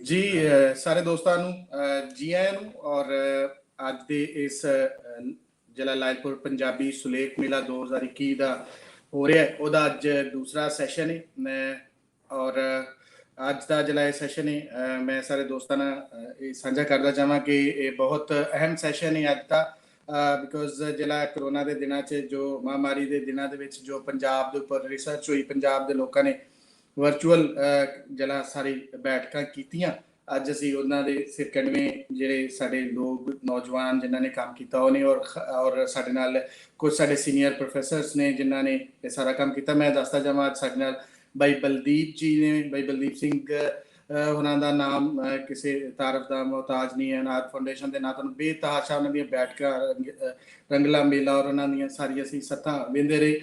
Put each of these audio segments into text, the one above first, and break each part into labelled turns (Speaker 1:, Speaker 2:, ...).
Speaker 1: ਜੀ ਸਾਰੇ ਦੋਸਤਾਂ ਨੂੰ ਜੀ ਆਇਆਂ ਨੂੰ। ਔਰ ਅੱਜ ਦੇ ਇਸ ਜ਼ਿਲ੍ਹਾ ਲਾਇਲਪੁਰ ਪੰਜਾਬੀ ਸੁਲੇਖ ਮੇਲਾ 2021 ਦਾ ਹੋ ਰਿਹਾ, ਉਹਦਾ ਅੱਜ ਦੂਸਰਾ ਸੈਸ਼ਨ ਹੈ। ਮੈਂ ਔਰ ਅੱਜ ਦਾ ਜਿਹੜਾ ਇਹ ਸੈਸ਼ਨ ਹੈ ਮੈਂ ਸਾਰੇ ਦੋਸਤਾਂ ਨਾਲ ਇਹ ਸਾਂਝਾ ਕਰਨਾ ਚਾਹਾਂ ਕਿ ਇਹ ਬਹੁਤ ਅਹਿਮ ਸੈਸ਼ਨ ਹੈ ਅੱਜ ਦਾ, ਬਿਕੋਜ਼ ਜਿਹੜਾ ਕਰੋਨਾ ਦੇ ਦਿਨਾਂ 'ਚ ਜੋ ਮਹਾਂਮਾਰੀ ਦੇ ਦਿਨਾਂ ਦੇ ਵਿੱਚ ਜੋ ਪੰਜਾਬ ਦੇ ਉੱਪਰ ਰਿਸਰਚ ਹੋਈ, ਪੰਜਾਬ ਦੇ ਲੋਕਾਂ ਨੇ ਵਰਚੁਅਲ ਜਿਹੜਾ ਸਾਰੀ ਬੈਠਕਾਂ ਕੀਤੀਆਂ। ਅੱਜ ਅਸੀਂ ਉਹਨਾਂ ਦੇ ਸਿਰਕਣਵੇਂ ਜਿਹੜੇ ਸਾਡੇ ਲੋਕ ਨੌਜਵਾਨ ਜਿਨ੍ਹਾਂ ਨੇ ਕੰਮ ਕੀਤਾ ਉਹ ਨੇ, ਔਰ ਸਾਡੇ ਨਾਲ ਕੁਝ ਸਾਡੇ ਸੀਨੀਅਰ ਪ੍ਰੋਫੈਸਰਸ ਨੇ ਜਿਨ੍ਹਾਂ ਨੇ ਇਹ ਸਾਰਾ ਕੰਮ ਕੀਤਾ। ਮੈਂ ਦੱਸਦਾ ਜਾਵਾਂ ਅੱਜ ਸਾਡੇ ਨਾਲ ਬਾਈ ਬਲਦੀਪ ਜੀ ਨੇ। ਬਾਈ ਬਲਦੀਪ ਸਿੰਘ ਉਹਨਾਂ ਦਾ ਨਾਮ ਕਿਸੇ ਤਾਰਫ ਦਾ ਮੁਹਤਾਜ ਨਹੀਂ ਹੈ। ਅਨਾਥ ਫਾਊਂਡੇਸ਼ਨ ਦੇ ਨਾਂ ਤੋਂ ਬੇਤਹਾਸ਼ਾ ਉਹਨਾਂ ਦੀਆਂ ਬੈਠਕਾਂ, ਰੰਗਲਾ ਮੇਲਾ ਔਰ ਉਹਨਾਂ ਦੀਆਂ ਸਾਰੀਆਂ ਅਸੀਂ ਸੱਥਾਂ ਵਹਿੰਦੇ ਰਹੇ।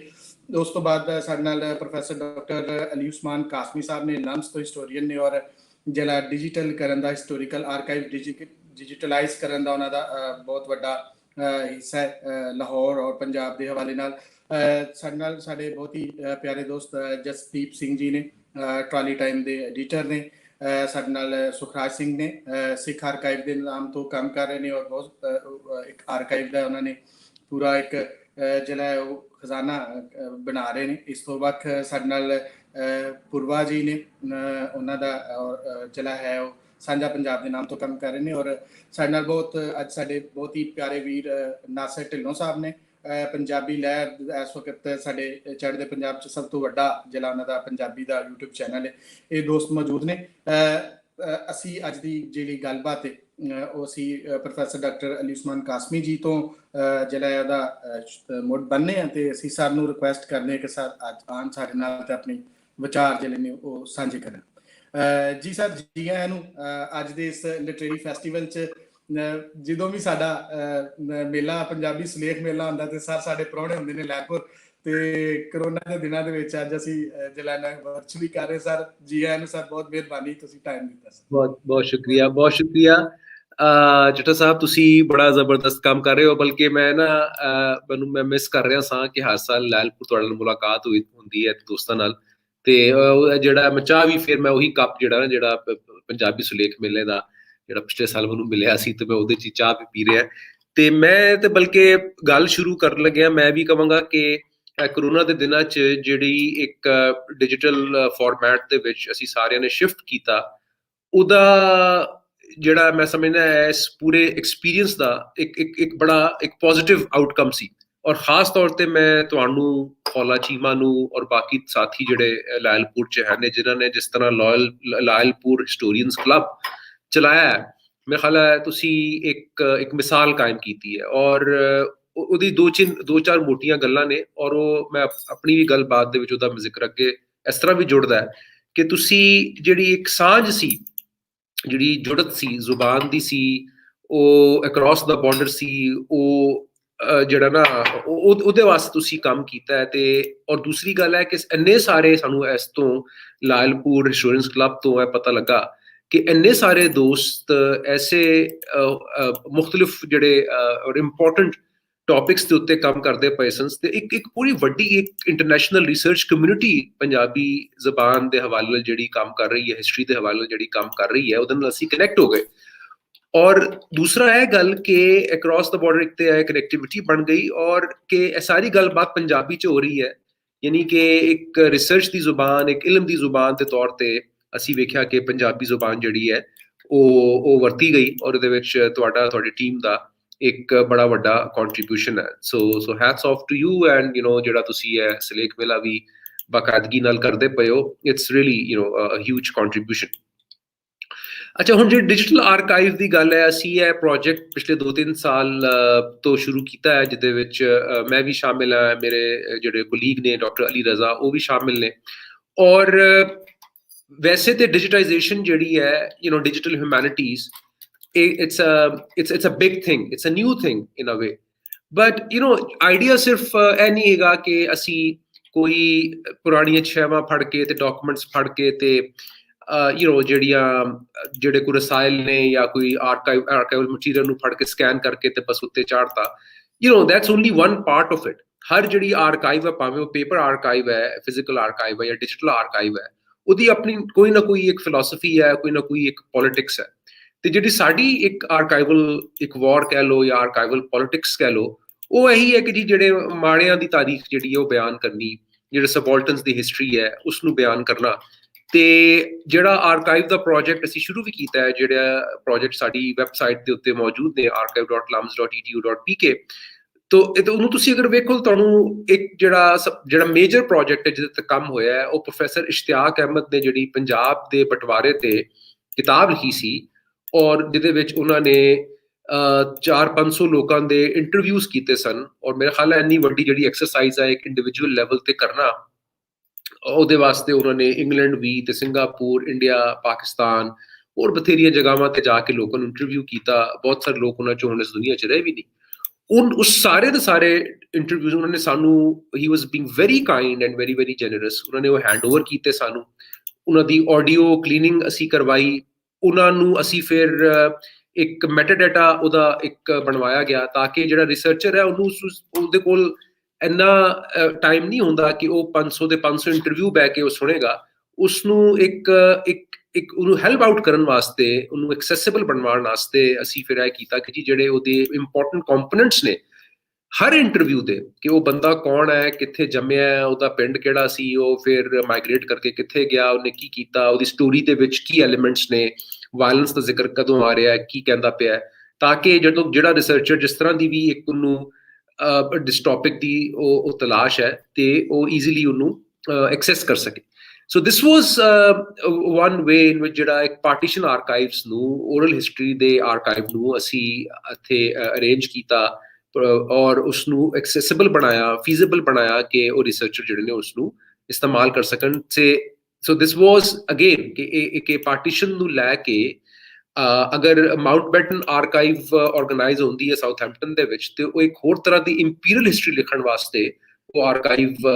Speaker 1: ਉਸ ਤੋਂ ਬਾਅਦ ਸਾਡੇ ਨਾਲ ਪ੍ਰੋਫੈਸਰ ਡਾਕਟਰ ਅਲੀ ਉਸਮਾਨ ਕਾਸਮੀ ਸਾਹਿਬ ਨੇ, ਲੰਮਸ ਤੋਂ ਹਿਸਟੋਰੀਅਨ ਨੇ, ਔਰ ਜਿਹੜਾ ਡਿਜੀਟਲ ਕਰਨ ਦਾ, ਹਿਸਟੋਰੀਕਲ ਆਰਕਾਈਵ ਡਿਜੀਟਲਾਈਜ਼ ਕਰਨ ਦਾ ਉਹਨਾਂ ਦਾ ਬਹੁਤ ਵੱਡਾ ਹਿੱਸਾ ਹੈ ਲਾਹੌਰ ਔਰ ਪੰਜਾਬ ਦੇ ਹਵਾਲੇ ਨਾਲ। ਸਾਡੇ ਨਾਲ ਸਾਡੇ ਬਹੁਤ ਹੀ ਪਿਆਰੇ ਦੋਸਤ ਜਸਦੀਪ ਸਿੰਘ ਜੀ ਨੇ, ਟਰਾਲੀ ਟਾਈਮ ਦੇ ਐਡੀਟਰ ਨੇ। ਸਾਡੇ ਨਾਲ ਸੁਖਰਾਜ ਸਿੰਘ ਨੇ, ਸਿੱਖ ਆਰਕਾਈਵ ਦੇ ਨਾਮ ਤੋਂ ਕੰਮ ਕਰ ਰਹੇ ਨੇ ਔਰ ਬਹੁਤ ਇੱਕ ਆਰਕਾਈਵ ਦਾ ਉਹਨਾਂ ਨੇ ਪੂਰਾ ਇੱਕ ਜਿਹੜਾ ਹੈ ਉਹ ਖਜ਼ਾਨਾ ਬਣਾ ਰਹੇ ਨੇ। ਇਸ ਤੋਂ ਵੱਖ ਸਾਡੇ ਨਾਲ ਪੁਰਵਾ ਜੀ ਨੇ, ਉਹਨਾਂ ਦਾ ਜਿਹੜਾ ਹੈ ਉਹ ਸਾਂਝਾ ਪੰਜਾਬ ਦੇ ਨਾਮ ਤੋਂ ਕੰਮ ਕਰ ਰਹੇ ਨੇ। ਔਰ ਸਾਡੇ ਨਾਲ ਬਹੁਤ ਅੱਜ ਸਾਡੇ ਬਹੁਤ ਹੀ ਪਿਆਰੇ ਵੀਰ ਨਾਸਿਰ ਢਿੱਲੋਂ ਸਾਹਿਬ ਨੇ। ਪੰਜਾਬੀ ਲਹਿਰ ਇਸ ਵਕਤ ਸਾਡੇ ਚੜ੍ਹਦੇ ਪੰਜਾਬ 'ਚ ਸਭ ਤੋਂ ਵੱਡਾ ਜਿਹੜਾ ਉਹਨਾਂ ਦਾ ਪੰਜਾਬੀ ਦਾ YouTube ਚੈਨਲ ਹੈ। ਇਹ ਦੋਸਤ ਮੌਜੂਦ ਨੇ। ਅਸੀਂ ਅੱਜ ਦੀ ਜਿਹੜੀ ਗੱਲਬਾਤ ਹੈ ਉਹ ਅਸੀਂ ਪ੍ਰੋਫੈਸਰ ਡਾਕਟਰ ਅਲੀ ਉਸਮਾਨ ਕਾਸਮੀ ਜੀ ਤੋਂ ਜਿਹੜਾ ਉਹਦਾ ਮੁੱਢ ਬੰਨ੍ਹੇ ਹਾਂ, ਅਤੇ ਅਸੀਂ ਸਰ ਨੂੰ ਰਿਕੁਐਸਟ ਕਰਦੇ ਹਾਂ ਕਿ ਸਰ ਅੱਜ ਆਉਣ ਸਾਡੇ ਨਾਲ ਅਤੇ ਆਪਣੀ ਵਿਚਾਰ ਜਿਹੜੇ ਨੇ ਉਹ ਸਾਂਝੇ ਕਰਨ। ਜੀ ਸਰ, ਜੀ ਆਇਆਂ ਨੂੰ ਅੱਜ ਦੇ ਇਸ ਲਿਟਰੇਰੀ ਫੈਸਟੀਵਲ 'ਚ। ਜਦੋਂ ਵੀ ਸਾਡਾ ਮੇਲਾ ਪੰਜਾਬੀ ਸੁਲੇਖ ਮੇਲਾ ਹੁੰਦਾ ਤੇ ਸਰ ਸਾਡੇ ਪ੍ਰਾਹੁਣੇ ਹੁੰਦੇ ਨੇ ਲਾਇਲਪੁਰ, ਤੇ ਕਰੋਨਾ ਦੇ ਦਿਨਾਂ ਦੇ ਵਿੱਚ ਅੱਜ ਅਸੀਂ ਜਿਹੜਾ ਵਰਚੁਅਲੀ ਕਰ ਰਹੇ। ਸਰ ਜੀ ਆਇਆਂ ਨੂੰ ਸਰ, ਬਹੁਤ ਮਿਹਰਬਾਨੀ, ਤੁਸੀਂ ਟਾਈਮ ਦਿੱਤਾ ਸਰ।
Speaker 2: ਬਹੁਤ ਬਹੁਤ ਸ਼ੁਕਰੀਆ, ਬਹੁਤ ਸ਼ੁਕਰੀਆ ਜੱਟਾ ਸਾਹਿਬ, ਤੁਸੀਂ ਬੜਾ ਜ਼ਬਰਦਸਤ ਕੰਮ ਕਰ ਰਹੇ ਹੋ। ਬਲਕਿ ਮੈਂ ਮੈਂ ਮਿਸ ਕਰ ਰਿਹਾ ਸਾਂ ਕਿ ਹਰ ਸਾਲ ਲਾਇਲਪੁਰ ਤੁਹਾਡੇ ਨਾਲ ਮੁਲਾਕਾਤ ਹੁੰਦੀ ਹੈ ਦੋਸਤਾਂ ਨਾਲ, ਤੇ ਜਿਹੜਾ ਮੈਂ ਚਾਹ ਵੀ ਫਿਰ ਮੈਂ ਉਹੀ ਕੱਪ ਜਿਹੜਾ ਪੰਜਾਬੀ ਸੁਲੇਖ ਮੇਲੇ ਦਾ ਜਿਹੜਾ ਪਿਛਲੇ ਸਾਲ ਮੈਨੂੰ ਮਿਲਿਆ ਸੀ, ਤੇ ਮੈਂ ਉਹਦੇ 'ਚ ਚਾਹ ਵੀ ਪੀ ਰਿਹਾ। ਤੇ ਮੈਂ ਤੇ ਬਲਕਿ ਗੱਲ ਸ਼ੁਰੂ ਕਰਨ ਲੱਗਿਆ, ਮੈਂ ਵੀ ਕਹਾਂਗਾ ਕਿ ਕਰੋਨਾ ਦੇ ਦਿਨਾਂ 'ਚ ਜਿਹੜੀ ਇੱਕ ਡਿਜੀਟਲ ਫਾਰਮੈਟ ਦੇ ਵਿੱਚ ਅਸੀਂ ਸਾਰਿਆਂ ਨੇ ਸ਼ਿਫਟ ਕੀਤਾ, ਉਹਦਾ ਜਿਹੜਾ ਮੈਂ ਸਮਝਦਾ ਹੈ ਇਸ ਪੂਰੇ ਐਕਸਪੀਰੀਅੰਸ ਦਾ ਇੱਕ ਬੜਾ ਇੱਕ ਪੋਜ਼ੀਟਿਵ ਆਊਟਕਮ ਸੀ। ਔਰ ਖਾਸ ਤੌਰ ਤੇ ਮੈਂ ਤੁਹਾਨੂੰ, ਫੌਲਾ ਚੀਮਾ ਨੂੰ ਔਰ ਬਾਕੀ ਸਾਥੀ ਜਿਹੜੇ ਲਾਇਲਪੁਰ 'ਚ ਹੈ ਨੇ, ਜਿਨ੍ਹਾਂ ਨੇ ਜਿਸ ਤਰ੍ਹਾਂ ਲਾਇਲਪੁਰ ਹਿਸਟੋਰੀਅਨਸ ਕਲੱਬ ਚਲਾਇਆ ਹੈ, ਮੇਰੇ ਖਿਆਲ ਹੈ ਤੁਸੀਂ ਇੱਕ ਮਿਸਾਲ ਕਾਇਮ ਕੀਤੀ ਹੈ। ਔਰ ਉਹਦੀ ਦੋ ਚਾਰ ਮੋਟੀਆਂ ਗੱਲਾਂ ਨੇ, ਔਰ ਉਹ ਮੈਂ ਆਪਣੀ ਵੀ ਗੱਲਬਾਤ ਦੇ ਵਿੱਚ ਉਹਦਾ ਜ਼ਿਕਰ ਅੱਗੇ ਇਸ ਤਰ੍ਹਾਂ ਵੀ ਜੁੜਦਾ ਹੈ ਕਿ ਤੁਸੀਂ ਜਿਹੜੀ ਇੱਕ ਸਾਂਝ ਸੀ, ਜਿਹੜੀ ਜੁੜਤ ਸੀ ਜ਼ੁਬਾਨ ਦੀ ਸੀ, ਉਹ ਅਕ੍ਰੋਸ ਦਾ ਬਾਰਡਰ ਸੀ, ਉਹ ਜਿਹੜਾ ਨਾ ਉਹਦੇ ਵਾਸਤੇ ਤੁਸੀਂ ਕੰਮ ਕੀਤਾ ਹੈ। ਤੇ ਔਰ ਦੂਸਰੀ ਗੱਲ ਹੈ ਕਿ ਇੰਨੇ ਸਾਰੇ ਸਾਨੂੰ ਇਸ ਤੋਂ ਲਾਇਲਪੁਰ ਹਿਸਟੋਰੀਅਨਸ ਕਲੱਬ ਤੋਂ ਇਹ ਪਤਾ ਲੱਗਾ ਕਿ ਇੰਨੇ ਸਾਰੇ ਦੋਸਤ ਐਸੇ ਮੁਖਤਲਿਫ ਜਿਹੜੇ ਔਰ ਇੰਪੋਰਟੈਂਟ ਟੌਪਿਕਸ ਦੇ ਉੱਤੇ ਕੰਮ ਕਰਦੇ ਪਏ ਸਨ, ਤੇ ਇੱਕ ਪੂਰੀ ਵੱਡੀ ਇੱਕ ਇੰਟਰਨੈਸ਼ਨਲ ਰਿਸਰਚ ਕਮਿਊਨਿਟੀ ਪੰਜਾਬੀ ਜ਼ਬਾਨ ਦੇ ਹਵਾਲੇ ਨਾਲ ਜਿਹੜੀ ਕੰਮ ਕਰ ਰਹੀ ਹੈ, ਹਿਸਟਰੀ ਦੇ ਹਵਾਲੇ ਨਾਲ ਜਿਹੜੀ ਕੰਮ ਕਰ ਰਹੀ ਹੈ, ਉਹਦੇ ਨਾਲ ਅਸੀਂ ਕਨੈਕਟ ਹੋ ਗਏ। ਔਰ ਦੂਸਰਾ ਇਹ ਗੱਲ ਕਿ ਅਕ੍ਰੋਸ ਦਾ ਬਾਰਡਰ ਇੱਕ ਤੇ ਇਹ ਕਨੈਕਟੀਵਿਟੀ ਬਣ ਗਈ, ਔਰ ਕਿ ਇਹ ਸਾਰੀ ਗੱਲਬਾਤ ਪੰਜਾਬੀ 'ਚ ਹੋ ਰਹੀ ਹੈ। ਯਾਨੀ ਕਿ ਇੱਕ ਰਿਸਰਚ ਦੀ ਜ਼ੁਬਾਨ, ਇੱਕ ਇਲਮ ਦੀ ਜ਼ੁਬਾਨ ਦੇ ਤੌਰ ਤੇ ਅਸੀਂ ਵੇਖਿਆ ਕਿ ਪੰਜਾਬੀ ਜ਼ੁਬਾਨ ਜਿਹੜੀ ਹੈ ਉਹ ਵਰਤੀ ਗਈ, ਔਰ ਉਹਦੇ ਵਿੱਚ ਤੁਹਾਡੀ ਟੀਮ ਦਾ ਇੱਕ ਬੜਾ ਵੱਡਾ ਕੰਟਰੀਬਿਊਸ਼ਨ ਹੈ। So hats off to you, and ਜਿਹੜਾ ਤੁਸੀਂ ਇਹ ਸੁਲੇਖ ਮੇਲਾ ਵੀ ਬਾਕਾਇਦਗੀ ਨਾਲ ਕਰਦੇ ਪਏ ਹੋ, it's really a huge contribution. ਅੱਛਾ, ਹੁਣ ਜਿਹੜੀ ਡਿਜੀਟਲ ਆਰਕਾਈਵ ਦੀ ਗੱਲ ਹੈ, ਅਸੀਂ ਇਹ ਪ੍ਰੋਜੈਕਟ ਪਿਛਲੇ 2-3 ਸਾਲ ਤੋਂ ਸ਼ੁਰੂ ਕੀਤਾ ਹੈ, ਜਿਹਦੇ ਵਿੱਚ ਮੈਂ ਵੀ ਸ਼ਾਮਿਲ ਹਾਂ, ਮੇਰੇ ਜਿਹੜੇ ਕੋਲੀਗ ਨੇ ਡਾਕਟਰ ਅਲੀ ਰਜ਼ਾ ਉਹ ਵੀ ਸ਼ਾਮਿਲ ਨੇ। ਔਰ ਵੈਸੇ ਤੇ ਡਿਜੀਟਾਈਜੇਸ਼ਨ ਜਿਹੜੀ ਹੈ, digital humanities, it's a big thing, it's a new thing in a way, but idea ਸਿਰਫ ਇਹ ਨਹੀਂ ਹੈਗਾ ਕਿ ਅਸੀਂ ਕੋਈ ਪੁਰਾਣੀਆਂ ਸ਼ੈਵਾਂ ਫੜ ਕੇ ਤੇ ਡਾਕੂਮੈਂਟਸ ਫੜ ਕੇ ਤੇ ਜਿਹੜੇ ਕੋਈ ਰਸਾਇਲ ਨੇ ਜਾਂ ਕੋਈ ਆਰਕਾਈਵਲ ਮਟੀਰੀਅਲ ਨੂੰ ਫੜ ਕੇ ਸਕੈਨ ਕਰਕੇ ਤੇ ਬਸ ਉੱਤੇ ਚਾੜਤਾ। that's only one part of it। ਹਰ ਜਿਹੜੀ ਆਰਕਾਈਵ ਹੈ, ਭਾਵੇਂ ਉਹ ਪੇਪਰ ਆਰਕਾਈਵ ਹੈ, ਫਿਜ਼ੀਕਲ ਆਰਕਾਈਵ ਹੈ ਜਾਂ ਡਿਜੀਟਲ ਆਰਕਾਈਵ ਹੈ, ਉਹਦੀ ਆਪਣੀ ਕੋਈ ਨਾ ਕੋਈ ਇੱਕ ਫਿਲਾਸਫੀ ਹੈ, ਕੋਈ ਨਾ ਕੋਈ ਇੱਕ ਪੋਲਿਟਿਕਸ ਹੈ। ਤੇ ਜਿਹੜੀ ਸਾਡੀ ਇੱਕ ਆਰਕਾਈਵਲ ਇੱਕ ਵਾਰ ਕਹਿ ਲਓ ਜਾਂ ਆਰਕਾਈਵਲ ਪੋਲਿਟਿਕਸ ਕਹਿ ਲਓ, ਉਹ ਇਹੀ ਹੈ ਕਿ ਜੀ ਜਿਹੜੇ ਮਾੜਿਆਂ ਦੀ ਤਾਰੀਖ ਜਿਹੜੀ ਹੈ ਉਹ ਬਿਆਨ ਕਰਨੀ, ਜਿਹੜੇ ਸਬੋਲਟਨਸ ਦੀ ਹਿਸਟਰੀ ਹੈ ਉਸਨੂੰ ਬਿਆਨ ਕਰਨਾ। ਤੇ ਜਿਹੜਾ ਆਰਕਾਈਵ ਦਾ ਪ੍ਰੋਜੈਕਟ ਅਸੀਂ ਸ਼ੁਰੂ ਵੀ ਕੀਤਾ ਹੈ, ਜਿਹੜਾ ਪ੍ਰੋਜੈਕਟ ਸਾਡੀ ਵੈਬਸਾਈਟ ਦੇ ਉੱਤੇ ਮੌਜੂਦ ਨੇ archive.lums.edu.pk। ਤੋ ਉਹਨੂੰ ਤੁਸੀਂ ਅਗਰ ਵੇਖੋ, ਤੁਹਾਨੂੰ ਇੱਕ ਜਿਹੜਾ ਮੇਜਰ ਪ੍ਰੋਜੈਕਟ ਹੈ ਜਿਹਦੇ ਤੇ ਕੰਮ ਹੋਇਆ ਹੈ, ਉਹ ਪ੍ਰੋਫੈਸਰ ਇਸ਼ਤਿਆਕ ਅਹਿਮਦ ਨੇ ਜਿਹੜੀ ਪੰਜਾਬ ਦੇ ਬਟਵਾਰੇ ਤੇ ਕਿਤਾਬ ਲਿਖੀ ਸੀ, ਔਰ ਜਿਹਦੇ ਵਿੱਚ ਉਹਨਾਂ ਨੇ 400-500 ਲੋਕਾਂ ਦੇ ਇੰਟਰਵਿਊਜ਼ ਕੀਤੇ ਸਨ। ਔਰ ਮੇਰੇ ਖਿਆਲ ਹੈ ਇੰਨੀ ਵੱਡੀ ਜਿਹੜੀ ਐਕਸਰਸਾਈਜ਼ ਹੈ ਇੱਕ ਇੰਡੀਵਿਜੂਅਲ ਲੈਵਲ ਤੇ ਕਰਨਾ, ਉਹਦੇ ਵਾਸਤੇ ਉਹਨਾਂ ਨੇ ਇੰਗਲੈਂਡ ਵੀ ਤੇ ਸਿੰਗਾਪੁਰ, ਇੰਡੀਆ, ਪਾਕਿਸਤਾਨ ਹੋਰ ਬਥੇਰੀਆਂ ਜਗ੍ਹਾਵਾਂ ਤੇ ਜਾ ਕੇ ਲੋਕਾਂ ਨੂੰ ਇੰਟਰਵਿਊ ਕੀਤਾ। ਬਹੁਤ ਸਾਰੇ ਲੋਕ ਉਹਨਾਂ ਚੋਂ ਹੁਣ ਇਸ ਦੁਨੀਆ 'ਚ ਰਹੇ ਵੀ ਨਹੀਂ। ਉਸ ਸਾਰੇ ਦੇ ਸਾਰੇ ਇੰਟਰਵਿਊਜ਼ ਉਹਨਾਂ ਨੇ ਸਾਨੂੰ, he was being very kind and very very generous, ਉਹਨਾਂ ਨੇ ਉਹ ਹੈਂਡ ਓਵਰ ਕੀਤੇ ਸਾਨੂੰ। ਉਹਨਾਂ ਦੀ ਆਡੀਓ ਕਲੀਨਿੰਗ ਅਸੀਂ ਕਰਵਾਈ, ਉਹਨਾਂ ਨੂੰ ਅਸੀਂ ਫਿਰ ਇੱਕ ਮੈਟਾਡਾਟਾ ਉਹਦਾ ਇੱਕ ਬਣਵਾਇਆ ਗਿਆ, ਤਾਂ ਕਿ ਜਿਹੜਾ ਰਿਸਰਚਰ ਹੈ ਉਹਨੂੰ ਉਹਦੇ ਕੋਲ ਇੰਨਾ ਟਾਈਮ ਨਹੀਂ ਹੁੰਦਾ ਕਿ ਉਹ 500 ਦੇ 500 ਇੰਟਰਵਿਊ ਬਹਿ ਕੇ ਉਹ ਸੁਣੇਗਾ। ਉਸਨੂੰ ਇੱਕ ਉਹਨੂੰ ਹੈਲਪ ਆਊਟ ਕਰਨ ਵਾਸਤੇ, ਉਹਨੂੰ ਐਕਸੈਸਿਬਲ ਬਣਵਾਉਣ ਵਾਸਤੇ ਅਸੀਂ ਫਿਰ ਇਹ ਕੀਤਾ ਕਿ ਜੀ ਜਿਹੜੇ ਉਹਦੇ ਇੰਪੋਰਟੈਂਟ ਕੰਪੋਨੈਂਟਸ ਨੇ ਹਰ ਇੰਟਰਵਿਊ ਦੇ, ਕਿ ਉਹ ਬੰਦਾ ਕੌਣ ਹੈ, ਕਿੱਥੇ ਜੰਮਿਆ ਹੈ, ਉਹਦਾ ਪਿੰਡ ਕਿਹੜਾ ਸੀ, ਉਹ ਫਿਰ ਮਾਈਗ੍ਰੇਟ ਕਰਕੇ ਕਿੱਥੇ ਗਿਆ, ਉਹਨੇ ਕੀ ਕੀਤਾ, ਉਹਦੀ ਸਟੋਰੀ ਦੇ ਵਿੱਚ ਕੀ ਐਲੀਮੈਂਟਸ ਨੇ, ਵਾਇਲੈਂਸ ਦਾ ਜ਼ਿਕਰ ਕਦੋਂ ਆ ਰਿਹਾ ਹੈ, ਕੀ ਕਹਿੰਦਾ ਪਿਆ, ਤਾਂ ਕਿ ਜਦੋਂ ਜਿਹੜਾ ਰਿਸਰਚਰ ਜਿਸ ਤਰ੍ਹਾਂ ਦੀ ਵੀ ਇੱਕ ਉਹਨੂੰ ਡਿਸਟੋਪਿਕ ਦੀ ਉਹ ਤਲਾਸ਼ ਹੈ ਤੇ ਉਹ ਈਜ਼ੀਲੀ ਉਹਨੂੰ ਐਕਸੈਸ ਕਰ ਸਕੇ। ਸੋ ਦਿਸ ਵਾਸ ਵਨ ਵੇ ਇਨ ਵਿਚ ਜਿਹੜਾ ਇੱਕ ਪਾਰਟੀਸ਼ਨ ਆਰਕਾਈਵਸ ਨੂੰ, ਓਰਲ ਹਿਸਟਰੀ ਦੇ ਆਰਕਾਈਵ ਨੂੰ ਅਸੀਂ ਇੱਥੇ ਅਰੇਂਜ ਕੀਤਾ ਔਰ ਉਸਨੂੰ ਐਕਸੈਸਿਬਲ ਬਣਾਇਆ, ਫੀਜ਼ੀਬਲ ਬਣਾਇਆ ਕਿ ਉਹ ਰਿਸਰਚਰ ਜਿਹੜੇ ਨੇ ਉਸਨੂੰ ਇਸਤੇਮਾਲ ਕਰ ਸਕਣ। ਸੋ ਦਿਸ ਵਾਸ ਅਗੇਨ ਕਿ ਪਾਰਟੀਸ਼ਨ ਨੂੰ ਲੈ ਕੇ ਅਗਰ ਮਾਊਂਟਬੈਟਨ ਆਰਕਾਈਵ ਆਰਗੇਨਾਈਜ਼ ਹੁੰਦੀ ਹੈ ਸਾਊਥਹੈਂਪਟਨ ਦੇ ਵਿੱਚ, ਤੇ ਉਹ ਇੱਕ ਹੋਰ ਤਰ੍ਹਾਂ ਦੀ ਇੰਪੀਰੀਅਲ ਹਿਸਟਰੀ ਲਿਖਣ ਵਾਸਤੇ ਉਹ ਆਰਕਾਈਵ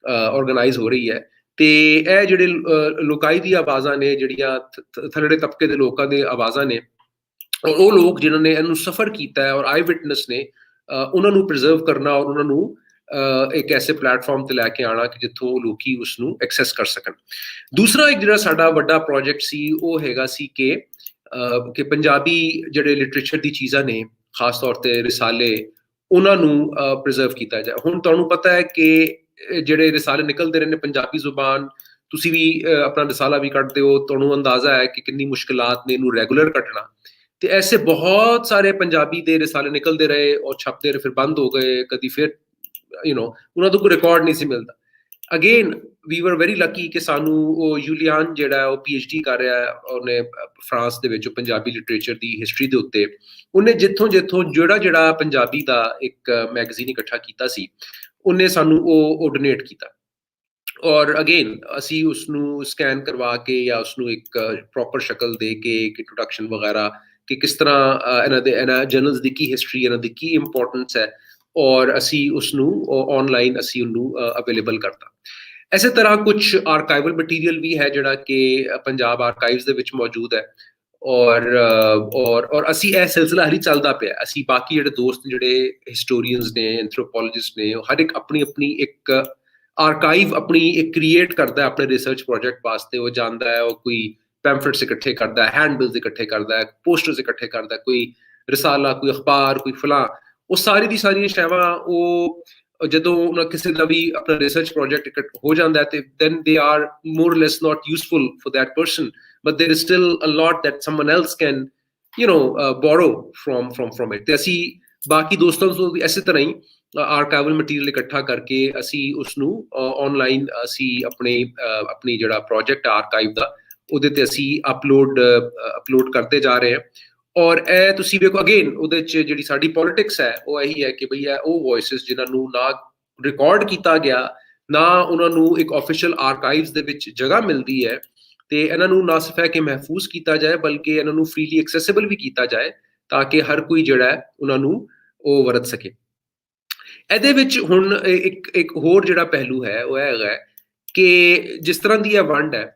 Speaker 2: ਆਰਗੇਨਾਈਜ਼ ਹੋ ਰਹੀ ਹੈ। ਤੇ ਇਹ ਜਿਹੜੇ ਲੋਕਾਈ ਦੀ ਆਵਾਜ਼ਾਂ ਨੇ, ਜਿਹੜੀਆਂ ਥੱਲੜੇ ਤਬਕੇ ਦੇ ਲੋਕਾਂ ਦੀ ਆਵਾਜ਼ਾਂ ਨੇ, ਔਰ ਉਹ ਲੋਕ ਜਿਨ੍ਹਾਂ ਨੇ ਇਹਨੂੰ ਸਫਰ ਕੀਤਾ ਹੈ ਔਰ ਆਈ ਵਿਟਨੈਸ ਨੇ, ਉਹਨਾਂ ਨੂੰ ਪ੍ਰੀਜ਼ਰਵ ਕਰਨਾ ਔਰ ਉਹਨਾਂ ਨੂੰ ਇੱਕ ਐਸੇ ਪਲੇਟਫਾਰਮ ਤੇ ਲੈ ਕੇ ਆਉਣਾ ਕਿ ਜਿੱਥੋਂ ਲੋਕੀ ਉਸਨੂੰ ਐਕਸੈਸ ਕਰ ਸਕਣ। ਦੂਸਰਾ ਇੱਕ ਜਿਹੜਾ ਸਾਡਾ ਵੱਡਾ ਪ੍ਰੋਜੈਕਟ ਸੀ ਉਹ ਹੈਗਾ ਸੀ ਕਿ ਪੰਜਾਬੀ ਜਿਹੜੇ ਲਿਟਰੇਚਰ ਦੀ ਚੀਜ਼ਾਂ ਨੇ, ਖਾਸ ਤੌਰ ਤੇ ਰਿਸਾਲੇ, ਉਹਨਾਂ ਨੂੰ ਪ੍ਰੀਜ਼ਰਵ ਕੀਤਾ ਜਾਏ। ਹੁਣ ਤੁਹਾਨੂੰ ਪਤਾ ਹੈ ਕਿ ਜਿਹੜੇ ਰਿਸਾਲੇ ਨਿਕਲਦੇ ਰਹੇ ਨੇ ਪੰਜਾਬੀ ਜ਼ੁਬਾਨ, ਤੁਸੀਂ ਵੀ ਆਪਣਾ ਰਿਸਾਲਾ ਵੀ ਕੱਢਦੇ ਹੋ, ਤੁਹਾਨੂੰ ਅੰਦਾਜ਼ਾ ਹੈ ਕਿ ਕਿੰਨੀ ਮੁਸ਼ਕਿਲਾਤ ਨੇ ਇਹਨੂੰ ਰੈਗੂਲਰ ਕੱਢਣਾ। ਤੇ ਐਸੇ ਬਹੁਤ ਸਾਰੇ ਪੰਜਾਬੀ ਦੇ ਰਿਸਾਲੇ ਨਿਕਲਦੇ ਰਹੇ ਔਰ ਛਪਦੇ ਰਹੇ, ਫਿਰ ਬੰਦ ਹੋ ਗਏ, ਕਦੀ ਫਿਰ ਉਹਨਾਂ ਤੋਂ ਕੋਈ ਰਿਕਾਰਡ ਨਹੀਂ ਸੀ ਮਿਲਦਾ। ਅਗੇਨ ਵੀ ਵਰ ਵੈਰੀ ਲੱਕੀ ਕਿ ਸਾਨੂੰ ਉਹ ਯੂਲੀਆਨ ਜਿਹੜਾ ਉਹ PhD ਕਰ ਰਿਹਾ, ਉਹਨੇ ਫਰਾਂਸ ਦੇ ਵਿੱਚ ਪੰਜਾਬੀ ਲਿਟਰੇਚਰ ਦੀ ਹਿਸਟਰੀ ਦੇ ਉੱਤੇ, ਉਹਨੇ ਜਿੱਥੋਂ ਜਿਹੜਾ ਪੰਜਾਬੀ ਦਾ ਇੱਕ ਮੈਗਜ਼ੀਨ ਇਕੱਠਾ ਕੀਤਾ ਸੀ, ਉਹਨੇ ਸਾਨੂੰ ਉਹ ਡੋਨੇਟ ਕੀਤਾ। ਔਰ ਅਗੇਨ ਅਸੀਂ ਉਸਨੂੰ ਸਕੈਨ ਕਰਵਾ ਕੇ ਜਾਂ ਉਸਨੂੰ ਇੱਕ ਪ੍ਰੋਪਰ ਸ਼ਕਲ ਦੇ ਕੇ ਇੱਕ ਇੰਟਰੋਡਕਸ਼ਨ ਵਗੈਰਾ, ਕਿ ਕਿਸ ਤਰ੍ਹਾਂ ਇਹਨਾਂ ਜਰਨਲਸ ਦੀ ਕੀ ਹਿਸਟਰੀ, ਇਹਨਾਂ ਦੀ ਕੀ ਇੰਪੋਰਟੈਂਸ ਹੈ, ਔਰ ਅਸੀਂ ਉਸਨੂੰ ਆਨਲਾਈਨ ਅਸੀਂ ਉਹਨੂੰ ਅਵੇਲੇਬਲ ਕਰਤਾ। ਇਸੇ ਤਰ੍ਹਾਂ ਕੁਝ ਆਰਕਾਈਵਲ ਮਟੀਰੀਅਲ ਵੀ ਹੈ ਜਿਹੜਾ ਕਿ ਪੰਜਾਬ ਆਰਕਾਈਵਸ ਦੇ ਵਿੱਚ ਮੌਜੂਦ ਹੈ। ਔਰ ਅਸੀਂ ਇਹ ਸਿਲਸਿਲਾ ਹਲੀ ਚੱਲਦਾ ਪਿਆ। ਅਸੀਂ ਬਾਕੀ ਜਿਹੜੇ ਦੋਸਤ ਜਿਹੜੇ ਹਿਸਟੋਰੀਅਨਸ ਨੇ, ਐਂਥਰੋਪੋਲੋਜਿਸਟ ਨੇ, ਹਰ ਇੱਕ ਆਪਣੀ ਇੱਕ ਆਰਕਾਈਵ ਆਪਣੀ ਇੱਕ ਕ੍ਰੀਏਟ ਕਰਦਾ ਹੈ ਆਪਣੇ ਰਿਸਰਚ ਪ੍ਰੋਜੈਕਟ ਵਾਸਤੇ। ਉਹ ਜਾਂਦਾ ਹੈ, ਉਹ ਕੋਈ ਪੈਂਫਲੇਟਸ ਇਕੱਠੇ ਕਰਦਾ ਹੈ, ਹੈਂਡਬਿਲਸ ਇਕੱਠੇ ਕਰਦਾ ਹੈ, ਪੋਸਟਰਸ ਇਕੱਠੇ ਕਰਦਾ ਹੈ, ਕੋਈ ਰਿਸਾਲਾ, ਕੋਈ ਅਖਬਾਰ, ਕੋਈ ਫਲਾਂ, ਉਹ ਸਾਰੀ ਦੀ ਸਾਰੀਆਂ ਸ਼ੈਵਾਂ ਉਹ ਜਦੋਂ ਉਹਨਾਂ ਕਿਸੇ ਦਾ ਵੀ ਆਪਣਾ ਰਿਸਰਚ ਪ੍ਰੋਜੈਕਟ ਹੋ ਜਾਂਦਾ ਹੈ ਤੇ then they are more or less not useful for that person, but there is still a lot that someone else can borrow from it। ਤੇ ਅਸੀਂ ਬਾਕੀ ਦੋਸਤਾਂ ਤੋਂ ਵੀ ਇਸੇ ਤਰ੍ਹਾਂ ਹੀ ਆਰਕਾਈਵਲ ਮਟੀਰੀਅਲ ਇਕੱਠਾ ਕਰਕੇ ਅਸੀਂ ਉਸਨੂੰ ਆਨਲਾਈਨ ਅਸੀਂ ਆਪਣੀ ਜਿਹੜਾ ਪ੍ਰੋਜੈਕਟ ਆਰਕਾਈਵ ਦਾ, ਉਹਦੇ ਤੇ ਅਸੀਂ ਅਪਲੋਡ ਕਰਦੇ ਜਾ ਰਹੇ ਹਾਂ। ਔਰ ਇਹ ਤੁਸੀਂ ਵੇਖੋ ਅਗੇਨ ਉਹਦੇ 'ਚ ਜਿਹੜੀ ਸਾਡੀ ਪੋਲਿਟਿਕਸ ਹੈ ਉਹ ਇਹੀ ਹੈ ਕਿ ਬਈ ਉਹ ਵੌਇਸਿਸ ਜਿਨ੍ਹਾਂ ਨੂੰ ਨਾ ਰਿਕਾਰਡ ਕੀਤਾ ਗਿਆ, ਨਾ ਉਹਨਾਂ ਨੂੰ ਇੱਕ ਆਫੀਸ਼ੀਅਲ ਆਰਕਾਈਵਸ ਦੇ ਵਿੱਚ ਜਗ੍ਹਾ ਮਿਲਦੀ ਹੈ, ਤੇ ਇਹਨਾਂ ਨੂੰ ਨਾ ਸਿਰਫ ਹੈ ਕਿ ਮਹਿਫੂਜ਼ ਕੀਤਾ ਜਾਏ ਬਲਕਿ ਇਹਨਾਂ ਨੂੰ ਫ੍ਰੀਲੀ ਐਕਸੈਸਿਬਲ ਵੀ ਕੀਤਾ ਜਾਏ ਤਾਂ ਕਿ ਹਰ ਕੋਈ ਜਿਹੜਾ ਹੈ ਉਹਨਾਂ ਨੂੰ ਉਹ ਵਰਤ ਸਕੇ। ਇਹਦੇ ਵਿੱਚ ਹੁਣ ਇੱਕ ਹੋਰ ਜਿਹੜਾ ਪਹਿਲੂ ਹੈ ਉਹ ਹੈਗਾ ਕਿ ਜਿਸ ਤਰ੍ਹਾਂ ਦੀ ਇਹ ਵੰਡ ਹੈ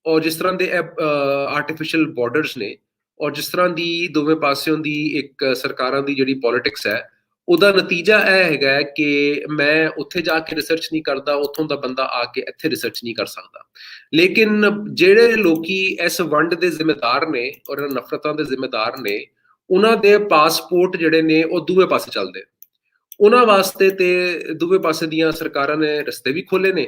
Speaker 2: ਔਰ ਜਿਸ ਤਰ੍ਹਾਂ ਦੇ ਇਹ ਆਰਟੀਫਿਸ਼ੀਅਲ ਬਾਰਡਰਸ ਨੇ ਔਰ ਜਿਸ ਤਰ੍ਹਾਂ ਦੀ ਦੋਵੇਂ ਪਾਸਿਓਂ ਦੀ ਇੱਕ ਸਰਕਾਰਾਂ ਦੀ ਜਿਹੜੀ ਪੋਲਿਟਿਕਸ ਹੈ, ਉਹਦਾ ਨਤੀਜਾ ਇਹ ਹੈਗਾ ਕਿ ਮੈਂ ਉੱਥੇ ਜਾ ਕੇ ਰਿਸਰਚ ਨਹੀਂ ਕਰਦਾ, ਉੱਥੋਂ ਦਾ ਬੰਦਾ ਆ ਕੇ ਇੱਥੇ ਰਿਸਰਚ ਨਹੀਂ ਕਰ ਸਕਦਾ। ਲੇਕਿਨ ਜਿਹੜੇ ਲੋਕੀ ਇਸ ਵੰਡ ਦੇ ਜ਼ਿੰਮੇਦਾਰ ਨੇ ਔਰ ਨਫ਼ਰਤਾਂ ਦੇ ਜ਼ਿੰਮੇਦਾਰ ਨੇ, ਉਹਨਾਂ ਦੇ ਪਾਸਪੋਰਟ ਜਿਹੜੇ ਨੇ ਉਹ ਦੂਏ ਪਾਸੇ ਚੱਲਦੇ। ਉਹਨਾਂ ਵਾਸਤੇ ਤੇ ਦੂਏ ਪਾਸੇ ਦੀਆਂ ਸਰਕਾਰਾਂ ਨੇ ਰਸਤੇ ਵੀ ਖੋਲੇ ਨੇ,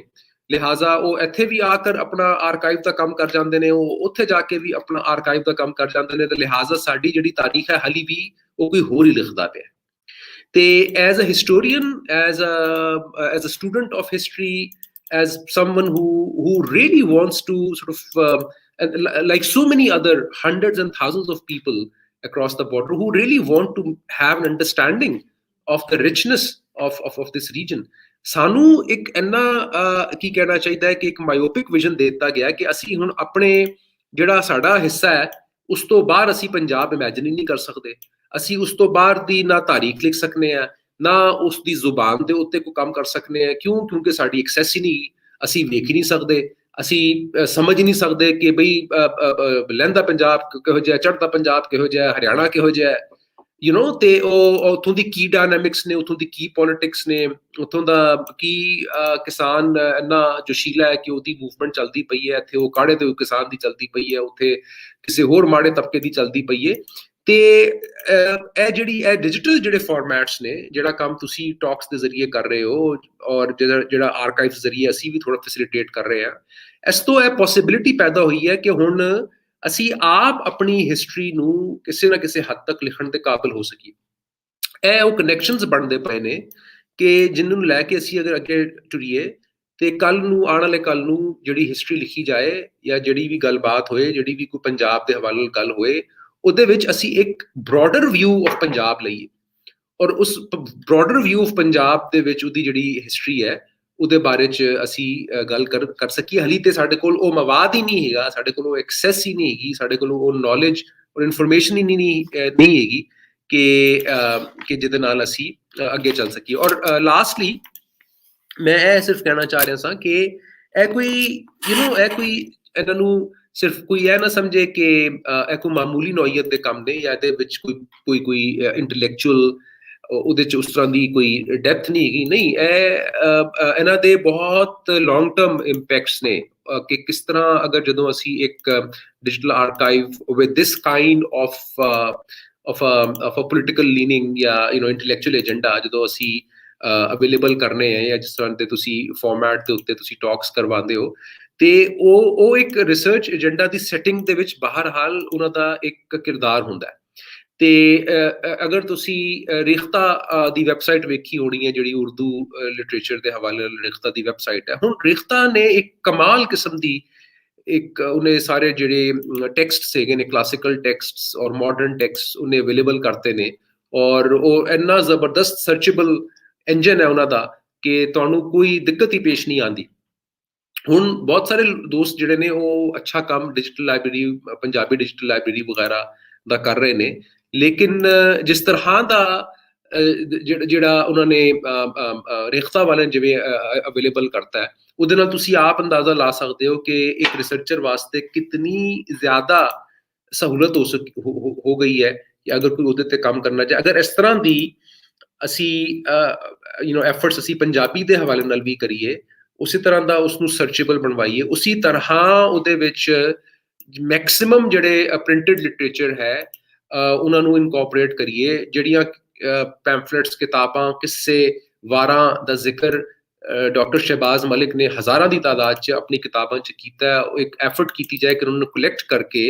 Speaker 2: ਲਿਹਾਜ਼ਾ ਉਹ ਇੱਥੇ ਵੀ ਆ ਕਰ ਆਪਣਾ ਆਰਕਾਈਵ ਦਾ ਕੰਮ ਕਰ ਜਾਂਦੇ ਨੇ, ਉਹ ਉੱਥੇ ਜਾ ਕੇ ਵੀ ਆਪਣਾ ਆਰਕਾਈਵ ਦਾ ਕੰਮ ਕਰ ਜਾਂਦੇ ਨੇ। ਤੇ ਲਿਹਾਜ਼ਾ ਸਾਡੀ ਜਿਹੜੀ ਤਾਰੀਖ ਹੈ ਹਾਲੀ ਵੀ ਉਹ ਕੋਈ ਹੋਰ ਹੀ ਲਿਖਦਾ ਪਿਆ। ਤੇ as a historian, as a student of history, as someone who really wants to sort of like so many other hundreds and thousands of people across the border who really want to have an understanding of the richness of this region, ਸਾਨੂੰ ਇੱਕ ਇੰਨਾ ਕੀ ਕਹਿਣਾ ਚਾਹੀਦਾ ਹੈ ਕਿ ਇੱਕ ਮਾਇਓਪਿਕ vision ਦੇ ਦਿੱਤਾ ਗਿਆ ਕਿ ਅਸੀਂ ਹੁਣ ਆਪਣੇ ਜਿਹੜਾ ਸਾਡਾ ਹਿੱਸਾ ਹੈ ਉਸ ਤੋਂ ਬਾਹਰ ਅਸੀਂ ਪੰਜਾਬ ਇਮੈਜਿਨ ਹੀ ਨਹੀਂ ਕਰ ਸਕਦੇ। ਅਸੀਂ ਉਸ ਤੋਂ ਬਾਹਰ ਦੀ ਨਾ ਤਾਰੀਖ ਲਿਖ ਸਕਨੇ ਆ, ਨਾ ਉਸ ਦੀ ਜ਼ੁਬਾਨ ਦੇ ਉੱਤੇ ਕੋਈ ਕੰਮ ਕਰ ਸਕਨੇ ਆ। ਕਿਉਂ? ਕਿਉਂਕਿ ਸਾਡੀ ਐਕਸੈਸ ਹੀ ਨਹੀਂ, ਅਸੀਂ ਵੇਖ ਹੀ ਨਹੀਂ ਸਕਦੇ, ਅਸੀਂ ਸਮਝ ਹੀ ਨਹੀਂ ਸਕਦੇ ਕਿ ਬਈ ਲਹਿੰਦਾ ਪੰਜਾਬ ਕਿਹੋ ਜਿਹਾ, ਚੜ੍ਹਦਾ ਪੰਜਾਬ ਕਿਹੋ ਜਿਹਾ, ਹਰਿਆਣਾ ਕਿਹੋ ਜਿਹਾ, ਯੂ ਨੋ। ਤੇ ਉਹ ਉੱਥੋਂ ਦੀ ਕੀ ਡਾਇਨਾਮਿਕਸ ਨੇ, ਉੱਥੋਂ ਦੀ ਕੀ ਪੋਲਿਟਿਕਸ ਨੇ, ਉੱਥੋਂ ਦਾ ਕੀ ਕਿਸਾਨ ਇੰਨਾ ਜੋਸ਼ੀਲਾ ਹੈ ਕਿ ਉਹਦੀ ਮੂਵਮੈਂਟ ਚੱਲਦੀ ਪਈ ਹੈ, ਇੱਥੇ ਉਹ ਕਾੜੇ ਦੇ ਕਿਸਾਨ ਦੀ ਚੱਲਦੀ ਪਈ ਹੈ, ਉੱਥੇ ਕਿਸੇ ਹੋਰ ਮਾੜੇ ਤਬਕੇ ਦੀ ਚੱਲਦੀ ਪਈ ਹੈ। ਤੇ ਇਹ ਡਿਜੀਟਲ ਜਿਹੜੇ ਫਾਰਮੈਟਸ ਨੇ, ਜਿਹੜਾ ਕੰਮ ਤੁਸੀਂ ਟਾਕਸ ਦੇ ਜ਼ਰੀਏ ਕਰ ਰਹੇ ਹੋ ਔਰ ਜਿਹੜਾ ਆਰਕਾਈਵ ਜ਼ਰੀਏ ਅਸੀਂ ਵੀ ਥੋੜਾ ਫੈਸਿਲਿਟੇਟ ਕਰ ਰਹੇ ਹਾਂ, ਇਸ ਤੋਂ ਇਹ ਪੋਸੀਬਿਲਿਟੀ ਪੈਦਾ ਹੋਈ ਹੈ ਕਿ ਹੁਣ ਅਸੀਂ ਆਪ ਆਪਣੀ ਹਿਸਟਰੀ ਨੂੰ ਕਿਸੇ ਨਾ ਕਿਸੇ ਹੱਦ ਤੱਕ ਲਿਖਣ ਦੇ ਕਾਬਿਲ ਹੋ ਸਕੀਏ। ਇਹ ਉਹ ਕਨੈਕਸ਼ਨਸ ਬਣਦੇ ਪਏ ਨੇ ਕਿ ਜਿਹਨੂੰ ਲੈ ਕੇ ਅਸੀਂ ਅਗਰ ਅੱਗੇ ਟੁਰੀਏ ਤੇ ਕੱਲ ਨੂੰ, ਆਉਣ ਵਾਲੇ ਕੱਲ ਨੂੰ ਜਿਹੜੀ ਹਿਸਟਰੀ ਲਿਖੀ ਜਾਏ ਜਾਂ ਜਿਹੜੀ ਵੀ ਗੱਲਬਾਤ ਹੋਏ, ਜਿਹੜੀ ਵੀ ਕੋਈ ਪੰਜਾਬ ਦੇ ਹਵਾਲੇ ਨਾਲ ਗੱਲ ਹੋਏ, ਉਹਦੇ ਵਿੱਚ ਅਸੀਂ ਇੱਕ ਬ੍ਰੌਡਰ ਵਿਊ ਆਫ ਪੰਜਾਬ ਲਈਏ ਔਰ ਉਸ ਬ੍ਰੌਡਰ ਵਿਊ ਆਫ ਪੰਜਾਬ ਦੇ ਵਿੱਚ ਉਹਦੀ ਜਿਹੜੀ ਹਿਸਟਰੀ ਹੈ ਉਹਦੇ ਬਾਰੇ 'ਚ ਅਸੀਂ ਗੱਲ ਕਰ ਸਕੀਏ। ਹਾਲੀ ਤੇ ਸਾਡੇ ਕੋਲ ਉਹ ਮਵਾਦ ਹੀ ਨਹੀਂ ਹੈਗਾ, ਸਾਡੇ ਕੋਲ ਉਹ ਐਕਸੈਸ ਹੀ ਨਹੀਂ ਹੈਗੀ, ਸਾਡੇ ਕੋਲ ਉਹ ਨੌਲੇਜ ਔਰ ਇਨਫੋਰਮੇਸ਼ਨ ਹੀ ਨਹੀਂ ਹੈਗੀ ਕਿ ਜਿਹਦੇ ਨਾਲ ਅਸੀਂ ਅੱਗੇ ਚੱਲ ਸਕੀਏ। ਔਰ ਲਾਸਟਲੀ ਮੈਂ ਇਹ ਸਿਰਫ ਕਹਿਣਾ ਚਾਹ ਰਿਹਾ ਸਾਂ ਕਿ ਇਹ ਕੋਈ ਇਹ ਕੋਈ ਇਹਨਾਂ ਨੂੰ ਸਿਰਫ ਕੋਈ ਇਹ ਨਾ ਸਮਝੇ ਕਿ ਇਹ ਕੋਈ ਮਾਮੂਲੀ ਨੌਈਅਤ ਦੇ ਕੰਮ ਨੇ ਜਾਂ ਇਹਦੇ ਵਿੱਚ ਕੋਈ ਇੰਟੈਲੈਕਚੁਅਲ ਉਹਦੇ 'ਚ ਉਸ ਤਰ੍ਹਾਂ ਦੀ ਕੋਈ ਡੈਪਥ ਨਹੀਂ ਹੈਗੀ। ਨਹੀਂ, ਇਹਨਾਂ ਦੇ ਬਹੁਤ ਲੌਂਗ ਟਰਮ ਇੰਪੈਕਟਸ ਨੇ ਕਿ ਕਿਸ ਤਰ੍ਹਾਂ ਅਗਰ ਜਦੋਂ ਅਸੀਂ ਇੱਕ digital archive with this kind of a political leaning ਜਾਂ ਇੰਟੈਲੈਕਚੁਅਲ ਏਜੰਡਾ ਜਦੋਂ ਅਸੀਂ ਅਵੇਲੇਬਲ ਕਰਨੇ ਹੈ ਜਾਂ ਜਿਸ ਤਰ੍ਹਾਂ ਦੇ ਤੁਸੀਂ ਫਾਰਮੈਟ ਦੇ ਉੱਤੇ ਤੁਸੀਂ ਟਾਕਸ ਕਰਵਾਉਂਦੇ ਹੋ, ਤੇ ਉਹ ਇੱਕ ਰਿਸਰਚ ਏਜੰਡਾ ਦੀ ਸੈਟਿੰਗ ਦੇ ਵਿੱਚ ਬਹਰਹਾਲ ਉਹਨਾਂ ਦਾ ਇੱਕ ਕਿਰਦਾਰ ਹੁੰਦਾ ਹੈ। ਤੇ ਅਗਰ ਤੁਸੀਂ ਰਿਖਤਾ ਦੀ ਵੈਬਸਾਈਟ ਵੇਖੀ ਹੋਣੀ ਹੈ, ਜਿਹੜੀ ਉਰਦੂ ਲਿਟਰੇਚਰ ਦੇ ਹਵਾਲੇ ਨਾਲ ਰਿਖਤਾ ਦੀ ਵੈਬਸਾਈਟ ਹੈ, ਹੁਣ ਰਿਖਤਾ ਨੇ ਇੱਕ ਕਮਾਲ ਕਿਸਮ ਦੀ ਇੱਕ ਉਹਨੇ ਸਾਰੇ ਜਿਹੜੇ ਟੈਕਸਟਸ ਹੈਗੇ ਨੇ, ਕਲਾਸੀਕਲ ਟੈਕਸਟਸ ਔਰ ਮਾਡਰਨ ਟੈਕਸਟ ਉਹਨੇ ਅਵੇਲੇਬਲ ਕਰਤੇ ਨੇ ਔਰ ਉਹ ਇੰਨਾ ਜ਼ਬਰਦਸਤ ਸਰਚੇਬਲ ਇੰਜਨ ਹੈ ਉਹਨਾਂ ਦਾ ਕਿ ਤੁਹਾਨੂੰ ਕੋਈ ਦਿੱਕਤ ਹੀ ਪੇਸ਼ ਨਹੀਂ ਆਉਂਦੀ। ਹੁਣ ਬਹੁਤ ਸਾਰੇ ਦੋਸਤ ਜਿਹੜੇ ਨੇ ਉਹ ਅੱਛਾ ਕੰਮ digital library, Punjabi digital library ਵਗੈਰਾ ਦਾ ਕਰ ਰਹੇ ਨੇ, ਲੇਕਿਨ ਜਿਸ ਤਰ੍ਹਾਂ ਦਾ ਜਿਹੜਾ ਉਹਨਾਂ ਨੇ ਰਿਖਤਾ ਵਾਲੇ ਜਿਵੇਂ ਅਵੇਲੇਬਲ ਕਰਤਾ ਹੈ, ਉਹਦੇ ਨਾਲ ਤੁਸੀਂ ਆਪ ਅੰਦਾਜ਼ਾ ਲਾ ਸਕਦੇ ਹੋ ਕਿ ਇੱਕ ਰਿਸਰਚਰ ਵਾਸਤੇ ਕਿਤਨੀ ਜ਼ਿਆਦਾ ਸਹੂਲਤ ਹੋ ਗਈ ਹੈ ਕਿ ਅਗਰ ਕੋਈ ਉਹਦੇ ਤੇ ਕੰਮ ਕਰਨਾ ਚਾਹੇ। ਅਗਰ ਇਸ ਤਰ੍ਹਾਂ ਦੀ ਅਸੀਂ ਐਫਰਟਸ ਅਸੀਂ ਪੰਜਾਬੀ ਦੇ ਹਵਾਲੇ ਨਾਲ ਵੀ ਕਰੀਏ, ਉਸੇ ਤਰ੍ਹਾਂ ਦਾ ਉਸਨੂੰ ਸਰਚੇਬਲ ਬਣਵਾਈਏ, ਉਸੇ ਤਰ੍ਹਾਂ ਉਹਦੇ ਵਿੱਚ ਮੈਕਸਿਮਮ ਜਿਹੜੇ ਪ੍ਰਿੰਟਡ ਲਿਟਰੇਚਰ ਹੈ ਉਹਨਾਂ ਨੂੰ ਇਨਕੋਪਰੇਟ ਕਰੀਏ। ਜਿਹੜੀਆਂ ਪੈਂਫਲੇਟਸ, ਕਿਤਾਬਾਂ, ਕਿੱਸੇ, ਵਾਰਾਂ ਦਾ ਜ਼ਿਕਰ ਡਾਕਟਰ ਸ਼ਹਿਬਾਜ਼ ਮਲਿਕ ਨੇ ਹਜ਼ਾਰਾਂ ਦੀ ਤਾਦਾਦ 'ਚ ਆਪਣੀ ਕਿਤਾਬਾਂ 'ਚ ਕੀਤਾ, ਉਹ ਇੱਕ ਐਫਰਟ ਕੀਤੀ ਜਾਏ ਕਿ ਉਹਨਾਂ ਨੂੰ ਕਲੈਕਟ ਕਰਕੇ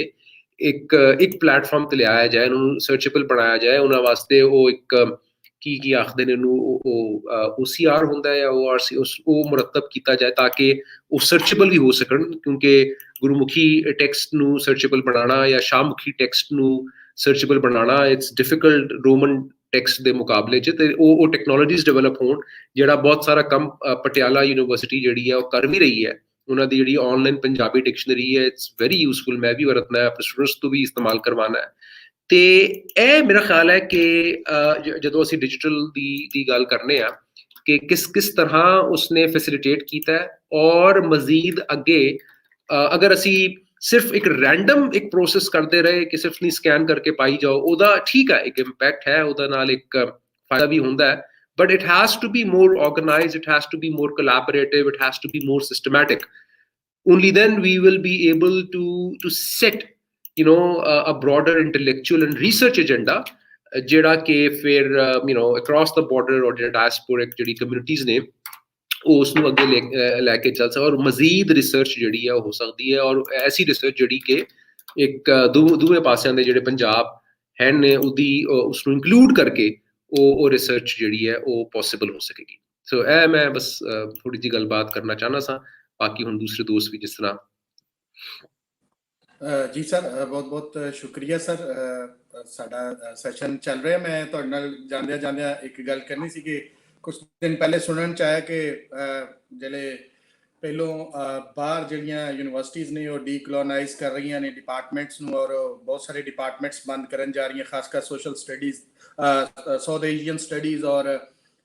Speaker 2: ਇੱਕ ਪਲੇਟਫਾਰਮ ਤੇ ਲਿਆਇਆ ਜਾਏ, ਉਹਨਾਂ ਨੂੰ ਸਰਚੇਬਲ ਬਣਾਇਆ ਜਾਏ। ਉਹਨਾਂ ਵਾਸਤੇ ਉਹ ਇੱਕ ਕੀ ਆਖਦੇ ਨੇ ਉਹਨੂੰ, ਉਹ OCR ਹੁੰਦਾ ਹੈ, ORC, ਉਹ ਮੁਰਤਬ ਕੀਤਾ ਜਾਏ ਤਾਂ ਕਿ ਉਹ ਸਰਚੇਬਲ ਵੀ ਹੋ ਸਕਣ। ਕਿਉਂਕਿ ਗੁਰਮੁਖੀ ਟੈਕਸਟ ਨੂੰ ਸਰਚੇਬਲ ਬਣਾਉਣਾ ਜਾਂ ਸ਼ਾਹਮੁਖੀ ਟੈਕਸਟ ਨੂੰ ਸਰਚੇਬਲ ਬਣਾਉਣਾ ਇਟਸ ਡਿਫਿਕਲਟ ਰੋਮਨ ਟੈਕਸਟ ਦੇ ਮੁਕਾਬਲੇ 'ਚ। ਤੇ ਉਹ ਟੈਕਨੋਲੋਜੀਜ਼ ਡਿਵੈਲਪ ਹੋਣ, ਜਿਹੜਾ ਬਹੁਤ ਸਾਰਾ ਕੰਮ ਪਟਿਆਲਾ ਯੂਨੀਵਰਸਿਟੀ ਜਿਹੜੀ ਹੈ ਉਹ ਕਰ ਵੀ ਰਹੀ ਹੈ। ਉਹਨਾਂ ਦੀ ਜਿਹੜੀ ਆਨਲਾਈਨ ਪੰਜਾਬੀ ਡਿਕਸ਼ਨਰੀ ਹੈ, ਇਟਸ ਵੈਰੀ ਯੂਜ਼ਫੁਲ, ਮੈਂ ਵੀ ਵਰਤਣਾ ਹੈ, ਆਪਣੇ ਸਟੂਡੈਂਟਸ ਤੋਂ ਵੀ ਇਸਤੇਮਾਲ ਕਰਵਾਉਣਾ ਹੈ। ਤੇ ਇਹ ਮੇਰਾ ਖਿਆਲ ਹੈ ਕਿ ਜਦੋਂ ਅਸੀਂ ਡਿਜੀਟਲ ਦੀ ਗੱਲ ਕਰਨੇ ਆ ਕਿ ਕਿਸ ਤਰ੍ਹਾਂ ਉਸਨੇ ਫੈਸਿਲਿਟੇਟ ਕੀਤਾ ਹੈ ਔਰ ਮਜ਼ੀਦ ਅੱਗੇ ਅਗਰ ਅਸੀਂ ਸਿਰਫ ਇੱਕ ਰੈਂਡਮ ਇੱਕ ਪ੍ਰੋਸੈਸ ਕਰਦੇ ਰਹੇ ਕਿ ਸਿਰਫ ਨਹੀਂ ਸਕੈਨ ਕਰਕੇ ਪਾਈ ਜਾਓ, ਉਹਦਾ ਠੀਕ ਹੈ ਇੱਕ ਇੰਪੈਕਟ ਹੈ, ਉਹਦਾ ਨਾਲ ਇੱਕ ਫਾਇਦਾ ਵੀ ਹੁੰਦਾ ਹੈ, but it has to be more organized, it has to be more collaborative, it has to be more systematic. Only then we will be able to set a broader intellectual and research agenda ਜਿਹੜਾ ਕਿ ਫਿਰ across the border or ਜਿਹੜਾ diasporic ਜਿਹੜੀ communities ਨੇ ਉਸ ਨੂੰ ਅੱਗੇ ਲੈ ਕੇ ਚੱਲ ਸਕਦਾ, ਔਰ ਮਜ਼ੀਦ ਰਿਸਰਚ ਜਿਹੜੀ ਹੈ ਉਹ ਹੋ ਸਕਦੀ ਹੈ, ਔਰ ਐਸੀ ਰਿਸਰਚ ਜਿਹੜੀ ਕਿ ਇੱਕ ਦੋਵੇਂ ਪਾਸਿਆਂ ਦੇ ਜਿਹੜੇ ਪੰਜਾਬ ਹੈ ਨੇ ਉਸ ਨੂੰ ਇਨਕਲੂਡ ਕਰਕੇ ਉਹ ਰਿਸਰਚ ਜਿਹੜੀ ਹੈ ਉਹ ਪੋਸੀਬਲ ਹੋ ਸਕੇਗੀ। ਸੋ ਇਹ ਮੈਂ ਬਸ ਥੋੜੀ ਜਿਹੀ ਗੱਲਬਾਤ ਕਰਨਾ ਚਾਹੁੰਦਾ ਸਾਂ, ਬਾਕੀ ਹੁਣ ਦੂਸਰੇ ਦੋਸਤ ਵੀ ਜਿਸ ਤਰ੍ਹਾਂ।
Speaker 1: ਜੀ ਸਰ, ਬਹੁਤ ਬਹੁਤ ਸ਼ੁਕਰੀਆ ਸਰ। ਸਾਡਾ ਸੈਸ਼ਨ ਚੱਲ ਰਿਹਾ, ਮੈਂ ਤੁਹਾਡੇ ਨਾਲ ਜਾਂਦਿਆਂ ਇੱਕ ਗੱਲ ਕਰਨੀ ਸੀ ਕਿ ਕੁਝ ਦਿਨ ਪਹਿਲੇ ਸੁਣਨ ਚ ਆਇਆ ਕਿ ਜਿਹੜੇ ਪਹਿਲੋਂ ਬਾਹਰ ਜਿਹੜੀਆਂ ਯੂਨੀਵਰਸਿਟੀਜ਼ ਨੇ ਉਹ ਡੀਕਲੋਨਾਈਜ਼ ਕਰ ਰਹੀਆਂ ਨੇ ਡਿਪਾਰਟਮੈਂਟਸ ਨੂੰ, ਔਰ ਬਹੁਤ ਸਾਰੇ ਡਿਪਾਰਟਮੈਂਟਸ ਬੰਦ ਕਰਨ ਜਾ ਰਹੀਆਂ, ਖਾਸ ਕਰ social studies, south Asian studies ਔਰ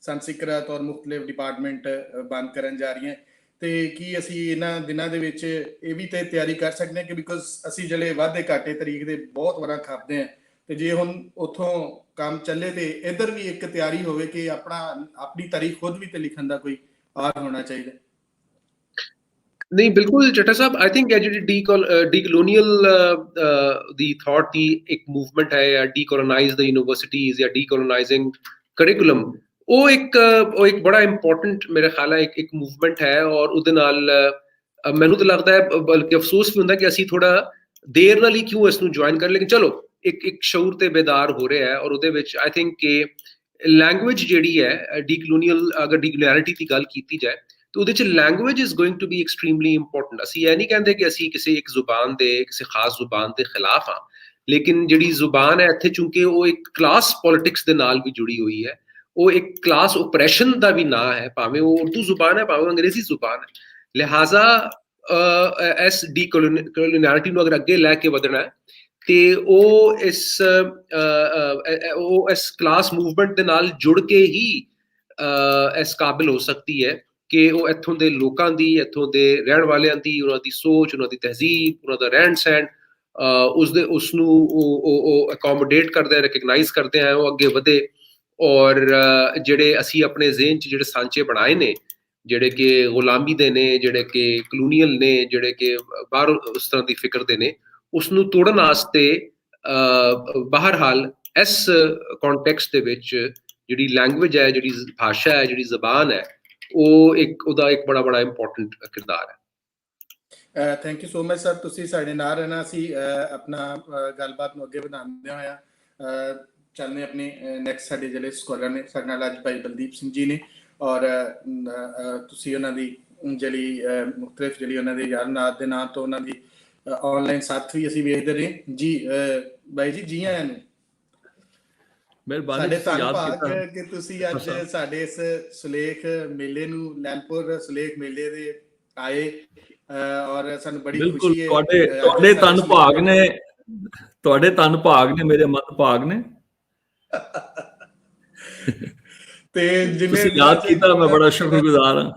Speaker 1: ਸੰਸਕ੍ਰਿਤ ਔਰ ਮੁਖਤਲਿਫ ਡਿਪਾਰਟਮੈਂਟ ਬੰਦ ਕਰਨ ਜਾ ਰਹੀਆਂ। ਤੇ ਕੀ ਅਸੀਂ ਇਹਨਾਂ ਦਿਨਾਂ ਦੇ ਵਿੱਚ ਇਹ ਵੀ ਤੇ ਤਿਆਰੀ ਕਰ ਸਕਦੇ ਹਾਂ ਕਿ ਬਿਕੋਜ਼ ਅਸੀਂ ਜਿਹੜੇ ਵਾਧੇ ਘਾਟੇ ਤਰੀਕ ਦੇ ਬਹੁਤ ਵਾਰਾਂ ਖਾਪਦੇ ਹਾਂ, ਤੇ ਜੇ ਹੁਣ ਉੱਥੋਂ ਕੰਮ ਚੱਲੇ ਤੇ ਇੱਧਰ ਵੀ ਇੱਕ ਤਿਆਰੀ ਹੋਵੇ ਕਿ ਆਪਣੀ ਤਾਰੀਖ ਖੁਦ ਵੀ ਤੇ ਲਿਖਣ ਦਾ ਕੋਈ ਆਰ ਹੋਣਾ ਚਾਹੀਦਾ।
Speaker 2: ਨਹੀਂ, ਬਿਲਕੁਲ ਚੱਟਾ ਸਾਹਿਬ, ਆਈ ਥਿੰਕ ਇਹ ਜਿਹੜੀ ਡੀਕਲੋਨੀਅਲ ਦੀ ਥਾਟ ਦੀ ਇੱਕ ਮੂਵਮੈਂਟ ਹੈ, ਜਾਂ ਡੀਕੋਲੋਨਾਈਜ਼ ਦ ਯੂਨੀਵਰਸਿਟੀਜ਼ ਜਾਂ ਡੀਕੋਲੋਨਾਈਜ਼ਿੰਗ ਕਰਿਕੂਲਮ, ਉਹ ਇੱਕ ਬੜਾ ਇੰਪੋਰਟੈਂਟ ਮੇਰੇ ਖਿਆਲ ਹੈ ਇੱਕ ਮੂਵਮੈਂਟ ਹੈ, ਔਰ ਉਹਦੇ ਨਾਲ ਮੈਨੂੰ ਤਾਂ ਲੱਗਦਾ ਹੈ ਬਲਕਿ ਅਫਸੋਸ ਵੀ ਹੁੰਦਾ ਕਿ ਅਸੀਂ ਥੋੜਾ ਦੇਰ ਨਾਲ ਹੀ ਕਿਉਂ ਇਸ ਨੂੰ ਜੁਆਇਨ ਕਰ, ਲੇਕਿਨ ਚਲੋ ਇੱਕ ਸ਼ਊਰ ਤੇ ਬੇਦਾਰ ਹੋ ਰਿਹਾ ਹੈ। ਔਰ ਉਹਦੇ ਵਿੱਚ ਆਈ ਥਿੰਕ ਕਿ ਲੈਂਗੁਏਜ ਜਿਹੜੀ ਹੈ ਡੀਕਲੋਨੀਅਲ, ਅਗਰ ਡੀਕਲੋਨੈਲਿਟੀ ਦੀ ਗੱਲ ਕੀਤੀ ਜਾਏ ਤਾਂ ਉਹਦੇ 'ਚ language is going to be extremely important. ਅਸੀਂ ਇਹ ਨਹੀਂ ਕਹਿੰਦੇ ਕਿ ਅਸੀਂ ਕਿਸੇ ਇੱਕ ਜ਼ੁਬਾਨ ਦੇ, ਕਿਸੇ ਖਾਸ ਜ਼ੁਬਾਨ ਦੇ ਖਿਲਾਫ ਹਾਂ, ਲੇਕਿਨ ਜਿਹੜੀ ਜ਼ੁਬਾਨ ਹੈ ਇੱਥੇ ਚੂੰਕਿ ਉਹ ਇੱਕ ਕਲਾਸ ਪੋਲਿਟਿਕਸ ਦੇ ਨਾਲ ਵੀ ਜੁੜੀ ਹੋਈ ਹੈ, ਉਹ ਇੱਕ ਕਲਾਸ ਓਪਰੈਸ਼ਨ ਦਾ ਵੀ ਨਾਂ ਹੈ, ਭਾਵੇਂ ਉਹ ਉਰਦੂ ਜ਼ੁਬਾਨ ਹੈ ਭਾਵੇਂ ਅੰਗਰੇਜ਼ੀ ਜ਼ੁਬਾਨ ਹੈ। ਲਿਹਾਜ਼ਾ ਇਸ ਡੀਕਲੋਨੀਅਲਿਟੀ ਨੂੰ ਅਗਰ ਅੱਗੇ ਲੈ ਕੇ ਵਧਣਾ ਹੈ ਤੇ ਉਹ ਇਸ ਕਲਾਸ ਮੂਵਮੈਂਟ ਦੇ ਨਾਲ ਜੁੜ ਕੇ ਹੀ ਇਸ ਕਾਬਿਲ ਹੋ ਸਕਦੀ ਹੈ ਕਿ ਉਹ ਇੱਥੋਂ ਦੇ ਲੋਕਾਂ ਦੀ, ਇੱਥੋਂ ਦੇ ਰਹਿਣ ਵਾਲਿਆਂ ਦੀ, ਉਹਨਾਂ ਦੀ ਸੋਚ, ਉਹਨਾਂ ਦੀ ਤਹਿਜ਼ੀਬ, ਉਹਨਾਂ ਦਾ ਰਹਿਣ ਸਹਿਣ, ਉਸਨੂੰ ਉਹ ਅਕੋਮੋਡੇਟ ਕਰਦੇ, ਰਿਕਗਨਾਈਜ਼ ਕਰਦੇ ਹੈ, ਉਹ ਅੱਗੇ ਵਧੇ। ਔਰ ਜਿਹੜੇ ਅਸੀਂ ਆਪਣੇ ਜ਼ੇਨ 'ਚ ਜਿਹੜੇ ਸਾਂਚੇ ਬਣਾਏ ਨੇ, ਜਿਹੜੇ ਕਿ ਗੁਲਾਮੀ ਦੇ ਨੇ, ਜਿਹੜੇ ਕਿ ਕਲੋਨੀਅਲ ਨੇ, ਜਿਹੜੇ ਕਿ ਬਾਹਰ ਉਸ ਤਰ੍ਹਾਂ ਦੀ ਫਿਕਰ ਦੇ ਨੇ, ਉਸਨੂੰ ਤੋੜਨ ਵਾਸਤੇ ਬਹਰਹਾਲ ਇਸ ਕੰਟੈਕਸਟ ਦੇ ਵਿੱਚ ਜਿਹੜੀ ਲੈਂਗੁਏਜ ਹੈ, ਜਿਹੜੀ ਭਾਸ਼ਾ ਹੈ, ਜਿਹੜੀ ਜ਼ਬਾਨ ਹੈ, ਉਹਦਾ ਇੱਕ ਬੜਾ ਇੰਪੋਰਟੈਂਟ ਕਿਰਦਾਰ ਹੈ।
Speaker 1: Thank you so much sir, ਤੁਸੀਂ ਸਾਡੇ ਨਾਲ ਰਹਿਣਾ। ਅਸੀਂ ਆਪਣਾ ਗੱਲਬਾਤ ਨੂੰ ਅੱਗੇ ਵਧਾਉਂਦੇ ਹੋਇਆ ਚੱਲਦੇ ਆਪਣੇ ਨੈਕਸਟ ਸਾਡੇ ਜਿਹੜੇ ਸਕੋਲਰ ਨੇ ਸਾਡੇ ਨਾਲ ਅੱਜ ਭਾਈ ਬਲਦੀਪ ਸਿੰਘ ਜੀ ਨੇ, ਔਰ ਤੁਸੀਂ ਉਹਨਾਂ ਦੀ ਜਿਹੜੀ ਮੁਖਤਲਿਫ ਜਿਹੜੀ ਉਹਨਾਂ ਦੇ ਯਾਰ ਨਾਤ ਦੇ ਨਾਂ ਤੋਂ ਉਹਨਾਂ ਦੀ ਆਨਲਾਈਨ ਸਾਥ ਵੀ ਅਸੀਂ ਵੇਖਦੇ ਰਹੇ ਜੀ। ਬਾਈ ਜੀ ਆਇਆਂ ਨੂੰ।
Speaker 3: ਮਿਹਰਬਾਨੀ,
Speaker 1: ਧੰਨਵਾਦ ਕਿ ਤੁਸੀਂ ਅੱਜ ਸਾਡੇ ਇਸ ਸੁਲੇਖ ਮੇਲੇ ਨੂੰ, ਲੈਲਪੁਰ ਸੁਲੇਖ ਮੇਲੇ ਦੇ ਆਏ, ਔਰ ਸਾਨੂੰ ਬੜੀ ਖੁਸ਼ੀ ਹੈ।
Speaker 3: ਤੁਹਾਡੇ ਧੰਨ ਭਾਗ ਨੇ, ਮੇਰੇ ਮਨ ਭਾਗ ਨੇ, ਤੇ ਜਿਵੇਂ ਯਾਦ ਕੀਤਾ ਮੈਂ ਬੜਾ ਸ਼ੁਕਰਗੁਜ਼ਾਰ ਹਾਂ।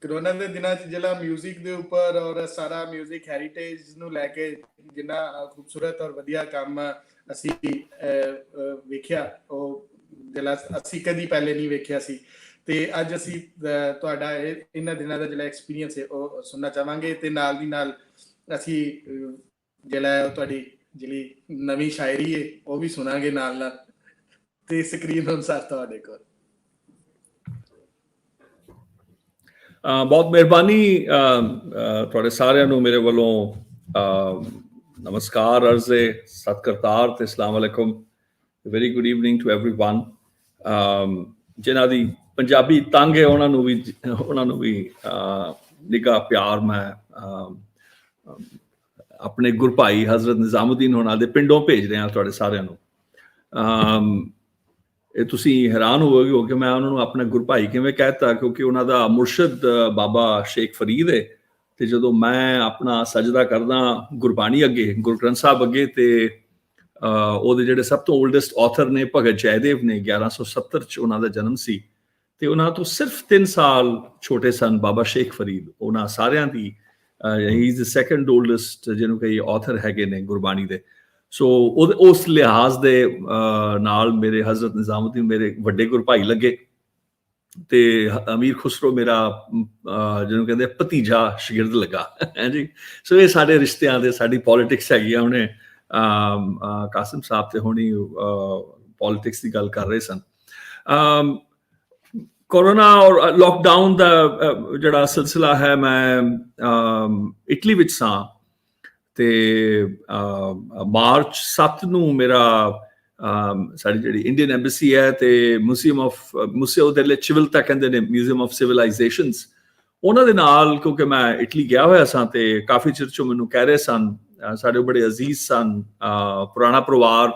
Speaker 1: ਕਰੋਨਾ ਦੇ ਦਿਨਾਂ 'ਚ ਜਿਹੜਾ ਮਿਊਜ਼ਿਕ ਦੇ ਉੱਪਰ ਔਰ ਸਾਰਾ ਮਿਊਜ਼ਿਕ ਹੈਰੀਟੇਜ ਨੂੰ ਲੈ ਕੇ ਜਿੰਨਾ ਖੂਬਸੂਰਤ ਔਰ ਵਧੀਆ ਕੰਮ ਅਸੀਂ ਵੇਖਿਆ, ਉਹ ਜਿਹੜਾ ਅਸੀਂ ਕਦੀ ਪਹਿਲੇ ਨਹੀਂ ਵੇਖਿਆ ਸੀ, ਤੇ ਅੱਜ ਅਸੀਂ ਤੁਹਾਡਾ ਇਹਨਾਂ ਦਿਨਾਂ ਦਾ ਜਿਹੜਾ ਐਕਸਪੀਰੀਅੰਸ ਹੈ ਉਹ ਸੁਣਨਾ ਚਾਹਾਂਗੇ, ਤੇ ਨਾਲ ਦੀ ਨਾਲ ਅਸੀਂ ਜਿਹੜਾ ਤੁਹਾਡੀ ਜਿਹੜੀ ਨਵੀਂ ਸ਼ਾਇਰੀ ਹੈ ਉਹ ਵੀ ਸੁਣਾਂਗੇ ਨਾਲ, ਤੇ ਸਕਰੀਨ ਅਨੁਸਾਰ ਤੁਹਾਡੇ ਕੋਲ।
Speaker 3: ਬਹੁਤ ਮਿਹਰਬਾਨੀ, ਤੁਹਾਡੇ ਸਾਰਿਆਂ ਨੂੰ ਮੇਰੇ ਵੱਲੋਂ ਨਮਸਕਾਰ, ਅਰਜ਼ੇ ਸਤਿ ਕਰਤਾਰ ਤੇ ਅਸਲਾਮ ਅਲੈਕੁਮ। Very good evening to everyone. ਜਿਨ੍ਹਾਂ ਦੀ ਪੰਜਾਬੀ ਤੰਗ ਹੈ ਉਹਨਾਂ ਨੂੰ ਵੀ ਨਿੱਘਾ ਪਿਆਰ ਮੈਂ ਆਪਣੇ ਗੁਰਭਾਈ ਹਜ਼ਰਤ ਨਿਜ਼ਾਮੁਦੀਨ ਹੋਣਾ ਦੇ ਪਿੰਡੋਂ ਭੇਜ ਰਿਹਾ ਤੁਹਾਡੇ ਸਾਰਿਆਂ ਨੂੰ। ਇਹ ਤੁਸੀਂ ਹੈਰਾਨ ਹੋਵੋਗੇ ਕਿ ਮੈਂ ਉਹਨਾਂ ਨੂੰ ਆਪਣਾ ਗੁਰਭਾਈ ਕਿਵੇਂ ਕਹਿਤਾ, ਕਿਉਂਕਿ ਉਹਨਾਂ ਦਾ ਮੁਰਸ਼ਦ ਬਾਬਾ ਸ਼ੇਖ ਫਰੀਦ ਹੈ, ਤੇ ਜਦੋਂ ਮੈਂ ਆਪਣਾ ਸਜਦਾ ਕਰਦਾ ਗੁਰਬਾਣੀ ਅੱਗੇ, ਗੁਰੂ ਗ੍ਰੰਥ ਸਾਹਿਬ ਅੱਗੇ, ਤੇ ਉਹਦੇ ਜਿਹੜੇ ਸਭ ਤੋਂ ਓਲਡੈਸਟ ਆਥਰ ਨੇ ਭਗਤ ਜੈਦੇਵ ਨੇ, 1170 ਚ ਉਹਨਾਂ ਦਾ ਜਨਮ ਸੀ, ਤੇ ਉਹਨਾਂ ਤੋਂ ਸਿਰਫ 3 ਸਾਲ ਛੋਟੇ ਸਨ ਬਾਬਾ ਸ਼ੇਖ ਫਰੀਦ। ਉਹਨਾਂ ਸਾਰਿਆਂ ਦੀ ਹੀ ਇਜ਼ ਦ ਸੈਕੰਡ ਓਲਡੈਸਟ ਜਿਹਨੂੰ ਕਈ ਆਥਰ ਹੈਗੇ ਨੇ ਗੁਰਬਾਣੀ ਦੇ। ਸੋ ਉਸ ਲਿਹਾਜ਼ ਦੇ ਨਾਲ ਮੇਰੇ ਹਜ਼ਰਤ ਨਿਜ਼ਾਮੁਦੀਨ ਮੇਰੇ ਵੱਡੇ ਗੁਰੂ ਭਾਈ ਲੱਗੇ ਤੇ ਅਮੀਰ ਖੁਸਰੋ ਮੇਰਾ ਜਿਹਨੂੰ ਕਹਿੰਦੇ ਭਤੀਜਾ ਸ਼ਾਗਿਰਦ ਲੱਗਾ ਹੈ ਜੀ। ਸੋ ਇਹ ਸਾਡੇ ਰਿਸ਼ਤਿਆਂ ਦੇ ਸਾਡੀ ਪੋਲਿਟਿਕਸ ਹੈਗੀ ਆ। ਹੁਣੇ ਕਾਸਿਮ ਸਾਹਿਬ ਤੇ ਹੁਣੀ ਪੋਲਿਟਿਕਸ ਦੀ ਗੱਲ ਕਰ ਰਹੇ ਸਨ। ਕੋਰੋਨਾ ਔਰ ਲੋਕਡਾਊਨ ਦਾ ਜਿਹੜਾ ਸਿਲਸਿਲਾ ਹੈ, ਮੈਂ ਇਟਲੀ ਵਿੱਚ ਸਾਂ ਤੇ ਮਾਰਚ 7 ਨੂੰ ਮੇਰਾ ਸਾਡੀ ਜਿਹੜੀ ਇੰਡੀਅਨ ਐਮਬੈਸੀ ਹੈ ਤੇ Museo delle Civiltà ਕਹਿੰਦੇ ਨੇ, ਮਿਊਜ਼ੀਅਮ ਆਫ ਸਿਵਲਾਈਜੇਸ਼ਨਸ, ਉਹਨਾਂ ਦੇ ਨਾਲ ਕਿਉਂਕਿ ਮੈਂ ਇਟਲੀ ਗਿਆ ਹੋਇਆ ਸਾਂ ਤੇ ਕਾਫੀ ਚਿਰ ਚੋਂ ਮੈਨੂੰ ਕਹਿ ਰਹੇ ਸਨ, ਸਾਡੇ ਬੜੇ ਅਜ਼ੀਜ਼ ਸਨ, ਪੁਰਾਣਾ ਪਰਿਵਾਰ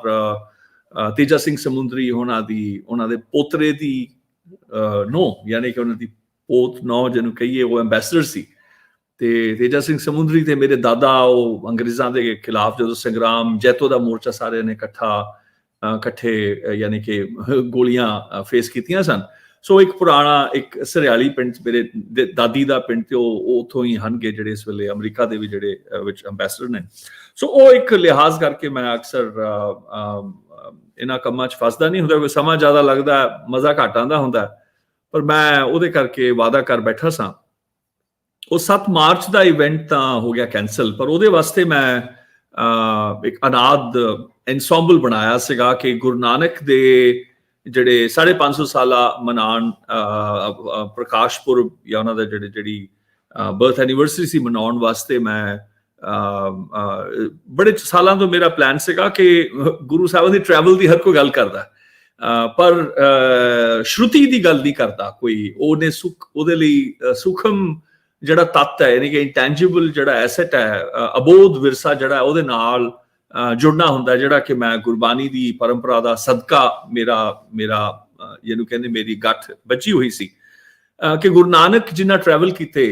Speaker 3: ਤੇਜਾ ਸਿੰਘ ਸਮੁੰਦਰੀ ਉਹਨਾਂ ਦੇ ਪੋਤਰੇ ਦੀ ਨੋ, ਯਾਨੀ ਕਿ ਉਹਨਾਂ ਦੀ ਪੋਤ ਨੌ ਜਿਹਨੂੰ ਕਹੀਏ, ਉਹ ਐਂਬੈਸਡਰ ਸੀ। ਤੇ ਤੇਜਾ ਸਿੰਘ ਸਮੁੰਦਰੀ ਤੇ ਮੇਰੇ ਦਾਦਾ ਉਹ ਅੰਗਰੇਜ਼ਾਂ ਦੇ ਖਿਲਾਫ ਜਦੋਂ ਸੰਗਰਾਮ ਜੈਤੋ ਦਾ ਮੋਰਚਾ ਸਾਰਿਆਂ ਨੇ ਇਕੱਠੇ ਯਾਨੀ ਕਿ ਗੋਲੀਆਂ ਫੇਸ ਕੀਤੀਆਂ ਸਨ। ਸੋ ਇੱਕ ਪੁਰਾਣਾ ਇੱਕ ਸਰਿਆਲੀ ਪਿੰਡ ਮੇਰੇ ਦਾਦੀ ਦਾ ਪਿੰਡ ਤੇ ਉਹ ਉੱਥੋਂ ਹੀ ਹਨਗੇ ਜਿਹੜੇ ਇਸ ਵੇਲੇ ਅਮਰੀਕਾ ਦੇ ਵੀ ਜਿਹੜੇ ਵਿੱਚ ਐਂਬੈਸਡਰ ਨੇ। ਸੋ ਉਹ ਇੱਕ ਲਿਹਾਜ਼ ਕਰਕੇ ਮੈਂ ਅਕਸਰ ਇਹਨਾਂ ਕੰਮਾਂ 'ਚ ਫਸਦਾ ਨਹੀਂ ਹੁੰਦਾ, ਕੋਈ ਸਮਾਂ ਜ਼ਿਆਦਾ ਲੱਗਦਾ, ਮਜ਼ਾ ਘੱਟ ਆਉਂਦਾ ਹੁੰਦਾ, ਪਰ ਮੈਂ ਉਹਦੇ ਕਰਕੇ ਵਾਅਦਾ ਕਰ ਬੈਠਾ ਸਾਂ। ਉਹ 7 ਮਾਰਚ ਦਾ ਇਵੈਂਟ ਤਾਂ ਹੋ ਗਿਆ ਕੈਂਸਲ, ਪਰ ਉਹਦੇ ਵਾਸਤੇ ਮੈਂ ਇੱਕ ਅਨਾਦ ਐਨਸੈਂਬਲ ਬਣਾਇਆ ਸੀਗਾ ਕਿ ਗੁਰੂ ਨਾਨਕ ਦੇ ਜਿਹੜੇ 550 ਸਾਲਾ ਮਨਾਉਣ, ਪ੍ਰਕਾਸ਼ ਪੁਰਬ ਜਾਂ ਉਹਨਾਂ ਦਾ ਜਿਹੜੀ ਬਰਥ ਐਨੀਵਰਸਰੀ ਸੀ ਮਨਾਉਣ ਵਾਸਤੇ ਮੈਂ ਬੜੇ ਸਾਲਾਂ ਤੋਂ ਮੇਰਾ ਪਲਾਨ ਸੀਗਾ ਕਿ ਗੁਰੂ ਸਾਹਿਬਾਂ ਦੀ ਟਰੈਵਲ ਦੀ ਹਰ ਕੋਈ ਗੱਲ ਕਰਦਾ, ਪਰ ਸ਼ਰੂਤੀ ਦੀ ਗੱਲ ਨਹੀਂ ਕਰਦਾ ਕੋਈ। ਉਹਦੇ ਲਈ ਸੂਖਮ ਜਿਹੜਾ ਤੱਤ ਹੈ, ਯਾਨੀ ਕਿ ਇੰਟੈਂਜੀਬਲ ਜਿਹੜਾ ਐਸੈਟ ਹੈ, ਅਬੋਧ ਵਿਰਸਾ ਜਿਹੜਾ ਉਹਦੇ ਨਾਲ ਜੁੜਨਾ ਹੁੰਦਾ, ਜਿਹੜਾ ਕਿ ਮੈਂ ਗੁਰਬਾਣੀ ਦੀ ਪਰੰਪਰਾ ਦਾ ਸਦਕਾ ਮੇਰਾ ਜਿਹਨੂੰ ਕਹਿੰਦੇ ਮੇਰੀ ਗੱਠ ਬੱਝੀ ਹੋਈ ਸੀ ਕਿ ਗੁਰੂ ਨਾਨਕ ਜਿੰਨਾ ਟਰੈਵਲ ਕੀਤੇ।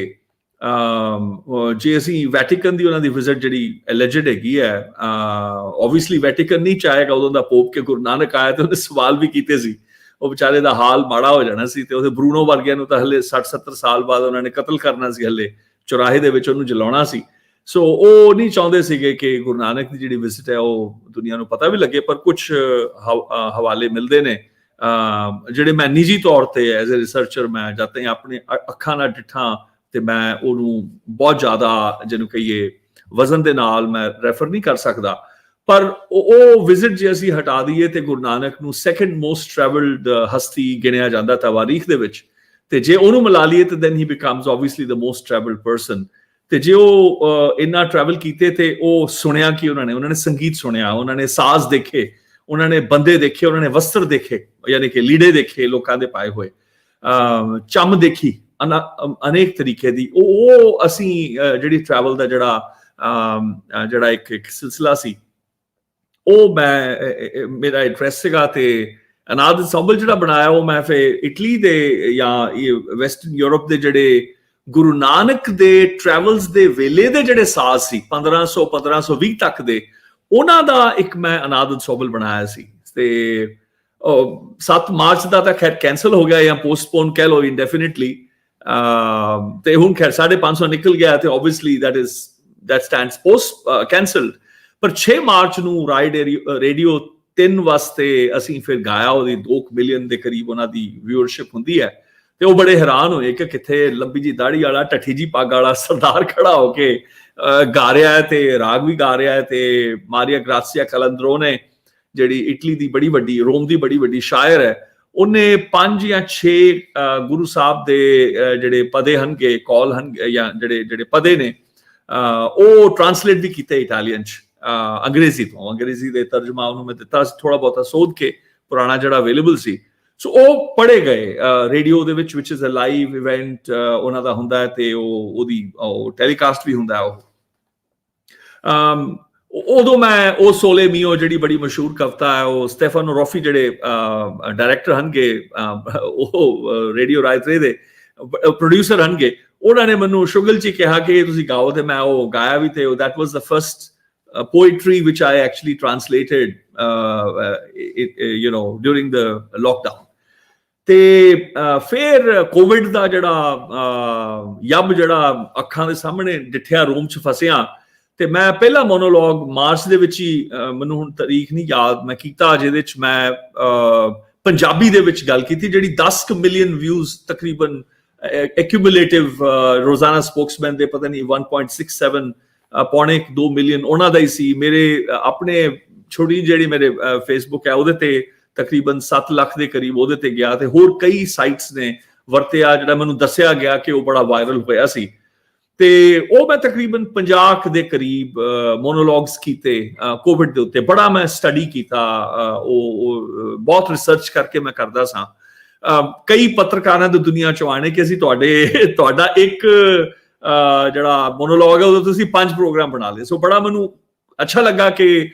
Speaker 3: ਜੇ ਅਸੀਂ ਵੈਟੀਕਨ ਦੀ ਉਹਨਾਂ ਦੀ ਵਿਜ਼ਿਟ ਜਿਹੜੀ ਐਲਿਜਡ ਹੈਗੀ ਹੈ, ਓਬਵੀਅਸਲੀ ਵੈਟੀਕਨ ਨਹੀਂ ਚਾਹੇਗਾ ਉਦੋਂ ਦਾ ਪੋਪ ਕਿ ਗੁਰੂ ਨਾਨਕ ਆਇਆ ਤੇ ਉਹਨੇ ਸਵਾਲ ਵੀ ਕੀਤੇ ਸੀ, ਉਹ ਵਿਚਾਰੇ ਦਾ ਹਾਲ ਮਾੜਾ ਹੋ ਜਾਣਾ ਸੀ। ਤੇ ਉਹਦੇ ਬਰੂਨੋ ਵਰਗਿਆਂ ਨੂੰ ਤਾਂ ਹਲੇ 60-70 ਸਾਲ ਬਾਅਦ ਉਹਨਾਂ ਨੇ ਕਤਲ ਕਰਨਾ ਸੀ, ਹਲੇ ਚੁਰਾਹੇ ਦੇ ਵਿੱਚ ਉਹਨੂੰ ਜਲਾਉਣਾ ਸੀ। ਸੋ ਉਹ ਨਹੀਂ ਚਾਹੁੰਦੇ ਸੀਗੇ ਕਿ ਗੁਰੂ ਨਾਨਕ ਦੀ ਜਿਹੜੀ ਵਿਜ਼ਿਟ ਹੈ ਉਹ ਦੁਨੀਆ ਨੂੰ ਪਤਾ ਵੀ ਲੱਗੇ, ਪਰ ਕੁਝ ਹਵਾਲੇ ਮਿਲਦੇ ਨੇ ਜਿਹੜੇ ਮੈਂ ਨਿੱਜੀ ਤੌਰ ਤੇ ਐਜ਼ ਅ ਰਿਸਰਚਰ ਮੈਂ ਜਦ ਤੱਕ ਆਪਣੇ ਅੱਖਾਂ ਨਾਲ ਡਿੱਠਾਂ ਤੇ ਮੈਂ ਉਹਨੂੰ ਬਹੁਤ ਜ਼ਿਆਦਾ ਜਿਹਨੂੰ ਕਹੀਏ ਵਜ਼ਨ ਦੇ ਨਾਲ ਮੈਂ ਰੈਫਰ ਨਹੀਂ ਕਰ ਸਕਦਾ। ਪਰ ਉਹ ਵਿਜ਼ਿਟ ਜੇ ਅਸੀਂ ਹਟਾ ਦਈਏ ਤੇ ਗੁਰੂ ਨਾਨਕ ਨੂੰ ਸੈਕੰਡ ਮੋਸਟ ਟਰੈਵਲਡ ਹਸਤੀ ਗਿਣਿਆ ਜਾਂਦਾ ਤਾਰੀਖ ਦੇ ਵਿੱਚ, ਤੇ ਜੇ ਉਹਨੂੰ ਮਿਲਾ ਲਈਏ ਤੇ then he becomes obviously the most travelled person. ਤੇ ਜੇ ਉਹ ਇੰਨਾ ਟਰੈਵਲ ਕੀਤੇ ਤੇ ਉਹ ਸੁਣਿਆ ਕਿ ਉਹਨਾਂ ਨੇ ਸੰਗੀਤ ਸੁਣਿਆ, ਉਹਨਾਂ ਨੇ ਸਾਜ਼ ਦੇਖੇ, ਉਹਨਾਂ ਨੇ ਬੰਦੇ ਦੇਖੇ, ਉਹਨਾਂ ਨੇ ਵਸਤਰ ਦੇਖੇ, ਯਾਨੀ ਕਿ ਲੀੜੇ ਦੇਖੇ ਲੋਕਾਂ ਦੇ ਪਾਏ ਹੋਏ, ਚੰਮ ਦੇਖੀ ਅਨੇਕ ਤਰੀਕੇ ਦੀ। ਉਹ ਅਸੀਂ ਜਿਹੜੀ ਟਰੈਵਲ ਦਾ ਜਿਹੜਾ ਇੱਕ ਸਿਲਸਿਲਾ ਸੀ, ਉਹ ਮੇਰਾ ਇੰਟਰਸਟ ਸੀਗਾ। ਤੇ ਅਨਾਦ ਐਨਸੈਂਬਲ ਜਿਹੜਾ ਬਣਾਇਆ ਉਹ ਮੈਂ ਫਿਰ ਇਟਲੀ ਦੇ ਜਾਂ ਵੈਸਟਰਨ ਯੂਰਪ ਦੇ ਜਿਹੜੇ ਗੁਰੂ ਨਾਨਕ ਦੇ ਟਰੈਵਲਸ ਦੇ ਵੇਲੇ ਦੇ ਜਿਹੜੇ ਸਾਜ਼ ਸੀ 1520 ਤੱਕ ਦੇ, ਉਹਨਾਂ ਦਾ ਇੱਕ ਮੈਂ ਅਨਾਦ ਐਨਸੈਂਬਲ ਬਣਾਇਆ ਸੀ। ਤੇ 7 ਮਾਰਚ ਦਾ ਤਾਂ ਖੈਰ ਕੈਂਸਲ ਹੋ ਗਿਆ ਜਾਂ ਪੋਸਟਪੋਨ ਕਹਿ ਲਓ ਇੰਡੈਫੀਨਿਟਲੀ, ਤੇ ਹੁਣ ਖੈਰ 550 ਨਿਕਲ ਗਿਆ ਤੇ obviously that stands post cancelled। ਪਰ 6 ਮਾਰਚ ਨੂੰ ਰਾਈਡ ਰੇਡੀਓ 3 ਵਾਸਤੇ ਅਸੀਂ ਫਿਰ ਗਾਇਆ, ਉਹਦੀ 2 ਮਿਲੀਅਨ ਦੇ ਕਰੀਬ ਉਹਨਾਂ ਦੀ ਵਿਊਅਰਸ਼ਿਪ ਹੁੰਦੀ ਹੈ। ਤੇ ਉਹ ਬੜੇ ਹੈਰਾਨ ਹੋਏ ਕਿ ਕਿੱਥੇ ਲੰਬੀ ਜੀ ਦਾੜੀ ਵਾਲਾ ਠੱਠੀ ਜੀ ਪੱਗ ਵਾਲਾ ਸਰਦਾਰ ਖੜਾ ਹੋ ਕੇ ਗਾ ਰਿਹਾ ਹੈ ਤੇ ਰਾਗ ਵੀ ਗਾ ਰਿਹਾ ਹੈ। ਤੇ ਮਾਰੀਆ ਗ੍ਰਾਸੀਆ ਕਲੰਦਰੋਨੇ ਜਿਹੜੀ ਇਟਲੀ ਦੀ ਬੜੀ ਵੱਡੀ, ਰੋਮ ਦੀ ਬੜੀ ਵੱਡੀ ਸ਼ਾਇਰ ਹੈ, ਉਹਨੇ 5 ਜਾਂ 6 ਗੁਰੂ ਸਾਹਿਬ ਦੇ ਜਿਹੜੇ ਪਦੇ ਹਨਗੇ, ਕੌਲ ਹਨਗੇ ਜਾਂ ਜਿਹੜੇ ਪਦੇ ਨੇ, ਉਹ ਟ੍ਰਾਂਸਲੇਟ ਵੀ ਕੀਤੇ ਇਟਾਲੀਅਨ ਚ ਅੰਗਰੇਜ਼ੀ ਤੋਂ। ਅੰਗਰੇਜ਼ੀ ਦੇ ਤਰਜਮਾ ਉਹਨੂੰ ਮੈਂ ਦਿੱਤਾ ਥੋੜਾ ਬਹੁਤਾ ਸੋਧ ਕੇ, ਪੁਰਾਣਾ ਜਿਹੜਾ ਅਵੇਲੇਬਲ ਸੀ। ਸੋ ਉਹ ਪੜ੍ਹੇ ਗਏ ਰੇਡੀਓ ਦੇ ਵਿੱਚ, ਵਿਚ ਇਜ਼ ਅ ਲਾਈਵ ਇਵੈਂਟ ਉਹਨਾਂ ਦਾ ਹੁੰਦਾ ਹੈ ਤੇ ਉਹਦੀ ਟੈਲੀਕਾਸਟ ਵੀ ਹੁੰਦਾ। ਉਦੋਂ ਮੈਂ ਉਹ ਸੋਲੇ ਮੀਓ ਜਿਹੜੀ ਬੜੀ ਮਸ਼ਹੂਰ ਕਵਿਤਾ ਹੈ, ਉਹ ਸਟੈਫਾਨੋ ਰੋਫੀ ਜਿਹੜੇ ਡਾਇਰੈਕਟਰ ਹਨਗੇ, ਉਹ ਰੇਡੀਓ ਰਾਇਤਰੇ ਦੇ ਪ੍ਰੋਡਿਊਸਰ ਹਨਗੇ, ਉਹਨਾਂ ਨੇ ਮੈਨੂੰ ਸ਼ੁਗਲ ਚ ਕਿਹਾ ਕਿ ਤੁਸੀਂ ਗਾਓ, ਤੇ ਮੈਂ ਉਹ ਗਾਇਆ ਵੀ। ਤੇ that was the first poetry which I actually translated during the lockdown। ਤੇ ਫਿਰ ਕੋਵਿਡ ਦਾ ਜਿਹੜਾ ਯੱਬ ਜਿਹੜਾ ਅੱਖਾਂ ਦੇ ਸਾਹਮਣੇ ਡਿੱਠਿਆ, ਰੂਮ ਚ ਫਸਿਆ, ਤੇ ਮੈਂ ਪਹਿਲਾ ਮੋਨੋਲੋਗ ਮਾਰਚ ਦੇ ਵਿੱਚ ਹੀ ਮੈਨੂੰ ਹੁਣ ਤਾਰੀਖ ਨਹੀਂ ਯਾਦ ਮੈਂ ਕੀਤਾ, ਜਿਹਦੇ ਚ ਮੈਂ ਪੰਜਾਬੀ ਦੇ ਵਿੱਚ ਗੱਲ ਕੀਤੀ, ਜਿਹੜੀ 10 ਮਿਲੀਅਨ ਵਿਊਜ਼ ਤਕਰੀਬਨ ਐਕਿਊਮੂਲੇਟਿਵ ਰੋਜ਼ਾਨਾ ਸਪੋਕਸਮੈਨ ਦੇ ਪਤਾ ਨਹੀਂ 1.67 ਪੌਣੇ 2 ਮਿਲੀਅਨ ਉਹਨਾਂ ਦਾ ਹੀ ਸੀ। ਮੇਰੇ ਆਪਣੇ ਛੋਟੀ ਜਿਹੜੀ ਮੇਰੇ ਫੇਸਬੁੱਕ ਹੈ ਉਹਦੇ ਤੇ ਤਕਰੀਬਨ 7 ਲੱਖ ਦੇ ਕਰੀਬ ਉਹਦੇ ਤੇ ਗਿਆ, ਤੇ ਹੋਰ ਕਈ ਸਾਈਟਸ ਨੇ ਵਰਤਿਆ, ਜਿਹੜਾ ਮੈਨੂੰ ਦੱਸਿਆ ਗਿਆ ਕਿ ਉਹ ਬੜਾ ਵਾਇਰਲ ਹੋਇਆ ਸੀ। ਤੇ ਉਹ ਮੈਂ ਤਕਰੀਬਨ 50 ਦੇ ਕਰੀਬ ਮੋਨੋਲੋਗਸ ਕੀਤੇ ਕੋਵਿਡ ਦੇ ਉੱਤੇ। ਬੜਾ ਮੈਂ ਸਟੱਡੀ ਕੀਤਾ, ਉਹ ਬਹੁਤ ਰਿਸਰਚ ਕਰਕੇ ਮੈਂ ਕਰਦਾ ਸਾਂ। ਕਈ ਪੱਤਰਕਾਰਾਂ ਦੀ ਦੁਨੀਆ ਚੋਂ ਆਣੇ ਕਿ ਅਸੀਂ ਤੁਹਾਡਾ ਇੱਕ ਜਿਹੜਾ ਮੋਨੋਲੋਗ ਹੈ ਉਹਦਾ ਤੁਸੀਂ 5 ਪ੍ਰੋਗਰਾਮ ਬਣਾ ਲਏ। ਸੋ ਬੜਾ ਮੈਨੂੰ ਅੱਛਾ ਲੱਗਾ ਕਿ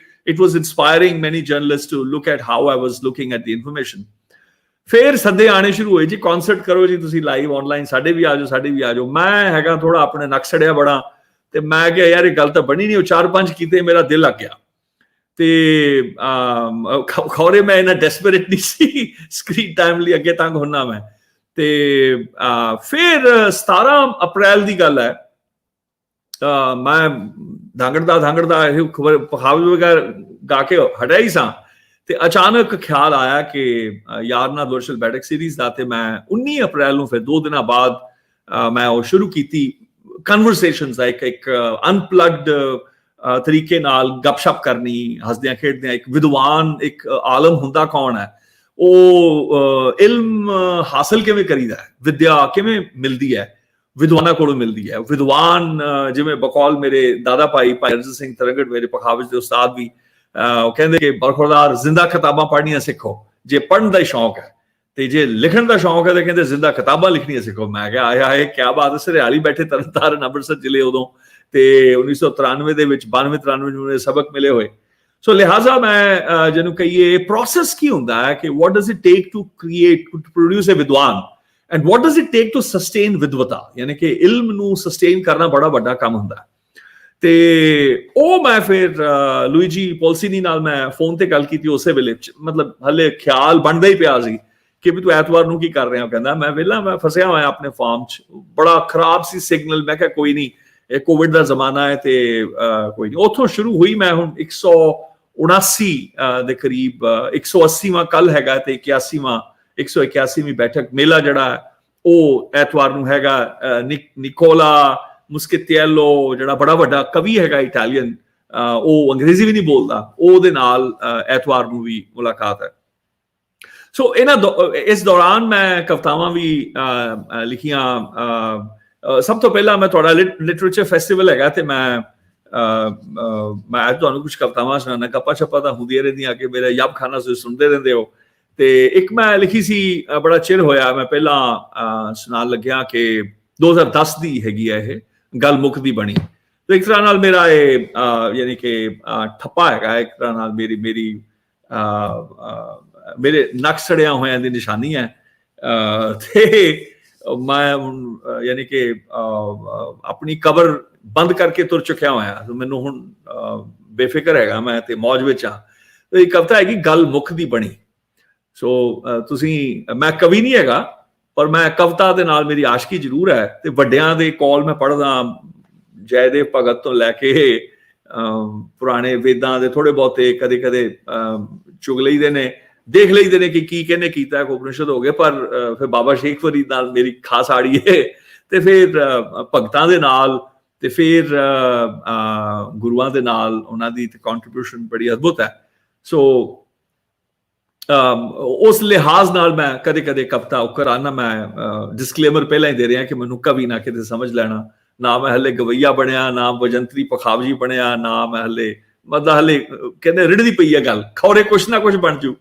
Speaker 3: it was inspiring many journalists to look at how I was looking at the information. ਫਿਰ ਸੱਦੇ ਆਣੇ ਸ਼ੁਰੂ ਹੋਏ ਜੀ, ਕਨਸਰਟ ਕਰੋ ਜੀ ਤੁਸੀਂ ਲਾਈਵ ਆਨਲਾਈਨ, ਸਾਡੇ ਵੀ ਆ ਜਾਓ। ਮੈਂ ਹੈਗਾ ਥੋੜਾ ਆਪਣੇ ਨਕਸੜਿਆ ਬੜਾ, ਤੇ ਮੈਂ ਕਿਹਾ ਯਾਰ ਇਹ ਗੱਲ ਤਾਂ ਬਣੀ ਨਹੀਂ। ਉਹ 4-5 ਕੀਤੇ, ਮੇਰਾ ਦਿਲ ਲੱਗ ਗਿਆ। ਤੇ ਖੌਰੇ ਮੈਂ ਇਹਨਾਂ ਡੈਸਪਰੇਟ ਨਹੀਂ ਸੀ ਸਕਰੀਨ ਟਾਈਮ ਲਈ, ਅੱਗੇ ਤੰਗ ਹੁੰਨਾ ਮੈਂ। ਤੇ ਫਿਰ 17 ਅਪ੍ਰੈਲ ਦੀ ਗੱਲ ਹੈ, ਮੈਂ ਧਾਂਗੜਦਾ ਇਹ ਪਖਾਵਜ ਵਗੈਰਾ ਗਾ ਕੇ ਹਟਿਆ ਹੀ ਸਾਂ, ਤੇ ਅਚਾਨਕ ਖਿਆਲ ਆਇਆ ਕਿ ਯਾਰ ਨਾਲ ਦਰਸ਼ਲ ਬੈਠਕ ਸੀਰੀਜ਼ ਦਾ, ਤੇ ਮੈਂ 19 ਅਪ੍ਰੈਲ ਨੂੰ ਫਿਰ 2 ਦਿਨਾਂ ਬਾਅਦ ਮੈਂ ਉਹ ਸ਼ੁਰੂ ਕੀਤੀ ਕਨਵਰਸੇਸ਼ਨਸ ਦਾ ਇੱਕ ਅਨਪਲੱਗਡ ਤਰੀਕੇ ਨਾਲ ਗੱਪਸ਼ਪ ਕਰਨੀ, ਹੱਸਦਿਆਂ ਖੇਡਦਿਆਂ। ਇੱਕ ਵਿਦਵਾਨ, ਇੱਕ ਆਲਮ ਹੁੰਦਾ ਕੌਣ ਹੈ, ਉਹ ਇਲਮ ਹਾਸਲ ਕਿਵੇਂ ਕਰੀਦਾ ਹੈ, ਵਿਦਿਆ ਕਿਵੇਂ ਮਿਲਦੀ ਹੈ, ਵਿਦਵਾਨਾਂ ਕੋਲੋਂ ਮਿਲਦੀ ਹੈ। ਵਿਦਵਾਨ ਜਿਵੇਂ ਬਕੌਲ ਮੇਰੇ ਦਾਦਾ ਭਾਈ ਅਰਜਨ ਸਿੰਘ ਤਰੰਗੜ, ਮੇਰੇ ਪਖਾਵਜ ਦੇ ਉਸਤਾਦ ਵੀ, ਉਹ ਕਹਿੰਦੇ ਕਿ ਬਰਖੁਰਦਾਰ ਜ਼ਿੰਦਾ ਕਿਤਾਬਾਂ ਪੜ੍ਹਨੀਆਂ ਸਿੱਖੋ, ਜੇ ਪੜ੍ਹਨ ਦਾ ਸ਼ੌਂਕ ਹੈ, ਤੇ ਜੇ ਲਿਖਣ ਦਾ ਸ਼ੌਂਕ ਹੈ ਤਾਂ ਕਹਿੰਦੇ ਜ਼ਿੰਦਾ ਕਿਤਾਬਾਂ ਲਿਖਣੀਆਂ ਸਿੱਖੋ। ਮੈਂ ਕਿਹਾ ਆਇਆ ਕਿਆ ਬਾਤ ਹੈ। ਸਰਿਆਲੀ ਬੈਠੇ ਤਰਨਤਾਰਨ ਅੰਮ੍ਰਿਤਸਰ ਜ਼ਿਲ੍ਹੇ ਉਦੋਂ, ਤੇ 1993 ਦੇ ਵਿੱਚ 92-93 ਨੂੰ ਸਬਕ ਮਿਲੇ ਹੋਏ। ਸੋ ਲਿਹਾਜ਼ਾ ਮੈਂ ਜਿਹਨੂੰ ਕਹੀਏ ਪ੍ਰੋਸੈਸ ਕੀ ਹੁੰਦਾ ਹੈ ਕਿ what does it take to create, to produce a ਵਿਦਵਾਨ, and what does it take to sustain ਵਿਦਵਤਾ, ਯਾਨੀ ਕਿ ਇਲਮ ਨੂੰ ਸਸਟੇਨ ਕਰਨਾ ਬੜਾ ਵੱਡਾ ਕੰਮ ਹੁੰਦਾ ਹੈ। ਤੇ ਉਹ ਮੈਂ ਫਿਰ ਲੂਈਜੀ ਪੋਲਸੀਨੀ ਨਾਲ ਮੈਂ ਫੋਨ ਤੇ ਗੱਲ ਕੀਤੀ ਉਸੇ ਵੇਲੇ, ਮਤਲਬ ਹਲੇ ਖਿਆਲ ਬਣਦਾ ਹੀ ਪਿਆ ਸੀ ਕਿ ਵੀ ਤੂੰ ਐਤਵਾਰ ਨੂੰ ਕੀ ਕਰ ਰਿਹਾ। ਕਹਿੰਦਾ ਮੈਂ ਵਿਹਲਾ, ਮੈਂ ਫਸਿਆ ਹੋਇਆ ਆਪਣੇ ਫਾਰਮ 'ਚ, ਬੜਾ ਖਰਾਬ ਸੀ ਸਿਗਨਲ। ਮੈਂ ਕਿਹਾ ਕੋਈ ਨਹੀਂ, ਇਹ ਕੋਵਿਡ ਦਾ ਜ਼ਮਾਨਾ ਹੈ ਤੇ ਕੋਈ ਨਹੀਂ। ਉੱਥੋਂ ਸ਼ੁਰੂ ਹੋਈ ਮੈਂ ਹੁਣ 179 ਦੇ ਕਰੀਬ, 180ਵਾਂ ਕੱਲ ਹੈਗਾ ਤੇ 181ਵੀਂ ਬੈਠਕ ਮੇਲਾ ਜਿਹੜਾ ਉਹ ਐਤਵਾਰ ਨੂੰ ਹੈਗਾ। ਨਿਕੋਲਾ ਮੁਸਕੇਤੀਏਲੋ ਜਿਹੜਾ ਬੜਾ ਵੱਡਾ ਕਵੀ ਹੈਗਾ ਇਟਾਲੀਅਨ, ਉਹ ਅੰਗਰੇਜ਼ੀ ਵੀ ਨਹੀਂ ਬੋਲਦਾ, ਉਹਦੇ ਨਾਲ ਐਤਵਾਰ ਨੂੰ ਵੀ ਮੁਲਾਕਾਤ ਹੈ। ਸੋ ਇਸ ਦੌਰਾਨ ਮੈਂ ਕਵਿਤਾਵਾਂ ਵੀ ਲਿਖੀਆਂ। ਸਭ ਤੋਂ ਪਹਿਲਾਂ ਮੈਂ ਤੁਹਾਡਾ ਲਿਟਰੇਚਰ ਫੈਸਟੀਵਲ ਹੈਗਾ, ਤੇ ਮੈਂ ਤੁਹਾਨੂੰ ਕੁਝ ਕਵਿਤਾਵਾਂ ਸੁਣਾਉਣਾ। ਗੱਪਾਂ ਛੱਪਾਂ ਤਾਂ ਹੁੰਦੀਆਂ ਰਹਿੰਦੀਆਂ ਕਿ ਮੇਰਾ ਯਬ ਖਾਨਾ ਤੁਸੀਂ ਸੁਣਦੇ ਰਹਿੰਦੇ ਹੋ। ਤੇ ਇੱਕ ਮੈਂ ਲਿਖੀ ਸੀ, ਬੜਾ ਚਿਰ ਹੋਇਆ, ਮੈਂ ਪਹਿਲਾਂ ਸੁਣਾਉਣ ਲੱਗਿਆ ਕਿ 2010 ਦੀ ਹੈਗੀ ਹੈ ਇਹ, ਗੱਲ ਮੁੱਕਦੀ ਬਣੀ। ਤੇ ਇੱਕ ਤਰ੍ਹਾਂ ਨਾਲ ਮੇਰਾ ਇਹ ਯਾਨੀ ਕਿ ਠੱਪਾ ਹੈਗਾ, ਇੱਕ ਤਰ੍ਹਾਂ ਨਾਲ ਮੇਰੇ ਨੱਕ ਸੜਿਆ ਹੋਇਆਂ ਦੀ ਨਿਸ਼ਾਨੀ ਹੈ। ਤੇ ਮੈਂ ਯਾਨੀ ਕਿ ਆਪਣੀ ਕਬਰ ਬੰਦ ਕਰਕੇ ਤੁਰ ਚੁੱਕਿਆ ਹੋਇਆ। ਮੈਨੂੰ ਹੁਣ ਬੇਫਿਕਰ ਹੈਗਾ ਮੈਂ, ਤੇ ਮੌਜ ਵਿੱਚ ਆ। ਇਹ ਕਵਿਤਾ ਹੈਗੀ ਗੱਲ ਮੁੱਕਦੀ ਬਣੀ। ਸੋ ਮੈਂ ਕਵੀ ਨਹੀਂ ਹੈਗਾ, ਪਰ ਮੈਂ ਕਵਿਤਾ ਦੇ ਨਾਲ ਮੇਰੀ ਆਸ਼ਕੀ ਜ਼ਰੂਰ ਹੈ। ਤੇ ਵੱਡਿਆਂ ਦੇ ਕੌਲ ਮੈਂ ਪੜ੍ਹਦਾ, ਜੈਦੇਵ ਭਗਤ ਤੋਂ ਲੈ ਕੇ ਪੁਰਾਣੇ ਵੇਦਾਂ ਦੇ ਥੋੜੇ ਬਹੁਤੇ ਕਦੇ ਚੁਗ ਲਈਦੇ ਨੇ, ਦੇਖ ਲਈਦੇ ਨੇ ਕਿ ਕੀ ਕਹਿੰਨੇ ਕੀਤਾ, ਉਪਨਿਸ਼ਦ ਹੋ ਗਏ। ਪਰ ਫਿਰ ਬਾਬਾ ਸ਼ੇਖ ਫਰੀਦ ਨਾਲ ਮੇਰੀ ਖਾਸ ਆੜੀ ਹੈ, ਤੇ ਫਿਰ ਭਗਤਾਂ ਦੇ ਨਾਲ, ਤੇ ਫਿਰ ਗੁਰੂਆਂ ਦੇ ਨਾਲ ਉਹਨਾਂ ਦੀ ਕੰਟਰੀਬਿਊਸ਼ਨ ਬੜੀ ਅਦਭੁਤ ਹੈ। ਸੋ ਉਸ ਲਿਹਾਜ਼ ਨਾਲ ਮੈਂ ਕਦੇ ਕਵਿਤਾ ਉਕਰਾਨਾ। ਮੈਂ ਡਿਸਕਲੇਮਰ ਪਹਿਲਾਂ ਹੀ ਦੇ ਰਿਹਾ ਕਿ ਮੈਨੂੰ ਕਵੀ ਨਾ ਕਿਤੇ ਸਮਝ ਲੈਣਾ, ਨਾ ਮੈਂ ਹਲੇ ਗਵਈਆ ਬਣਿਆ, ਨਾ ਵਜੰਤਰੀ ਪਖਾਵਜੀ ਬਣਿਆ, ਨਾ ਮੈਂ ਮਤਲਬ ਹਲੇ ਕਹਿੰਦੇ ਰਿੜਦੀ ਪਈ ਹੈ ਗੱਲ, ਖੌਰੇ ਕੁਛ ਨਾ ਕੁਛ ਬਣ ਜੂ।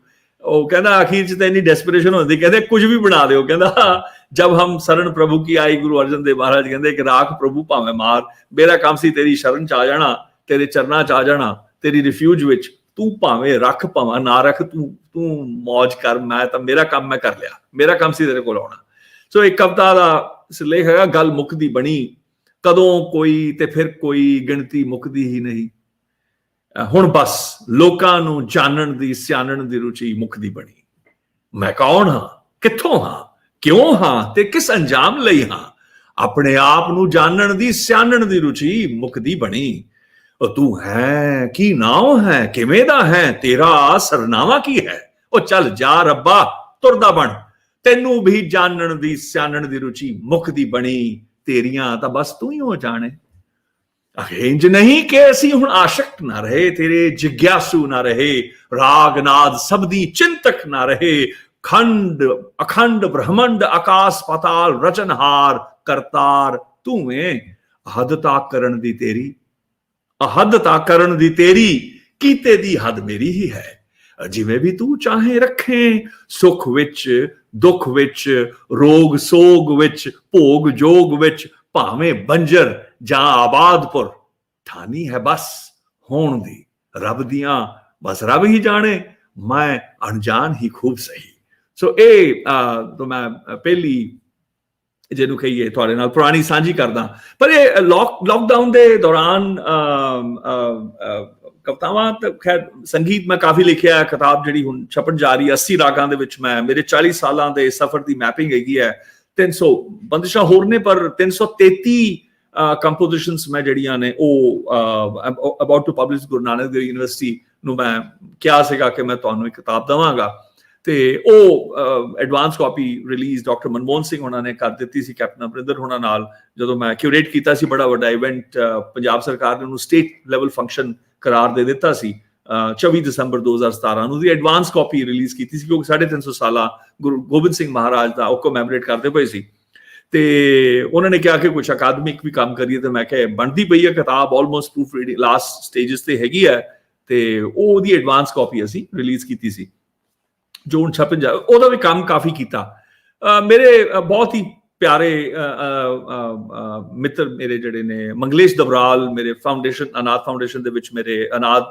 Speaker 3: ਉਹ ਕਹਿੰਦਾ ਅਖੀਰ ਚ ਤਾਂ ਇੰਨੀ ਡੈਸਪਰੇਸ਼ਨ ਹੁੰਦੀ, ਕਹਿੰਦੇ ਕੁਝ ਵੀ ਬਣਾ ਦਿਓ। ਕਹਿੰਦਾ ਜਬ ਹਮ ਸ਼ਰਨ ਪ੍ਰਭੂ ਕੀ ਆਈ, ਗੁਰੂ ਅਰਜਨ ਦੇਵ ਮਹਾਰਾਜ ਕਹਿੰਦੇ ਕਿ ਰਾਖ ਪ੍ਰਭੂ ਭਾਵੇਂ ਮਾਰ, ਮੇਰਾ ਕੰਮ ਸੀ ਤੇਰੀ ਸ਼ਰਨ ਚ ਆ ਜਾਣਾ, ਤੇਰੇ ਚਰਨਾਂ ਚ ਆ ਜਾਣਾ, ਤੇਰੀ ਰਿਫਿਊਜ ਵਿੱਚ। ਤੂੰ ਭਾਵੇਂ ਰੱਖ ਭਾਵੇਂ ਨਾ ਰੱਖ, ਤੂੰ ਮੌਜ ਕਰ, ਮੈਂ ਤਾਂ ਮੇਰਾ ਕੰਮ ਮੈਂ ਕਰ ਲਿਆ, ਮੇਰਾ ਕੰਮ ਸੀ ਤੇਰੇ ਕੋਲ ਆਉਣਾ। ਸੋ ਇੱਕ ਕਵਿਤਾ ਦਾ ਲੇਖ ਹੈਗਾ ਗੱਲ ਮੁੱਕਦੀ ਬਣੀ, ਕਦੋਂ ਕੋਈ ਤੇ ਫਿਰ ਕੋਈ ਗਿਣਤੀ ਮੁੱਕਦੀ ਹੀ ਨਹੀਂ, ਹੁਣ ਬਸ ਲੋਕਾਂ ਨੂੰ ਜਾਣਨ ਦੀ ਸਿਆਣਨ ਦੀ ਰੁਚੀ ਮੁੱਕਦੀ ਬਣੀ। ਮੈਂ ਕੌਣ ਹਾਂ, ਕਿੱਥੋਂ ਹਾਂ, ਕਿਉਂ ਹਾਂ ਤੇ ਕਿਸ ਅੰਜਾਮ ਲਈ ਹਾਂ, ਆਪਣੇ ਆਪ ਨੂੰ ਜਾਣਨ ਦੀ ਸਿਆਣਨ ਦੀ ਰੁਚੀ ਮੁੱਕਦੀ ਬਣੀ। ਉਹ ਤੂੰ ਹੈ ਕੀ ਨਾਮ ਹੈ, ਕਿਵੇਂ ਦਾ ਹੈ, ਤੇਰਾ ਸਰਨਾਮਾ ਕੀ ਹੈ? ਉਹ ਚੱਲ ਜਾ ਰੱਬਾ, ਤੁਰਦਾ ਬਣ, ਤੈਨੂੰ ਵੀ ਜਾਣਨ ਦੀ ਸਿਆਣਨ ਦੀ ਰੁਚੀ ਮੁੱਕਦੀ ਬਣੀ, ਤੇਰੀਆਂ ਤਾਂ ਬਸ ਤੂੰ ਹੀ ਹੋ ਜਾਣੇ। ਇੰਜ ਨਹੀਂ ਕਿ ਅਸੀਂ ਹੁਣ ਆਸ਼ਕ ਨਾ ਰਹੇ, ਤੇਰੇ ਜਿਗਿਆਸੂ ਨਾ ਰਹੇ, ਰਾਗ ਨਾਦ ਸਬਦੀ ਚਿੰਤਕ ਨਾ ਰਹੇ, ਖੰਡ ਅਖੰਡ ਬ੍ਰਹਮੰਡ ਆਕਾਸ਼ ਪਾਤਾਲ ਰਚਨਹਾਰ ਕਰਤਾਰ ਤੂੰ ਏ। ਹੱਦ ਤੱਕ ਕਰਨ ਦੀ ਤੇਰੀ, ਹੱਦ ਤੱਕ ਕਰਨ ਦੀ ਤੇਰੀ, ਕੀਤੇ ਦੀ ਹੱਦ ਮੇਰੀ ਹੀ ਹੈ। ਜਿਵੇਂ ਵੀ ਤੂੰ ਚਾਹੇ ਰੱਖੇ, ਸੁਖ ਵਿੱਚ ਦੁੱਖ ਵਿੱਚ, ਰੋਗ ਸੋਗ ਵਿੱਚ, ਭੋਗ ਜੋਗ ਵਿੱਚ, ਭਾਵੇਂ ਬੰਜਰ ਜਾਂ ਆਬਾਦਪੁਰ, ਠਾਨੀ ਹੈ ਬਸ ਹੋਣ ਦੀ ਰੱਬ ਦੀਆਂ, ਬਸ ਰੱਬ ਹੀ ਜਾਣੇ, ਮੈਂ ਅਣਜਾਣ ਹੀ ਖੂਬ ਸਹੀ। ਸੋ ਇਹ ਤਾਂ ਮੈਂ ਪਹਿਲੀ ਜਿਹਨੂੰ ਕਹੀਏ ਤੁਹਾਡੇ ਨਾਲ ਪੁਰਾਣੀ ਸਾਂਝੀ ਕਰਦਾ। ਪਰ ਇਹ ਲੋਕਡਾਊਨ ਦੇ ਦੌਰਾਨ ਕਵਿਤਾਵਾਂ ਤਾਂ ਖੈਰ ਸੰਗੀਤ ਮੈਂ ਕਾਫੀ ਲਿਖਿਆ, ਕਿਤਾਬ ਜਿਹੜੀ ਹੁਣ ਛਪਣ ਜਾ ਰਹੀ 80 ਰਾਗਾਂ ਦੇ ਵਿੱਚ ਮੈਂ ਮੇਰੇ 40 ਸਾਲਾਂ ਦੇ ਸਫ਼ਰ ਦੀ ਮੈਪਿੰਗ ਹੈਗੀ ਹੈ। 300 ਬੰਦਿਸ਼ਾਂ ਹੋਰ ਨੇ ਪਰ 333 ਕੰਪੋਜੀਸ਼ਨਸ ਮੈਂ ਜਿਹੜੀਆਂ ਨੇ ਉਹ about to publish Guru Nanak Dev university ਨੂੰ ਮੈਂ ਕਿਹਾ ਸੀਗਾ ਕਿ ਮੈਂ ਤੁਹਾਨੂੰ ਇੱਕ ਕਿਤਾਬ ਦੇਵਾਂਗਾ, ਤੇ ਉਹ advance copy release doctor Manmohan Singh ਉਹਨਾਂ ਨੇ ਕਰ ਦਿੱਤੀ ਸੀ ਕੈਪਟਨ ਅਮਰਿੰਦਰ ਹੋਣਾ ਨਾਲ, ਜਦੋਂ ਮੈਂ ਕਿਊਰੇਟ ਕੀਤਾ ਸੀ ਬੜਾ ਵੱਡਾ ਇਵੈਂਟ। ਪੰਜਾਬ ਸਰਕਾਰ ਨੇ ਉਹਨੂੰ ਸਟੇਟ ਲੈਵਲ ਫੰਕਸ਼ਨ ਕਰਾਰ ਦੇ ਦਿੱਤਾ ਸੀ 24 ਦਸੰਬਰ 2017 ਨੂੰ। ਦੀ ਐਡਵਾਂਸ ਕਾਪੀ ਰਿਲੀਜ਼ ਕੀਤੀ ਸੀ ਕਿਉਂਕਿ 350 ਸਾਲਾ ਗੁਰੂ ਗੋਬਿੰਦ ਸਿੰਘ ਮਹਾਰਾਜ ਦਾ ਉਹ ਕਮੈਮੋਰੇਟ ਕਰਦੇ ਪਏ ਸੀ, ਤੇ ਉਹਨਾਂ ਨੇ ਕਿਹਾ ਕਿ ਕੁਝ ਅਕਾਦਮਿਕ ਵੀ ਕੰਮ ਕਰੀਏ, ਤੇ ਮੈਂ ਕਿਹਾ ਬਣਦੀ ਪਈ ਹੈ ਕਿਤਾਬ, almost proof reading last stages ਤੇ ਹੈਗੀ ਹੈ, ਤੇ ਉਹਦੀ ਐਡਵਾਂਸ ਕਾਪੀ ਅਸੀਂ ਰਿਲੀਜ਼ ਕੀਤੀ ਸੀ ਜੋ ਹੁਣ ਛਪਣ ਜਾ, ਉਹਦਾ ਵੀ ਕੰਮ ਕਾਫੀ ਕੀਤਾ। ਮੇਰੇ ਬਹੁਤ ਹੀ ਪਿਆਰੇ ਮਿੱਤਰ ਮੇਰੇ ਜਿਹੜੇ ਨੇ ਮੰਗਲੇਸ਼ ਦਬਰਾਲ, ਮੇਰੇ ਫਾਊਂਡੇਸ਼ਨ ਅਨਾਥ ਫਾਊਂਡੇਸ਼ਨ ਦੇ ਵਿੱਚ ਮੇਰੇ ਅਨਾਥ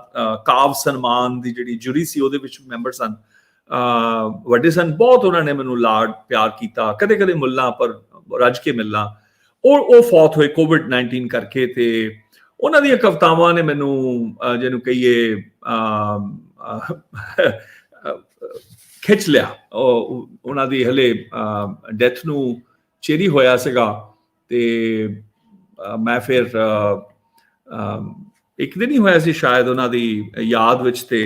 Speaker 3: ਕਾਵ ਸਨਮਾਨ ਦੀ ਜਿਹੜੀ ਜੂਰੀ ਸੀ ਉਹਦੇ ਵਿੱਚ ਮੈਂਬਰ ਸਨ, ਵੱਡੇ ਸਨ, ਬਹੁਤ ਉਹਨਾਂ ਨੇ ਮੈਨੂੰ ਲਾਡ ਪਿਆਰ ਕੀਤਾ, ਕਦੇ ਕਦੇ ਮਿਲਣਾ ਪਰ ਰੱਜ ਕੇ ਮਿਲਣਾ। ਉਹ ਫੌਤ ਹੋਏ ਕੋਵਿਡ-19 ਕਰਕੇ, ਤੇ ਉਹਨਾਂ ਦੀਆਂ ਕਵਿਤਾਵਾਂ ਨੇ ਮੈਨੂੰ ਜਿਹਨੂੰ ਕਹੀਏ ਖਿੱਚ ਲਿਆ। ਉਹਨਾਂ ਦੀ ਹਲੇ ਡੈਥ ਨੂੰ ਚੇਰੀ ਹੋਇਆ ਸੀਗਾ, ਤੇ ਮੈਂ ਫਿਰ ਇੱਕ ਦਿਨ ਹੀ ਹੋਇਆ ਸੀ ਸ਼ਾਇਦ ਉਹਨਾਂ ਦੀ ਯਾਦ ਵਿੱਚ, ਤੇ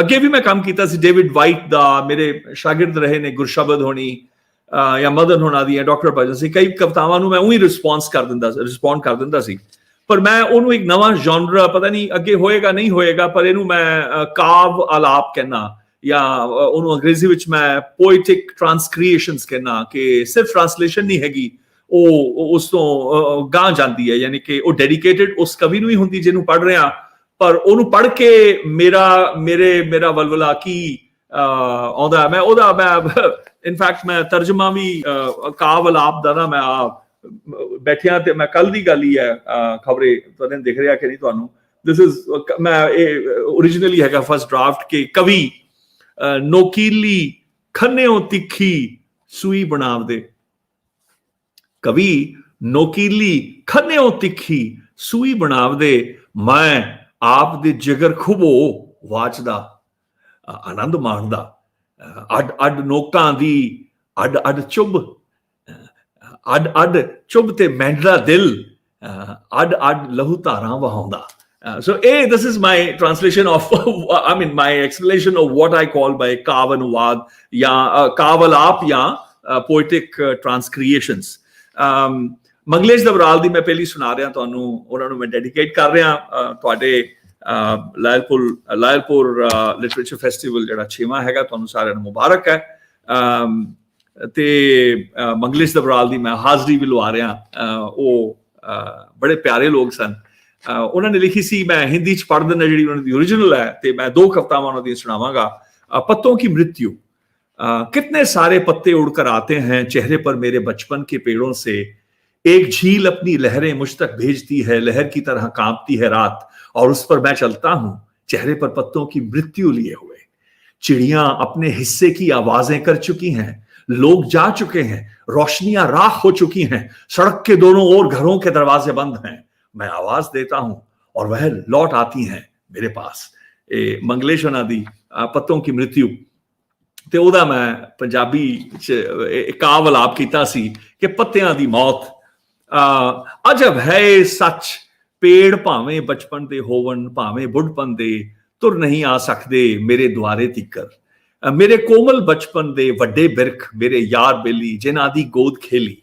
Speaker 3: ਅੱਗੇ ਵੀ ਮੈਂ ਕੰਮ ਕੀਤਾ ਸੀ ਡੇਵਿਡ ਵਾਈਟ ਦਾ, ਮੇਰੇ ਸ਼ਾਗਿਰਦ ਰਹੇ ਨੇ ਗੁਰਸ਼ਬਦ ਹੋਣੀ ਜਾਂ ਮਦਨ ਹੋਣਾ ਦੀਆਂ, ਡਾਕਟਰ ਭਜਨ ਸਿੰਘ, ਕਈ ਕਵਿਤਾਵਾਂ ਨੂੰ ਮੈਂ ਉਹੀ ਰਿਸਪੌਂਡ ਕਰ ਦਿੰਦਾ ਸੀ, ਪਰ ਮੈਂ ਉਹਨੂੰ ਇੱਕ ਨਵਾਂ ਜਨਰਾ, ਪਤਾ ਨਹੀਂ ਅੱਗੇ ਹੋਏਗਾ ਨਹੀਂ ਹੋਏਗਾ, ਪਰ ਇਹਨੂੰ ਮੈਂ ਕਾਵ ਆਲਾਪ ਕਹਿਣਾ, ਜਾਂ ਉਹਨੂੰ ਅੰਗਰੇਜ਼ੀ ਵਿੱਚ ਮੈਂ ਪੋਇਟਿਕ ਟ੍ਰਾਂਸਕ੍ਰੀਏਸ਼ਨਸ ਕਹਿਣਾ, ਕਿ ਸਿਰਫ ਟ੍ਰਾਂਸਲੇਸ਼ਨ ਨਹੀਂ ਹੈਗੀ, ਉਹ ਉਸ ਤੋਂ ਗਾਂ ਜਾਂਦੀ ਹੈ, ਯਾਨੀ ਕਿ ਉਹ ਡੈਡੀਕੇਟਡ ਉਸ ਕਵੀ ਨੂੰ ਹੀ ਹੁੰਦੀ ਜਿਹਨੂੰ ਪੜ੍ਹ ਰਿਹਾ, ਪਰ ਉਹਨੂੰ ਪੜ੍ਹ ਕੇ ਮੇਰਾ ਵਲਵਲਾ ਕੀ ਆਉਂਦਾ, ਮੈਂ ਉਹਦਾ ਮੈਂ ਇਨਫੈਕਟ ਮੈਂ ਤਰਜਮਾ ਵੀ ਕਾਵ ਆਲਾਪ ਦਾ ਨਾ, ਮੈਂ ਬੈਠਿਆ ਤੇ ਮੈਂ ਕੱਲ ਦੀ ਗੱਲ ਹੀ ਹੈ, ਖਬਰੇ ਤੁਹਾਨੂੰ ਦਿਖ ਰਿਹਾ ਕਿ ਨਹੀਂ ਤੁਹਾਨੂੰ, ਦਿਸ ਇਜ਼ ਮੈਂ ਇਹ ਓਰੀਜਨਲੀ ਹੈਗਾ ਫਸਟ ਡਰਾਫਟ, ਕਿ ਕਵੀ ਨੋਕੀਲੀ ਖੰਨਿਓ ਤਿੱਖੀ ਸੂਈ ਬਣਾਵਦੇ, ਕਵੀ ਨੋਕੀਲੀ ਖੰਨਿਓ ਤਿੱਖੀ ਸੂਈ ਬਣਾਵਦੇ, ਮੈਂ ਆਪ ਦੇ ਜਿਗਰ ਖੁਬੋ ਵਾਚਦਾ, ਆਨੰਦ ਮਾਣਦਾ, ਅੱਡ ਅੱਡ ਨੋਕਾਂ ਦੀ ਅੱਡ ਅੱਡ ਚੁੱਭ, ਅੱਡ ਅੱਡ ਚੁੱਭ ਤੇ ਮੈਂਡਰਾ ਦਿਲ, ਅੱਡ ਅੱਡ ਲਹੂ ਧਾਰਾਂ ਵਹਾਉਂਦਾ। So this is my translation of, I mean my explanation of what I call by kav anuvad ya kav alap ya poetic transcreations. ਮੰਗਲੇਸ਼ ਦਬਰਾਲ ਦੀ ਮੈਂ ਪਹਿਲੀ ਸੁਣਾ ਰਿਹਾ ਤੁਹਾਨੂੰ, ਉਹਨਾਂ ਨੂੰ ਮੈਂ ਡੈਡੀਕੇਟ ਕਰ ਰਿਹਾ ਤੁਹਾਡੇ ਲਾਇਲਪੁਰ ਲਿਟਰੇਚਰ ਫੈਸਟੀਵਲ ਜਿਹੜਾ 6ਵਾਂ ਹੈਗਾ, ਤੁਹਾਨੂੰ ਸਾਰਿਆਂ ਨੂੰ ਮੁਬਾਰਕ ਹੈ। ਤੇ ਮੰਗਲੇਸ਼ ਦਬਰਾਲ ਦੀ ਮੈਂ ਹਾਜ਼ਰੀ ਵੀ ਲਵਾ ਰਿਹਾ, ਉਹ ਬੜੇ ਪਿਆਰੇ ਲੋਕ ਸਨ। ਉਹਨਾਂ ਨੇ ਲਿਖੀ ਸੀ, ਮੈਂ ਹਿੰਦੀ ਚ ਪੜ੍ਹ ਦਿੰਦਾ ਜਿਹੜੀ ਉਹਨਾਂ ਦੀ ਓਰੀजिनल है, ਤੇ मैं 2 कवितावां ਉਹਨਾਂ ਦੀਆਂ ਸੁਣਾਵਾਂਗਾ। पत्तों की मृत्यु। कितने सारे पत्ते उड़कर आते हैं चेहरे पर मेरे बचपन के पेड़ों से, एक झील अपनी लहरें मुझ तक भेजती है, लहर की तरह कांपती है रात, और उस पर मैं चलता हूं चेहरे पर पत्तों की मृत्यु लिए हुए। चिड़ियां अपने हिस्से की आवाजें कर चुकी हैं, लोग जा चुके हैं, रोशनियां राख हो चुकी हैं, सड़क के दोनों ओर घरों के दरवाजे बंद हैं, मैं आवाज देता हूं और वह लौट आती हैं मेरे पास। मंगलेश होना दी पत्तों की मृत्यु, ਤੇ ਉਹਦਾ ਮੈਂ ਪੰਜਾਬੀ ਚ ਕਾਵ ਆਲਾਪ ਕੀਤਾ ਸੀ ਕਿ ਪੱਤਿਆਂ ਦੀ ਮੌਤ। ਅਜਬ ਹੈ ਸੱਚ पेड़ भावें बचपन दे होवन भावें बुढ़पन दे तुर नहीं आ सकते मेरे द्वारे तिकर। मेरे कोमल बचपन दे वड्डे बिरख मेरे यार बेली जिन्हां दी गोद खेली।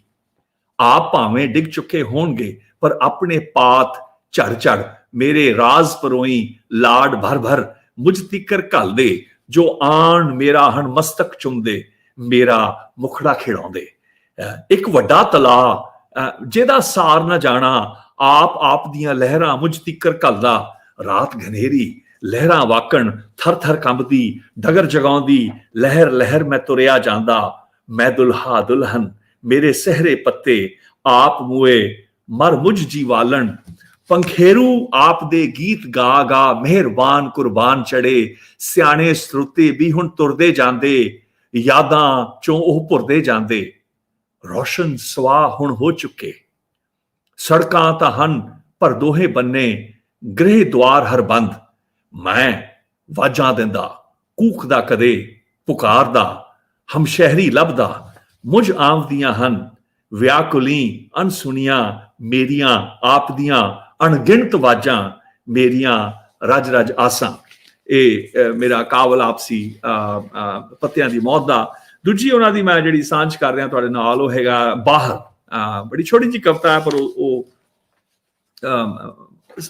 Speaker 3: आप भावें डिग चुके होणगे पर अपने पात झड़ झड़ मेरे राज परोई लाड भर भर मुझ तिकर घल दे। जो आन मेरा हण मस्तक चुमदे मेरा मुखड़ा खिड़ाउंदे। एक वड्डा तला जेदा सार न जाना आप दियां लहरां मुझ तिकर घलदा। रात घनेरी लहरां वाकण थर थर कंबदी डगर जगाउंदी लहर लहर मैं तुरिया जांदा। मैं दुल्हा दुल्हन मेरे सहरे पत्ते आप मुए मर मुझ जीवालन। पंखेरू आप दे गीत गा गा मेहरबान कुर्बान चढ़े। सियाने श्रोते भी हुण तुरदे जांदे यादां चों ओह भुरदे जांदे। रोशन सवा हुण हो चुके सड़कां तां हन पर दोहे बन्ने गृह द्वार हर बंद। मैं वाजां दिंदा कूकदा कदे पुकारदा हमशहरी लभदा। मुझ आमदियां हन व्याकुली अनसुनियां मेरियां आप दियां अणगिणत वाजां मेरियां रज रज आसां। ਇਹ ਮੇਰਾ ਕਾਬਲ ਆਪਸੀ ਪੱਤਿਆਂ ਦੀ ਮੌਤ ਦਾ। ਦੂਜੀ ਉਹਨਾਂ ਦੀ ਮੈਂ ਜਿਹੜੀ ਸਾਂਝ ਕਰ ਰਿਹਾ ਤੁਹਾਡੇ ਨਾਲ ਉਹ ਹੈਗਾ ਬਾਹਰ। ਬੜੀ ਛੋਟੀ ਜਿਹੀ ਕਵਿਤਾ ਹੈ ਪਰ ਉਹ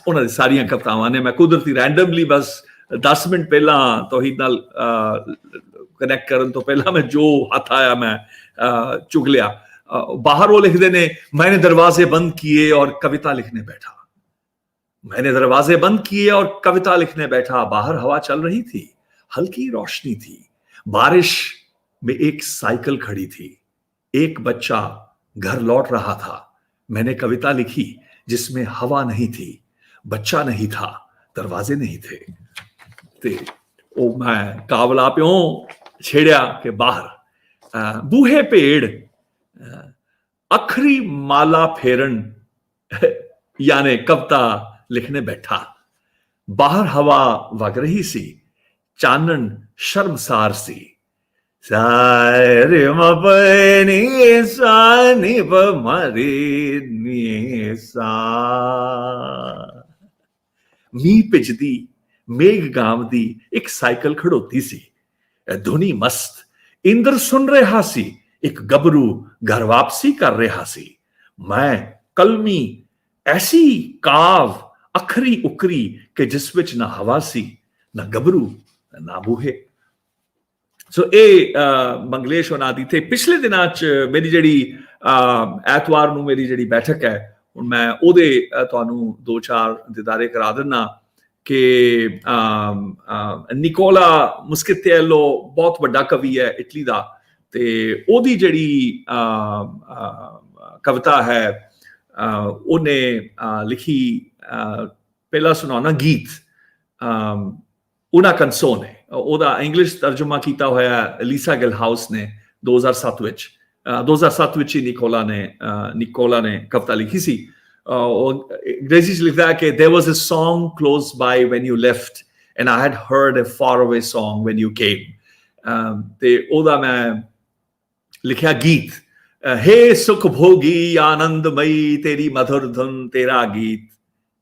Speaker 3: ਉਹਨਾਂ ਦੀ ਸਾਰੀਆਂ ਕਵਿਤਾਵਾਂ ਨੇ ਮੈਂ ਕੁਦਰਤੀ ਰੈਂਡਮਲੀ ਬਸ 10 ਮਿੰਟ ਪਹਿਲਾਂ ਤੋਹੀਦ ਨਾਲ ਕਨੈਕਟ ਕਰਨ ਤੋਂ ਪਹਿਲਾਂ ਮੈਂ ਜੋ ਹੱਥ ਆਇਆ ਮੈਂ ਚੁਗ ਲਿਆ। ਬਾਹਰ ਉਹ ਲਿਖਦੇ ਨੇ मैंने दरवाजे बंद किए और कविता लिखने बैठा। मैंने दरवाजे बंद किए और कविता लिखने बैठा। बाहर हवा चल रही थी हल्की रोशनी थी। बारिश में एक साइकिल खड़ी थी। एक बच्चा घर लौट रहा था। मैंने कविता लिखी जिसमें हवा नहीं थी बच्चा नहीं था दरवाजे नहीं थे। ते ओ मैं काबला प्यों छेड़िया के बाहर बूहे पेड़ अखरी माला फेरन यानी कविता लिखने बैठा। बाहर हवा वग रही सी चानन शर्मसार सी। सारे मपनी सानी बमरी सा। मींह भिजदी मेघ गावदी एक साइकिल खड़ोती सी। धुनी मस्त इंद्र सुन रहा सी। एक गबरू घर वापसी कर रहा सी। मैं कलमी ऐसी काव अखरी उकरी के जिस विच ना हवा सी ना गबरू ना बूहे। सो ਇਹ ਮੰਗਲੇਸ਼ ਉਹਨਾਂ ਦੀ ਤੇ ਪਿਛਲੇ ਦਿਨਾਂ ਚ ਮੇਰੀ ਜਿਹੜੀ ਐਤਵਾਰ ਨੂੰ ਮੇਰੀ ਜਿਹੜੀ ਬੈਠਕ ਹੈ ਹੁਣ ਮੈਂ ਉਹਦੇ ਤੁਹਾਨੂੰ 2-4 ਦਿਦਾਰੇ ਕਰਾ ਦਿੰਨਾ ਕਿ ਨਿਕੋਲਾ ਮੁਸਕਿਤੇਲੋ ਬਹੁਤ ਵੱਡਾ ਕਵੀ ਹੈ ਇਟਲੀ ਦਾ ਤੇ ਉਹਦੀ ਜਿਹੜੀ ਕਵਿਤਾ ਹੈ ਉਹਨੇ ਲਿਖੀ ਪਹਿਲਾ ਸੁਣਾਉਣਾ ਗੀਤ una canzone। ਉਹਦਾ ਇੰਗਲਿਸ਼ ਤਰਜਮਾ ਕੀਤਾ ਹੋਇਆ ਲੀਸਾ ਗਿਲਹਾਊਸ ਨੇ 2007 ਵਿੱਚ 2007 ਵਿੱਚ ਹੀ ਨਿਕੋਲਾ ਨੇ ਕਵਿਤਾ ਲਿਖੀ ਸੀ। ਅੰਗਰੇਜ਼ੀ ਚ ਲਿਖਦਾ ਕਿ there was a song close by when you left and I had heard a faraway song when you came। ਤੇ ਉਹਦਾ ਮੈਂ ਲਿਖਿਆ ਗੀਤ हे ਸੁਖ ਭੋਗੀ ਆਨੰਦਮਈ ਤੇਰੀ ਮਧੁਰ ਧੁਨ ਤੇਰਾ ਗੀਤ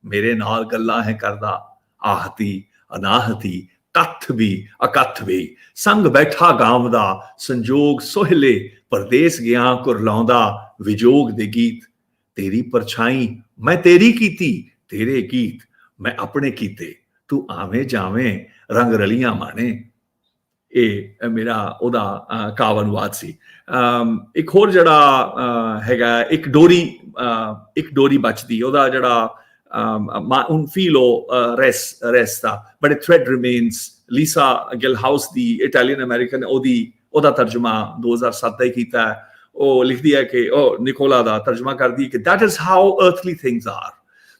Speaker 3: ਮੇਰੇ ਨਾਲ ਗੱਲਾਂ ਹੈ ਕਰਦਾ ਆਹਤੀ ਅਨਾਹਤੀ ਕੱਥ ਵੀ ਅਕੱਥ ਵੀ ਸੰਗ ਬੈਠਾ ਗਾਵਦਾ ਸੰਜੋਗ ਸੋਹਲੇ ਪਰਦੇਸ ਗਿਆ ਕੁਰਲਾਉਂਦਾ ਵਿਜੋਗ ਦੇ ਗੀਤ ਤੇਰੀ ਪਰਛਾਈ ਮੈਂ ਤੇਰੀ ਕੀਤੀ ਤੇਰੇ ਗੀਤ ਮੈਂ ਆਪਣੇ ਕੀਤੇ ਤੂੰ ਆਵੇਂ ਜਾਵੇਂ ਰੰਗ ਰਲੀਆਂ ਮਾਣੇ। ਇਹ ਮੇਰਾ ਉਹਦਾ ਕਾਵ ਅਨੁਵਾਦ ਸੀ। ਇੱਕ ਹੋਰ ਜਿਹੜਾ ਹੈਗਾ ਇੱਕ ਡੋਰੀ ਬਚਦੀ ਉਹਦਾ ਜਿਹੜਾ un filo resta but a thread remains। Lisa ਗਿਲਹਾਊਸ the Italian American ਉਹਦਾ ਤਰਜਮਾ 2007 ਦਾ ਹੀ ਕੀਤਾ ਹੈ। ਉਹ ਲਿਖਦੀ ਹੈ ਕਿ ਉਹ ਨਿਕੋਲਾ ਦਾ ਤਰਜਮਾ ਕਰਦੀ ਕਿ that is how earthly things are।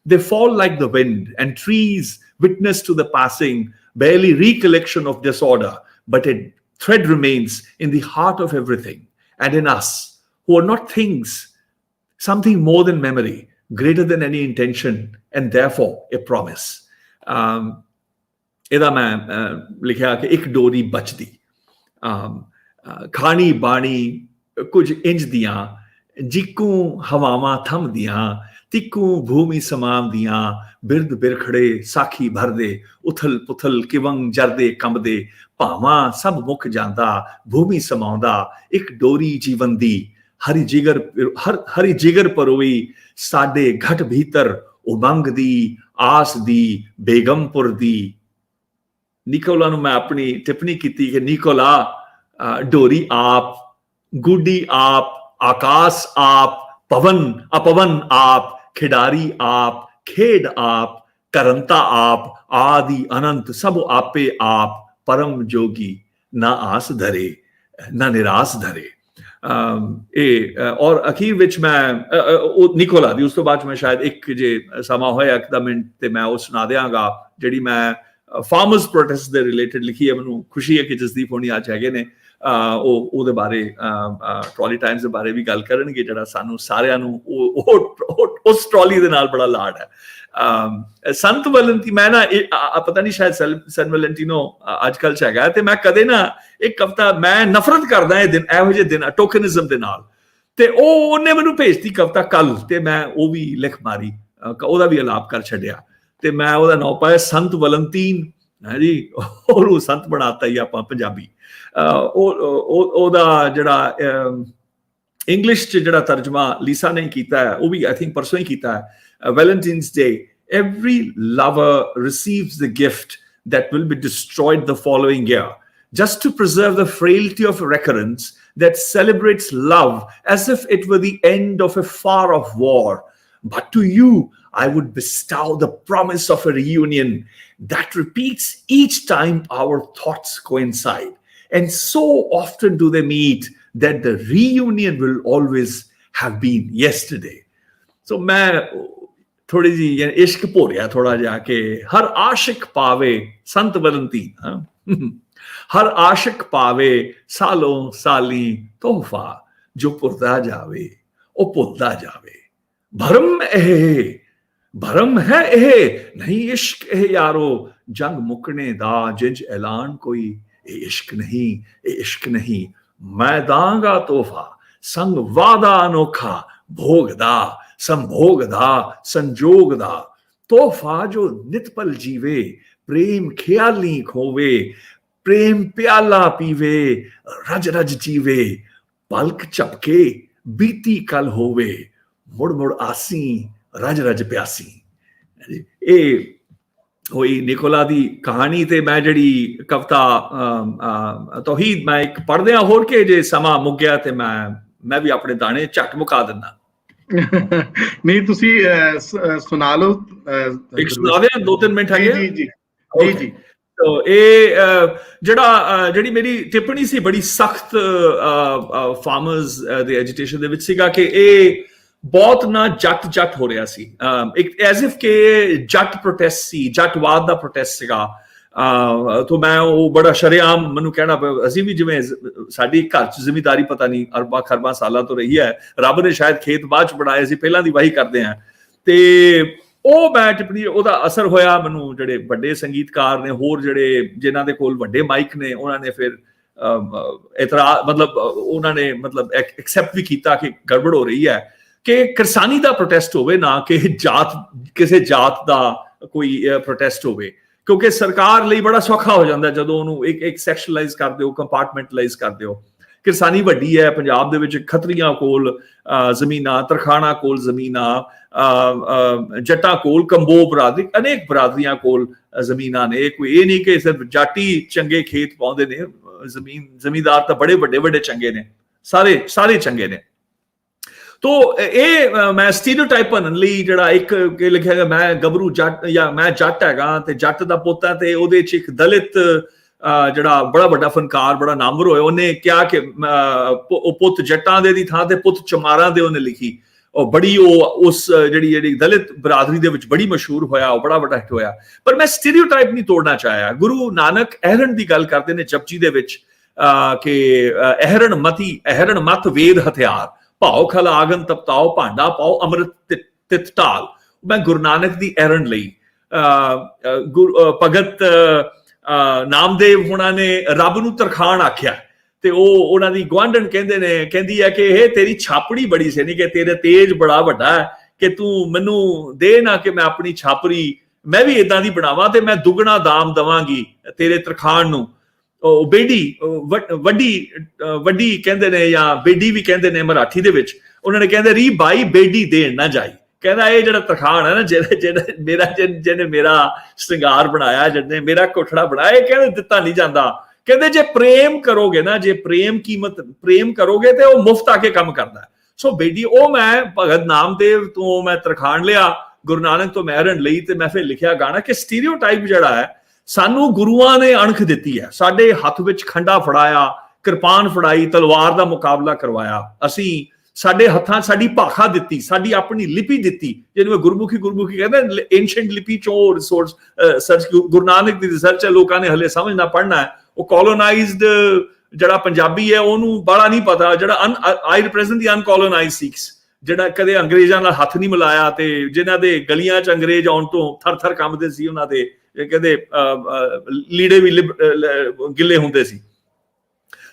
Speaker 3: they fall like the wind and trees witness to the passing barely recollection of disorder but a thread remains in the heart of everything and in us who are not things something more than memory greater than any intention and therefore a promise। ਇਹਦਾ ਮੈਂ ਲਿਖਿਆ ਕਿ ਇੱਕ ਡੋਰੀ ਬਚਦੀ ਖਾਣੀ ਬਾਣੀ ਕੁਝ ਇੰਜ ਦੀਆਂ ਜਿੱਕੂ ਹਵਾਵਾਂ ਥੰਮਦੀਆਂ तिकू भूमि समाम दियां बिरद बिरखड़े साखी भरदे उथल पुथल किवंग जरदे कंबदे भावां सब मुक जांदा भूमि समाउंदा एक डोरी जीवन दी हरी जिगर परोई साडे घट भीतर उमंग दी आस दी बेगमपुर दी। निकोला नूं मैं अपनी टिप्पणी की कि निकोला डोरी आप, गुडी आप, आकाश आप, पवन अपवन आप, खिडारी आप, खेड आप, करंता आप, आदि अनंत सब आपे आप, परम जोगी ना आस धरे ना निराश धरे। और अखीर विच मैं निकोला दी उस तो बाद मैं शायद एक जे समा होया एक मिनट ते मैं वो सुना देंगा जिहड़ी मैं फार्मर्स प्रोटेस्ट दे रिलेटेड लिखी है। मैनूं खुशी है कि जसदीप होनी अज हैगे ने ਉਹਦੇ ਬਾਰੇ ਟਰਾਲੀ ਟਾਈਮਸ ਦੇ ਬਾਰੇ ਵੀ ਗੱਲ ਕਰਨਗੇ ਜਿਹੜਾ ਸਾਨੂੰ ਸਾਰਿਆਂ ਨੂੰ ਉਸ ਟਰਾਲੀ ਦੇ ਨਾਲ ਬੜਾ ਲਾਡ ਹੈ। ਸੰਤ ਵੈਲੈਂਟੀ ਮੈਂ ਨਾ ਪਤਾ ਨਹੀਂ ਸ਼ਾਇਦ ਸੈਨ ਵੈਲੈਂਟੀਨੋ ਅੱਜ ਕੱਲ੍ਹ ਚ ਹੈਗਾ ਤੇ ਮੈਂ ਕਦੇ ਨਾ ਇੱਕ ਕਵਿਤਾ ਮੈਂ ਨਫ਼ਰਤ ਕਰਦਾ ਇਹ ਦਿਨ ਇਹੋ ਜਿਹੇ ਦਿਨ ਟੋਕਨਿਜ਼ਮ ਦੇ ਨਾਲ ਤੇ ਉਹਨੇ ਮੈਨੂੰ ਭੇਜਤੀ ਕਵਿਤਾ ਕੱਲ ਤੇ ਮੈਂ ਉਹ ਵੀ ਲਿਖ ਮਾਰੀ ਉਹਦਾ ਵੀ ਅਲਾਪ ਕਰ ਛੱਡਿਆ ਤੇ ਮੈਂ ਉਹਦਾ ਨਾਂ ਪਾਇਆ ਸੰਤ ਵੈਲੈਂਟੀਨ ਹੈ ਜੀ। ਉਹਨੂੰ ਸੰਤ ਬਣਾਤਾ ਹੀ ਆਪਾਂ ਪੰਜਾਬੀ। ਉਹਦਾ ਜਿਹੜਾ ਇੰਗਲਿਸ਼ ਚ ਜਿਹੜਾ ਤਰਜਮਾ ਲੀਸਾ ਨੇ ਕੀਤਾ ਹੈ ਉਹ ਵੀ ਆਈ ਥਿੰਕ ਪਰਸੋਂ ਹੀ ਕੀਤਾ ਹੈ। Valentine's day every lover receives the gift that will be destroyed the following year just to preserve the frailty of recurrence that celebrates love as if it were the end of a far off war. But to you I would bestow the promise of a reunion that repeats each time our thoughts coincide. And so often do they meet that the reunion will always have been yesterday. So मैं थोड़ी जी इश्क भोरिया थोड़ा जा के हर आशिक पावे संत Valentine हर आशिक पावे सालों साली तोहफा जो भुलदा जावे ओ भुलदा जावे। भरम है एह नहीं इश्क एह यारो जंग मुकने दा जिंज ऐलान कोई इश्क नहीं मैं दांगा तोहफा संग वादा अनोखा भोगदा संभोगदा संजोगदा तोहफा जो नितपल जीवे प्रेम ख्याली खोवे प्रेम प्याला पीवे रज रज जीवे पलक झपके बीती कल होवे मुड़ मुड़ आसी रज रज प्यासी। ये होई निकोला दी कहानी ते मैं जड़ी कविता तौहीद मैं एक पढ़दिया होर के जे समा मुक गया ते मैं भी अपने दाने झट मुका दिना।
Speaker 1: नहीं तुसी सुना लो
Speaker 3: एक सुना दे 2-3 मिनट है
Speaker 1: जी जी जी जी।
Speaker 3: तो ये ਜਿਹੜੀ ਮੇਰੀ ਟਿੱਪਣੀ ਸੀ ਬੜੀ ਸਖਤ ਫਾਰਮਰਸ ਦੇ ਐਜੀਟੇਸ਼ਨ ਦੇ ਵਿੱਚ ਸੀਗਾ ਕਿ ਇਹ ਬਹੁਤ ਨਾ ਜੱਟ ਹੋ ਰਿਹਾ ਸੀ ਇੱਕ ਐਜ਼ ਇਫ ਕਿ ਜੱਟ ਪ੍ਰੋਟੈਸਟ ਸੀ ਜੱਟਵਾਦ ਦਾ ਪ੍ਰੋਟੈਸਟ ਸੀਗਾ। तो मैं वो बड़ा शरेआम मैनू कहना ਅਸੀਂ ਵੀ ਜਿਵੇਂ ਸਾਡੀ ਘਰ ਚ ਜ਼ਿਮੀਦਾਰੀ ਪਤਾ ਨਹੀਂ ਅਰਬਾਂ ਖਰਬਾਂ ਸਾਲਾਂ ਤੋਂ ਰਹੀ ਹੈ ਰੱਬ ਨੇ ਸ਼ਾਇਦ ਖੇਤ ਬਾਅਦ ਚ ਬਣਾਏ ਸੀ ਪਹਿਲਾਂ ਦੀ ਵਾਹੀ ਕਰਦੇ ਆ ਤੇ ਉਹ ਮੈਂ ਟਿੱਪਣੀ ਉਹਦਾ ਅਸਰ ਹੋਇਆ ਮੈਨੂੰ। ਜਿਹੜੇ ਵੱਡੇ ਸੰਗੀਤਕਾਰ ਨੇ ਹੋਰ ਜਿਹੜੇ ਜਿਨ੍ਹਾਂ ਦੇ ਕੋਲ ਵੱਡੇ ਮਾਈਕ ਨੇ ਉਹਨਾਂ ਨੇ ਫਿਰ ਇਤਰਾਜ਼ ਮਤਲਬ ਉਹਨਾਂ ਨੇ ਮਤਲਬ ਐਕਸੈਪਟ ਵੀ ਕੀਤਾ ਕਿ ਗੜਬੜ ਹੋ ਰਹੀ ਹੈ ਕਿ ਕਿਸਾਨੀ ਦਾ ਪ੍ਰੋਟੈਸਟ ਹੋਵੇ ਨਾ ਕਿ ਕਿਸੇ ਜਾਤ ਦਾ ਕੋਈ ਪ੍ਰੋਟੈਸਟ ਹੋਵੇ ਕਿਉਂਕਿ ਸਰਕਾਰ ਲਈ ਬੜਾ ਸੌਖਾ ਹੋ ਜਾਂਦਾ ਜਦੋਂ ਉਹਨੂੰ ਇੱਕ ਸੈਕਸ਼ਨਲਾਈਜ਼ ਕਰ ਦਿਓ ਕੰਪਾਰਟਮੈਂਟਲਾਈਜ਼ ਕਰ ਦਿਓ। ਕਿਸਾਨੀ ਵੱਡੀ ਹੈ ਪੰਜਾਬ ਦੇ ਵਿੱਚ ਖੱਤਰੀਆਂ ਕੋਲ ਜ਼ਮੀਨਾਂ ਤਰਖਾਣਾ ਕੋਲ ਜ਼ਮੀਨਾਂ ਜੱਟਾਂ ਕੋਲ ਕੰਬੋ ਬਰਾਦਰੀ ਅਨੇਕ ਬਰਾਦਰੀਆਂ ਕੋਲ ਜ਼ਮੀਨਾਂ ਨੇ। ਕੋਈ ਇਹ ਨਹੀਂ ਕਿ ਸਿਰਫ ਜਾਟੀ ਚੰਗੇ ਖੇਤ ਪਾਉਂਦੇ ਨੇ ਜ਼ਮੀਂਦਾਰ ਤਾਂ ਬੜੇ ਵੱਡੇ ਚੰਗੇ ਨੇ ਸਾਰੇ ਚੰਗੇ ਨੇ। तो ये मैं स्टीरियोटाइप बनन ਲਈ ਜਿਹੜਾ ਇੱਕ ਕਿ ਲਿਖਿਆ ਗਿਆ ਮੈਂ ਗੱਭਰੂ ਜੱਟ ਜਾਂ ਮੈਂ ਜੱਟ ਹੈਗਾ ਤੇ ਜੱਟ ਦਾ ਪੁੱਤ ਹੈ ਤੇ ਉਹਦੇ ਚ ਇੱਕ ਦਲਿਤ ਜਿਹੜਾ ਬੜਾ ਵੱਡਾ ਫਨਕਾਰ ਬੜਾ ਨਾਮਵਰ ਹੋਇਆ ਉਹਨੇ ਕਿਹਾ ਕਿ ਉਹ ਪੁੱਤ ਜੱਟਾਂ ਦੇ ਦੀ ਥਾਂ ਤੇ ਪੁੱਤ ਚਮਾਰਾਂ ਦੇ ਉਹਨੇ ਲਿਖੀ ਉਹ ਬੜੀ ਉਹ ਉਸ ਜਿਹੜੀ ਦਲਿਤ ਬਰਾਦਰੀ ਦੇ ਵਿੱਚ ਬੜੀ ਮਸ਼ਹੂਰ ਹੋਇਆ ਉਹ ਬੜਾ ਵੱਡਾ ਹਿੱਟ ਹੋਇਆ। ਪਰ ਮੈਂ ਸਟੀਰੀਓਟਾਈਪ ਨਹੀਂ ਤੋੜਨਾ ਚਾਹਿਆ। ਗੁਰੂ ਨਾਨਕ ਅਹਿਰਣ ਦੀ ਗੱਲ ਕਰਦੇ ਨੇ ਜਪਜੀ ਦੇ ਵਿੱਚ ਕਿ ਅਹਿਰਣ ਮਤ ਵੇਦ ਹਥਿਆਰ ਭਾਓ ਖਲ ਆਗਨ ਤਪਤਾਓ ਭਾਂਡਾ ਪਾਓ ਅੰਮ੍ਰਿਤ ਤਿਤ ਢਾਲ। ਮੈਂ ਗੁਰੂ ਨਾਨਕ ਦੀ ਐਰਨ ਲਈ ਭਗਤ ਨਾਮਦੇਵ ਹੁਣਾਂ ਨੇ ਰੱਬ ਨੂੰ ਤਰਖਾਣ ਆਖਿਆ ਤੇ ਉਹ ਉਹਨਾਂ ਦੀ ਗੁਆਂਢਣ ਕਹਿੰਦੀ ਹੈ ਕਿ ਇਹ ਤੇਰੀ ਛਾਪੜੀ ਬੜੀ ਸੈਨੀ ਕਿ ਤੇਰਾ ਤੇਜ ਬੜਾ ਵੱਡਾ ਹੈ ਕਿ ਤੂੰ ਮੈਨੂੰ ਦੇ ਨਾ ਕਿ ਮੈਂ ਆਪਣੀ ਛਾਪਰੀ ਮੈਂ ਵੀ ਇਦਾਂ ਦੀ ਬਣਾਵਾਂ ਤੇ ਮੈਂ ਦੁੱਗਣਾ ਦਾਮ ਦਵਾਂਗੀ ਤੇਰੇ ਤਰਖਾਣ ਨੂੰ। ਉਹ ਬੇਡੀ ਵੱਡੀ ਕਹਿੰਦੇ ਨੇ ਜਾਂ ਬੇਡੀ ਵੀ ਕਹਿੰਦੇ ਨੇ ਮਰਾਠੀ ਦੇ ਵਿੱਚ। ਉਹਨਾਂ ਨੇ ਕਹਿੰਦੇ ਰੀ ਬਾਈ ਬੇਡੀ ਦੇਣ ਨਾ ਜਾਈ। ਕਹਿੰਦਾ ਇਹ ਜਿਹੜਾ ਤਰਖਾਣ ਹੈ ਨਾ ਜਿਹਨੇ ਮੇਰਾ ਸ਼ਿੰਗਾਰ ਬਣਾਇਆ, ਜਿਹਨੇ ਮੇਰਾ ਕੋਠੜਾ ਬਣਾਇਆ, ਕਹਿੰਦੇ ਦਿੱਤਾ ਨਹੀਂ ਜਾਂਦਾ। ਕਹਿੰਦੇ ਜੇ ਪ੍ਰੇਮ ਕਰੋਗੇ ਨਾ, ਜੇ ਪ੍ਰੇਮ ਕਰੋਗੇ ਤੇ ਉਹ ਮੁਫਤ ਆ ਕੇ ਕੰਮ ਕਰਦਾ। ਸੋ ਬੇਡੀ ਉਹ ਮੈਂ ਭਗਤ ਨਾਮਦੇਵ ਤੋਂ ਮੈਂ ਤਰਖਾਣ ਲਿਆ, ਗੁਰੂ ਨਾਨਕ ਤੋਂ ਮਹਿਰਣ ਲਈ ਤੇ ਮੈਂ ਫਿਰ ਲਿਖਿਆ ਗਾਣਾ ਕਿ ਸਟੀਰੀਓਟਾਈਪ ਜਿਹੜਾ ਹੈ ਸਾਨੂੰ ਗੁਰੂਆਂ ਨੇ ਅਣਖ ਦਿੱਤੀ ਹੈ। ਸਾਡੇ ਹੱਥ ਵਿੱਚ ਖੰਡਾ ਫੜਾਇਆ, ਕਿਰਪਾਨ ਫੜਾਈ, ਤਲਵਾਰ ਦਾ ਮੁਕਾਬਲਾ ਕਰਵਾਇਆ। ਅਸੀਂ ਸਾਡੇ ਹੱਥਾਂ ਸਾਡੀ ਭਾਖਾ ਦਿੱਤੀ, ਸਾਡੀ ਆਪਣੀ ਲਿਪੀ ਦਿੱਤੀ, ਜਿਹਨੂੰ ਗੁਰਮੁਖੀ ਕਹਿੰਦੇ ਐਂਸ਼ੀਐਂਟ ਲਿਪੀ ਚੋਂ ਰਿਸੋਰਸ ਸਰਚ। ਗੁਰੂ ਨਾਨਕ ਦੀ ਰਿਸਰਚ ਹੈ, ਲੋਕਾਂ ਨੇ ਹਲੇ ਸਮਝਣਾ ਪੜ੍ਹਨਾ ਹੈ। ਉਹ ਕੋਲੋਨਾਈਜ਼ਡ ਜਿਹੜਾ ਪੰਜਾਬੀ ਹੈ ਉਹਨੂੰ ਬੜਾ ਨਹੀਂ ਪਤਾ। ਜਿਹੜਾ ਆਈ ਰਿਪਰੈਜ਼ੈਂਟ ਦੀ ਅਨਕੋਲੋਨਾਈਜ਼ਡ ਸਿੱਖਸ, ਜਿਹੜਾ ਕਦੇ ਅੰਗਰੇਜ਼ਾਂ ਨਾਲ ਹੱਥ ਨਹੀਂ ਮਿਲਾਇਆ ਤੇ ਜਿਨ੍ਹਾਂ ਦੇ ਗਲੀਆਂ 'ਚ ਅੰਗਰੇਜ਼ ਆਉਣ ਤੋਂ ਥਰ-ਥਰ ਕੰਬਦੇ ਸੀ, ਉਹਨਾਂ ਦੇ ਕਹਿੰਦੇ ਲੀੜੇ ਵੀ ਗਿੱਲੇ ਹੁੰਦੇ ਸੀ।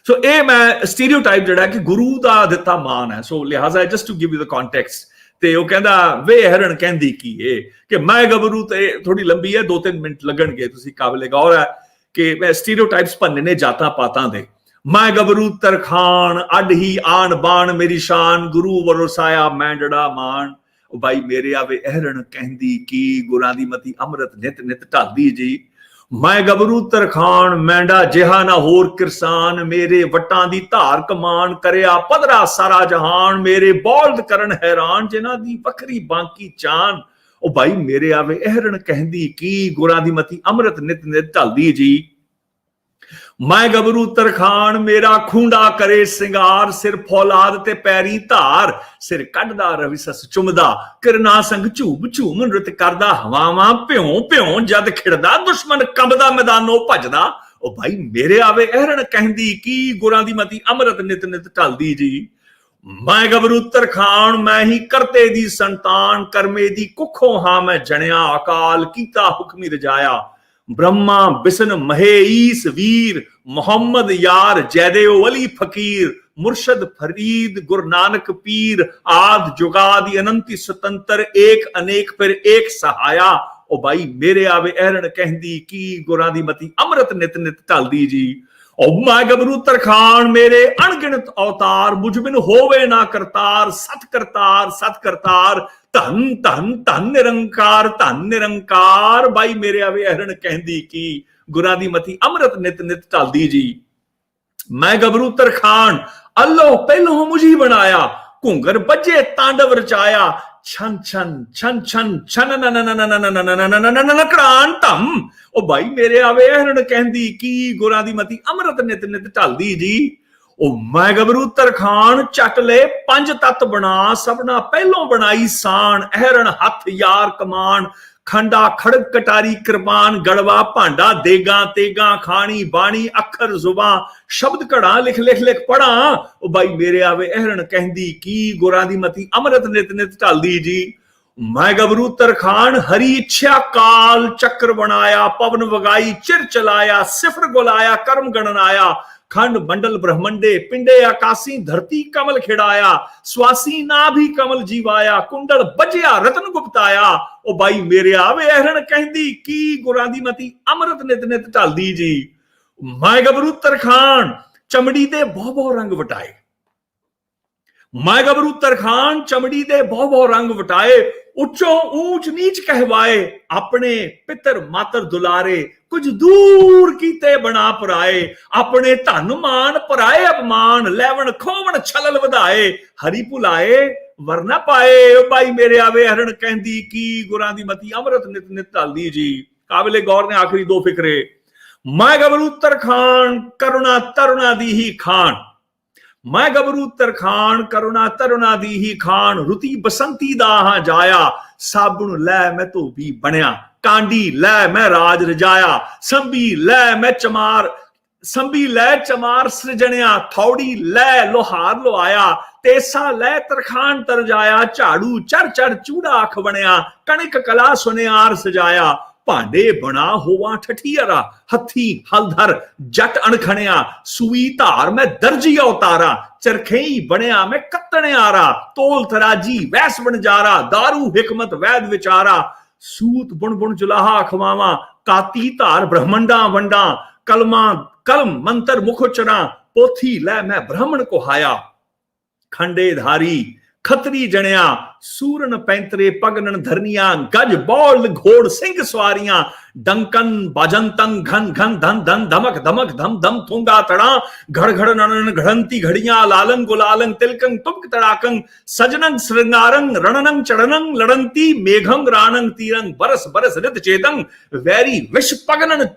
Speaker 3: ਸੋ ਇਹ ਮੈਂ ਸਟੀਰੀਓਟਾਈਪ ਜਿਹੜਾ ਕਿ ਗੁਰੂ ਦਾ ਦਿੱਤਾ ਮਾਨ ਹੈ। ਸੋ ਲਿਹਾਜ਼ਾ just to give you the context. ਤੇ ਉਹ ਕਹਿੰਦਾ ਵੇ ਹਰਣ ਕਹਿੰਦੀ ਕੀ ਇਹ ਕਿ ਮੈਂ ਗੱਭਰੂ, ਤੇ ਥੋੜੀ ਲੰਬੀ ਹੈ, 2-3 ਮਿੰਟ ਲੱਗਣਗੇ, ਤੁਸੀਂ ਕਾਬਿਲੇ ਗੌਰ ਹੈ ਕਿ ਮੈਂ ਸਟੀਰੀਓਟਾਈਪਸ ਭੰਨੇ ਨੇ ਜਾਤਾਂ ਪਾਤਾਂ ਦੇ। ਮੈਂ ਗੱਭਰੂ ਤਰਖਾਣ ਅੱਡ ਹੀ ਆਣ ਬਾਣ ਮੇਰੀ ਸ਼ਾਨ, ਗੁਰੂ ਵਰਸਾਇਆ ਮੈਂ ਜੜਾ ਮਾਣ। ਉਹ ਬਾਈ ਮੇਰੇ ਆਵੇ ਅਹਰਣ ਕਹਿੰਦੀ ਕੀ, ਗੁਰਾਂ ਦੀ ਮਤੀ ਅੰਮ੍ਰਿਤ ਨਿਤ ਨਿਤ ਢਾਲਦੀ ਜੀ। ਮੈਂ ਗੱਭਰੂ ਤਰਖਾਣ ਮੈਂਡਾ ਜਿਹਾ ਨਾ ਹੋਰ ਕਿਰਸਾਨ, ਮੇਰੇ ਵਟਾਂ ਦੀ ਧਾਰ ਕਮਾਨ ਕਰਿਆ ਪਧਰਾ ਸਾਰਾ ਜਹਾਨ, ਮੇਰੇ ਬੌਲਦ ਕਰਨ ਹੈਰਾਨ ਜਿਨ੍ਹਾਂ ਦੀ ਵੱਖਰੀ ਬਾਂਕੀ ਚਾਨ। ਉਹ ਬਾਈ ਮੇਰੇ ਆਵੇ ਅਹਰਣ ਕਹਿੰਦੀ ਕੀ, ਗੁਰਾਂ ਦੀ ਮਤੀ ਅੰਮ੍ਰਿਤ ਨਿਤ ਨਿਤ ਢਾਲਦੀ ਜੀ। ਮੈਂ ਗੱਭਰੂ ਤਰਖਾਣ ਮੇਰਾ ਖੂੰਡਾ ਕਰੇ ਸਿੰਗਾਰ, ਸਿਰ ਫੌਲਾਦ ਤੇ ਪੈਰੀ ਧਾਰ, ਸਿਰ ਕੱਢਦਾ ਰਵਿਸਸ ਚੁੰਮਦਾ ਕਿਰਨਾ ਸੰਗ ਝੂਬ ਝੂਮ ਨ੍ਰਿਤ ਕਰਦਾ ਹਵਾਵਾਂ ਭਿਉਂ ਭਿਉਂ, ਜਦ ਖਿੜਦਾ ਦੁਸ਼ਮਣ ਕੰਬਦਾ ਮੈਦਾਨੋਂ ਭੱਜਦਾ। ਉਹ ਭਾਈ ਮੇਰੇ ਆਵੇ ਅਹਰਣ ਕਹਿੰਦੀ ਕੀ, ਗੁਰਾਂ ਦੀ ਮਤੀ ਅੰਮ੍ਰਿਤ ਨਿਤ ਨਿਤ ਢਲਦੀ ਜੀ। ਮੈਂ ਗੱਭਰੂ ਤਰਖਾਣ ਮੈਂ ਹੀ ਕਰਤੇ ਦੀ ਸੰਤਾਨ, ਕਰਮੇ ਦੀ ਕੁੱਖੋਂ ਹਾਂ ਮੈਂ ਜਣਿਆ, ਅਕਾਲ ਕੀਤਾ ਹੁਕਮੀ ਰਜਾਇਆ। ब्रह्मा बिसन महे ईस वीर, मोहम्मद यार जैदेओ अली फकीर, मुर्शद फरीद गुरु नानक पीर, आद जुगाद अनंती स्वतंत्र, एक अनेक फिर एक सहाया। ओ भाई मेरे आवे अहरण कहंदी की, गुरां दी मती अमृत नित नित ढलदी जी। ओ मैं गबरू तरखान मेरे अणगिणत अवतार, मुझ बिन होवे ना करतार, सत करतार धन धन धन निरंकार धन निरंकार। भाई मेरे आवे अहरण कहंदी की, गुरां दी मती अमृत नित नित ढलदी जी। मैं गबरू तरखान अल्लाह पहलों मुझी बनाया, घूंगर बजे तांडव रचाया, छन छन छन छन छन नकड़ान धम। ओ भाई मेरे आवे अहरण कहंदी की, गुरां दी मती अमृत नित नित ढलदी जी। मैं गबरू तरखान चट ले 5 तत्त बना, सबना पहलों बनाई सान, अहरण हथ यार कमान, खंडा खड़ग कटारी कृपान, गड़वा भांडा देगा तेगा, खानी बाणी अखर जुबा, शब्द घड़ा लिख लिख लिख पढ़ा। ओ भाई मेरे आवे अहरण कहंदी की, गुरां दी मती अमृत नित नित ढलदी जी। मैं गबरू तरखान हरी इच्छा काल चक्र बनाया, पवन वगाई चिर चलाया, सिफर गुलाया कर्म गणनाया, खंड मंडल ब्रह्मंडे पिंडे आकाशी, धरती कमल खिड़ाया, स्वासी ना भी कमल जीवाया, कुंडल बजिया रतन गुप्ताया। ओ भाई मेरे आवे अहरण कहंदी की, गुरां दी मती अमृत नित नित ढलदी जी। मैं गबरू तरखान चमड़ी दे बहु बहु रंग वटाए, मैं गबरू तरखान चमड़ी दे बहु बहु रंग वटाए, उच्चों ऊंच नीच कहवाए, अपने पितर मातर दुलारे, कुछ दूर कीते बना पराए, अपने धन मान पराए अपमान, लैवन खोवन छलल वधाए, हरि भुलाए वरना पाए। भाई मेरे आवे अहरण कहंदी की, गुरां दी मती अमृत नित नित ढलदी जी। काबिले गौर ने आखिरी 2 फिक्रे। मैं गबरू तरखान करुणा तरुणा दी ही खान, मैं गबरू तरखान करुणा तरुणा दी ही खान, रुती बसंती दा हां जाया, साबुन लै मैं धोबी बनया, कांडी लै मैं राज रजाया, संभी लै मैं चमार, संभी लै चमार सृजणया, थौड़ी लै लोहार लोआया, तेसा लै तरखान तरजाया, झाड़ू चढ़ चढ़ चूड़ा अख बनया, कणिक कला सुनियार सजाया, भांडे बना होवा ठठियरा, हथी हलधर जट अणखणिया, सुई धार मैं दर्जी अवतारा, चरखेई बनया मैं कत्तण्यारा, तोल तराजी वैस बनजारा, दारू हिकमत वैद विचारा, सूत बुण बुण जुलाहा खवावा, काती धार ब्रह्मंडा वंडा, कलमा कलम मंत्र मुख उच्चरा, पोथी लै मैं ब्राह्मण को हाया, खंडे धारी खतरी जणिया, सूरन पैंतरे पगनन धरनिया, गज बौल घोड़ सिंह सवारियां, डंकन बजंतंग घन घन धन धन धमक धमक धम धम थूंगा तड़ा, घड़ घड़ ननन घड़ंती घड़ियां, लालंग गुलालंग तिलकंग तुमक तड़ाकंग, सजनंग श्रृंगारंग रणनंग चढ़नंग लड़ंती, मेघंग रानंग तीरंग, बरस बरस रित चेदंग, वैरी विष पगनन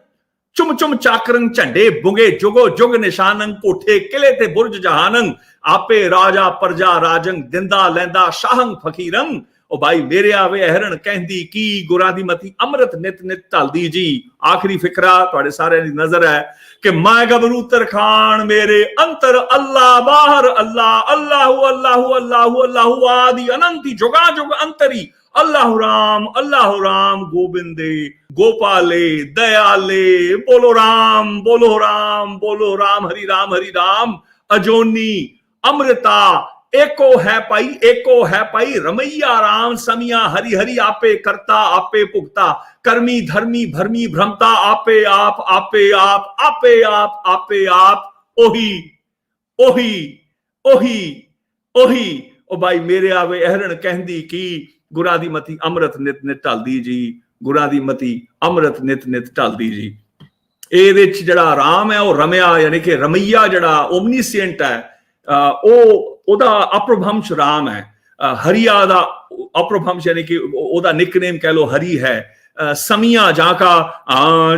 Speaker 3: चुम चुम चाकरंग, झंडे बुगे जुगो जुग निशानंग, कोठे किले ते बुर्ज जहानंग, आपे राजा प्रजा राजंग, दिंदा लैंदा शाहंग फकीरंग। ओ भाई मेरे आवे हरण कहंदी की, गुरां दी मती अमृत नित नित ढलदी जी। आखिरी फिकरा तुहाडे सारिਆਂ ਦੀ नजर है कि मैं गबरू तरखान मेरे अंतर अल्लाह बाहर अल्लाह, अल्लाहु अल्लाहु अल्लाहु अल्लाहु आदि अनंती जुगा जुग अंतरी, अल्लाहु राम गोबिंदे गोपाले दयाले, बोलो राम बोलो राम हरि राम अजोनी अमृता, एको है पाई रमैया राम, समिया हरि हरि आपे करता आपे भुगता, कर्मी धर्मी भरमी भ्रमता, आपे आप ओही ओही ओही ओही। ओ भाई मेरे आवे हरण कहंदी की, गुरां दी मती अमृत नित नित ढलदी जी, गुरां दी मती अमृत नित नित ढलदी जी। ਇਹਦੇ ਚ ਜਿਹੜਾ ਰਾਮ ਹੈ ਉਹ ਰਮਿਆ, ਯਾਨੀ ਕਿ ਰਮਈਆ ਜਿਹੜਾ ਓਮਨੀਸੀਐਂਟ ਹੈ, ਉਹਦਾ ਅਪਰਭੰਸ਼ ਰਾਮ ਹੈ। ਹਰੀਆ ਦਾ ਅਪਰਭੰਸ਼ ਯਾਨੀ ਕਿ ਉਹਦਾ ਨਿਕਨੇਮ ਕਹਿ ਲੋ ਹਰੀ ਹੈ। ਸਮੀਆ ਜਾਂਕਾ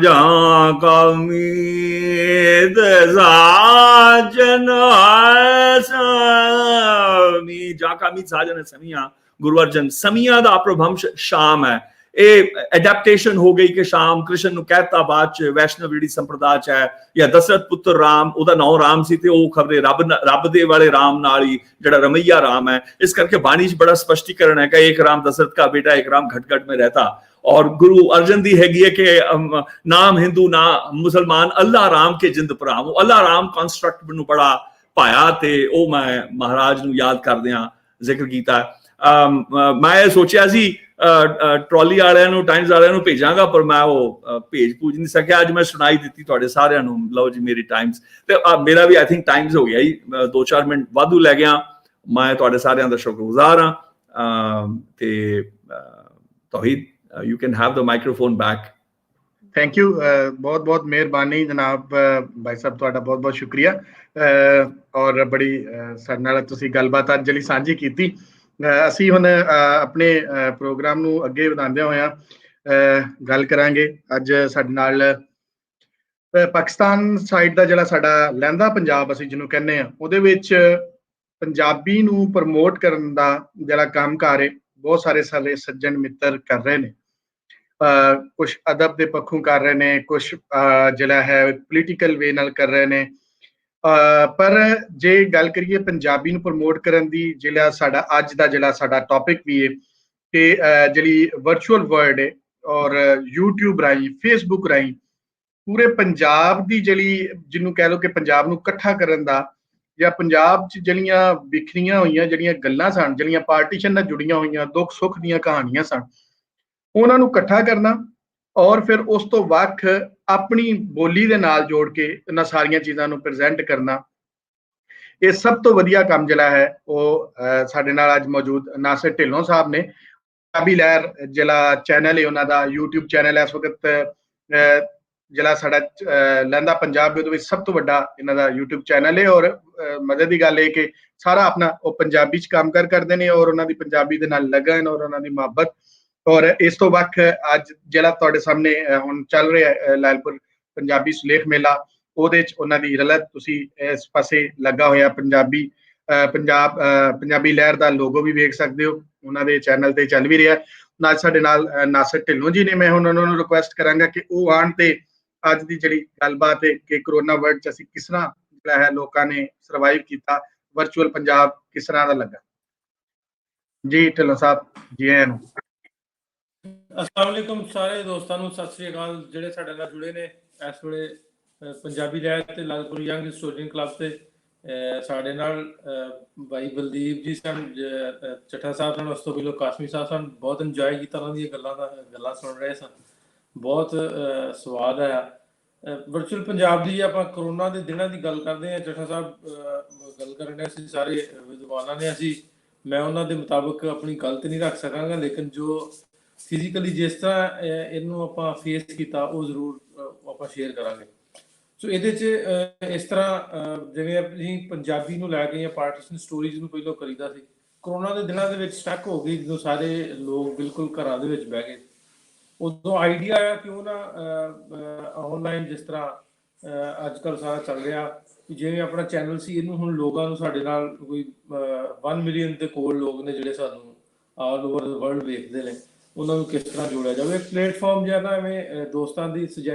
Speaker 3: ਜਾਂਕਾ ਮੀਦ ਸਾਜਨ ਸਮੀ, ਜਾਂਕਾ ਮੀਦ ਸਾਜਨ ਸਮੀਆ, ਗੁਰੂ ਅਰਜਨ। ਸਮੀਆ ਦਾ ਅਪਰਭੰਸ਼ ਸ਼ਾਮ ਹੈ। ਇਹ ਐਡੈਪਟੇਸ਼ਨ ਹੋ ਗਈ ਕਿ ਸ਼ਾਮ ਕ੍ਰਿਸ਼ਨ ਨੂੰ ਕਹਿਤਾ ਬਾਅਦ ਚ ਵੈਸ਼ਨਵ ਜਿਹੜੀ ਸੰਪਰਦਾ ਚ ਹੈ, ਜਾਂ ਦਸ਼ਰਥ ਪੁੱਤਰ ਰਾਮ, ਉਹਦਾ ਨਾਮ ਰਾਮ ਸੀ ਤੇ ਉਹ ਖਬਰੇ ਰੱਬ ਦੇ ਵਾਲੇ ਰਾਮ ਨਾਲ ਹੀ ਜਿਹੜਾ ਰਮਈਆ ਰਾਮ ਹੈ। ਇਸ ਕਰਕੇ ਬਾਣੀ ਚ ਬੜਾ ਸਪਸ਼ਟੀਕਰਨ ਹੈ ਕਿ ਇੱਕ ਰਾਮ ਦਸ਼ਰਥ का बेटा, एक राम घट घट में रहता। और गुरु अर्जन दी हैगी है कि नाम हिंदू ना मुसलमान, अल्लाह राम के जिंद भराव। अल्लाह राम कॉन्स्ट्रक्ट मैनू बड़ा भाया ते ਉਹ ਮੈਂ ਮਹਾਰਾਜ ਨੂੰ ਯਾਦ ਕਰਦਿਆਂ ਜ਼ਿਕਰ ਕੀਤਾ। ਮੈਂ ਸੋਚਿਆ ਸੀ ਟਰਾਲੀ ਵਾਲਿਆਂ ਨੂੰ, ਟਾਈਮਸ ਵਾਲਿਆਂ ਨੂੰ ਭੇਜਾਂਗਾ, ਪਰ ਮੈਂ ਉਹ ਭੇਜ ਪੂਜ ਨਹੀਂ ਸਕਿਆ। ਅੱਜ ਮੈਂ ਸੁਣਾਈ ਦਿੱਤੀ ਤੁਹਾਡੇ ਸਾਰਿਆਂ ਨੂੰ। ਲਓ ਜੀ ਮੇਰੀ ਟਾਈਮਸ, ਤੇ ਮੇਰਾ ਵੀ ਆਈ ਥਿੰਕ ਟਾਈਮਸ ਹੋ ਗਿਆ ਜੀ, 2-4 ਮਿੰਟ ਵਾਧੂ ਲੈ ਗਿਆ। ਮੈਂ ਤੁਹਾਡੇ ਸਾਰਿਆਂ ਦਾ ਸ਼ੁਕਰਗੁਜ਼ਾਰ ਹਾਂ। ਤੇ ਤੋਹੀਦ, you can have the microphone back.
Speaker 1: Thank you, बहुत बहुत मेहरबानी जनाब भाई साहब, ਤੁਹਾਡਾ ਬਹੁਤ ਬਹੁਤ ਸ਼ੁਕਰੀਆ। ਔਰ ਬੜੀ ਸਾਡੇ ਨਾਲ ਤੁਸੀਂ ਗੱਲਬਾਤ ਅੱਜ ਜਿਹੜੀ ਸਾਂਝੀ ਕੀਤੀ। ਅਸੀਂ ਹੁਣ ਆਪਣੇ ਪ੍ਰੋਗਰਾਮ ਨੂੰ ਅੱਗੇ ਵਧਾਉਂਦੇ ਹੋਇਆ ਗੱਲ ਕਰਾਂਗੇ। ਅੱਜ ਸਾਡੇ ਨਾਲ ਪਾਕਿਸਤਾਨ ਸਾਈਡ ਦਾ ਜਿਹੜਾ ਸਾਡਾ ਲਹਿੰਦਾ ਪੰਜਾਬ ਅਸੀਂ ਜਿਹਨੂੰ ਕਹਿੰਦੇ ਆ, ਉਹਦੇ ਵਿੱਚ ਪੰਜਾਬੀ ਨੂੰ ਪ੍ਰਮੋਟ ਕਰਨ ਦਾ ਜਿਹੜਾ ਕੰਮ ਕਾਰ ਹੈ, ਬਹੁਤ ਸਾਰੇ ਸੱਜਣ ਮਿੱਤਰ ਕਰ ਰਹੇ ਨੇ। ਕੁਛ ਅਦਬ ਦੇ ਪੱਖੋਂ ਕਰ ਰਹੇ ਨੇ, ਕੁਛ ਜਿਹੜਾ ਹੈ ਪੋਲੀਟੀਕਲ ਵੇ ਨਾਲ ਕਰ ਰਹੇ ਨੇ। ਪਰ ਜੇ ਗੱਲ ਕਰੀਏ ਪੰਜਾਬੀ ਨੂੰ ਪ੍ਰਮੋਟ ਕਰਨ ਦੀ, ਜਿਹੜਾ ਸਾਡਾ ਅੱਜ ਦਾ ਜਿਹੜਾ ਸਾਡਾ ਟੌਪਿਕ ਵੀ ਹੈ ਕਿ ਜਿਹੜੀ ਵਰਚੁਅਲ ਵਰਲਡ ਹੈ ਔਰ YouTube ਰਾਹੀਂ, Facebook ਰਾਹੀਂ ਪੂਰੇ ਪੰਜਾਬ ਦੀ ਜਿਹੜੀ ਜਿਹਨੂੰ ਕਹਿ ਲਓ ਕਿ ਪੰਜਾਬ ਨੂੰ ਇਕੱਠਾ ਕਰਨ ਦਾ, ਜਾਂ ਪੰਜਾਬ 'ਚ ਜਿਹੜੀਆਂ ਵਿਖਰੀਆਂ ਹੋਈਆਂ ਜਿਹੜੀਆਂ ਗੱਲਾਂ ਸਨ, ਜਿਹੜੀਆਂ ਪਾਰਟੀਸ਼ਨ ਨਾਲ ਜੁੜੀਆਂ ਹੋਈਆਂ ਦੁੱਖ ਸੁੱਖ ਦੀਆਂ ਕਹਾਣੀਆਂ ਸਨ, ਉਹਨਾਂ ਨੂੰ ਇਕੱਠਾ ਕਰਨਾ ਔਰ ਫਿਰ ਉਸ ਤੋਂ ਵੱਖ ਆਪਣੀ ਬੋਲੀ ਦੇ ਨਾਲ ਜੋੜ ਕੇ ਇਹਨਾਂ ਸਾਰੀਆਂ ਚੀਜ਼ਾਂ ਨੂੰ ਪ੍ਰੈਜ਼ੈਂਟ ਕਰਨਾ, ਇਹ ਸਭ ਤੋਂ ਵਧੀਆ ਕੰਮ ਜਿਹੜਾ ਹੈ ਉਹ ਸਾਡੇ ਨਾਲ ਅੱਜ ਮੌਜੂਦ ਨਾਸਿਰ ਢਿੱਲੋਂ ਸਾਹਿਬ ਨੇ। ਪੰਜਾਬੀ ਲਹਿਰ ਜਿਹੜਾ ਚੈਨਲ ਹੈ ਉਹਨਾਂ ਦਾ YouTube ਚੈਨਲ ਇਸ ਵਕਤ ਜਿਹੜਾ ਸਾਡਾ ਲਹਿੰਦਾ ਪੰਜਾਬ, ਉਹਦੇ ਵਿੱਚ ਸਭ ਤੋਂ ਵੱਡਾ ਇਹਨਾਂ ਦਾ YouTube ਚੈਨਲ ਹੈ। ਔਰ ਮਜ਼ੇ ਦੀ ਗੱਲ ਇਹ ਕਿ ਸਾਰਾ ਆਪਣਾ ਉਹ ਪੰਜਾਬੀ 'ਚ ਕੰਮ ਕਰਦੇ ਨੇ ਔਰ ਉਹਨਾਂ ਦੀ ਪੰਜਾਬੀ ਦੇ ਨਾਲ ਲਗਨ ਔਰ ਉਹਨਾਂ ਦੀ ਮੁਹੱਬਤ। ਔਰ ਇਸ ਤੋਂ ਵੱਖ ਅੱਜ ਜਿਹੜਾ ਤੁਹਾਡੇ ਸਾਹਮਣੇ ਹੁਣ ਚੱਲ ਰਿਹਾ ਲਾਇਲਪੁਰ ਪੰਜਾਬੀ ਸੁਲੇਖ ਮੇਲਾ, ਉਹਦੇ 'ਚ ਉਹਨਾਂ ਦੀ ਰਲਤ ਤੁਸੀਂ ਇਸ ਪਾਸੇ ਲੱਗਾ ਹੋਇਆ ਪੰਜਾਬੀ ਲਹਿਰ ਦਾ ਲੋਗੋ ਵੀ ਵੇਖ ਸਕਦੇ ਹੋ, ਉਹਨਾਂ ਦੇ ਚੈਨਲ ਤੇ ਚੱਲ ਵੀ ਰਿਹਾ। ਨਾਲ ਸਾਡੇ ਨਾਲ ਨਾਸਿਰ ਢਿੱਲੋਂ ਜੀ ਨੇ। ਮੈਂ ਹੁਣ ਉਹਨਾਂ ਨੂੰ ਰਿਕੁਐਸਟ ਕਰਾਂਗਾ ਕਿ ਉਹ ਆਉਣ ਤੇ ਅੱਜ ਦੀ ਜਿਹੜੀ ਗੱਲਬਾਤ ਹੈ ਕਿ ਕਰੋਨਾ ਵਰਲਡ 'ਚ ਅਸੀਂ ਕਿਸ ਤਰ੍ਹਾਂ ਜਿਹੜਾ ਹੈ ਲੋਕਾਂ ਨੇ ਸਰਵਾਈਵ ਕੀਤਾ, ਵਰਚੁਅਲ ਪੰਜਾਬ ਕਿਸ ਤਰ੍ਹਾਂ ਦਾ ਲੱਗਾ। ਜੀ ਢਿੱਲੋਂ ਸਾਹਿਬ, ਜੀ ਆਇਆਂ ਨੂੰ।
Speaker 4: अस्सलाम वालेकुम सारे दोस्तों ਨੂੰ ਸਤਿ ਸ੍ਰੀ ਅਕਾਲ ਜਿਹੜੇ ਸਾਡੇ ਨਾਲ ਜੁੜੇ ਨੇ ਇਸ ਵੇਲੇ ਪੰਜਾਬੀ ਲਹਿਰ ਤੇ ਲਾਲਪੁਰ ਯੰਗ ਹਿਸਟੋਰੀਅਨ ਕਲੱਬ ਤੇ। ਸਾਡੇ ਨਾਲ ਭਾਈ ਬਲਦੀਪ ਜੀ ਸਨ, ਚੱਠਾ ਸਾਹਿਬ ਸਨ, ਉਸ ਤੋਂ ਪਹਿਲਾਂ ਕਾਸਮੀ ਸਾਹਿਬ ਸਨ। ਬਹੁਤ ਇੰਜੋਏ ਕੀਤਾ ਉਹਨਾਂ ਦੀਆਂ ਗੱਲਾਂ ਸੁਣ ਰਹੇ ਸਨ, ਬਹੁਤ ਸਵਾਦ ਆਇਆ। ਵਰਚੁਅਲ ਪੰਜਾਬ ਦੀ ਆਪਾਂ ਕਰੋਨਾ ਦੇ ਦਿਨਾਂ ਦੀ ਗੱਲ ਕਰਦੇ ਹਾਂ। ਚੱਠਾ ਸਾਹਿਬ ਗੱਲ ਕਰਨ ਡਏ ਸੀ, ਸਾਰੇ ਵਿਦਵਾਨਾਂ ਨੇ। ਮੈਂ ਉਹਨਾਂ ਦੇ ਮੁਤਾਬਕ ਆਪਣੀ ਗੱਲ ਤੇ ਨਹੀਂ ਰੱਖ ਸਕਾਂਗਾ, ਲੇਕਿਨ ਜੋ ਫਿਜ਼ੀਕਲੀ ਜਿਸ ਤਰ੍ਹਾਂ ਇਹਨੂੰ ਆਪਾਂ ਫੇਸ ਕੀਤਾ ਉਹ ਜ਼ਰੂਰ ਆਪਾਂ ਸ਼ੇਅਰ ਕਰਾਂਗੇ। ਸੋ ਇਹਦੇ 'ਚ ਇਸ ਤਰ੍ਹਾਂ ਜਿਵੇਂ ਅਸੀਂ ਪੰਜਾਬੀ ਨੂੰ ਲੈ ਕੇ ਜਾਂ ਪਾਰਟੀਸ਼ਨ ਸਟੋਰੀਜ਼ ਨੂੰ ਪਹਿਲਾਂ ਕਰੀਦਾ ਸੀ, ਕਰੋਨਾ ਦੇ ਦਿਨਾਂ ਦੇ ਵਿੱਚ ਸਟਕ ਹੋ ਗਈ ਜਦੋਂ ਸਾਰੇ ਲੋਕ ਬਿਲਕੁਲ ਘਰਾਂ ਦੇ ਵਿੱਚ ਬਹਿ ਗਏ। ਉਦੋਂ ਆਈਡੀਆ ਆਇਆ ਕਿਉਂ ਨਾ ਆਨਲਾਈਨ, ਜਿਸ ਤਰ੍ਹਾਂ ਅੱਜ ਕੱਲ੍ਹ ਸਾਰਾ ਚੱਲ ਰਿਹਾ, ਜਿਵੇਂ ਆਪਣਾ ਚੈਨਲ ਸੀ, ਇਹਨੂੰ ਹੁਣ ਲੋਕਾਂ ਨੂੰ, ਸਾਡੇ ਨਾਲ ਕੋਈ 1 ਮਿਲੀਅਨ ਦੇ ਕੋਲ ਲੋਕ ਨੇ ਜਿਹੜੇ ਸਾਨੂੰ ਆਲ ਓਵਰ ਦ ਵਰਲਡ ਵੇਖਦੇ ਨੇ, ਉਹਨਾਂ ਨੂੰ ਕਿਸ ਤਰ੍ਹਾਂ ਜੋੜਿਆ ਜਾਵੇ। ਪਲੇਟਫਾਰਮ ਜਿਹਾ ਨਾ ਐਵੇਂ ਦੋਸਤਾਂ ਦੀ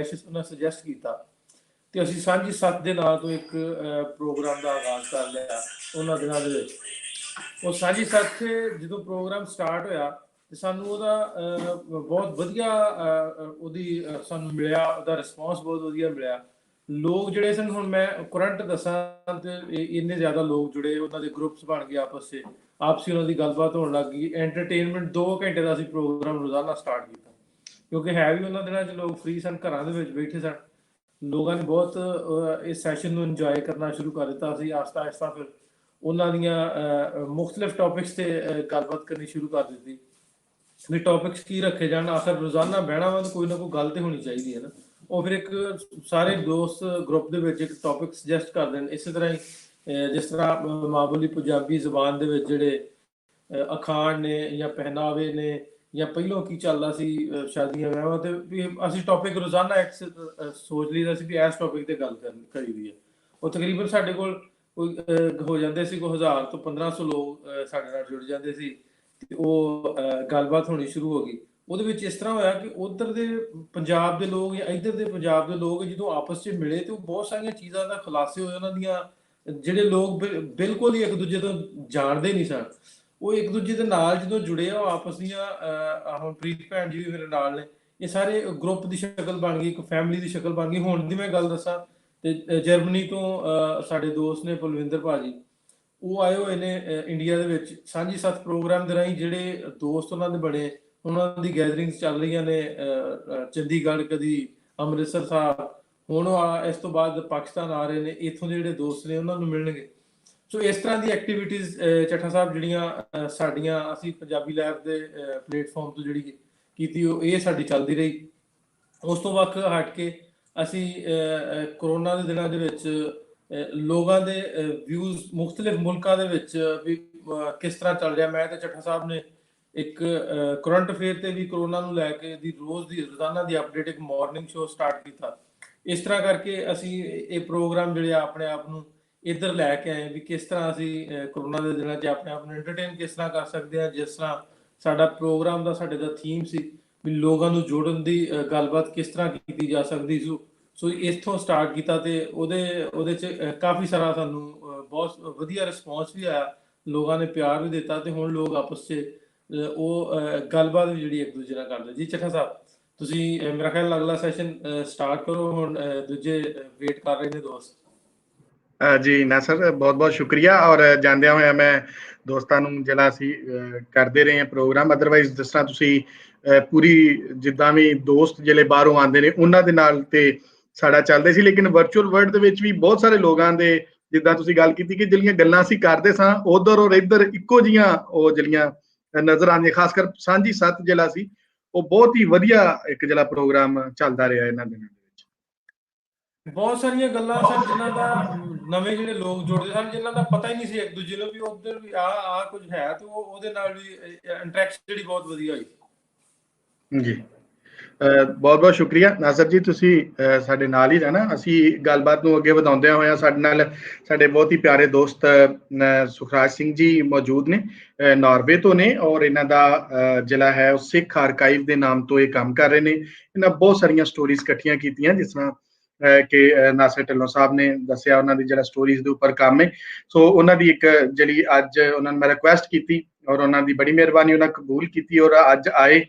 Speaker 4: ਉਹਨਾਂ ਸੁਜੈਸਟ ਕੀਤਾ, ਤੇ ਅਸੀਂ ਸਾਂਝੀ ਸੱਤ ਦੇ ਨਾਂ ਤੋਂ ਇੱਕ ਪ੍ਰੋਗਰਾਮ ਦਾ ਆਗਾਜ਼ ਕਰ ਲਿਆ ਉਹਨਾਂ ਦਿਨਾਂ ਦੇ ਵਿੱਚ। ਉਹ ਸਾਂਝੀ ਸੱਤ ਜਦੋਂ ਪ੍ਰੋਗਰਾਮ ਸਟਾਰਟ ਹੋਇਆ ਤੇ ਸਾਨੂੰ ਉਹਦਾ ਬਹੁਤ ਵਧੀਆ ਉਹਦੀ ਸਾਨੂੰ ਮਿਲਿਆ, ਉਹਦਾ ਰਿਸਪੌਂਸ ਬਹੁਤ ਵਧੀਆ ਮਿਲਿਆ। ਲੋਕ ਜਿਹੜੇ ਸਨ, ਹੁਣ ਮੈਂ ਕਰੰਟ ਦੱਸਾਂ ਤੇ ਇੰਨੇ ਜ਼ਿਆਦਾ ਲੋਕ ਜੁੜੇ, ਉਹਨਾਂ ਦੇ ਗਰੁੱਪਸ ਬਣ ਗਏ ਆਪਸ 'ਚ, ਆਪਸੀ ਉਹਨਾਂ ਦੀ ਗੱਲਬਾਤ ਹੋਣ ਲੱਗ ਗਈ। ਐਂਟਰਟੇਨਮੈਂਟ 2 ਘੰਟੇ ਦਾ ਅਸੀਂ ਪ੍ਰੋਗਰਾਮ ਰੋਜ਼ਾਨਾ ਸਟਾਰਟ ਕੀਤਾ, ਕਿਉਂਕਿ ਹੈ ਵੀ ਉਹਨਾਂ ਦਿਨਾਂ 'ਚ ਲੋਕ ਫ੍ਰੀ ਸਨ, ਘਰਾਂ ਦੇ ਵਿੱਚ ਬੈਠੇ ਸਨ। ਲੋਕਾਂ ਨੇ ਬਹੁਤ ਇਸ ਸੈਸ਼ਨ ਨੂੰ ਇੰਜੋਏ ਕਰਨਾ ਸ਼ੁਰੂ ਕਰ ਦਿੱਤਾ। ਅਸੀਂ ਆਹਿਸਤਾ ਆਹਿਸਤਾ ਫਿਰ ਉਹਨਾਂ ਦੀਆਂ ਮੁਖਤਲਿਫ ਟੌਪਿਕਸ 'ਤੇ ਗੱਲਬਾਤ ਕਰਨੀ ਸ਼ੁਰੂ ਕਰ ਦਿੱਤੀ ਵੀ ਟੌਪਿਕਸ ਕੀ ਰੱਖੇ ਜਾਣ। ਆਖਰ ਰੋਜ਼ਾਨਾ ਬਹਿਣਾ ਵਾ ਤਾਂ ਕੋਈ ਨਾ ਕੋਈ ਗੱਲ ਤੇ ਹੋਣੀ ਚਾਹੀਦੀ ਹੈ ਨਾ। ਉਹ ਫਿਰ ਇੱਕ ਸਾਰੇ ਦੋਸਤ ਗਰੁੱਪ ਦੇ ਵਿੱਚ ਇੱਕ ਟੌਪਿਕ ਸੁਜੈਸਟ ਕਰ ਦੇਣ। ਇਸੇ ਤਰ੍ਹਾਂ ਹੀ ਜਿਸ ਤਰ੍ਹਾਂ ਮਾਂ ਬੋਲੀ ਪੰਜਾਬੀ ਜ਼ੁਬਾਨ ਦੇ ਵਿੱਚ ਜਿਹੜੇ ਅਖਾਣ ਨੇ ਜਾਂ ਪਹਿਨਾਵੇ ਨੇ, ਜਾਂ ਪਹਿਲੋਂ ਕੀ ਚੱਲਦਾ ਸੀ ਸ਼ਾਦੀਆਂ ਵਿਆਹਾਂ ਤੇ, ਵੀ ਅਸੀਂ ਟੌਪਿਕ ਰੋਜ਼ਾਨਾ ਇੱਕ ਸੋਚ ਲਈਦਾ ਸੀ ਵੀ ਇਸ ਟੌਪਿਕ ਤੇ ਗੱਲ ਕਰੀਦੀ ਹੈ। ਉਹ ਤਕਰੀਬਨ ਸਾਡੇ ਕੋਲ ਕੋਈ ਹੋ ਜਾਂਦੇ ਸੀ, ਕੋਈ 1000 ਤੋਂ 1500 ਲੋਕ ਸਾਡੇ ਨਾਲ ਜੁੜ ਜਾਂਦੇ ਸੀ, ਤੇ ਉਹ ਗੱਲਬਾਤ ਹੋਣੀ ਸ਼ੁਰੂ ਹੋ ਗਈ। ਉਹਦੇ ਵਿੱਚ ਇਸ ਤਰ੍ਹਾਂ ਹੋਇਆ ਕਿ ਉਧਰ ਦੇ ਪੰਜਾਬ ਦੇ ਲੋਕ ਜਾਂ ਇੱਧਰ ਦੇ ਪੰਜਾਬ ਦੇ ਲੋਕ ਜਦੋਂ ਆਪਸ 'ਚ ਮਿਲੇ ਤੇ ਉਹ ਬਹੁਤ ਸਾਰੀਆਂ ਚੀਜ਼ਾਂ ਦਾ ਖੁਲਾਸੇ ਹੋਏ। ਉਹਨਾਂ ਦੀਆਂ ਜਿਹੜੇ ਲੋਕ ਬਿਲਕੁਲ ਹੀ ਇੱਕ ਦੂਜੇ ਤੋਂ ਜਾਣਦੇ ਨਹੀਂ ਸਨ, ਉਹ ਇੱਕ ਦੂਜੇ ਦੇ ਨਾਲ ਜਦੋਂ ਜੁੜੇ ਆ, ਉਹ ਆਪਸ ਦੀਆਂ ਹੁਣ ਪ੍ਰੀਤ ਭੈਣ ਜੀ ਵੀ ਮੇਰੇ ਨਾਲ ਨੇ, ਇਹ ਸਾਰੇ ਗਰੁੱਪ ਦੀ ਸ਼ਕਲ ਬਣ ਗਈ, ਇੱਕ ਫੈਮਿਲੀ ਦੀ ਸ਼ਕਲ ਬਣ ਗਈ। ਹੁਣ ਦੀ ਮੈਂ ਗੱਲ ਦੱਸਾਂ ਤੇ ਜਰਮਨੀ ਤੋਂ ਸਾਡੇ ਦੋਸਤ ਨੇ ਪਲਵਿੰਦਰ ਭਾਜੀ, ਉਹ ਆਏ ਹੋਏ ਨੇ ਇੰਡੀਆ ਦੇ ਵਿੱਚ। ਸਾਂਝੀ ਸੱਤ ਪ੍ਰੋਗਰਾਮ ਦੇ ਰਾਹੀਂ ਜਿਹੜੇ ਦੋਸਤ ਉਹਨਾਂ ਦੇ ਬਣੇ, ਉਹਨਾਂ ਦੀ ਗੈਦਰਿੰਗਸ ਚੱਲ ਰਹੀਆਂ ਨੇ ਚੰਡੀਗੜ੍ਹ, ਕਦੀ ਅੰਮ੍ਰਿਤਸਰ ਸਾਹਿਬ, ਹੁਣ ਇਸ ਤੋਂ ਬਾਅਦ ਪਾਕਿਸਤਾਨ ਆ ਰਹੇ ਨੇ। ਇੱਥੋਂ ਦੇ ਜਿਹੜੇ ਦੋਸਤ ਨੇ ਉਹਨਾਂ ਨੂੰ ਮਿਲਣਗੇ। ਸੋ ਇਸ ਤਰ੍ਹਾਂ ਦੀ ਐਕਟੀਵਿਟੀਜ਼ ਚੱਠਾ ਸਾਹਿਬ ਜਿਹੜੀਆਂ ਸਾਡੀਆਂ ਅਸੀਂ ਪੰਜਾਬੀ ਲਾਈਵ ਦੇ ਪਲੇਟਫਾਰਮ ਤੋਂ ਜਿਹੜੀ ਕੀਤੀ, ਉਹ ਇਹ ਸਾਡੀ ਚੱਲਦੀ ਰਹੀ। ਉਸ ਤੋਂ ਵੱਖ ਹਟ ਕੇ ਅਸੀਂ ਕਰੋਨਾ ਦੇ ਦਿਨਾਂ ਦੇ ਵਿੱਚ ਲੋਕਾਂ ਦੇ ਵਿਊਜ਼ ਮੁਖਤਲਿਫ ਮੁਲਕਾਂ ਦੇ ਵਿੱਚ ਵੀ ਕਿਸ ਤਰ੍ਹਾਂ ਚੱਲ ਰਿਹਾ। ਮੈਂ ਤੇ ਚੱਠਾ ਸਾਹਿਬ ਨੇ ਇੱਕ ਕਰੰਟ ਅਫੇਅਰ ਤੇ ਵੀ ਕਰੋਨਾ ਨੂੰ ਲੈ ਕੇ ਦੀ ਰੋਜ਼ਾਨਾ ਦੀ ਅਪਡੇਟ ਇੱਕ ਮਾਰਨਿੰਗ ਸ਼ੋਅ ਸਟਾਰਟ ਕੀਤਾ। ਇਸ ਤਰ੍ਹਾਂ ਕਰਕੇ ਅਸੀਂ ਇਹ ਪ੍ਰੋਗਰਾਮ ਜਿਹੜੇ ਆਪਣੇ ਆਪ ਨੂੰ ਇੱਧਰ ਲੈ ਕੇ ਆਏ ਵੀ ਕਿਸ ਤਰ੍ਹਾਂ ਅਸੀਂ ਕਰੋਨਾ ਦੇ ਦਿਨਾਂ 'ਚ ਆਪਣੇ ਆਪ ਨੂੰ ਐਂਟਰਟੇਨ ਕਿਸ ਤਰ੍ਹਾਂ ਕਰ ਸਕਦੇ ਹਾਂ। ਜਿਸ ਤਰ੍ਹਾਂ ਸਾਡਾ ਪ੍ਰੋਗਰਾਮ ਦਾ ਸਾਡੇ ਦਾ ਥੀਮ ਸੀ ਵੀ ਲੋਕਾਂ ਨੂੰ ਜੋੜਨ ਦੀ ਗੱਲਬਾਤ ਕਿਸ ਤਰ੍ਹਾਂ ਕੀਤੀ ਜਾ ਸਕਦੀ ਸੀ। ਸੋ ਇੱਥੋਂ ਸਟਾਰਟ ਕੀਤਾ ਤੇ ਉਹਦੇ 'ਚ ਕਾਫੀ ਸਾਰਾ ਸਾਨੂੰ ਬਹੁਤ ਵਧੀਆ ਰਿਸਪੌਂਸ ਵੀ ਆਇਆ, ਲੋਕਾਂ ਨੇ ਪਿਆਰ ਵੀ ਦਿੱਤਾ, ਤੇ ਹੁਣ ਲੋਕ ਆਪਸ 'ਚ ਉਹ ਗੱਲਬਾਤ ਵੀ ਜਿਹੜੀ ਇੱਕ ਦੂਜੇ ਨਾਲ ਕਰਦੇ। ਜੀ ਚੱਠਾ ਸਾਹਿਬ, ਤੁਸੀਂ ਮੇਰਾ ਖਿਆਲ ਅਗਲਾ ਸੈਸ਼ਨ ਸਟਾਰਟ ਕਰੋ। ਹੁਣ ਦੂਜੇ ਵੇਟ ਕਰ ਰਹੇ ਨੇ ਦੋਸਤ।
Speaker 1: ਜੀ ਨਾ ਸਰ, ਬਹੁਤ ਬਹੁਤ ਸ਼ੁਕਰੀਆ। ਔਰ ਜਾਂਦਿਆਂ ਹੋਇਆ ਮੈਂ ਦੋਸਤਾਂ ਨੂੰ ਜਿਹੜਾ ਅਸੀਂ ਕਰਦੇ ਰਹੇ ਹਾਂ ਪ੍ਰੋਗਰਾਮ, ਅਦਰਵਾਈਜ਼ ਜਿਸ ਤਰ੍ਹਾਂ ਤੁਸੀਂ ਪੂਰੀ ਜਿੱਦਾਂ ਵੀ ਦੋਸਤ ਜਿਹੜੇ ਬਾਹਰੋਂ ਆਉਂਦੇ ਨੇ ਉਹਨਾਂ ਦੇ ਨਾਲ ਤੇ ਸਾਡਾ ਚੱਲਦੇ ਸੀ, ਲੇਕਿਨ ਵਰਚੁਅਲ ਵਰਲਡ ਦੇ ਵਿੱਚ ਵੀ ਬਹੁਤ ਸਾਰੇ ਲੋਕਾਂ ਦੇ, ਜਿੱਦਾਂ ਤੁਸੀਂ ਗੱਲ ਕੀਤੀ ਕਿ ਜਿਹੜੀਆਂ ਗੱਲਾਂ ਅਸੀਂ ਕਰਦੇ ਸਾਂ ਉਧਰ ਔਰ ਇੱਧਰ ਇੱਕੋ ਜਿਹੀਆਂ ਉਹ ਜਿਹੜੀਆਂ ਨਜ਼ਰ ਆਉਂਦੀਆਂ। ਖਾਸ ਕਰ ਸਾਂਝੀ ਸੱਤ ਜਿਹੜਾ ਸੀ ਉਹ ਬਹੁਤ ਹੀ ਵਧੀਆ ਇੱਕ ਜਿਹੜਾ ਪ੍ਰੋਗਰਾਮ ਚੱਲਦਾ ਰਿਹਾ ਇਹਨਾਂ ਦਿਨਾਂ ਦੇ ਵਿੱਚ।
Speaker 4: ਬਹੁਤ ਸਾਰੀਆਂ ਗੱਲਾਂ ਸਨ ਜਿਨ੍ਹਾਂ ਦਾ ਨਵੇਂ ਜਿਹੜੇ ਲੋਕ ਜੁੜਦੇ ਸਨ, ਜਿਨ੍ਹਾਂ ਦਾ ਪਤਾ ਹੀ ਨਹੀਂ ਸੀ ਇੱਕ ਦੂਜੇ ਨੂੰ ਵੀ ਉਧਰ ਵੀ ਆ ਕੁਝ ਹੈ, ਤੇ ਉਹਦੇ ਨਾਲ ਵੀ ਇੰਟਰੈਕਸ਼ਨ ਜਿਹੜੀ ਬਹੁਤ ਵਧੀਆ ਹੋਈ।
Speaker 1: ਜੀ ਬਹੁਤ ਬਹੁਤ ਸ਼ੁਕਰੀਆ ਨਾਸਰ ਜੀ, ਤੁਸੀਂ ਸਾਡੇ ਨਾਲ ਹੀ ਰਹਿਣਾ। ਅਸੀਂ ਗੱਲਬਾਤ ਨੂੰ ਅੱਗੇ ਵਧਾਉਂਦਿਆਂ ਹੋਇਆਂ ਸਾਡੇ ਨਾਲ ਸਾਡੇ ਬਹੁਤ ਹੀ ਪਿਆਰੇ ਦੋਸਤ ਸੁਖਰਾਜ ਸਿੰਘ ਜੀ ਮੌਜੂਦ ਨੇ, ਨਾਰਵੇ ਤੋਂ ਨੇ, ਔਰ ਇਹਨਾਂ ਦਾ ਜਿਹੜਾ ਹੈ ਉਹ ਸਿੱਖ ਆਰਕਾਈਵ ਦੇ ਨਾਮ ਤੋਂ ਇਹ ਕੰਮ ਕਰ ਰਹੇ ਨੇ। ਇਹਨਾਂ ਬਹੁਤ ਸਾਰੀਆਂ ਸਟੋਰੀਜ਼ ਇਕੱਠੀਆਂ ਕੀਤੀਆਂ, ਜਿਸ ਤਰ੍ਹਾਂ ਕਿ ਨਾਸਰ ਢਿੱਲੋਂ ਸਾਹਿਬ ਨੇ ਦੱਸਿਆ ਉਹਨਾਂ ਦੀ ਜਿਹੜਾ ਸਟੋਰੀਜ਼ ਦੇ ਉੱਪਰ ਕੰਮ ਹੈ। ਸੋ ਉਹਨਾਂ ਦੀ ਇੱਕ ਜਿਹੜੀ ਅੱਜ ਉਹਨਾਂ ਨੂੰ ਮੈਂ ਰਿਕੁਐਸਟ ਕੀਤੀ ਔਰ ਉਹਨਾਂ ਦੀ ਬੜੀ ਮਿਹਰਬਾਨੀ, ਉਹਨਾਂ ਕਬੂਲ ਕੀਤੀ ਔਰ ਅੱਜ ਆਏ।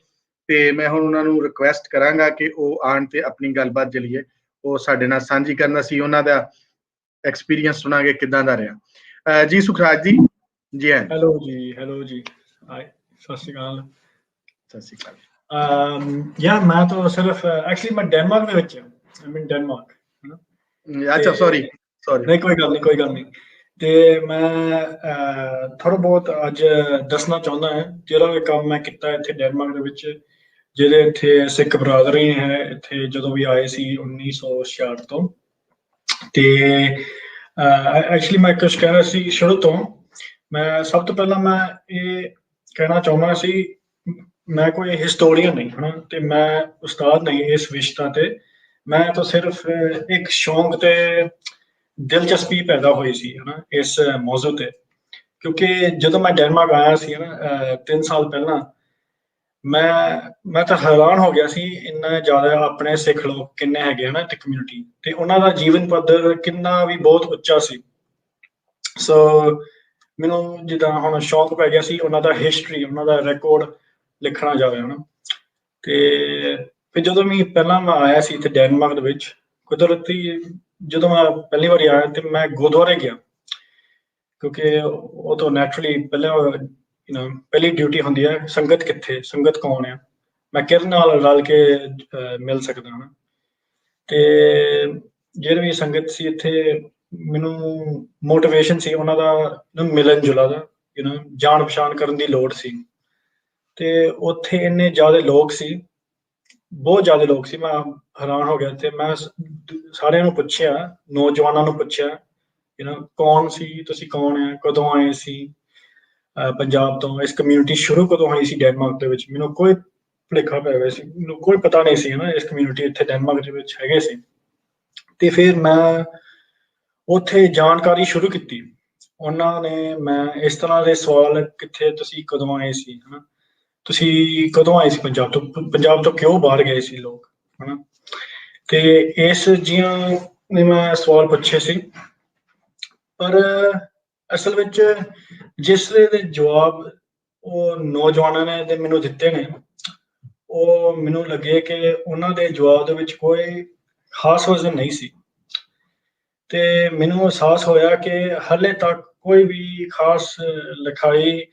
Speaker 1: ਤੇ ਮੈਂ ਹੁਣ ਉਹਨਾਂ ਨੂੰ ਰਿਕੁਐਸਟ ਕਰਾਂਗਾ ਕਿ ਉਹ ਆਉਣ ਤੇ ਆਪਣੀ ਗੱਲਬਾਤ ਜਿਹੜੀ ਹੈ ਉਹ ਸਾਡੇ ਨਾਲ ਸਾਂਝੀ ਕਰਨ। ਅਸੀਂ ਉਹਨਾਂ ਦਾ ਐਕਸਪੀਰੀਅੰਸ ਸੁਣਾਂਗੇ ਕਿੱਦਾਂ ਦਾ ਰਿਹਾ। ਜੀ ਸੁਖਰਾਜ ਜੀ, ਜੀ ਆਇਆਂ।
Speaker 5: ਹੈਲੋ ਜੀ ਹਾਈ, ਸਤਿ ਸ਼੍ਰੀ ਅਕਾਲ।
Speaker 1: ਸਤਿ ਸ਼੍ਰੀ ਅਕਾਲ।
Speaker 5: ਯਾਰ ਮੈਂ ਤਾਂ ਸਿਰਫ ਐਕਚੁਅਲੀ ਮੈਂ ਡੈਨਮਾਰਕ ਦੇ ਵਿੱਚ ਆਈ ਮੀਨ ਡੈਨਮਾਰਕ।
Speaker 1: ਅੱਛਾ, ਸੌਰੀ
Speaker 5: ਨਹੀਂ ਕੋਈ ਗੱਲ ਨਹੀਂ। ਤੇ ਮੈਂ ਥੋੜਾ ਬਹੁਤ ਅੱਜ ਦੱਸਣਾ ਚਾਹੁੰਦਾ ਹਾਂ ਜਿਹੜਾ ਵੀ ਕੰਮ ਮੈਂ ਕੀਤਾ ਇੱਥੇ ਡੈਨਮਾਰਕ ਦੇ ਵਿੱਚ, ਜਿਹੜੇ ਇੱਥੇ ਸਿੱਖ ਬਰਾਦਰੀ ਹੈ ਇੱਥੇ ਜਦੋਂ ਵੀ ਆਏ ਸੀ 1966 ਤੋਂ। ਤੇ ਐਕਚੁਅਲੀ ਮੈਂ ਕੁਛ ਕਹਿਣਾ ਸੀ ਸ਼ੁਰੂ ਤੋਂ। ਮੈਂ ਸਭ ਤੋਂ ਪਹਿਲਾਂ ਮੈਂ ਇਹ ਕਹਿਣਾ ਚਾਹੁੰਦਾ ਸੀ, ਮੈਂ ਕੋਈ ਹਿਸਟੋਰੀਅਨ ਨਹੀਂ ਹਨਾ, ਤੇ ਮੈਂ ਉਸਤਾਦ ਨਹੀਂ ਇਸ ਵਿਸ਼ਤਾ ਤੇ। ਮੈਂ ਤਾਂ ਸਿਰਫ ਇੱਕ ਸ਼ੌਂਕ ਤੇ ਦਿਲਚਸਪੀ ਪੈਦਾ ਹੋਈ ਸੀ ਹਨਾ ਇਸ ਮੌਜੂ ਤੇ, ਕਿਉਂਕਿ ਜਦੋਂ ਮੈਂ ਡੈਨਮਾਰਕ ਆਇਆ ਸੀ ਨਾ 3 ਸਾਲ ਪਹਿਲਾਂ, ਮੈਂ ਤਾਂ ਹੈਰਾਨ ਹੋ ਗਿਆ ਸੀ ਇੰਨਾ ਜ਼ਿਆਦਾ ਆਪਣੇ ਸਿੱਖ ਲੋਕ ਕਿੰਨੇ ਹੈਗੇ ਹਨਾ ਤੇ ਕਮਿਊਨਿਟੀ, ਤੇ ਉਹਨਾਂ ਦਾ ਜੀਵਨ ਪੱਧਰ ਕਿੰਨਾ ਵੀ ਬਹੁਤ ਉੱਚਾ ਸੀ। ਸੋ ਮੈਨੂੰ ਜਿੱਦਾਂ ਹੁਣ ਸ਼ੌਂਕ ਪੈ ਗਿਆ ਸੀ ਉਹਨਾਂ ਦਾ ਹਿਸਟਰੀ, ਉਹਨਾਂ ਦਾ ਰਿਕਾਰਡ ਲਿਖਣਾ ਜਾਵੇ ਹਨਾ। ਤੇ ਫਿਰ ਜਦੋਂ ਵੀ ਪਹਿਲਾਂ ਮੈਂ ਆਇਆ ਸੀ ਇੱਥੇ ਡੈਨਮਾਰਕ ਦੇ ਵਿੱਚ, ਕੁਦਰਤੀ ਜਦੋਂ ਮੈਂ ਪਹਿਲੀ ਵਾਰੀ ਆਇਆ ਤੇ ਮੈਂ ਗੁਰਦੁਆਰੇ ਗਿਆ, ਕਿਉਂਕਿ ਉਹ ਤਾਂ ਨੈਚੁਰਲੀ ਪਹਿਲੀ ਡਿਊਟੀ ਹੁੰਦੀ ਹੈ ਸੰਗਤ ਕਿੱਥੇ, ਸੰਗਤ ਕੌਣ ਆ, ਮੈਂ ਕਿਹਦੇ ਨਾਲ ਰਲ ਕੇ ਮਿਲ ਸਕਦਾ ਹਾਂ। ਤੇ ਜਿਹੜੇ ਵੀ ਸੰਗਤ ਸੀ ਇੱਥੇ, ਮੈਨੂੰ ਮੋਟੀਵੇਸ਼ਨ ਸੀ ਉਹਨਾਂ ਦਾ ਮਿਲਣ ਜੁਲਾ ਦਾ, ਜਾਣ ਪਛਾਣ ਕਰਨ ਦੀ ਲੋੜ ਸੀ। ਤੇ ਉੱਥੇ ਇੰਨੇ ਜ਼ਿਆਦਾ ਲੋਕ ਸੀ, ਬਹੁਤ ਜ਼ਿਆਦਾ ਲੋਕ ਸੀ, ਮੈਂ ਹੈਰਾਨ ਹੋ ਗਿਆ। ਤੇ ਮੈਂ ਸਾਰਿਆਂ ਨੂੰ ਪੁੱਛਿਆ, ਨੌਜਵਾਨਾਂ ਨੂੰ ਪੁੱਛਿਆ ਕੌਣ ਸੀ ਤੁਸੀਂ, ਕੌਣ ਹੈ, ਕਦੋਂ ਆਏ ਸੀ ਪੰਜਾਬ ਤੋਂ, ਇਸ ਕਮਿਊਨਿਟੀ ਸ਼ੁਰੂ ਕਦੋਂ ਹੋਈ ਸੀ ਡੈਨਮਾਰਕ ਦੇ ਵਿੱਚ। ਮੈਨੂੰ ਕੋਈ ਭੁਲੇਖਾ ਪੈ ਗਿਆ ਸੀ, ਮੈਨੂੰ ਕੋਈ ਪਤਾ ਨਹੀਂ ਸੀ ਇਸ ਕਮਿਊਨਿਟੀ ਇੱਥੇ ਡੈਨਮਾਰਕ ਦੇ ਵਿੱਚ ਹੈਗੇ ਸੀ। ਤੇ ਫਿਰ ਮੈਂ ਉੱਥੇ ਜਾਣਕਾਰੀ ਸ਼ੁਰੂ ਕੀਤੀ। ਉਹਨਾਂ ਨੇ ਮੈਂ ਇਸ ਤਰ੍ਹਾਂ ਦੇ ਸਵਾਲ, ਕਿੱਥੇ ਤੁਸੀਂ ਕਦੋਂ ਆਏ ਸੀ ਹਨਾ, ਤੁਸੀਂ ਕਦੋਂ ਆਏ ਸੀ ਪੰਜਾਬ ਤੋਂ ਕਿਉਂ ਬਾਹਰ ਗਏ ਸੀ ਲੋਕ ਹਨਾ। ਤੇ ਇਸ ਜੀਆਂ ਨੇ ਮੈਂ ਸਵਾਲ ਪੁੱਛੇ ਸੀ, ਪਰ ਅਸਲ ਵਿੱਚ ਜਿਸ ਦੇ ਜਵਾਬ ਉਹ ਨੌਜਵਾਨਾਂ ਨੇ ਤੇ ਮੈਨੂੰ ਦਿੱਤੇ ਨੇ, ਉਹ ਮੈਨੂੰ ਲੱਗੇ ਕਿ ਉਹਨਾਂ ਦੇ ਜਵਾਬ ਦੇ ਵਿੱਚ ਕੋਈ ਖਾਸ ਵਜ਼ਨ ਨਹੀਂ ਸੀ। ਤੇ ਮੈਨੂੰ ਅਹਿਸਾਸ ਹੋਇਆ ਕਿ ਹਾਲੇ ਤੱਕ ਕੋਈ ਵੀ ਖਾਸ ਲਿਖਾਈ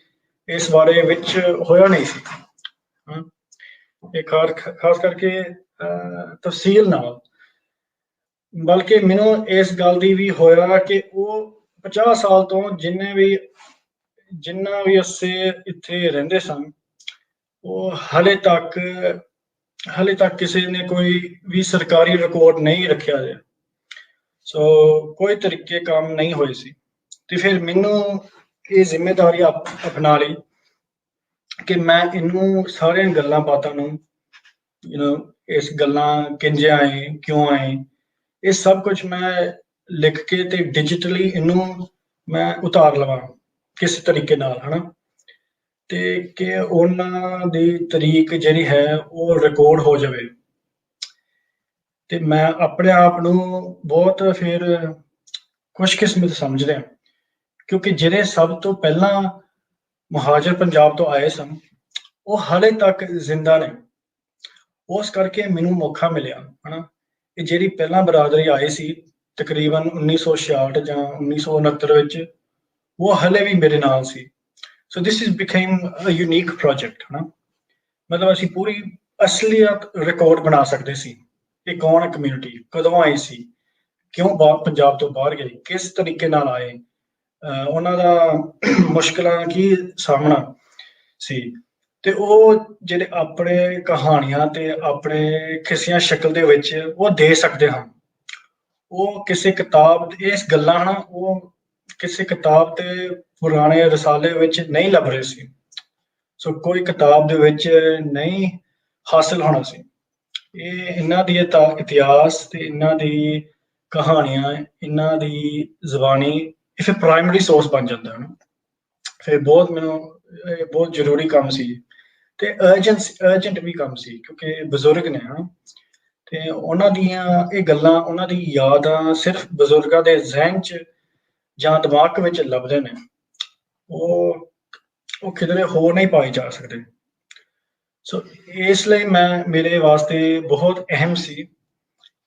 Speaker 5: ਇਸ ਬਾਰੇ ਵਿੱਚ ਹੋਇਆ ਨਹੀਂ ਸੀ। ਇਹ ਖਾਸ ਕਰਕੇ ਤਫਸੀਲ ਨਾਲ, ਬਲਕਿ ਮੈਨੂੰ ਇਸ ਗੱਲ ਦੀ ਵੀ ਹੋਇਆ ਕਿ ਉਹ 50 ਸਾਲ ਤੋਂ ਜਿੰਨਾ ਵੀ ਅਸੀਂ ਇੱਥੇ ਰਹਿੰਦੇ ਸਨ, ਉਹ ਹਾਲੇ ਤੱਕ ਕਿਸੇ ਨੇ ਕੋਈ ਵੀ ਸਰਕਾਰੀ ਰਿਕਾਰਡ ਨਹੀਂ ਰੱਖਿਆ ਹੈ। ਸੋ ਕੋਈ ਤਰੀਕੇ ਕੰਮ ਨਹੀਂ ਹੋਏ ਸੀ। ਤੇ ਫਿਰ ਮੈਨੂੰ ਇਹ ਜ਼ਿੰਮੇਵਾਰੀ ਅਪਣਾ ਲਈ ਕਿ ਮੈਂ ਇਹਨੂੰ ਸਾਰੀਆਂ ਗੱਲਾਂ ਬਾਤਾਂ ਨੂੰ ਇਸ ਗੱਲਾਂ ਕਿੰਜ ਆਏ, ਕਿਉਂ ਆਏ, ਇਹ ਸਭ ਕੁਝ ਮੈਂ ਲਿਖ ਕੇ ਤੇ ਡਿਜੀਟਲੀ ਇਹਨੂੰ ਮੈਂ ਉਤਾਰ ਲਵਾਂ ਕਿਸੇ ਤਰੀਕੇ ਨਾਲ ਹਨਾ, ਤੇ ਕਿ ਉਹਨਾਂ ਦੀ ਤਰੀਕ ਜਿਹੜੀ ਹੈ ਉਹ ਰਿਕਾਰਡ ਹੋ ਜਾਵੇ। ਤੇ ਮੈਂ ਆਪਣੇ ਆਪ ਨੂੰ ਬਹੁਤ ਫਿਰ ਖੁਸ਼ਕਿਸਮਤ ਸਮਝ ਰਿਹਾ, ਕਿਉਂਕਿ ਜਿਹੜੇ ਸਭ ਤੋਂ ਪਹਿਲਾਂ ਮੁਹਾਜਰ ਪੰਜਾਬ ਤੋਂ ਆਏ ਸਨ ਉਹ ਹਾਲੇ ਤੱਕ ਜ਼ਿੰਦਾ ਨੇ। ਉਸ ਕਰਕੇ ਮੈਨੂੰ ਮੌਕਾ ਮਿਲਿਆ ਹਨਾ। ਇਹ ਜਿਹੜੀ ਪਹਿਲਾਂ ਬਰਾਦਰੀ ਆਈ ਸੀ ਤਕਰੀਬਨ 1966 ਜਾਂ 1969 ਵਿੱਚ, ਉਹ ਹਲੇ ਵੀ ਮੇਰੇ ਨਾਲ ਸੀ। So this is became a unique project ਹਨਾ। ਮਤਲਬ ਅਸੀਂ ਪੂਰੀ ਅਸਲੀਅਤ ਰਿਕਾਰਡ ਬਣਾ ਸਕਦੇ ਸੀ ਕਿ ਕੌਣ ਹੈ ਕਮਿਊਨਿਟੀ, ਕਦੋਂ ਆਈ ਸੀ, ਕਿਉਂ ਪੰਜਾਬ ਤੋਂ ਬਾਹਰ ਗਏ, ਕਿਸ ਤਰੀਕੇ ਨਾਲ ਆਏ, ਉਹਨਾਂ ਦਾ ਮੁਸ਼ਕਿਲਾਂ ਕੀ ਸਾਹਮਣਾ ਸੀ। ਤੇ ਉਹ ਜਿਹੜੇ ਆਪਣੇ ਕਹਾਣੀਆਂ ਤੇ ਆਪਣੇ ਕਿਸਿਆਂ ਸ਼ਕਲ ਦੇ ਵਿੱਚ ਉਹ ਦੇ ਸਕਦੇ ਹਨ। ਉਹ ਕਿਸੇ ਕਿਤਾਬ, ਇਸ ਗੱਲਾਂ ਹਨਾ ਉਹ ਕਿਸੇ ਕਿਤਾਬ ਤੇ ਪੁਰਾਣੇ ਰਸਾਲੇ ਵਿੱਚ ਨਹੀਂ ਲੱਭ ਰਹੇ ਸੀ। ਸੋ ਕੋਈ ਕਿਤਾਬ ਦੇ ਵਿੱਚ ਨਹੀਂ ਹਾਸਿਲ ਹੋਣਾ ਸੀ। ਇਹ ਇਹਨਾਂ ਦੀ ਇਤਿਹਾਸ ਤੇ ਇਹਨਾਂ ਦੀ ਕਹਾਣੀਆਂ, ਇਹਨਾਂ ਦੀ ਜ਼ੁਬਾਨੀ, ਇਹ ਫਿਰ ਪ੍ਰਾਇਮਰੀ ਸੋਰਸ ਬਣ ਜਾਂਦਾ ਹੈ। ਫਿਰ ਮੈਨੂੰ ਇਹ ਬਹੁਤ ਜ਼ਰੂਰੀ ਕੰਮ ਸੀ ਤੇ ਅਰਜੈਂਟ ਵੀ ਕੰਮ ਸੀ, ਕਿਉਂਕਿ ਬਜ਼ੁਰਗ ਨੇ ਹਨਾ, ਤੇ ਉਹਨਾਂ ਦੀਆਂ ਇਹ ਗੱਲਾਂ, ਉਹਨਾਂ ਦੀ ਯਾਦਾਂ ਸਿਰਫ ਬਜ਼ੁਰਗਾਂ ਦੇ ਜ਼ਿਹਨ 'ਚ ਜਾਂ ਦਿਮਾਗ ਵਿੱਚ ਲੱਭਦੇ ਨੇ, ਉਹ ਕਿਧਰੇ ਹੋਰ ਨਹੀਂ ਪਾਏ ਜਾ ਸਕਦੇ। ਸੋ ਇਸ ਲਈ ਮੇਰੇ ਵਾਸਤੇ ਬਹੁਤ ਅਹਿਮ ਸੀ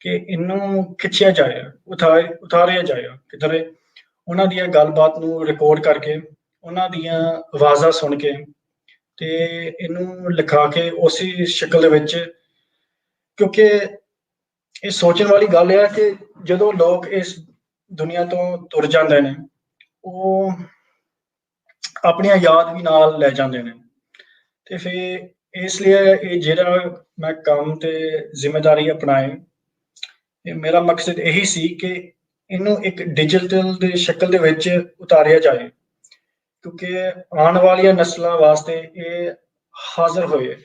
Speaker 5: ਕਿ ਇਹਨੂੰ ਖਿੱਚਿਆ ਜਾਏ, ਉਤਾਰਿਆ ਜਾਏ ਕਿਧਰੇ। ਉਹਨਾਂ ਦੀਆਂ ਗੱਲਬਾਤ ਨੂੰ ਰਿਕਾਰਡ ਕਰਕੇ, ਉਹਨਾਂ ਦੀਆਂ ਆਵਾਜ਼ਾਂ ਸੁਣ ਕੇ ਤੇ ਇਹਨੂੰ ਲਿਖਾ ਕੇ ਉਸੇ ਸ਼ਕਲ ਦੇ ਵਿੱਚ, ਕਿਉਂਕਿ ਇਹ ਸੋਚਣ ਵਾਲੀ ਗੱਲ ਹੈ ਕਿ ਜਦੋਂ ਲੋਕ ਇਸ ਦੁਨੀਆ ਤੋਂ ਤੁਰ ਜਾਂਦੇ ਨੇ, ਉਹ ਆਪਣੀਆਂ ਯਾਦ ਵੀ ਨਾਲ ਲੈ ਜਾਂਦੇ ਨੇ। ਤੇ ਫਿਰ ਇਸ ਲਈ ਇਹ ਜਿਹੜਾ ਮੈਂ ਕੰਮ ਤੇ ਜ਼ਿੰਮੇਵਾਰੀ ਅਪਣਾਈ, ਇਹ ਮੇਰਾ ਮਕਸਦ ਇਹੀ ਸੀ ਕਿ ਇਹਨੂੰ ਇੱਕ ਡਿਜੀਟਲ ਦੇ ਸ਼ਕਲ ਦੇ ਵਿੱਚ ਉਤਾਰਿਆ ਜਾਏ, ਕਿਉਂਕਿ ਆਉਣ ਵਾਲੀਆਂ ਨਸਲਾਂ ਵਾਸਤੇ ਇਹ ਹਾਜ਼ਰ ਹੋਏ,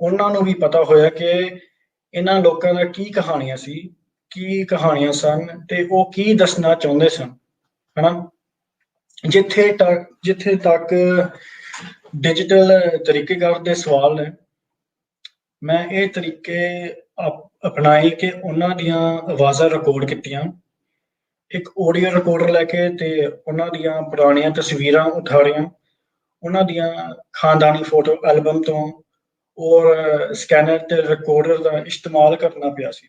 Speaker 5: ਉਹਨਾਂ ਨੂੰ ਵੀ ਪਤਾ ਹੋਇਆ ਕਿ ਇਹਨਾਂ ਲੋਕਾਂ ਦਾ ਕੀ ਕਹਾਣੀਆਂ ਸੀ, ਕੀ ਕਹਾਣੀਆਂ ਸਨ, ਤੇ ਉਹ ਕੀ ਦੱਸਣਾ ਚਾਹੁੰਦੇ ਸਨ, ਹਨਾ। ਜਿੱਥੇ ਤੱਕ ਡਿਜੀਟਲ ਤਰੀਕੇਕਾਰ ਦੇ ਸਵਾਲ ਨੇ, ਮੈਂ ਇਹ ਤਰੀਕੇ ਅਪਣਾਏ ਕਿ ਉਹਨਾਂ ਦੀਆਂ ਆਵਾਜ਼ਾਂ ਰਿਕਾਰਡ ਕੀਤੀਆਂ, ਇੱਕ ਆਡੀਓ ਰਿਕਾਰਡਰ ਲੈ ਕੇ, ਤੇ ਉਹਨਾਂ ਦੀਆਂ ਪੁਰਾਣੀਆਂ ਤਸਵੀਰਾਂ ਉਤਾਰੀਆਂ, ਉਹਨਾਂ ਦੀਆਂ ਖਾਨਦਾਨੀ ਫੋਟੋ ਐਲਬਮ ਤੋਂ, ਔਰ ਸਕੈਨਰ ਤੇ ਰਿਕਾਰਡਰ ਦਾ ਇਸਤੇਮਾਲ ਕਰਨਾ ਪਿਆ ਸੀ।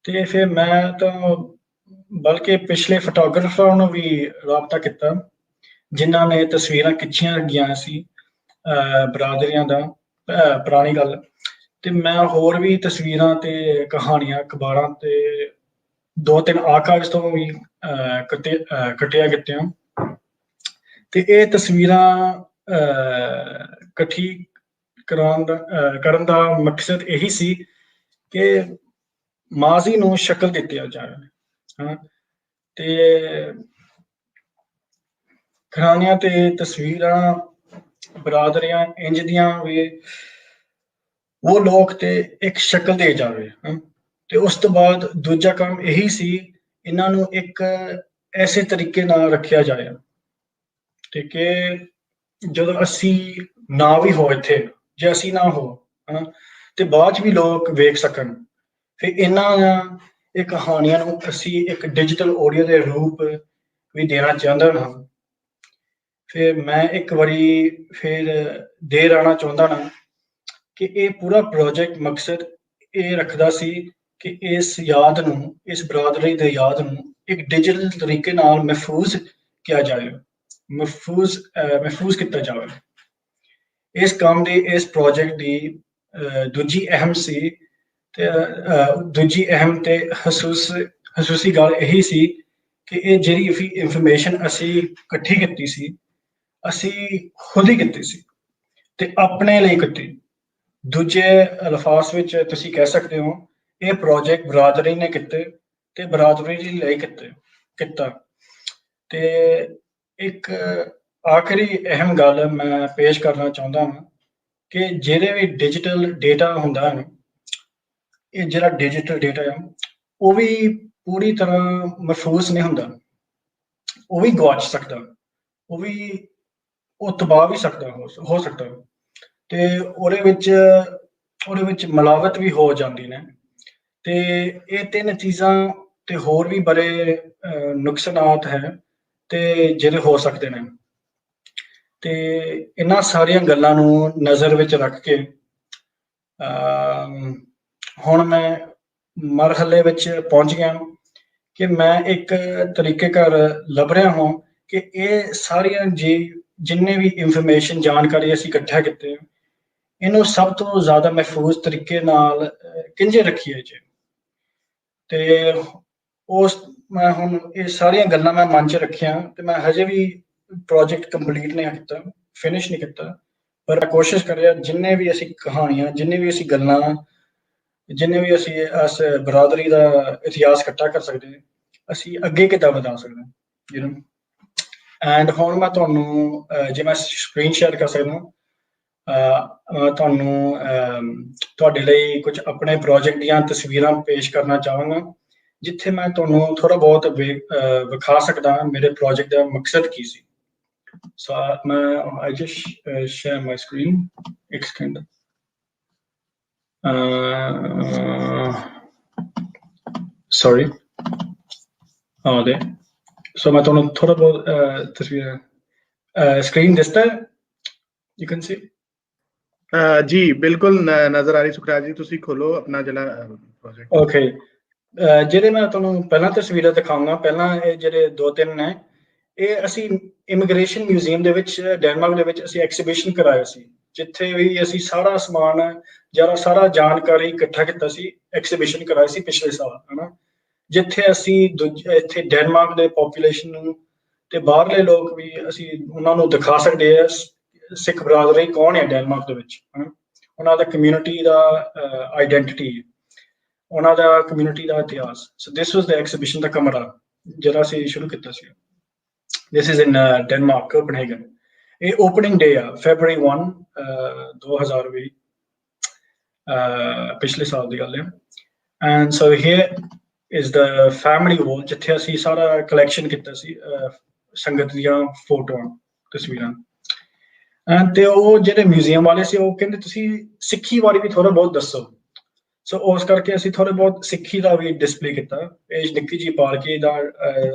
Speaker 5: ਤੇ ਫਿਰ ਮੈਂ ਤਾਂ ਬਲਕਿ ਪਿਛਲੇ ਫੋਟੋਗ੍ਰਾਫਰਾਂ ਨੂੰ ਵੀ ਰਾਬਤਾ ਕੀਤਾ ਜਿਨ੍ਹਾਂ ਨੇ ਤਸਵੀਰਾਂ ਖਿੱਚੀਆਂ ਗਈਆਂ ਸੀ ਬਰਾਦਰੀਆਂ ਦਾ, ਪੁਰਾਣੀ ਗੱਲ। ਤੇ ਮੈਂ ਹੋਰ ਵੀ ਤਸਵੀਰਾਂ ਤੇ ਕਹਾਣੀਆਂ ਅਖਬਾਰਾਂ ਤੇ 2-3 ਆਰਕਾਈਵਸ ਤੋਂ ਵੀ ਕੱਟਿਆ ਕੀਤੀਆਂ। ਤੇ ਇਹ ਤਸਵੀਰਾਂ ਇਕੱਠੀ ਕਰਨ ਦਾ ਮਕਸਦ ਇਹੀ ਸੀ ਕਿ ਮਾਜ਼ੀ ਨੂੰ ਸ਼ਕਲ ਦਿੱਤੀ ਜਾਵੇ, ਤੇ ਕਹਾਣੀਆਂ ਤੇ ਤਸਵੀਰਾਂ ਬਰਾਦਰੀਆਂ ਇੰਜ ਦੀਆਂ ਵੀ ਉਹ ਲੋਕ ਤੇ ਇੱਕ ਸ਼ਕਲ ਦੇ ਜਾਵੇ। ਤੇ ਉਸ ਤੋਂ ਬਾਅਦ ਦੂਜਾ ਕੰਮ ਇਹੀ ਸੀ, ਇਹਨਾਂ ਨੂੰ ਇੱਕ ਐਸੇ ਤਰੀਕੇ ਨਾਲ ਰੱਖਿਆ ਜਾਏ ਤੇ ਕਿ ਜਦੋਂ ਅਸੀਂ ਨਾ ਵੀ ਹੋ ਇੱਥੇ, ਜੇ ਅਸੀਂ ਨਾ ਹੋ, ਤੇ ਬਾਅਦ 'ਚ ਵੀ ਲੋਕ ਵੇਖ ਸਕਣ। ਫਿਰ ਇਹਨਾਂ ਇਹ ਕਹਾਣੀਆਂ ਨੂੰ ਅਸੀਂ ਇੱਕ ਡਿਜੀਟਲ ਆਡੀਓ ਦੇ ਰੂਪ ਵੀ ਦੇਣਾ ਚਾਹੁੰਦਾ ਹਾਂ। ਫਿਰ ਮੈਂ ਇੱਕ ਵਾਰੀ ਫਿਰ ਦੇਰ ਆਉਣਾ ਚਾਹੁੰਦਾ ਨਾ ਕਿ ਇਹ ਪੂਰਾ ਪ੍ਰੋਜੈਕਟ ਮਕਸਦ ਇਹ ਰੱਖਦਾ ਸੀ ਕਿ ਇਸ ਯਾਦ ਨੂੰ, ਇਸ ਬਰਾਦਰੀ ਦੇ ਯਾਦ ਨੂੰ ਇੱਕ ਡਿਜੀਟਲ ਤਰੀਕੇ ਨਾਲ ਮਹਿਫੂਜ਼ ਕਿਹਾ ਜਾਵੇ, ਮਹਿਫੂਜ਼ ਕੀਤਾ ਜਾਵੇ। ਇਸ ਕੰਮ ਦੀ, ਇਸ ਪ੍ਰੋਜੈਕਟ ਦੀ ਦੂਜੀ ਅਹਿਮ ਤੇ ਖਸੂਸੀ ਗੱਲ ਇਹੀ ਸੀ ਕਿ ਇਹ ਜਿਹੜੀ ਵੀ ਇਨਫੋਰਮੇਸ਼ਨ ਅਸੀਂ ਇਕੱਠੀ ਕੀਤੀ ਸੀ, ਅਸੀਂ ਖੁਦ ਹੀ ਕੀਤੀ ਸੀ ਤੇ ਆਪਣੇ ਲਈ ਕੀਤੀ। ਦੂਜੇ ਅਲਫਾਜ਼ ਵਿੱਚ ਤੁਸੀਂ ਕਹਿ ਸਕਦੇ ਹੋ, ਇਹ ਪ੍ਰੋਜੈਕਟ ਬਰਾਦਰੀ ਨੇ ਕੀਤੇ ਤੇ ਬਰਾਦਰੀ ਲਈ ਕੀਤਾ। ਤੇ ਇੱਕ ਆਖਰੀ ਅਹਿਮ ਗੱਲ ਮੈਂ ਪੇਸ਼ ਕਰਨਾ ਚਾਹੁੰਦਾ ਹਾਂ ਕਿ ਜਿਹੜੇ ਵੀ ਡਿਜੀਟਲ ਡੇਟਾ ਹੁੰਦਾ ਹੈ, ਇਹ ਜਿਹੜਾ ਡਿਜੀਟਲ ਡੇਟਾ ਹੈ ਉਹ ਵੀ ਪੂਰੀ ਤਰ੍ਹਾਂ ਮਹਿਫੂਜ਼ ਨਹੀਂ ਹੁੰਦਾ, ਉਹ ਵੀ ਗਵਾਚ ਸਕਦਾ, ਉਹ ਤਬਾਹ ਵੀ ਹੋ ਸਕਦਾ, ਤੇ ਉਹਦੇ ਵਿੱਚ ਮਿਲਾਵਟ ਵੀ ਹੋ ਜਾਂਦੀ ਨੇ। ਤੇ ਇਹ 3 ਚੀਜ਼ਾਂ ਤੇ ਹੋਰ ਵੀ ਬੜੇ ਨੁਕਸਾਨਾਤ ਹੈ ਤੇ ਜਿਹੜੇ ਹੋ ਸਕਦੇ ਨੇ। ਤੇ ਇਹਨਾਂ ਸਾਰੀਆਂ ਗੱਲਾਂ ਨੂੰ ਨਜ਼ਰ ਵਿੱਚ ਰੱਖ ਕੇ ਹੁਣ ਮੈਂ ਮਰਹਲੇ ਵਿੱਚ ਪਹੁੰਚ ਗਿਆ ਕਿ ਮੈਂ ਇੱਕ ਤਰੀਕੇਕਾਰ ਲੱਭ ਰਿਹਾ ਹਾਂ ਕਿ ਇਹ ਸਾਰੀਆਂ ਜਿੰਨੇ ਵੀ ਇਨਫੋਰਮੇਸ਼ਨ, ਜਾਣਕਾਰੀ ਅਸੀਂ ਇਕੱਠਾ ਕੀਤੇ, ਇਹਨੂੰ ਸਭ ਤੋਂ ਜ਼ਿਆਦਾ ਮਹਿਫੂਜ਼ ਤਰੀਕੇ ਨਾਲ ਕਿੰਝੇ ਰੱਖੀਏ ਜੀ। ਤੇ ਮੈਂ ਹੁਣ ਇਹ ਸਾਰੀਆਂ ਗੱਲਾਂ ਮੈਂ ਮਨ 'ਚ ਰੱਖੀਆਂ ਤੇ ਮੈਂ ਹਜੇ ਵੀ ਪ੍ਰੋਜੈਕਟ ਕੰਪਲੀਟ ਨਹੀਂ ਕੀਤਾ, ਫਿਨਿਸ਼ ਨਹੀਂ ਕੀਤਾ, ਪਰ ਮੈਂ ਕੋਸ਼ਿਸ਼ ਕਰ ਰਿਹਾ ਜਿੰਨੇ ਵੀ ਅਸੀਂ ਕਹਾਣੀਆਂ, ਜਿੰਨੇ ਵੀ ਅਸੀਂ ਗੱਲਾਂ, ਜਿੰਨੇ ਵੀ ਅਸੀਂ ਇਸ ਬਰਾਦਰੀ ਦਾ ਇਤਿਹਾਸ ਇਕੱਠਾ ਕਰ ਸਕਦੇ, ਅਸੀਂ ਅੱਗੇ ਕਿੱਦਾਂ ਵਧਾ ਸਕਦੇ ਹਾਂ। ਐਂਡ ਹੁਣ ਮੈਂ ਤੁਹਾਨੂੰ ਜੇ ਮੈਂ ਸਕਰੀਨ ਸ਼ੇਅਰ ਕਰ ਸਕਦਾ, ਤੁਹਾਨੂੰ ਤੁਹਾਡੇ ਲਈ ਕੁਝ ਆਪਣੇ ਪ੍ਰੋਜੈਕਟ ਦੀਆਂ ਤਸਵੀਰਾਂ ਪੇਸ਼ ਕਰਨਾ ਚਾਹਾਂਗਾ, ਜਿੱਥੇ ਮੈਂ ਤੁਹਾਨੂੰ ਥੋੜਾ ਬਹੁਤ ਵਿਖਾ ਸਕਦਾ ਮੇਰੇ ਪ੍ਰੋਜੈਕਟ ਦਾ ਮਕਸਦ ਕੀ ਸੀ। ਸੋ I just share my screen, ਇੱਕ ਸਕਿੰਡ। ਸੌਰੀ, ਦੇ ਸੋ ਮੈਂ ਤੁਹਾਨੂੰ ਥੋੜਾ ਬਹੁਤ ਤਸਵੀਰਾਂ ਸਕਰੀਨ ਦਿਸਦਾ ਹੈ, you can see।
Speaker 1: ਜੀ ਬਿਲਕੁਲ ਨਜ਼ਰ ਆ ਰਹੀ ਸੁਖਰਾਜ ਜੀ, ਤੁਸੀਂ ਖੋਲੋ ਆਪਣਾ ਜਿਹੜਾ ਪ੍ਰੋਜੈਕਟ?
Speaker 5: ਓਕੇ, ਜਿਹੜੇ ਮੈਂ ਤੁਹਾਨੂੰ ਪਹਿਲਾਂ ਤਸਵੀਰਾਂ ਦਿਖਾਉਂਗਾ, ਪਹਿਲਾਂ ਇਹ ਜਿਹੜੇ 2-3 ਨੇ, ਇਹ ਅਸੀਂ ਇਮੀਗ੍ਰੇਸ਼ਨ ਮਿਊਜ਼ੀਅਮ ਦੇ ਵਿੱਚ ਡੈਨਮਾਰਕ ਦੇ ਵਿੱਚ ਅਸੀਂ ਐਕਸੀਬਿਸ਼ਨ ਕਰਾਇਆ ਸੀ, ਜਿੱਥੇ ਵੀ ਅਸੀਂ ਸਾਰਾ ਸਮਾਨ ਜਿਹੜਾ ਸਾਰਾ ਜਾਣਕਾਰੀ ਇਕੱਠਾ ਕੀਤਾ ਸੀ, ਐਕਸੀਬਿਸ਼ਨ ਕਰਾਇਆ ਸੀ ਪਿਛਲੇ ਸਾਲ, ਹਨਾ, ਜਿੱਥੇ ਅਸੀਂ ਇੱਥੇ ਡੈਨਮਾਰਕ ਦੇ ਪੋਪੂਲੇਸ਼ਨ ਨੂੰ ਤੇ ਬਾਹਰਲੇ ਲੋਕ ਵੀ ਅਸੀਂ ਉਹਨਾਂ ਨੂੰ ਦਿਖਾ ਸਕਦੇ ਆ ਸਿੱਖ ਬਰਾਦਰੀ ਕੌਣ ਹੈ ਡੈਨਮਾਰਕ ਦੇ ਵਿੱਚ, ਹਨਾ, ਉਹਨਾਂ ਦਾ ਕਮਿਊਨਿਟੀ ਦਾ ਆਈਡੈਂਟੀਟੀ, ਉਹਨਾਂ ਦਾ ਕਮਿਊਨਿਟੀ ਦਾ ਇਤਿਹਾਸ। ਸੋ ਦਿਸ ਵਾਸ ਦ ਐਕਸੀਬਿਸ਼ਨ ਦਾ ਕਮਰਾ ਜਿਹੜਾ ਅਸੀਂ ਸ਼ੁਰੂ ਕੀਤਾ ਸੀ। This is in Denmark, Copenhagen. ਇਹ ਓਪਨਿੰਗ ਡੇ ਆ February 1, 2020, ਪਿਛਲੇ ਸਾਲ ਦੀ ਗੱਲ ਹੈ। And so here is the family wall, ਜਿੱਥੇ ਅਸੀਂ ਸਾਰਾ ਕਲੈਕਸ਼ਨ ਕੀਤਾ ਸੀ ਸੰਗਤ ਦੀਆਂ ਫੋਟੋਆਂ, ਤਸਵੀਰਾਂ। ਤੇ ਉਹ ਜਿਹੜੇ ਮਿਊਜ਼ੀਅਮ ਵਾਲੇ ਸੀ ਉਹ ਕਹਿੰਦੇ ਤੁਸੀਂ ਸਿੱਖੀ ਬਾਰੇ ਵੀ ਥੋੜਾ ਬਹੁਤ ਦੱਸੋ। ਸੋ ਉਸ ਕਰਕੇ ਅਸੀਂ ਥੋੜਾ ਬਹੁਤ ਸਿੱਖੀ ਦਾ ਵੀ ਡਿਸਪਲੇ ਕੀਤਾ। ਇਹ ਨਿੱਕੀ ਜਿਹੀ ਪਾਲਕੀ ਦਾ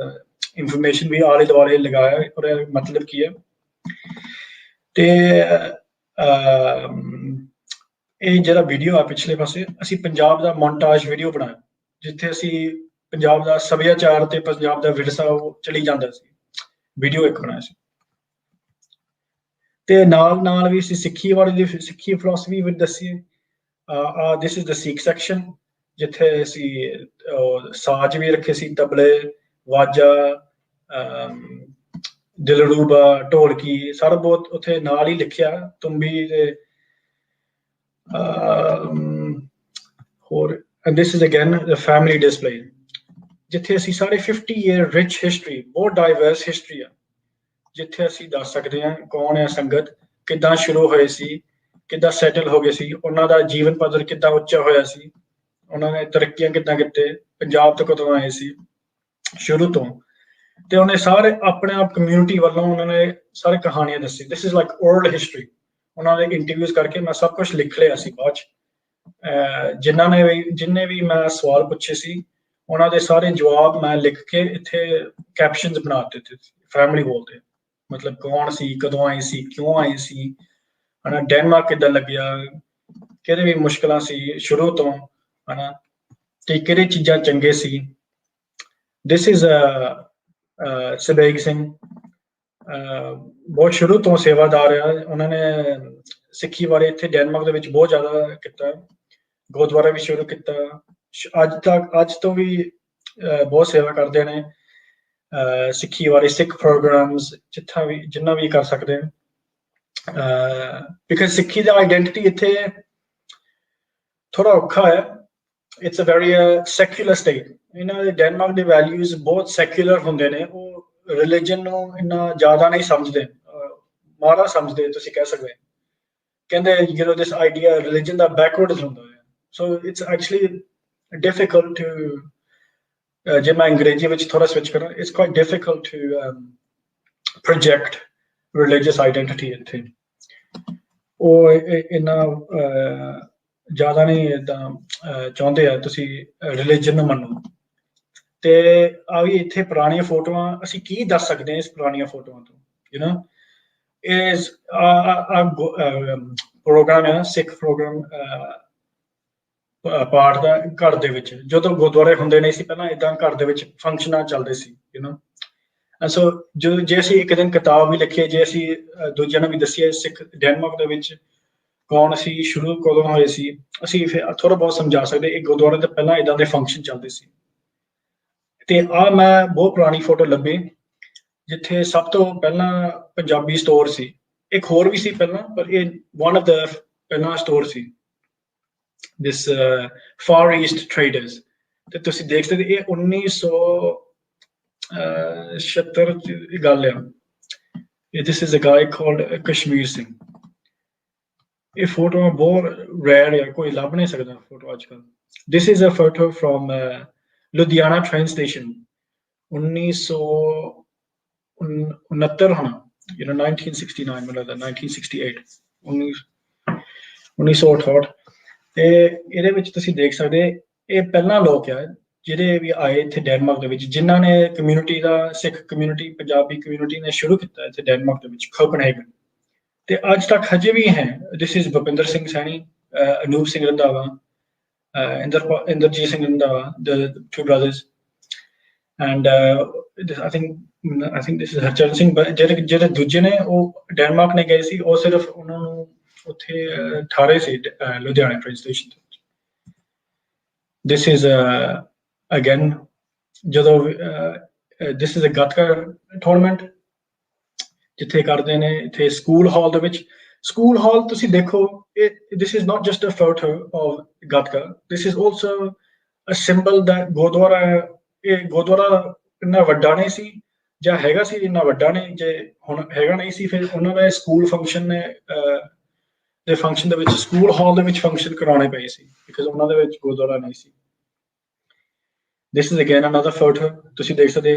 Speaker 5: ਇਨਫੋਰਮੇਸ਼ਨ ਵੀ ਆਲੇ ਦੁਆਲੇ ਲਗਾਇਆ, ਉਹਦਾ ਮਤਲਬ ਕੀ ਹੈ। ਤੇ ਇਹ ਜਿਹੜਾ ਵੀਡੀਓ ਆ ਪਿਛਲੇ ਪਾਸੇ, ਅਸੀਂ ਪੰਜਾਬ ਦਾ ਮੌਂਟਾਜ ਵੀਡੀਓ ਬਣਾਇਆ, ਜਿੱਥੇ ਅਸੀਂ ਪੰਜਾਬ ਦਾ ਸੱਭਿਆਚਾਰ ਤੇ ਪੰਜਾਬ ਦਾ ਵਿਰਸਾ ਉਹ ਚਲੀ ਜਾਂਦਾ ਸੀ, ਵੀਡੀਓ ਇੱਕ ਬਣਾਇਆ ਸੀ। ਤੇ ਨਾਲ ਨਾਲ ਵੀ ਅਸੀਂ ਸਿੱਖੀ ਬਾਰੇ ਦੀ ਸਿੱਖੀ ਫਿਲਾਸਫੀ ਵੀ ਦੱਸੀ। This is the Sikh section, ਜਿੱਥੇ ਅਸੀਂ ਸਾਜ਼ ਵੀ ਰੱਖੇ ਸੀ, ਤਬਲੇ, ਵਾਜਾ, ਦਿਲਰੂਬਾ, ਢੋਲਕੀ, ਸਾਰਾ ਬਹੁਤ ਉੱਥੇ ਨਾਲ ਹੀ ਲਿਖਿਆ, ਤੁੰਬੀ ਤੇ ਹੋਰ। This is again the family display, ਜਿੱਥੇ ਅਸੀਂ ਸਾਰੇ 50 year ਰਿਚ ਹਿਸਟਰੀ, ਬਹੁਤ ਡਾਈਵਰਸ ਹਿਸਟਰੀ ਆ, ਜਿੱਥੇ ਅਸੀਂ ਦੱਸ ਸਕਦੇ ਹਾਂ ਕੌਣ ਹੈ ਸੰਗਤ, ਕਿੱਦਾਂ ਸ਼ੁਰੂ ਹੋਏ ਸੀ, ਕਿੱਦਾਂ ਸੈਟਲ ਹੋ ਗਏ ਸੀ, ਉਹਨਾਂ ਦਾ ਜੀਵਨ ਪੱਧਰ ਕਿੱਦਾਂ ਉੱਚਾ ਹੋਇਆ ਸੀ, ਉਹਨਾਂ ਨੇ ਤਰੱਕੀਆਂ ਕਿੱਦਾਂ ਕੀਤੇ, ਪੰਜਾਬ ਤੋਂ ਕਦੋਂ ਆਏ ਸੀ ਸ਼ੁਰੂ ਤੋਂ। ਤੇ ਉਹਨੇ ਸਾਰੇ ਆਪਣੇ ਆਪ ਕਮਿਊਨਿਟੀ ਵੱਲੋਂ ਉਹਨਾਂ ਨੇ ਸਾਰੇ ਕਹਾਣੀਆਂ ਦੱਸੀ। This is like oral history. ਉਹਨਾਂ ਦੇ ਇੰਟਰਵਿਊਜ਼ ਕਰਕੇ ਮੈਂ ਸਭ ਕੁਝ ਲਿਖ ਲਿਆ ਸੀ ਬਾਅਦ 'ਚ। ਜਿੰਨੇ ਵੀ ਮੈਂ ਸਵਾਲ ਪੁੱਛੇ ਸੀ, ਉਹਨਾਂ ਦੇ ਸਾਰੇ ਜਵਾਬ ਮੈਂ ਲਿਖ ਕੇ ਇੱਥੇ ਕੈਪਸ਼ਨਸ ਬਣਾ ਦਿੱਤੇ ਸੀ ਫੈਮਿਲੀ ਵਾਲ ਤੇ। ਮਤਲਬ ਕੌਣ ਸੀ, ਕਦੋਂ ਆਏ ਸੀ, ਕਿਉਂ ਆਏ ਸੀ, ਹਨਾ, ਡੈਨਮਾਰਕ ਕਿੱਦਾਂ ਲੱਗਿਆ, ਕਿਹੜੇ ਵੀ ਮੁਸ਼ਕਲਾਂ ਸੀ ਸ਼ੁਰੂ ਤੋਂ, ਹਨਾ, ਤੇ ਕਿਹੜੇ ਚੀਜ਼ਾਂ ਚੰਗੇ ਸੀ। ਦਿਸ ਇਜ਼ ਸਬੇਗ ਸਿੰਘ, ਬਹੁਤ ਸ਼ੁਰੂ ਤੋਂ ਸੇਵਾਦਾਰ ਆ। ਉਹਨਾਂ ਨੇ ਸਿੱਖੀ ਬਾਰੇ ਇੱਥੇ ਡੈਨਮਾਰਕ ਦੇ ਵਿੱਚ ਬਹੁਤ ਜ਼ਿਆਦਾ ਕੀਤਾ, ਗੁਰਦੁਆਰਾ ਵੀ ਸ਼ੁਰੂ ਕੀਤਾ। ਅੱਜ ਤੋਂ ਵੀ ਬਹੁਤ ਸੇਵਾ ਕਰਦੇ ਨੇ ਸਿੱਖੀ ਬਾਰੇ, ਸਿੱਖ ਪ੍ਰੋਗਰਾਮਸ ਜਿੰਨਾ ਵੀ ਕਰ ਸਕਦੇ। ਬਿਕਾਜ਼ ਸਿੱਖੀ ਦਾ ਆਈਡੈਂਟੀਟੀ ਇੱਥੇ ਥੋੜਾ ਔਖਾ ਹੈ। It's a very secular state. ਇਹਨਾਂ ਦੇ ਡੈਨਮਾਰਕ ਦੇ ਵੈਲਿਊਜ਼ ਬਹੁਤ ਸੈਕੂਲਰ ਹੁੰਦੇ ਨੇ। ਉਹ ਰਿਲੀਜਨ ਨੂੰ ਇੰਨਾ ਜ਼ਿਆਦਾ ਨਹੀਂ ਸਮਝਦੇ, ਮਾੜਾ ਸਮਝਦੇ ਤੁਸੀਂ ਕਹਿ ਸਕਦੇ। ਕਹਿੰਦੇ ਦਿਸ ਆਈਡੀਆ ਰਿਲੀਜਨ ਦਾ ਬੈਕਵਰਡ ਹੁੰਦਾ ਹੈ। So it's actually difficult to, ਜੇ ਮੈਂ ਅੰਗਰੇਜ਼ੀ ਵਿੱਚ ਥੋੜਾ ਸਵਿਚ ਕਰਾਂ, it's quite difficult to project religious identity ਇੱਥੇ। ਉਹ ਇੰਨਾ ਜ਼ਿਆਦਾ ਨਹੀਂ ਏਦਾਂ ਚਾਹੁੰਦੇ ਆ ਤੁਸੀਂ ਰਿਲੀਜਨ ਨੂੰ ਮੰਨੋ। ਤੇ ਆ ਵੀ ਇੱਥੇ ਪੁਰਾਣੀਆਂ ਫੋਟੋਆਂ, ਅਸੀਂ ਕੀ ਦੱਸ ਸਕਦੇ ਹਾਂ ਇਸ ਪੁਰਾਣੀਆਂ ਫੋਟੋਆਂ ਤੋਂ। ਇਸ ਪ੍ਰੋਗਰਾਮ ਹੈ ਸਿੱਖ ਪ੍ਰੋਗਰਾਮ ਪਾਠ ਦਾ ਘਰ ਦੇ ਵਿੱਚ। ਜਦੋਂ ਗੁਰਦੁਆਰੇ ਹੁੰਦੇ ਨਹੀਂ ਸੀ ਪਹਿਲਾਂ, ਏਦਾਂ ਘਰ ਦੇ ਵਿੱਚ ਫੰਕਸ਼ਨਾਂ ਚੱਲਦੇ ਸੀ। ਸੋ ਜੇ ਅਸੀਂ ਇੱਕ ਦਿਨ ਕਿਤਾਬ ਵੀ ਲਿਖੀਏ, ਜੇ ਅਸੀਂ ਦੂਜਿਆਂ ਨੂੰ ਵੀ ਦੱਸੀਏ ਸਿੱਖ ਡੈਨਮਾਰਕ ਦੇ ਵਿੱਚ ਕੌਣ ਸੀ, ਸ਼ੁਰੂ ਕਦੋਂ ਹੋਏ ਸੀ, ਅਸੀਂ ਫਿਰ ਥੋੜਾ ਬਹੁਤ ਸਮਝਾ ਸਕਦੇ। ਇਹ ਗੁਰਦੁਆਰੇ ਤੋਂ ਪਹਿਲਾਂ ਏਦਾਂ ਦੇ ਫੰਕਸ਼ਨ ਚੱਲਦੇ ਸੀ। ਤੇ ਮੈਂ ਬਹੁਤ ਪੁਰਾਣੀ ਫੋਟੋ ਲੱਭੀ, ਜਿੱਥੇ ਸਭ ਤੋਂ ਪਹਿਲਾਂ ਪੰਜਾਬੀ ਸਟੋਰ ਸੀ। ਇੱਕ ਹੋਰ ਵੀ ਸੀ ਪਹਿਲਾਂ, ਪਰ ਇਹ ਵਨ ਆਫ ਦਾ ਪਹਿਲਾਂ store C, this for East traders. ਤੇ ਤੁਸੀਂ ਦੇਖ ਸਕਦੇ ਇਹ 1976 ਦੀ ਗੱਲ ਆ। ਦਿਸ ਇਜ਼ ਅ ਗਾਈ ਕਾਲਡ ਕਸ਼ਮੀਰ ਸਿੰਘ। ਇਹ ਫੋਟੋਆਂ ਬਹੁਤ ਰੇਅਰ ਆ, ਕੋਈ ਲੱਭ ਨਹੀਂ ਸਕਦਾ ਫੋਟੋ ਅੱਜ ਕੱਲ੍ਹ। This is a photo from Ludhiana train station, 1969 ਹੋਣਾ, 1969 ਮੈਨੂੰ ਲੱਗਦਾ, 1968, 1968। ਤੇ ਇਹਦੇ ਵਿੱਚ ਤੁਸੀਂ ਦੇਖ ਸਕਦੇ ਇਹ ਪਹਿਲਾਂ ਲੋਕ ਆ ਜਿਹੜੇ ਵੀ ਆਏ ਇੱਥੇ ਡੈਨਮਾਰਕ ਦੇ ਵਿੱਚ, ਜਿਨ੍ਹਾਂ ਨੇ ਕਮਿਊਨਿਟੀ ਦਾ, ਸਿੱਖ ਕਮਿਊਨਿਟੀ, ਪੰਜਾਬੀ ਕਮਿਊਨਿਟੀ ਨੇ ਸ਼ੁਰੂ ਕੀਤਾ ਇੱਥੇ ਡੈਨਮਾਰਕ ਦੇ ਵਿੱਚ, ਕੋਪਨਹੈਗਨ। ਤੇ ਅੱਜ ਤੱਕ ਹਜੇ ਵੀ ਹੈ। This is Bhupinder Singh Saini, Anoop Singh Randhawa, Inderjeet Singh Randhawa, the two brothers, and I think this is Harcharan Singh, but ਜਿਹੜੇ ਦੂਜੇ ਨੇ ਉਹ ਡੈਨਮਾਰਕ ਨੇ ਗਏ ਸੀ, ਉਹ ਸਿਰਫ ਉਹਨਾਂ ਨੂੰ ਉੱਥੇ ਠਾਰੇ ਸੀ ਲੁਧਿਆਣੇ ਟ੍ਰੇਨ ਸਟੇਸ਼ਨ ਤੇ। This is again ਜਦੋਂ this is a Gatka tournament ਜਿੱਥੇ ਕਰਦੇ ਨੇ ਇੱਥੇ ਸਕੂਲ ਹਾਲ ਦੇ ਵਿੱਚ। ਸਕੂਲ ਹਾਲ ਤੁਸੀਂ ਦੇਖੋ, this is not just a photo of Gatka, this is also a symbol that Gurdwara, ਇਹ ਗੁਰਦੁਆਰਾ ਇੰਨਾ ਵੱਡਾ ਨਹੀਂ ਸੀ, ਜਾਂ ਹੈਗਾ ਸੀ ਇੰਨਾ ਵੱਡਾ ਨਹੀਂ, ਜੇ ਹੁਣ ਹੈਗਾ ਨਹੀਂ ਸੀ, ਫਿਰ ਉਹਨਾਂ ਦਾ ਸਕੂਲ ਫੰਕਸ਼ਨ ਨੇ ਦੇ ਫੰਕਸ਼ਨ ਦੇ ਵਿੱਚ ਸਕੂਲ ਹਾਲ ਦੇ ਵਿੱਚ ਫੰਕਸ਼ਨ ਕਰਾਉਣੇ ਪਏ ਸੀ, ਬਿਕਾਜ਼ ਉਹਨਾਂ ਦੇ ਵਿੱਚ ਗੁਰਦੁਆਰਾ ਨਹੀਂ ਸੀ। This is again another photo, ਤੁਸੀਂ ਦੇਖ ਸਕਦੇ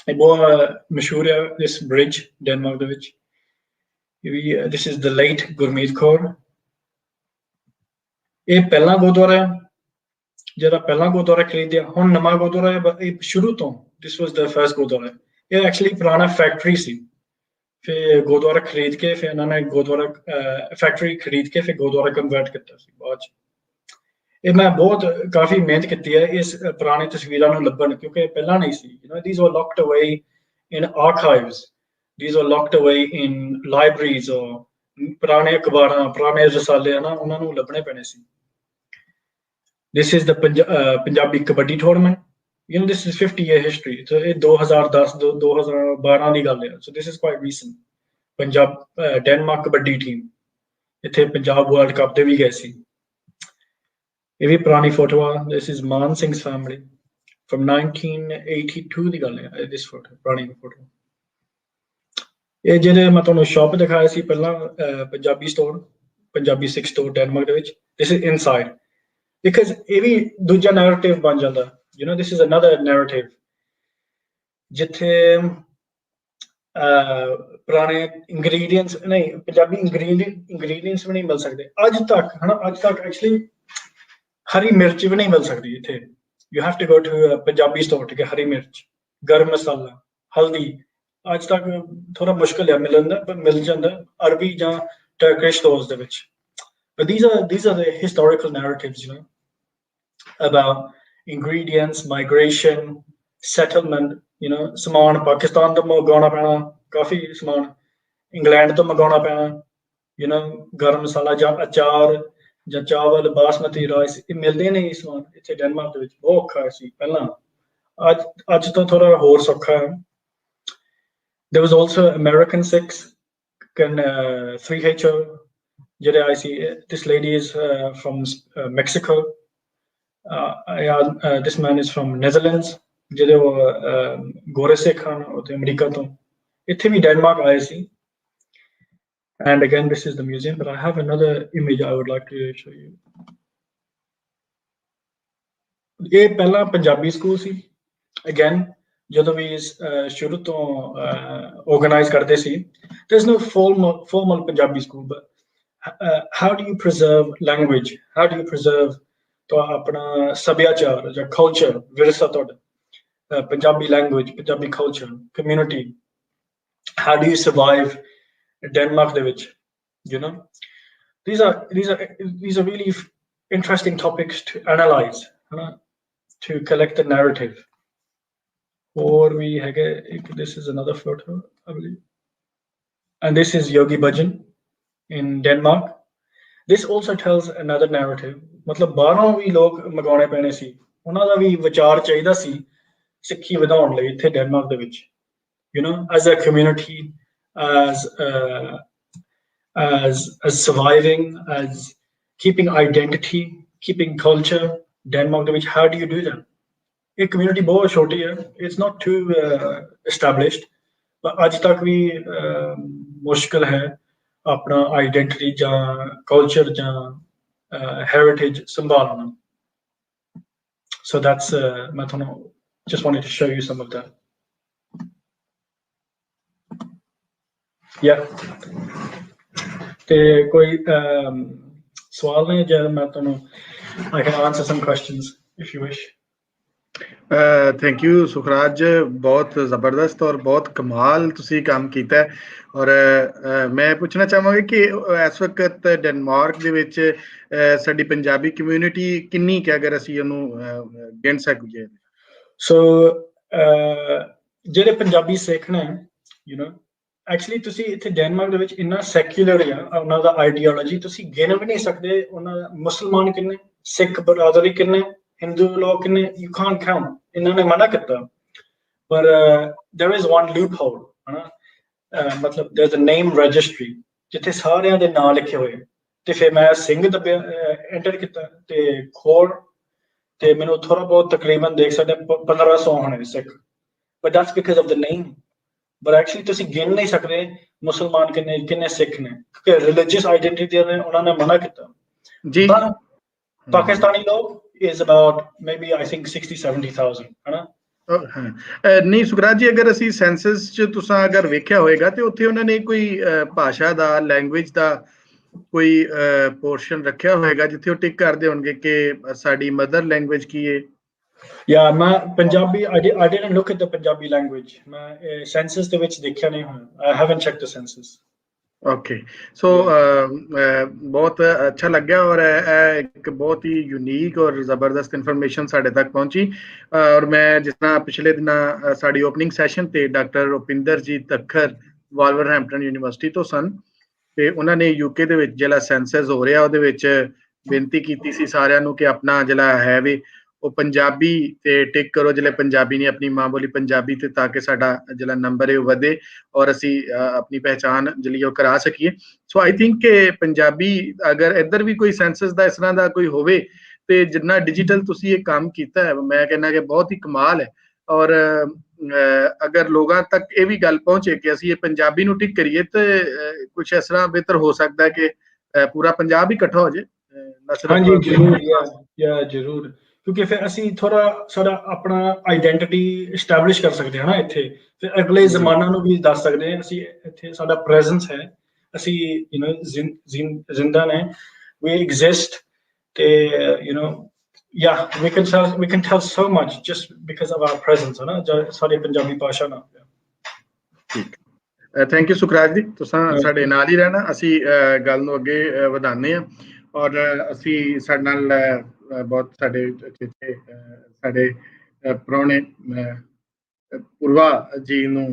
Speaker 5: ਇਹ ਬਹੁਤ ਮਸ਼ਹੂਰ ਹੈ this bridge ਡੈਨਮਾਰਕ ਦੇ ਵਿੱਚ। This is the late Gurmeet Kaur. ਇਹ ਪਹਿਲਾ ਗੁਰਦੁਆਰਾ ਜਿਹੜਾ ਪਹਿਲਾਂ ਗੁਰਦੁਆਰਾ ਖਰੀਦਿਆ, ਹੁਣ ਨਵਾਂ ਗੁਰਦੁਆਰਾ ਇਹ ਸ਼ੁਰੂ ਤੋਂ this was the first Gurdwara. ਇਹ ਐਕਚੁਅਲੀ ਪੁਰਾਣਾ ਫੈਕਟਰੀ ਸੀ, ਫਿਰ ਗੁਰਦੁਆਰਾ ਖਰੀਦ ਕੇ ਫਿਰ ਇਹਨਾਂ ਨੇ ਗੁਰਦੁਆਰਾ ਫੈਕਟਰੀ ਖਰੀਦ ਕੇ ਫਿਰ ਗੁਰਦੁਆਰਾ ਕਨਵਰਟ ਕੀਤਾ ਸੀ ਬਾਅਦ ਚ। ਇਹ ਮੈਂ ਬਹੁਤ ਕਾਫੀ ਮਿਹਨਤ ਕੀਤੀ ਹੈ ਇਸ ਪੁਰਾਣੀ ਤਸਵੀਰਾਂ ਨੂੰ ਲੱਭਣ, ਕਿਉਂਕਿ ਪਹਿਲਾਂ ਨਹੀਂ ਸੀ। these were locked away in archives, these were locked away in libraries, or ਪੁਰਾਣੇ ਅਖਬਾਰਾਂ, ਪੁਰਾਣੇ ਰਸਾਲੇ ਹਨ, ਉਹਨਾਂ ਨੂੰ ਲੱਭਣੇ ਪੈਣੇ ਸੀ। This is the Punjabi Kabaddi tournament. This is 50-year history. So ਇਹ 2010-2012 ਦੀ ਗੱਲ ਹੈ। So this is quite recent. Punjab Denmark kabaddi team ਇੱਥੇ ਪੰਜਾਬ ਵਰਲਡ ਕੱਪ ਦੇ ਵੀ ਗਏ ਸੀ। ਇਹ ਵੀ ਪੁਰਾਣੀ ਫੋਟੋ ਆ। This is Mann ਸਿੰਘ's family from 1982 ਦੀ ਗੱਲ ਹੈ। this photo ਪੁਰਾਣੀ ਫੋਟੋ। ਇਹ ਜਿਹੜੇ ਮੈਂ ਤੁਹਾਨੂੰ ਸ਼ਾਪ ਦਿਖਾਇਆ ਸੀ ਪਹਿਲਾਂ, ਪੰਜਾਬੀ ਸਟੋਰ, ਪੰਜਾਬੀ ਸਿੱਖ ਸਟੋਰ ਡੈਨਮਾਰਕ ਦੇ ਵਿੱਚ। This is inside, because ਇਹ ਵੀ ਦੂਜਾ ਨੈਰੇਟਿਵ ਬਣ ਜਾਂਦਾ। this is another narrative ਜਿੱਥੇ ਪੁਰਾਣੇ ਇੰਗਰੀਡੀਐਂਟਸ ਨਹੀਂ, ਪੰਜਾਬੀ ਇੰਗਰੀਡੀਐਂਟਸ ਵੀ ਨਹੀਂ ਮਿਲ ਸਕਦੇ ਅੱਜ ਤੱਕ, ਹਨਾ। ਅੱਜ ਤੱਕ ਐਕਚੁਅਲੀ ਹਰੀ ਮਿਰਚ ਵੀ ਨਹੀਂ ਮਿਲ ਸਕਦੀ ਇੱਥੇ। you have to go to a Punjabi store to get ਹਰੀ ਮਿਰਚ, ਗਰਮ ਮਸਾਲਾ, ਹਲਦੀ। ਅੱਜ ਤੱਕ ਥੋੜਾ ਮੁਸ਼ਕਿਲ ਹੈ ਮਿਲਣ ਦਾ, ਪਰ ਮਿਲ ਜਾਂਦਾ ਅਰਬੀ ਜਾਂ ਟਰਕਿਸ਼ ਸਟੋਰਸ ਦੇ ਵਿੱਚ। but these are the historical narratives, about ingredients, migration, settlement, ਸਮਾਨ ਪਾਕਿਸਤਾਨ ਤੋਂ ਮੰਗਾਉਣਾ ਪੈਣਾ, ਕਾਫੀ ਸਮਾਨ ਇੰਗਲੈਂਡ ਤੋਂ ਮੰਗਾਉਣਾ ਪੈਣਾ, ਗਰਮ ਮਸਾਲਾ ਜਾਂ ਅਚਾਰ ਜਾਂ ਚਾਵਲ, ਬਾਸਮਤੀ ਰਾਈਸ, ਇਹ ਮਿਲਦੇ ਨਹੀਂ ਸਮਾਨ ਇੱਥੇ ਡੈਨਮਾਰਕ ਦੇ ਵਿੱਚ। ਬਹੁਤ ਔਖਾ ਸੀ ਪਹਿਲਾਂ, ਅੱਜ ਤੋਂ ਥੋੜਾ ਹੋਰ ਸੌਖਾ ਹੈ। There was also American Sikhs, 3HO ਜਿਹੜੇ ਆਏ ਸੀ। This lady is from Mexico. This man is from Netherlands, ਜਿਹੜੇ ਗੋਰੇ ਸਿੱਖ ਹਨ, ਉੱਥੇ ਅਮਰੀਕਾ ਤੋਂ ਇੱਥੇ ਵੀ ਡੈਨਮਾਰਕ ਆਏ ਸੀ। And again, this is the museum, but I have another image I would like to show you. ਇਹ ਪਹਿਲਾਂ ਪੰਜਾਬੀ ਸਕੂਲ ਸੀ। Again, ਜਦੋਂ ਵੀ ਸ਼ੁਰੂ ਤੋਂ organize ਕਰਦੇ ਸੀ, there's no formal Punjabi school, but how do you preserve language? How do you preserve ਆਪਣਾ ਸੱਭਿਆਚਾਰ ਜਾਂ culture, ਵਿਰਸਾ ਤੁਹਾਡਾ, Punjabi language, Punjabi culture, community? How do you survive Denmark ਦੇ ਵਿੱਚ? These are really interesting topics to analyze, to collect the narrative. Or we have this is another photo, I believe, and this is Yogi Bhajan in Denmark. This also tells another narrative. ਮਤਲਬ ਬਾਹਰੋਂ ਵੀ ਲੋਕ ਮੰਗਾਉਣੇ ਪੈਣੇ ਸੀ, ਉਹਨਾਂ ਦਾ ਵੀ ਵਿਚਾਰ ਚਾਹੀਦਾ ਸੀ ਸਿੱਖੀ ਵਧਾਉਣ ਲਈ ਇੱਥੇ ਡੈਨਮਾਰਕ ਦੇ ਵਿੱਚ। as a community, as surviving, as keeping identity, keeping culture, Denmark ਦੇ ਵਿੱਚ how do you do that? ਇਹ ਕਮਿਊਨਿਟੀ ਬਹੁਤ ਛੋਟੀ ਹੈ, it's not too established, but ਅੱਜ ਤੱਕ ਵੀ ਮੁਸ਼ਕਿਲ ਹੈ ਆਪਣਾ ਆਈਡੈਂਟਿਟੀ ਜਾਂ ਕਲਚਰ ਜਾਂ heritage ਸੰਭਾਲਣਾ। So that's ਮੈਂ ਤੁਹਾਨੂੰ just wanted to show you some of that. Yeah. ਤੇ ਕੋਈ ਸਵਾਲ ਨੇ ਜਾਂ ਮੈਂ ਤੁਹਾਨੂੰ I can answer some questions if you wish.
Speaker 1: Thank you Sukhraj, ਬਹੁਤ ਜ਼ਬਰਦਸਤ ਔਰ ਬਹੁਤ ਕਮਾਲ ਤੁਸੀਂ ਕੰਮ ਕੀਤਾ ਹੈ। ਔਰ ਮੈਂ ਪੁੱਛਣਾ ਚਾਹਾਂਗਾ ਕਿ ਇਸ ਵਕਤ ਡੈਨਮਾਰਕ ਦੇ ਵਿੱਚ ਸਾਡੀ ਪੰਜਾਬੀ ਕਮਿਊਨਿਟੀ ਕਿੰਨੀ ਕੁ, ਅਗਰ ਅਸੀਂ ਉਹਨੂੰ ਗਿਣ ਸਕੀਏ?
Speaker 5: ਸੋ ਜਿਹੜੇ ਪੰਜਾਬੀ ਸਿੱਖ ਨੇ, ਐਕਚੁਅਲੀ ਤੁਸੀਂ ਇੱਥੇ ਡੈਨਮਾਰਕ ਦੇ ਵਿੱਚ ਇੰਨਾ ਸੈਕੂਲਰ ਆ ਉਹਨਾਂ ਦਾ ਆਈਡੀਓਲੋਜੀ, ਤੁਸੀਂ ਗਿਣ ਵੀ ਨਹੀਂ ਸਕਦੇ ਉਹਨਾਂ ਦਾ। ਮੁਸਲਮਾਨ ਕਿੰਨੇ, ਸਿੱਖ ਬਰਾਦਰੀ ਕਿੰਨੇ, ਹਿੰਦੂ ਲੋਕ ਕਿੰਨੇ, ਯੂ ਕਾਂਟ ਕਾਊਂਟ। ਇਹਨਾਂ ਨੇ ਮਨਾ ਕੀਤਾ, ਪਰ there is one loophole, ਮਤਲਬ there's a name registry ਜਿੱਥੇ ਸਾਰਿਆਂ ਦੇ ਨਾਂ ਲਿਖੇ ਹੋਏ। ਤੇ ਫਿਰ ਮੈਂ ਸਿੰਘ ਦੱਬਿਆ, ਐਂਟਰ ਕੀਤਾ, ਤੇ ਖੋੜ, ਤੇ ਮੈਨੂੰ ਥੋੜਾ ਬਹੁਤ ਤਕਰੀਬਨ ਦੇਖ ਸਕਦੇ 1500 ਹੋਣੇ ਸਿੱਖ, but that's because of the name। but actually ਤੁਸੀਂ ਗਿਣ ਨਹੀਂ ਸਕਦੇ ਮੁਸਲਮਾਨ ਕਿੰਨੇ, ਕਿੰਨੇ ਸਿੱਖ ਨੇ, ਕਿਉਂਕਿ ਰਿਲੀਜੀਅਸ ਆਈਡੈਂਟੀਟੀ ਨੇ ਉਹਨਾਂ ਨੇ ਮਨਾ ਕੀਤਾ
Speaker 1: ਜੀ।
Speaker 5: ਪਾਕਿਸਤਾਨੀ ਲੋਕ is about maybe I think 60-70,000, ਹਨਾ।
Speaker 1: ਨਹੀਂ ਸੁਖਰਾਜ ਜੀ, ਅਗਰ ਅਸੀਂ ਸੈਂਸਸ ਚ ਤੁਸੀਂ ਅਗਰ ਵੇਖਿਆ ਹੋਏਗਾ ਤੇ ਉੱਥੇ ਉਹਨਾਂ ਨੇ ਕੋਈ ਭਾਸ਼ਾ ਦਾ, ਲੈਂਗੁਏਜ ਦਾ ਕੋਈ ਪੋਰਸ਼ਨ ਰੱਖਿਆ ਹੋਏਗਾ ਜਿੱਥੇ ਉਹ ਟਿਕ ਕਰਦੇ ਹੋਣਗੇ ਕਿ ਸਾਡੀ ਮਦਰ ਲੈਂਗੁਏਜ ਕੀ ਹੈ?
Speaker 5: Yeah, ਮੈਂ Punjabi, I didn't look at the Punjabi language। ਮੈਂ ਸੈਂਸਸ ਦੇ ਵਿੱਚ ਦੇਖਿਆ ਨਹੀਂ ਹੋਇਆ। I haven't checked the census।
Speaker 1: Okay, so ਬਹੁਤ ਅੱਛਾ ਲੱਗਿਆ, ਔਰ ਇੱਕ ਬਹੁਤ ਹੀ ਯੂਨੀਕ ਔਰ ਜ਼ਬਰਦਸਤ ਇਨਫੋਰਮੇਸ਼ਨ ਸਾਡੇ ਤੱਕ ਪਹੁੰਚੀ। ਔਰ ਮੈਂ ਜਿਸ ਤਰ੍ਹਾਂ ਪਿਛਲੇ ਦਿਨਾਂ ਸਾਡੀ ਓਪਨਿੰਗ ਸੈਸ਼ਨ ਤੇ ਡਾਕਟਰ ਰੁਪਿੰਦਰਜੀਤ ਤੱਖਰ ਵਾਲਵਰਹੈਂਪਟਨ ਯੂਨੀਵਰਸਿਟੀ ਤੋਂ ਸਨ, ਤੇ ਉਹਨਾਂ ਨੇ ਯੂਕੇ ਦੇ ਵਿੱਚ ਜਿਹੜਾ ਸੈਂਸਸ ਹੋ ਰਿਹਾ ਉਹਦੇ ਵਿੱਚ ਬੇਨਤੀ ਕੀਤੀ ਸੀ ਸਾਰਿਆਂ ਨੂੰ ਕਿ ਆਪਣਾ ਜਿਹੜਾ ਹੈ ਵੀ ਉਹ ਪੰਜਾਬੀ ਤੇ ਟਿਕ ਕਰੋ, ਜਿਹੜੇ ਪੰਜਾਬੀ ਨੇ ਆਪਣੀ ਮਾਂ ਬੋਲੀ ਪੰਜਾਬੀ ਤੇ, ਤਾਂ ਕਿ ਸਾਡਾ ਜਿਹੜਾ ਨੰਬਰ ਹੈ ਉਹ ਵਧੇ ਔਰ ਅਸੀਂ ਆਪਣੀ ਪਹਿਚਾਣ ਜਿਹੜੀ ਉਹ ਕਰਾ ਸਕੀਏ। ਸੋ ਆਈ ਥਿੰਕ ਕਿ ਪੰਜਾਬੀ ਅਗਰ ਇੱਧਰ ਵੀ ਕੋਈ ਸੈਂਸਸ ਦਾ ਇਸ ਤਰ੍ਹਾਂ ਦਾ ਕੋਈ ਹੋਵੇ ਤੇ ਜਿੰਨਾ ਡਿਜੀਟਲ ਤੁਸੀਂ ਇਹ ਕੰਮ ਕੀਤਾ ਹੈ, ਮੈਂ ਕਹਿੰਦਾ ਕਿ ਬਹੁਤ ਹੀ ਕਮਾਲ ਹੈ। ਔਰ ਅਗਰ ਲੋਕਾਂ ਤੱਕ ਇਹ ਵੀ ਗੱਲ ਪਹੁੰਚੇ ਕਿ ਅਸੀਂ ਇਹ ਪੰਜਾਬੀ ਨੂੰ ਟਿਕ ਕਰੀਏ ਤੇ ਕੁਝ ਇਸ ਤਰ੍ਹਾਂ ਬਿਹਤਰ ਹੋ ਸਕਦਾ ਹੈ ਕਿ ਪੂਰਾ ਪੰਜਾਬ ਹੀ ਇਕੱਠਾ ਹੋ ਜਾਏ।
Speaker 5: ਹਾਂਜੀ ਜ਼ਰੂਰ, ਜਾਂ ਜ਼ਰੂਰ, ਕਿਉਂਕਿ ਫਿਰ ਅਸੀਂ ਥੋੜਾ ਸਾਡਾ ਆਪਣਾ ਆਈਡੈਂਟੀਟੀ ਇਸਟੈਬਲਿਸ਼ ਕਰ ਸਕਦੇ ਹਾਂ ਨਾ ਇੱਥੇ, ਫਿਰ ਅਗਲੇ ਜ਼ਮਾਨਾ ਨੂੰ ਵੀ ਦੱਸ ਸਕਦੇ ਹਾਂ ਅਸੀਂ ਇੱਥੇ ਸਾਡਾ ਪ੍ਰੈਜ਼ੈਂਸ ਹੈ, ਅਸੀਂ ਜ਼ਿੰਦਾ ਨੇ, we exist, ਤੇ yeah, we can tell so much just because of our presence, ਹੈ ਨਾ, ਸਾਡੀ ਪੰਜਾਬੀ ਭਾਸ਼ਾ ਨਾਲ।
Speaker 1: ਠੀਕ, ਥੈਂਕ ਯੂ ਸੁਖਰਾਜ ਜੀ, ਤੁਸੀਂ ਸਾਡੇ ਨਾਲ ਹੀ ਰਹਿਣਾ, ਅਸੀਂ ਗੱਲ ਨੂੰ ਅੱਗੇ ਵਧਾਉਂਦੇ ਹਾਂ। ਔਰ ਅਸੀਂ ਸਾਡੇ ਨਾਲ ਬਹੁਤ ਸਾਡੇ ਪ੍ਰਾਹੁਣੇ ਪੂਰਵਾ ਜੀ ਨੂੰ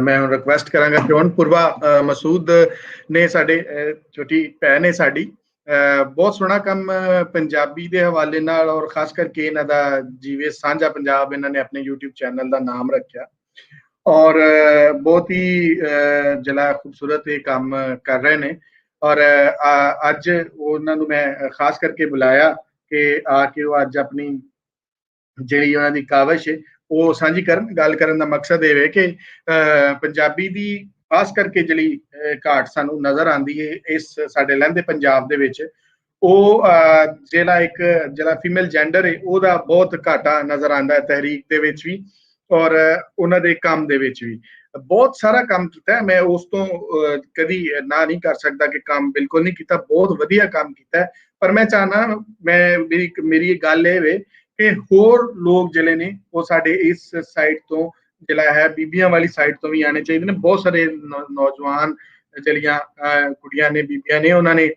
Speaker 1: ਮੈਂ ਹੁਣ ਰਿਕੁਐਸਟ ਕਰਾਂਗਾ ਕਿ ਹੁਣ ਪੂਰਵਾ ਮਸੂਦ ਨੇ, ਸਾਡੇ ਛੋਟੀ ਭੈਣ ਹੈ ਸਾਡੀ, ਬਹੁਤ ਸੋਹਣਾ ਕੰਮ ਪੰਜਾਬੀ ਦੇ ਹਵਾਲੇ ਨਾਲ ਔਰ ਖਾਸ ਕਰਕੇ ਇਹਨਾਂ ਦਾ ਜੀਵੇ ਸਾਂਝਾ ਪੰਜਾਬ, ਇਹਨਾਂ ਨੇ ਆਪਣੇ YouTube ਚੈਨਲ ਦਾ ਨਾਮ ਰੱਖਿਆ ਔਰ ਬਹੁਤ ਹੀ ਜਿਹੜਾ ਖੂਬਸੂਰਤ ਇਹ ਕੰਮ ਕਰ ਰਹੇ ਨੇ। ਔਰ ਅੱਜ ਉਹਨਾਂ ਨੂੰ ਮੈਂ ਖਾਸ ਕਰਕੇ ਬੁਲਾਇਆ ਕਿ ਆ ਕੇ ਉਹ ਅੱਜ ਆਪਣੀ ਜਿਹੜੀ ਉਹਨਾਂ ਦੀ ਕਾਵਿਸ਼ ਹੈ ਉਹ ਸਾਂਝੀ ਕਰਨ। ਗੱਲ ਕਰਨ ਦਾ ਮਕਸਦ ਇਹ ਹੈ ਕਿ ਪੰਜਾਬੀ ਦੀ ਖਾਸ ਕਰਕੇ ਜਿਹੜੀ ਘਾਟ ਸਾਨੂੰ ਨਜ਼ਰ ਆਉਂਦੀ ਹੈ ਇਸ ਸਾਡੇ ਲਹਿੰਦੇ ਪੰਜਾਬ ਦੇ ਵਿੱਚ, ਉਹ ਜਿਹੜਾ ਫੀਮੇਲ ਜੈਂਡਰ ਹੈ ਉਹਦਾ ਬਹੁਤ ਘਾਟਾ ਨਜ਼ਰ ਆਉਂਦਾ ਹੈ ਤਹਿਰੀਕ ਦੇ ਵਿੱਚ ਵੀ ਔਰ ਉਹਨਾਂ ਦੇ ਕੰਮ ਦੇ ਵਿੱਚ ਵੀ। ਬਹੁਤ ਸਾਰਾ ਕੰਮ ਕੀਤਾ, ਮੈਂ ਉਸ ਤੋਂ ਕਦੀ ਨਾ ਨਹੀਂ ਕਰ ਸਕਦਾ ਕਿ ਕੰਮ ਬਿਲਕੁਲ ਨਹੀਂ ਕੀਤਾ, ਬਹੁਤ ਵਧੀਆ ਕੰਮ ਕੀਤਾ। ਪਰ ਮੈਂ ਚਾਹਨਾ, ਮੇਰੀ ਇਹ ਗੱਲ ਇਹ ਵੇ ਕਿ ਹੋਰ ਲੋਕ ਜਿਹੜੇ ਨੇ ਉਹ ਸਾਡੇ ਇਸ ਸਾਈਡ ਤੋਂ ਜਿਹੜਾ ਹੈ ਬੀਬੀਆਂ ਵਾਲੀ ਸਾਈਡ ਤੋਂ ਵੀ ਆਉਣੇ ਚਾਹੀਦੇ ਨੇ। ਬਹੁਤ ਸਾਰੇ ਨੌਜਵਾਨ ਜਿਹੜੀਆਂ ਕੁੜੀਆਂ ਨੇ, ਬੀਬੀਆਂ ਨੇ, ਉਹਨਾਂ ਨੇ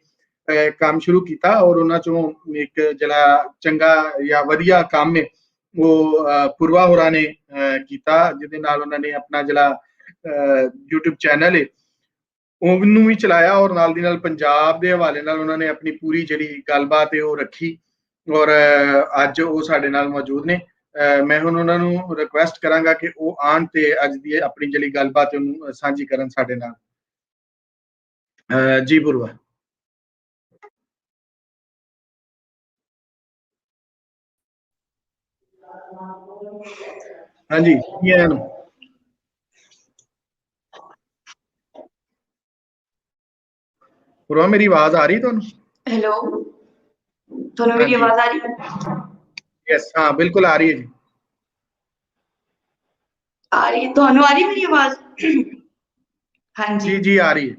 Speaker 1: ਕੰਮ ਸ਼ੁਰੂ ਕੀਤਾ ਔਰ ਉਹਨਾਂ ਚੋਂ ਇੱਕ ਜਿਹੜਾ ਚੰਗਾ ਜਾਂ ਵਧੀਆ ਕੰਮ ਹੈ ਉਹ ਪੂਰਵਾ ਹੋਰਾਂ ਨੇ ਕੀਤਾ, ਜਿਹਦੇ ਨਾਲ ਉਹਨਾਂ ਨੇ ਆਪਣਾ ਜਿਹੜਾ YouTube ਚੈਨਲ ਹੈ ਉਹਨੂੰ ਵੀ ਚਲਾਇਆ ਔਰ ਨਾਲ ਦੀ ਨਾਲ ਪੰਜਾਬ ਦੇ ਹਵਾਲੇ ਨਾਲ ਉਹਨਾਂ ਨੇ ਆਪਣੀ ਪੂਰੀ ਜਿਹੜੀ ਗੱਲਬਾਤ ਹੈ ਉਹ ਰੱਖੀ ਔਰ ਅੱਜ ਉਹ ਸਾਡੇ ਨਾਲ ਮੌਜੂਦ ਨੇ। ਮੈਂ ਹੁਣ ਉਹਨਾਂ ਨੂੰ ਰਿਕੁਐਸਟ ਕਰਾਂਗਾ ਕਿ ਉਹ ਆਉਣ ਤੇ ਅੱਜ ਦੀ ਆਪਣੀ ਜਿਹੜੀ ਗੱਲਬਾਤ ਉਹਨੂੰ ਸਾਂਝੀ ਕਰਨ ਸਾਡੇ ਨਾਲ। ਜੀ ਪੂਰਵਾ। ਹਾਂਜੀ, ਪੂਰਵਾ ਮੇਰੀ ਆਵਾਜ਼ ਆ ਰਹੀ ਤੁਹਾਨੂੰ?
Speaker 6: ਹੈਲੋ, ਤੁਹਾਨੂੰ ਮੇਰੀ ਆਵਾਜ਼ ਆ ਰਹੀ ਹੈ?
Speaker 1: ਯੈਸ, ਹਾਂ ਬਿਲਕੁਲ ਆ ਰਹੀ ਹੈ ਜੀ।
Speaker 6: ਆ ਰਹੀ ਹੈ, ਤੁਹਾਨੂੰ ਆ ਰਹੀ ਮੇਰੀ ਆਵਾਜ਼? ਹਾਂਜੀ
Speaker 1: ਜੀ ਆ ਰਹੀ ਹੈ।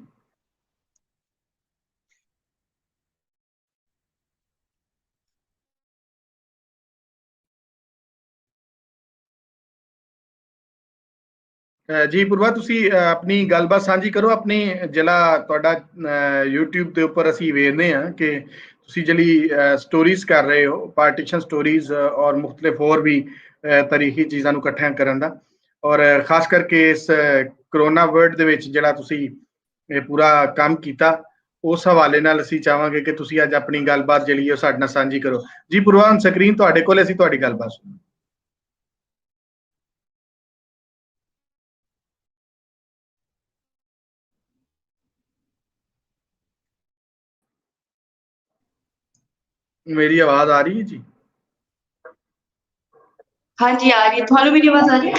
Speaker 1: ਜੀ ਪੁਰਵਾ, ਤੁਸੀਂ ਆਪਣੀ ਗੱਲਬਾਤ ਸਾਂਝੀ ਕਰੋ। ਆਪਣੀ ਜਿਹੜਾ ਤੁਹਾਡਾ YouTube ਦੇ ਉੱਪਰ ਅਸੀਂ ਵੇਖਦੇ ਹਾਂ ਕਿ ਤੁਸੀਂ ਜਿਹੜੀ ਸਟੋਰੀਜ਼ ਕਰ ਰਹੇ ਹੋ, ਪਾਰਟੀਸ਼ਨ ਸਟੋਰੀਜ਼ ਔਰ ਮੁxtਲਿਫ ਹੋਰ ਵੀ ਤਾਰੀਖੀ ਚੀਜ਼ਾਂ ਨੂੰ ਇਕੱਠਿਆਂ ਕਰਨ ਦਾ, ਔਰ ਖਾਸ ਕਰਕੇ ਇਸ ਕਰੋਨਾ ਵਰਲਡ ਦੇ ਵਿੱਚ ਜਿਹੜਾ ਤੁਸੀਂ ਇਹ ਪੂਰਾ ਕੰਮ ਕੀਤਾ, ਉਸ ਹਵਾਲੇ ਨਾਲ ਅਸੀਂ ਚਾਹਾਂਗੇ ਕਿ ਤੁਸੀਂ ਅੱਜ ਆਪਣੀ ਗੱਲਬਾਤ ਜਿਹੜੀ ਹੈ ਉਹ ਸਾਡੇ ਨਾਲ ਸਾਂਝੀ ਕਰੋ। ਜੀ ਪੁਰਵਾ, ਸਕਰੀਨ ਤੁਹਾਡੇ ਕੋਲ, ਅਸੀਂ ਤੁਹਾਡੀ ਗੱਲਬਾਤ ਸੁਣੋ। मेरी आवाज आ रही है जी?
Speaker 6: हाँ जी आ रही है, ਤੁਹਾਨੂੰ ਮੇਰੀ ਆਵਾਜ਼ ਆ ਰਹੀ ਹੈ?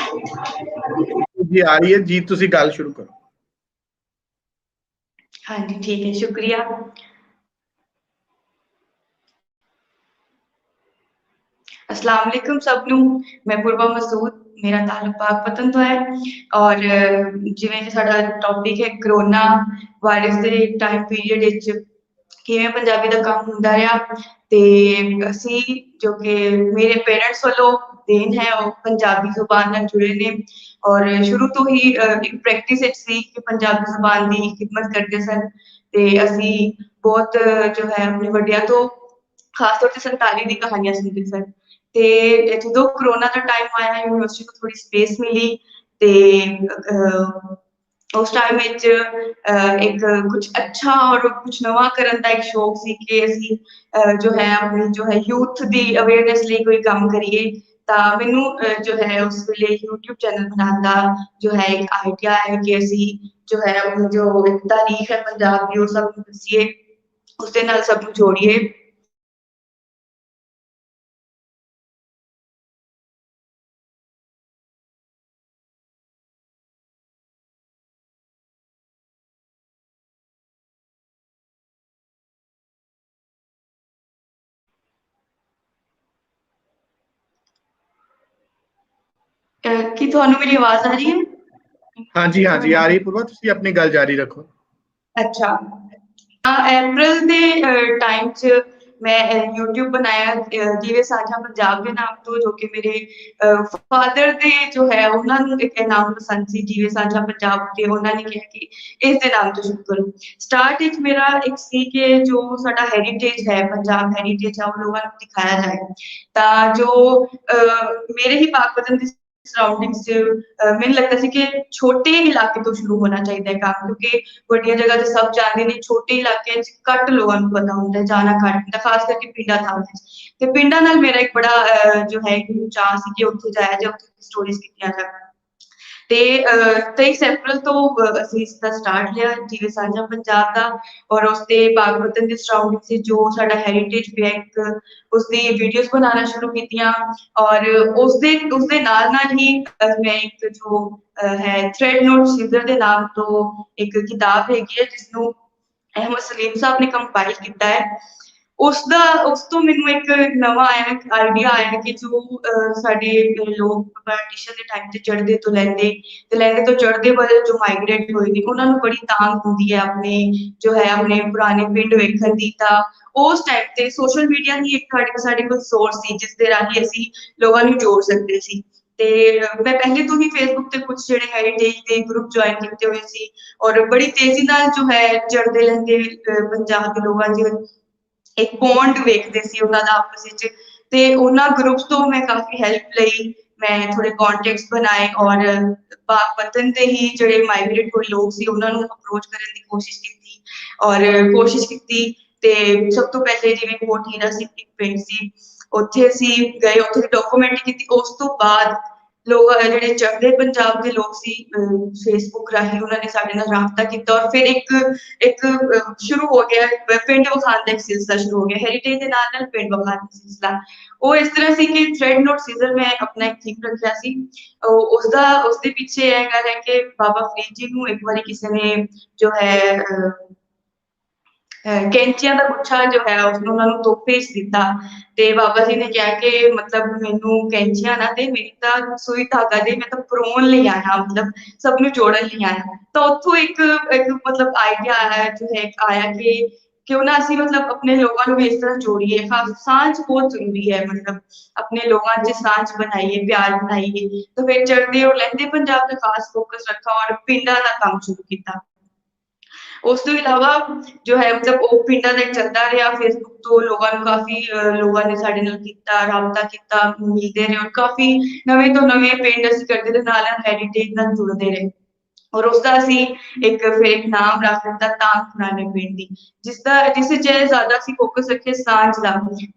Speaker 1: जी आ रही है जी, ਤੁਸੀਂ ਗੱਲ ਸ਼ੁਰੂ ਕਰੋ।
Speaker 6: हाँ जी ठीक है, शुक्रिया। अस्सलाम वालेकुम सब ਨੂੰ। मैं पूर्वा मसूद, मेरा ताल्लुक पाकपतन तो है और ਜਿਵੇਂ ਕਿ ਸਾਡਾ ਟੌਪਿਕ ਹੈ ਕਰੋਨਾ ਵਾਇਰਸ ਦੇ ਟਾਈਮ ਪੀਰੀਅਡ ਵਿੱਚ ਕਿਵੇਂ ਪੰਜਾਬੀ ਦਾ ਕੰਮ ਹੁੰਦਾ ਰਿਹਾ, ਤੇ ਅਸੀਂ ਜੋ ਕਿ ਮੇਰੇ ਪੇਰੈਂਟਸ ਵੱਲੋਂ ਦੇਣ ਹੈ ਉਹ ਪੰਜਾਬੀ ਜ਼ੁਬਾਨ ਨਾਲ ਜੁੜੇ ਨੇ ਔਰ ਸ਼ੁਰੂ ਤੋਂ ਹੀ ਇੱਕ ਪ੍ਰੈਕਟਿਸ ਵਿੱਚ ਸੀ ਕਿ ਪੰਜਾਬੀ ਜ਼ੁਬਾਨ ਦੀ ਖਿਦਮਤ ਕਰਦੇ ਸਨ, ਤੇ ਅਸੀਂ ਬਹੁਤ ਜੋ ਹੈ ਆਪਣੇ ਵੱਡਿਆਂ ਤੋਂ ਖਾਸ ਤੌਰ ਤੇ 47 ਦੀ ਕਹਾਣੀਆਂ ਸੁਣਦੇ ਸਨ। ਤੇ ਜਦੋਂ ਕਰੋਨਾ ਦਾ ਟਾਈਮ ਆਇਆ, ਯੂਨੀਵਰਸਿਟੀ ਨੂੰ ਥੋੜੀ ਸਪੇਸ ਮਿਲੀ ਤੇ ਉਸ ਟਾਈਮ ਵਿੱਚ ਇੱਕ ਕੁਛ ਅੱਛਾ ਔਰ ਕੁਛ ਨਵਾਂ ਕਰਨ ਦਾ ਇੱਕ ਸ਼ੌਕ ਸੀ ਕਿ ਅਸੀਂ ਜੋ ਹੈ ਆਪਣੀ ਜੋ ਹੈ ਯੂਥ ਦੀ ਅਵੇਅਰਨੈਸ ਲਈ ਕੋਈ ਕੰਮ ਕਰੀਏ। ਤਾਂ ਮੈਨੂੰ ਜੋ ਹੈ ਉਸ ਵੇਲੇ YouTube ਚੈਨਲ ਬਣਾਉਣ ਦਾ ਜੋ ਹੈ ਇੱਕ ਆਈਡੀਆ ਹੈ ਕਿ ਅਸੀਂ ਜੋ ਹੈ ਆਪਣੀ ਜੋ ਇੱਕ ਤਾਰੀਖ ਹੈ ਪੰਜਾਬ ਦੀ ਉਹ ਸਭ ਨੂੰ ਦੱਸੀਏ, ਉਸਦੇ ਨਾਲ ਸਭ ਨੂੰ ਜੋੜੀਏ। ਕੀ ਤੁਹਾਨੂੰ ਮੇਰੀ ਆਵਾਜ਼ ਆ ਰਹੀ ਹੈ?
Speaker 1: ਹਾਂਜੀ ਹਾਂਜੀ ਆ ਰਹੀ ਪੁਰਵਾ, ਤੁਸੀਂ ਆਪਣੀ ਗੱਲ ਜਾਰੀ ਰੱਖੋ।
Speaker 6: ਅੱਛਾ, ਅਪ੍ਰੈਲ ਦੇ ਟਾਈਮ 'ਚ ਮੈਂ YouTube ਬਣਾਇਆ ਦੀਵੇ ਸਾਂਝਾ ਪੰਜਾਬ ਦੇ ਨਾਮ ਤੋਂ, ਜੋ ਕਿ ਮੇਰੇ ਫਾਦਰ ਦੇ ਜੋ ਹੈ ਉਹਨਾਂ ਨੂੰ ਇੱਕ ਨਾਮ ਪਸੰਦ ਸੀ ਦੀਵੇ ਸਾਂਝਾ ਪੰਜਾਬ, ਤੇ ਉਹਨਾਂ ਨੇ ਕਿਹਾ ਕਿ ਇਸ ਦੇ ਨਾਮ ਤੋਂ ਸ਼ੁਰੂ ਕਰੋ। ਸਟਾਰਟ ਵਿੱਚ ਮੇਰਾ ਇੱਕ ਸੀ ਕਿ ਜੋ ਸਾਡਾ ਹੈਰੀਟੇਜ ਹੈ, ਪੰਜਾਬ ਹੈਰੀਟੇਜ ਹੈ, ਉਹ ਲੋਕਾਂ ਨੂੰ ਦਿਖਾਇਆ ਜਾਏ। ਤਾਂ ਜੋ ਮੇਰੇ ਹੀ ਪਾਕਪਤਨ ਦੀ ਸਰਾਊਂਡਿੰਗਸ 'ਚ ਮੈਨੂੰ ਲੱਗਦਾ ਸੀ ਕਿ ਛੋਟੇ ਇਲਾਕੇ ਤੋਂ ਸ਼ੁਰੂ ਹੋਣਾ ਚਾਹੀਦਾ ਹੈ ਕੰਮ, ਕਿਉਂਕਿ ਵੱਡੀਆਂ ਜਗ੍ਹਾ ਤੇ ਸਭ ਜਾਣਦੇ ਨੇ, ਛੋਟੇ ਇਲਾਕਿਆਂ 'ਚ ਘੱਟ ਲੋਕਾਂ ਨੂੰ ਪਤਾ ਹੁੰਦਾ, ਜਾਣਾ ਘੱਟ ਹੁੰਦਾ, ਖਾਸ ਕਰਕੇ ਪਿੰਡਾਂ ਥਾਵਾਂ 'ਚ। ਤੇ ਪਿੰਡਾਂ ਨਾਲ ਮੇਰਾ ਇੱਕ ਬੜਾ ਜੋ ਹੈ ਚਾਅ ਸੀ ਕਿ ਉੱਥੇ ਜਾਇਆ ਜਾਏ, ਉੱਥੇ ਸਟੋਰੀਜ਼ ਕੀਤੀਆਂ ਜਾਣ। ਤੇ 23 ਅਪ੍ਰੈਲ ਤੋਂ ਅਸੀਂ ਇਸ ਦਾ ਸਟਾਰਟ ਲਿਆ ਦੀਵੇ ਸਾਂਝਾ ਪੰਜਾਬ ਦਾ, ਔਰ ਉਸ ਤੇ ਪਾਕਪਤਨ ਦੀ ਸਰਾਊਂਡਿੰਗ ਸੀ ਜੋ ਸਾਡਾ ਹੈਰੀਟੇਜ ਪਿਆ, ਇੱਕ ਉਸਦੀ ਵੀਡੀਓਜ਼ ਬਣਾਉਣਾ ਸ਼ੁਰੂ ਕੀਤੀਆਂ। ਔਰ ਉਸਦੇ ਨਾਲ ਹੀ ਮੈਂ ਇੱਕ ਜੋ ਹੈ ਥ੍ਰੈਡ ਨੋਟ ਸੀਜ਼ਰ ਦੇ ਨਾਮ ਤੋਂ ਇੱਕ ਕਿਤਾਬ ਹੈਗੀ ਹੈ ਜਿਸਨੂੰ ਅਹਿਮਦ ਸਲੀਮ ਸਾਹਿਬ ਨੇ ਕੰਪਾਈਲ ਕੀਤਾ ਹੈ। ਉਸ ਤੋਂ ਮੈਨੂੰ ਇੱਕ ਨਵਾਂ ਆਈਡੀਆ ਆਇਆ ਕਿ ਜੋ ਸਾਡੇ ਲੋਕ ਪਾਰਟੀਸ਼ਨ ਦੇ ਟਾਈਮ ਤੇ ਚੜ੍ਹਦੇ ਤੋਂ ਲਹਿੰਦੇ ਤੋਂ ਚੜ੍ਹਦੇ ਵੱਲ ਜੋ ਮਾਈਗ੍ਰੇਟ ਹੋਏ ਨੇ, ਉਹਨਾਂ ਨੂੰ ਬੜੀ ਤਾਂਘ ਹੁੰਦੀ ਹੈ ਆਪਣੇ ਪੁਰਾਣੇ ਪਿੰਡ ਵੇਖਣ ਦੀ। ਤਾਂ ਉਸ ਟਾਈਮ ਤੇ ਸੋਸ਼ਲ ਮੀਡੀਆ ਹੀ ਇੱਕ ਸਾਡੇ ਕੋਲ ਸੋਰਸ ਸੀ ਜਿਸ ਦੇ ਰਾਹੀਂ ਅਸੀਂ ਲੋਕਾਂ ਨੂੰ ਜੋੜ ਸਕਦੇ ਸੀ। ਤੇ ਮੈਂ ਪਹਿਲੇ ਤੋਂ ਹੀ ਫੇਸਬੁੱਕ ਤੇ ਕੁਝ ਜਿਹੜੇ ਹੈਰੀਟੇਜ ਦੇ ਗਰੁੱਪ ਜੁਆਇਨ ਕੀਤੇ ਹੋਏ ਸੀ, ਔਰ ਬੜੀ ਤੇਜ਼ੀ ਨਾਲ ਜੋ ਹੈ ਚੜ੍ਹਦੇ ਲਹਿੰਦੇ ਪੰਜਾਬ ਦੇ ਲੋਕਾਂ 'ਚ ਇੱਕ ਬੌਂਡ ਵੇਖਦੇ ਸੀ ਉਹਨਾਂ ਦਾ ਆਪਸ ਵਿੱਚ। ਤੇ ਉਹਨਾਂ ਗਰੁੱਪਸ ਤੋਂ ਮੈਂ ਕਾਫੀ ਹੈਲਪ ਲਈ, ਮੈਂ ਥੋੜੇ ਕੌਂਟੈਕਟਸ ਬਣਾਏ ਔਰ ਪਾਕਪਤਨ ਦੇ ਹੀ ਜਿਹੜੇ ਮਾਈਗ੍ਰੇਟ ਹੋਏ ਲੋਕ ਸੀ ਉਹਨਾਂ ਨੂੰ ਅਪਰੋਚ ਕਰਨ ਦੀ ਕੋਸ਼ਿਸ਼ ਕੀਤੀ। ਤੇ ਸਭ ਤੋਂ ਪਹਿਲੇ ਜਿਵੇਂ ਕੋਟ ਹੀਰਾ ਸੀ ਇੱਕ ਪਿੰਡ ਸੀ, ਉੱਥੇ ਅਸੀਂ ਗਏ, ਉੱਥੇ ਦੀ ਡਾਕੂਮੈਂਟਰੀ ਕੀਤੀ। ਉਸ ਤੋਂ ਬਾਅਦ ਲੋਕ ਜਿਹੜੇ ਚੜ੍ਹਦੇ ਪੰਜਾਬ ਦੇ ਲੋਕ ਸੀ ਫੇਸਬੁੱਕ ਰਾਹੀਂ ਉਹਨਾਂ ਨੇ ਸਾਡੇ ਨਾਲ ਰਾਬਤਾ ਕੀਤਾ, ਔਰ ਫਿਰ ਇੱਕ ਸ਼ੁਰੂ ਹੋ ਗਿਆ ਪਿੰਡ ਵਿਖਾਉਣ ਦਾ ਇੱਕ ਸਿਲਸਿਲਾ ਸ਼ੁਰੂ ਹੋ ਗਿਆ, ਹੈਰੀਟੇਜ ਦੇ ਨਾਲ ਪਿੰਡ ਵਿਖਾਉਣ ਦਾ ਸਿਲਸਿਲਾ। ਉਹ ਇਸ ਤਰ੍ਹਾਂ ਸੀ ਕਿ ਥ੍ਰੈਡ ਨੋਟ ਸੀਜ਼ਰ ਮੈਂ ਆਪਣਾ ਇੱਕ ਥੀਮ ਰੱਖਿਆ ਸੀ। ਉਸਦੇ ਪਿੱਛੇ ਇਹ ਗੱਲ ਹੈ ਕਿ ਬਾਬਾ ਫਰੀਦ ਜੀ ਨੂੰ ਇੱਕ ਵਾਰੀ ਕਿਸੇ ਨੇ ਜੋ ਹੈ ਕੈਂਚੀਆਂ ਦਾ ਗੁੱਛਾ ਜੋ ਹੈ ਉਸਨੂੰ ਉਹਨਾਂ ਨੂੰ ਤੋਹਫੇ 'ਚ ਦਿੱਤਾ, ਤੇ ਬਾਬਾ ਜੀ ਨੇ ਕਿਹਾ ਕਿ ਮਤਲਬ ਮੈਨੂੰ ਕੈਂਚੀਆਂ ਨਾ ਦੇ, ਮੇਰੀ ਤਾਂ ਸੂਈ ਧਾਗਾ ਦੇ, ਮੈਂ ਤਾਂ ਪਰੋਣ ਲਈ ਆਇਆ, ਮਤਲਬ ਸਭ ਨੂੰ ਜੋੜਨ ਲਈ ਆਇਆ। ਤਾਂ ਉੱਥੋਂ ਇੱਕ ਮਤਲਬ ਆਈਡੀਆ ਆਇਆ ਜੋ ਹੈ ਆਇਆ क्यों ना ਅਸੀਂ मतलब अपने लोगों ਨੂੰ ਇਸ ਤਰ੍ਹਾਂ ਜੋੜੀਏ। ਸਾਂਝ ਬਹੁਤ ਜ਼ਰੂਰੀ ਹੈ, मतलब अपने लोगों 'ਚ ਸਾਂਝ ਬਣਾਈਏ, ਪਿਆਰ ਬਣਾਈਏ। ਤਾਂ ਫਿਰ ਚੜ੍ਹਦੇ ਔਰ ਲਹਿੰਦੇ ਪੰਜਾਬ ਦਾ ਖਾਸ ਫੋਕਸ ਰੱਖਾ ਔਰ ਪਿੰਡਾਂ ਦਾ ਕੰਮ ਸ਼ੁਰੂ ਕੀਤਾ। ਉਸ ਤੋਂ ਇਲਾਵਾ ਜੋ ਹੈ मतलब ਉਹ ਪਿੰਡਾਂ ਦਾ ਚੱਲਦਾ ਰਿਹਾ। ਫੇਸਬੁੱਕ ਤੋਂ ਲੋਕਾਂ ਨੂੰ ਕਾਫੀ ਲੋਕਾਂ ਨੇ ਸਾਡੇ ਨਾਲ ਕੀਤਾ, ਰਾਬਤਾ ਕੀਤਾ, ਮਿਲਦੇ ਰਹੇ ਔਰ ਕਾਫੀ ਨਵੇਂ ਤੋਂ ਨਵੇਂ ਪਿੰਡ ਅਸੀਂ ਕਰਦੇ ਰਹੇ, ਨਾਲ ਹੈਰੀਟੇਜ ਨਾਲ ਜੁੜਦੇ ਰਹੇ। ਔਰ ਉਸਦਾ ਅਸੀਂ ਫਿਰ ਇੱਕ ਨਾਮ ਰੱਖ ਦਿੱਤਾ ਤਾਂਗ ਪੁਰਾਣੇ ਪਿੰਡ ਦੀ, ਜਿਸ 'ਚ ਜ਼ਿਆਦਾ ਅਸੀਂ ਫੋਕਸ ਰੱਖਿਆ ਸਾਂਝ ਦਾ।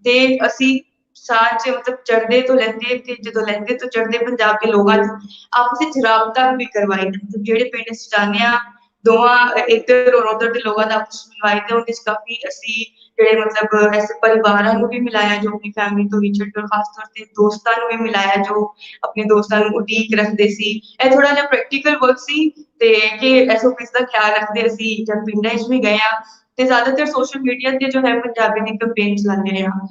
Speaker 6: ਤੇ ਅਸੀਂ ਸਾਂਝ मतलब ਚੜ੍ਹਦੇ ਤੋਂ ਲਹਿੰਦੇ ਤੇ ਜਦੋਂ ਲਹਿੰਦੇ ਤੋਂ ਚੜ੍ਹਦੇ ਪੰਜਾਬ ਦੇ ਲੋਕਾਂ 'ਚ ਆਪਸ ਵਿੱਚ ਰਾਬਤਾ ਵੀ ਕਰਵਾਈ ਦਾ। मतलब ਜਿਹੜੇ ਪਿੰਡ ਅਸੀਂ ਜਾਂਦੇ ਹਾਂ, ਦੋਵਾਂ ਇੱਧਰ ਔਰ ਉੱਧਰ ਦੇ ਲੋਕਾਂ ਦਾ ਆਪਸ ਵਿੱਚ ਮਿਲਵਾਈ ਦਾ। ਉਹਦੇ 'ਚ ਕਾਫੀ ਅਸੀਂ ਜਿਹੜੇ मतलब ਐਸੇ ਪਰਿਵਾਰਾਂ ਨੂੰ ਵੀ ਮਿਲਾਇਆ ਜੋ ਆਪਣੀ ਫੈਮਿਲੀ ਤੋਂ ਵਿਛੜ ਗਏ, ਖਾਸ ਤੌਰ ਤੇ ਦੋਸਤਾਂ ਨੂੰ ਵੀ ਮਿਲਾਇਆ ਜੋ ਆਪਣੇ ਦੋਸਤਾਂ ਨੂੰ ਉਡੀਕ ਰੱਖਦੇ ਸੀ। ਇਹ ਥੋੜਾ ਜਿਹਾ ਪ੍ਰੈਕਟੀਕਲ ਵਰਕ ਸੀ ਤੇ ਕਿ ਐਸਓਪੀਸ ਦਾ ਖਿਆਲ ਰੱਖਦੇ ਅਸੀਂ ਜਦ ਪਿੰਡਾਂ 'ਚ ਵੀ ਗਏ ਹਾਂ ਤੇ ਜ਼ਿਆਦਾਤਰ ਸੋਸ਼ਲ ਮੀਡੀਆ ਤੇ ਜੋ ਹੈ ਪੰਜਾਬੀ ਦੀ ਕੰਪੇਨ ਚਲਾਉਂਦੇ ਰਹੇ ਹਾਂ।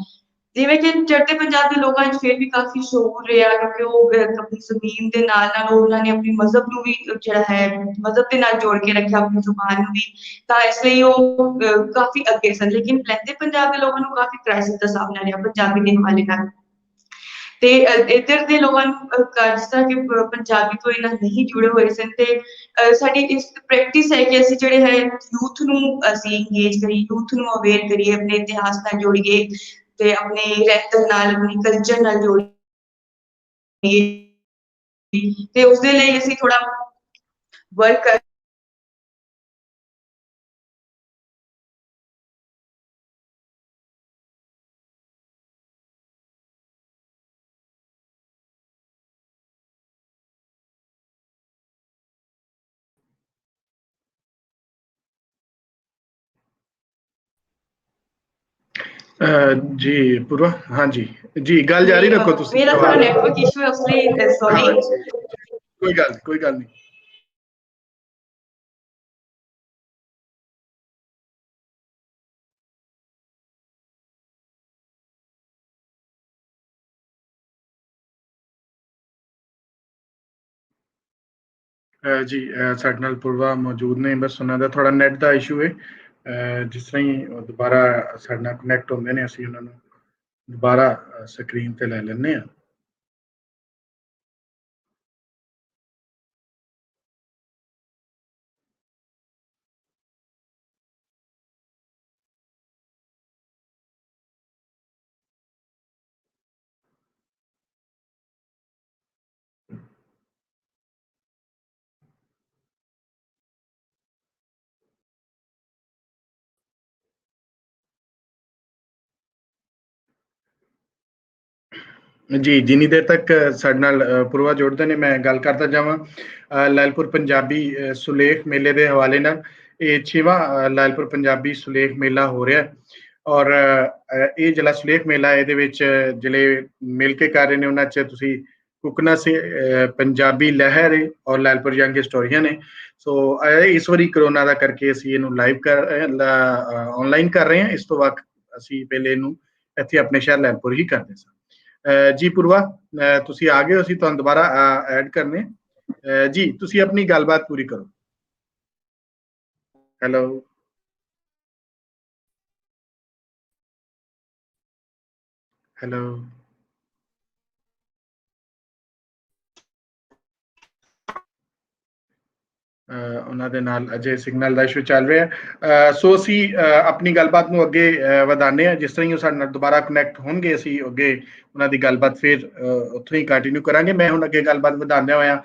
Speaker 6: ਜਿਵੇਂ ਕਿ ਚੜ੍ਹਦੇ ਪੰਜਾਬ ਦੇ ਲੋਕਾਂ 'ਚ ਫਿਰ ਵੀ ਕਾਫੀ ਸ਼ੋਰ ਰਿਹਾ, ਕਿਉਂਕਿ ਉਹ ਆਪਣੀ ਜ਼ਮੀਨ ਦੇ ਨਾਲ ਉਹਨਾਂ ਨੇ ਆਪਣੀ ਮਜ਼ਹਬ ਨੂੰ ਵੀ ਜਿਹੜਾ ਹੈ ਮਜ਼ਹਬ ਦੇ ਨਾਲ ਜੋੜ ਕੇ ਰੱਖਿਆ, ਆਪਣੀ ਜ਼ੁਬਾਨ ਨੂੰ ਵੀ। ਤਾਂ ਇਸ ਲਈ ਉਹ ਕਾਫੀ ਅੱਗੇ ਸਨ। ਲੇਕਿਨ ਲਹਿੰਦੇ ਪੰਜਾਬ ਦੇ ਲੋਕਾਂ ਨੂੰ ਕਾਫੀ ਕ੍ਰਾਈਸਿਸ ਦਾ ਸਾਹਮਣਾ ਰਿਹਾ ਪੰਜਾਬੀ ਦੇ ਹਵਾਲੇ ਨਾਲ। ਤੇ ਇੱਧਰ ਦੇ ਲੋਕਾਂ ਨੂੰ ਜਿਸ ਤਰ੍ਹਾਂ ਕਿ ਪੰਜਾਬੀ ਤੋਂ ਇਹਨਾਂ ਨਹੀਂ ਜੁੜੇ ਹੋਏ ਸਨ ਤੇ ਸਾਡੀ ਇਸ ਪ੍ਰੈਕਟਿਸ ਹੈ ਕਿ ਅਸੀਂ ਜਿਹੜੇ ਹੈ ਯੂਥ ਨੂੰ ਅਸੀਂ ਇੰਗੇਜ ਕਰੀਏ, ਯੂਥ ਨੂੰ ਅਵੇਅਰ ਕਰੀਏ, ਆਪਣੇ ਇਤਿਹਾਸ ਨਾਲ ਜੋੜੀਏ ਤੇ ਆਪਣੇ ਰਹਿਤਰ ਨਾਲ, ਆਪਣੇ ਕਲਚਰ ਨਾਲ ਜੋੜੀਏ। ਤੇ ਉਸਦੇ ਲਈ ਅਸੀਂ ਥੋੜਾ ਵਰਕ ਕਰ
Speaker 1: जी पूर्वा, हाँ जी जी, गल जारी रखो तुसी।
Speaker 6: मेरा थोड़ा नेटवर्क इशू है उसलिए सॉरी।
Speaker 1: कोई गल नहीं। जी ਸਾਡੇ ਨਾਲ ਪੂਰਵਾ ਮੌਜੂਦ ਨੇ, ਬਸ ਉਹਨਾਂ ਦਾ ਥੋੜਾ ਨੈਟ ਦਾ ਇਸ਼ੂ ਹੈ। ਜਿਸ ਤਰ੍ਹਾਂ ਹੀ ਉਹ ਦੁਬਾਰਾ ਸਾਡੇ ਨਾਲ ਕਨੈਕਟ ਹੁੰਦੇ ਨੇ ਅਸੀਂ ਉਹਨਾਂ ਨੂੰ ਦੁਬਾਰਾ ਸਕਰੀਨ ਤੇ ਲੈ ਲੈਂਦੇ ਹਾਂ। ਜੀ ਜਿੰਨੀ ਦੇਰ ਤੱਕ ਸਾਡੇ ਨਾਲ ਪੂਰਵਾ ਜੁੜਦੇ ਨੇ, ਮੈਂ ਗੱਲ ਕਰਦਾ ਜਾਵਾਂ ਲਾਇਲਪੁਰ ਪੰਜਾਬੀ ਸੁਲੇਖ ਮੇਲੇ ਦੇ ਹਵਾਲੇ ਨਾਲ। ਇਹ 6ਵਾਂ ਲਾਇਲਪੁਰ ਪੰਜਾਬੀ ਸੁਲੇਖ ਮੇਲਾ ਹੋ ਰਿਹਾ ਔਰ ਇਹ ਜਿਹੜਾ ਸੁਲੇਖ ਮੇਲਾ ਇਹਦੇ ਵਿੱਚ ਜਿਹੜੇ ਮਿਲ ਕੇ ਕਰ ਰਹੇ ਨੇ ਉਹਨਾਂ 'ਚ ਤੁਸੀਂ ਕੁਕਨਾ ਸੇ ਪੰਜਾਬੀ ਲਹਿਰ ਔਰ ਲਾਇਲਪੁਰ ਯੰਗ ਹਿਸਟੋਰੀਅਨ ਨੇ। ਸੋ ਇਸ ਵਾਰੀ ਕਰੋਨਾ ਦਾ ਕਰਕੇ ਅਸੀਂ ਇਹਨੂੰ ਲਾਈਵ ਆਨਲਾਈਨ ਕਰ ਰਹੇ ਹਾਂ। ਇਸ ਤੋਂ ਬਾਅਦ ਅਸੀਂ ਪਹਿਲੇ ਇਹਨੂੰ ਇੱਥੇ ਆਪਣੇ ਸ਼ਹਿਰ ਲਾਇਲਪੁਰ ਹੀ ਕਰਦੇ ਸਾਂ। ਜੀ ਪੂਰਵਾ, ਤੁਸੀਂ ਆ ਗਏ ਹੋ, ਅਸੀਂ ਤੁਹਾਨੂੰ ਦੁਬਾਰਾ ਐਡ ਕਰਨੇ। ਜੀ ਤੁਸੀਂ ਆਪਣੀ ਗੱਲਬਾਤ ਪੂਰੀ ਕਰੋ। ਹੈਲੋ ਹੈਲੋ ਉਹਨਾਂ ਦੇ ਨਾਲ ਅਜੇ ਸਿਗਨਲ ਦਾ ਇਸ਼ੂ ਚੱਲ ਰਿਹਾ। ਸੋ ਅਸੀਂ ਆਪਣੀ ਗੱਲਬਾਤ ਨੂੰ ਅੱਗੇ ਵਧਾਉਂਦੇ ਹਾਂ। ਜਿਸ ਤਰ੍ਹਾਂ ਹੀ ਉਹ ਸਾਡੇ ਨਾਲ ਦੁਬਾਰਾ ਕਨੈਕਟ ਹੋਣਗੇ ਅਸੀਂ ਅੱਗੇ ਉਹਨਾਂ ਦੀ ਗੱਲਬਾਤ ਫਿਰ ਉੱਥੋਂ ਹੀ ਕੰਟੀਨਿਊ ਕਰਾਂਗੇ। ਮੈਂ ਹੁਣ ਅੱਗੇ ਗੱਲਬਾਤ ਵਧਾਉਂਦਾ ਹੋਇਆ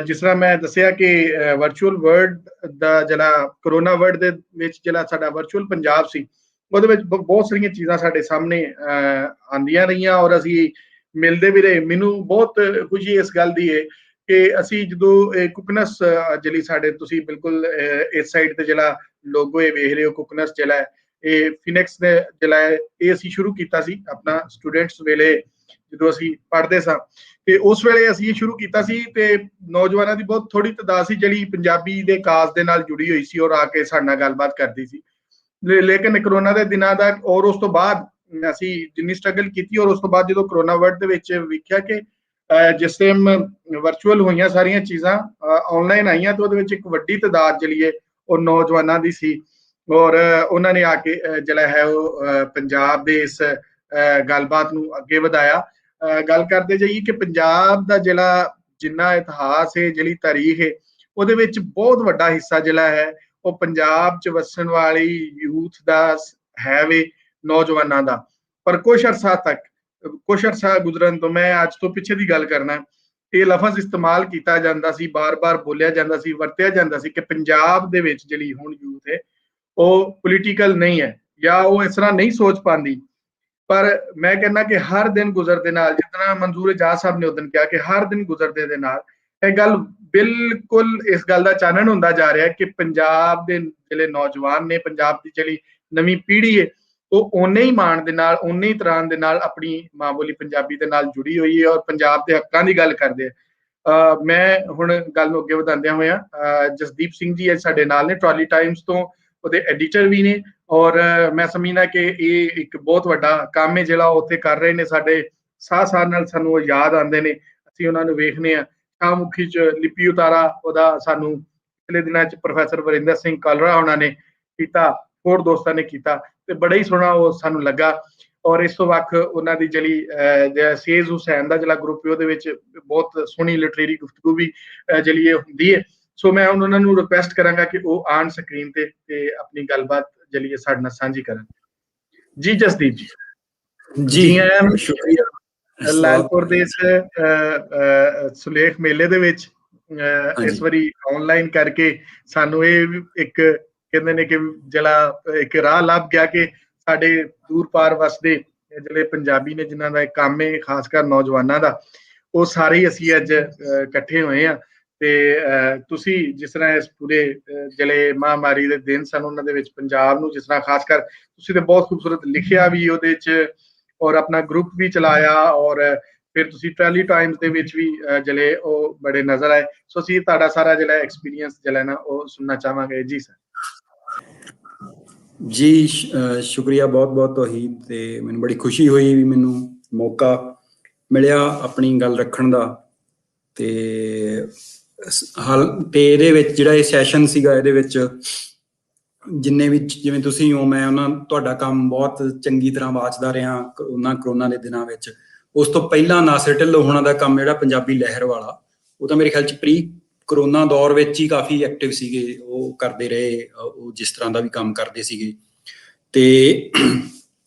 Speaker 1: ਜਿਸ ਤਰ੍ਹਾਂ ਮੈਂ ਦੱਸਿਆ ਕਿ ਵਰਚੁਅਲ ਵਰਲਡ ਦਾ ਜਿਹੜਾ ਕਰੋਨਾ ਵਰਲਡ ਦੇ ਵਿੱਚ ਜਿਹੜਾ ਸਾਡਾ ਵਰਚੁਅਲ ਪੰਜਾਬ ਸੀ, ਉਹਦੇ ਵਿੱਚ ਬਹੁਤ ਸਾਰੀਆਂ ਚੀਜ਼ਾਂ ਸਾਡੇ ਸਾਹਮਣੇ ਆਉਂਦੀਆਂ ਰਹੀਆਂ ਔਰ ਅਸੀਂ ਮਿਲਦੇ ਵੀ ਰਹੇ। ਮੈਨੂੰ ਬਹੁਤ ਖੁਸ਼ੀ ਇਸ ਗੱਲ ਦੀ ਹੈ ਕਿ ਅਸੀਂ ਜਦੋਂ ਇਹ ਕੁਕਨਸ ਜਿਹੜੀ ਸਾਡੇ ਤੁਸੀਂ ਬਿਲਕੁਲ ਇਸ ਸਾਈਡ ਤੇ ਜਿਹੜਾ ਲੋਗੋ ਇਹ ਵੇਖ ਰਹੇ ਹੋ, ਕੁਕਨਸ ਜਿਹੜਾ ਇਹ ਫਿਨਿਕਸ ਨੇ ਜਿਹੜਾ ਇਹ ਅਸੀਂ ਸ਼ੁਰੂ ਕੀਤਾ ਸੀ ਆਪਣਾ ਸਟੂਡੈਂਟਸ ਵੇਲੇ ਜਦੋਂ ਅਸੀਂ ਪੜ੍ਹਦੇ ਸਾਂ। ਤੇ ਉਸ ਵੇਲੇ ਅਸੀਂ ਇਹ ਸ਼ੁਰੂ ਕੀਤਾ ਸੀ ਤੇ ਨੌਜਵਾਨਾਂ ਦੀ ਬਹੁਤ ਥੋੜੀ ਤਾਦਾਦ ਸੀ ਜਿਹੜੀ ਪੰਜਾਬੀ ਦੇ ਕਾਜ਼ ਦੇ ਨਾਲ ਜੁੜੀ ਹੋਈ ਸੀ ਔਰ ਆ ਕੇ ਸਾਡੇ ਨਾਲ ਗੱਲਬਾਤ ਕਰਦੀ ਸੀ। ਲੇਕਿਨ ਕਰੋਨਾ ਦੇ ਦਿਨਾਂ ਦਾ ਔਰ ਉਸ ਤੋਂ ਬਾਅਦ ਅਸੀਂ ਜਿੰਨੀ ਸਟਰਗਲ ਕੀਤੀ ਔਰ ਉਸ ਤੋਂ ਬਾਅਦ ਜਦੋਂ ਕਰੋਨਾ ਵਰਲਡ ਦੇ ਵਿੱਚ ਵੇਖਿਆ ਕਿ ਜਿਸ ਟਾਈਮ ਵਰਚੁਅਲ ਹੋਈਆਂ ਸਾਰੀਆਂ ਚੀਜ਼ਾਂ ਆਨਲਾਈਨ ਆਈਆਂ ਤੇ ਉਹਦੇ ਵਿੱਚ ਇੱਕ ਵੱਡੀ ਤਾਦਾਦ ਜਿਹੜੀ ਹੈ ਉਹ ਨੌਜਵਾਨਾਂ ਦੀ ਸੀ ਔਰ ਉਹਨਾਂ ਨੇ ਆ ਕੇ ਜਿਹੜਾ ਹੈ ਉਹ ਪੰਜਾਬ ਦੇ ਇਸ ਗੱਲਬਾਤ ਨੂੰ ਅੱਗੇ ਵਧਾਇਆ। ਗੱਲ ਕਰਦੇ ਜਾਈਏ ਕਿ ਪੰਜਾਬ ਦਾ ਜਿਹੜਾ ਜਿੰਨਾ ਇਤਿਹਾਸ ਹੈ, ਜਿਹੜੀ ਤਾਰੀਖ ਹੈ, ਉਹਦੇ ਵਿੱਚ ਬਹੁਤ ਵੱਡਾ ਹਿੱਸਾ ਜਿਹੜਾ ਹੈ ਉਹ ਪੰਜਾਬ 'ਚ ਵਸਣ ਵਾਲੀ ਯੂਥ ਦਾ ਹੈ ਵੇ, ਨੌਜਵਾਨਾਂ ਦਾ। ਪਰ ਕੁਛ ਅਰਸਾ ਗੁਜ਼ਰਨ ਤੋਂ, ਮੈਂ ਅੱਜ ਤੋਂ ਪਿੱਛੇ ਦੀ ਗੱਲ ਕਰਨਾ, ਇਹ ਲਫ਼ਜ਼ ਇਸਤੇਮਾਲ ਕੀਤਾ ਜਾਂਦਾ ਸੀ, ਬਾਰ-ਬਾਰ ਬੋਲਿਆ ਜਾਂਦਾ ਸੀ, ਵਰਤਿਆ ਜਾਂਦਾ ਸੀ ਕਿ ਪੰਜਾਬ ਦੇ ਵਿੱਚ ਜਿਹੜੀ ਹੁਣ ਯੂਥ ਹੈ ਉਹ ਪੋਲੀਟੀਕਲ ਨਹੀਂ ਹੈ ਜਾਂ ਉਹ ਇਸ ਤਰ੍ਹਾਂ ਨਹੀਂ ਸੋਚ ਪਾਉਂਦੀ। ਪਰ ਮੈਂ ਕਹਿੰਦਾ ਕਿ ਹਰ ਦਿਨ ਗੁਜ਼ਰਦੇ ਨਾਲ, ਜਿਤਨਾ ਮਨਜ਼ੂਰ ਇਜਾਜ਼ ਸਾਹਿਬ ਨੇ ਉਦੋਂ ਕਿਹਾ ਕਿ ਹਰ ਦਿਨ ਗੁਜ਼ਰਦੇ ਦੇ ਨਾਲ ਇਹ ਗੱਲ ਬਿਲਕੁਲ ਇਸ ਗੱਲ ਦਾ ਚਾਨਣ ਹੁੰਦਾ ਜਾ ਰਿਹਾ ਕਿ ਪੰਜਾਬ ਦੇ ਜਿਹੜੇ ਨੌਜਵਾਨ ਨੇ, ਪੰਜਾਬ ਦੀ ਜਿਹੜੀ ਨਵੀਂ ਪੀੜ੍ਹੀ ਹੈ, ਉਹ ਓਨੇ ਹੀ ਮਾਣ ਦੇ ਨਾਲ, ਓਨੇ ਹੀ ਤਰਾਨ ਦੇ ਨਾਲ ਆਪਣੀ ਮਾਂ ਬੋਲੀ ਪੰਜਾਬੀ ਦੇ ਨਾਲ ਜੁੜੀ ਹੋਈ ਹੈ ਔਰ ਪੰਜਾਬ ਦੇ ਹੱਕਾਂ ਦੀ ਗੱਲ ਕਰਦੇ ਆ। ਮੈਂ ਹੁਣ ਗੱਲ ਨੂੰ ਅੱਗੇ ਵਧਾਉਂਦਿਆਂ ਹੋਇਆ, ਜਸਦੀਪ ਸਿੰਘ ਜੀ ਸਾਡੇ ਨਾਲ ਨੇ, ਟਰਾਲੀ ਟਾਈਮਸ ਤੋਂ ਉਹਦੇ ਐਡੀਟਰ ਵੀ ਨੇ, ਔਰ ਮੈਂ ਸਮਝਦਾ ਕਿ ਇਹ ਇੱਕ ਬਹੁਤ ਵੱਡਾ ਕੰਮ ਹੈ ਜਿਹੜਾ ਉੱਥੇ ਕਰ ਰਹੇ ਨੇ। ਸਾਡੇ ਸਾਹ ਨਾਲ ਸਾਨੂੰ ਉਹ ਯਾਦ ਆਉਂਦੇ ਨੇ, ਅਸੀਂ ਉਹਨਾਂ ਨੂੰ ਵੇਖਦੇ ਹਾਂ। ਸ਼ਾਹਮੁਖੀ 'ਚ ਲਿਪੀ ਉਤਾਰਾ ਉਹਦਾ ਸਾਨੂੰ ਪਿਛਲੇ ਦਿਨਾਂ 'ਚ ਪ੍ਰੋਫੈਸਰ ਵਰਿੰਦਰ ਸਿੰਘ ਕਾਲਰਾ ਉਹਨਾਂ ਨੇ ਕੀਤਾ, ਹੋਰ ਦੋਸਤਾਂ ਨੇ ਕੀਤਾ, ਤੇ ਬੜਾ ਹੀ ਸੋਹਣਾ ਉਹ ਸਾਨੂੰ ਲੱਗਾ। ਔਰ ਇਸ ਤੋਂ ਵੱਖ ਉਹਨਾਂ ਦੀ ਜਿਹੜੀ ਸੇਜ਼ ਹੁਸੈਨ ਦਾ ਜਿਹੜਾ ਗਰੁੱਪ ਹੈ, ਉਹਦੇ ਵਿੱਚ ਬਹੁਤ ਸੋਹਣੀ ਲਿਟਰੇਰੀ ਗੁਫ਼ਤਗੂ ਵੀ ਜਿਹੜੀ ਇਹ ਹੁੰਦੀ ਹੈ। ਸੋ ਮੈਂ ਉਹਨਾਂ ਨੂੰ ਰਿਕੁਐਸਟ ਕਰਾਂਗਾ ਕਿ ਉਹ ਆਉਣ ਸਕਰੀਨ ਤੇ ਆਪਣੀ ਗੱਲਬਾਤ ਜਿਹੜੀ ਸਾਡੇ ਨਾਲ ਸਾਂਝੀ ਕਰਨ। ਜੀ ਜਸਦੀਪ ਜੀ,
Speaker 7: ਜੀ ਸ਼ੁਕਰੀਆ।
Speaker 1: ਲਾਲਪੁਰ ਦੇ ਇਸ ਸੁਲੇਖ ਮੇਲੇ ਦੇ ਵਿੱਚ ਇਸ ਵਾਰੀ ਆਨਲਾਈਨ ਕਰਕੇ ਸਾਨੂੰ ਇਹ ਇੱਕ ਕਹਿੰਦੇ ਨੇ ਕਿ ਜਿਹੜਾ ਇੱਕ ਰਾਹ ਲੱਭ ਗਿਆ ਕਿ ਸਾਡੇ ਦੂਰ ਪਾਰ ਵਸਦੇ ਜਿਹੜੇ ਪੰਜਾਬੀ ਨੇ, ਜਿਨ੍ਹਾਂ ਦਾ ਕੰਮ ਹੈ ਖਾਸ ਕਰ ਨੌਜਵਾਨਾਂ ਦਾ, ਉਹ ਸਾਰੇ ਹੀ ਅਸੀਂ ਅੱਜ ਇਕੱਠੇ ਹੋਏ ਹਾਂ। ਤੇ ਤੁਸੀਂ ਜਿਸ ਤਰ੍ਹਾਂ ਇਸ ਪੂਰੇ ਜਿਹੜੇ ਮਹਾਂਮਾਰੀ ਦੇ ਦਿਨ ਸਨ, ਉਹਨਾਂ ਦੇ ਵਿੱਚ ਪੰਜਾਬ ਨੂੰ ਜਿਸ ਤਰ੍ਹਾਂ ਖਾਸ ਕਰ ਤੁਸੀਂ ਤੇ ਬਹੁਤ ਖੂਬਸੂਰਤ ਲਿਖਿਆ ਵੀ ਉਹਦੇ 'ਚ, ਔਰ ਆਪਣਾ ਗਰੁੱਪ ਵੀ ਚਲਾਇਆ, ਔਰ ਫਿਰ ਤੁਸੀਂ ਟਰਾਲੀ ਟਾਈਮਸ ਦੇ ਵਿੱਚ ਵੀ ਜਿਹੜੇ ਉਹ ਬੜੇ ਨਜ਼ਰ ਆਏ। ਸੋ ਅਸੀਂ ਤੁਹਾਡਾ ਸਾਰਾ ਜਿਹੜਾ ਐਕਸਪੀਰੀਅੰਸ ਜਿਹੜਾ ਨਾ ਉਹ ਸੁਣਨਾ ਚਾਹਾਂਗੇ। ਜੀ ਸਰ।
Speaker 7: ਜੀ ਸ਼ੁਕਰੀਆ ਬਹੁਤ ਬਹੁਤ ਤੋਹੀਦ, ਤੇ ਮੈਨੂੰ ਬੜੀ ਖੁਸ਼ੀ ਹੋਈ ਵੀ ਮੈਨੂੰ ਮੌਕਾ ਮਿਲਿਆ ਆਪਣੀ ਗੱਲ ਰੱਖਣ ਦਾ। ਤੇ ਇਹਦੇ ਵਿੱਚ ਜਿਹੜਾ ਇਹ ਸੈਸ਼ਨ ਸੀਗਾ, ਇਹਦੇ ਵਿੱਚ ਜਿੰਨੇ ਵੀ ਜਿਵੇਂ ਤੁਸੀਂ ਹੋ, ਮੈਂ ਤੁਹਾਡਾ ਕੰਮ ਬਹੁਤ ਚੰਗੀ ਤਰ੍ਹਾਂ ਵਾਚਦਾ ਰਿਹਾ ਕਰੋਨਾ ਦੇ ਦਿਨਾਂ ਵਿੱਚ। ਉਸ ਤੋਂ ਪਹਿਲਾਂ ਨਾਸਿਰ ਢਿੱਲੋਂ ਹੋਣਾ ਦਾ ਕੰਮ ਜਿਹੜਾ ਪੰਜਾਬੀ ਲਹਿਰ ਵਾਲਾ, ਉਹ ਤਾਂ ਮੇਰੇ ਖਿਆਲ 'ਚ ਪ੍ਰੀ ਕਰੋਨਾ ਦੌਰ ਵਿੱਚ ਹੀ ਕਾਫੀ ਐਕਟਿਵ ਸੀਗੇ, ਉਹ ਕਰਦੇ ਰਹੇ, ਉਹ ਜਿਸ ਤਰ੍ਹਾਂ ਦਾ ਵੀ ਕੰਮ ਕਰਦੇ ਸੀਗੇ। ਤੇ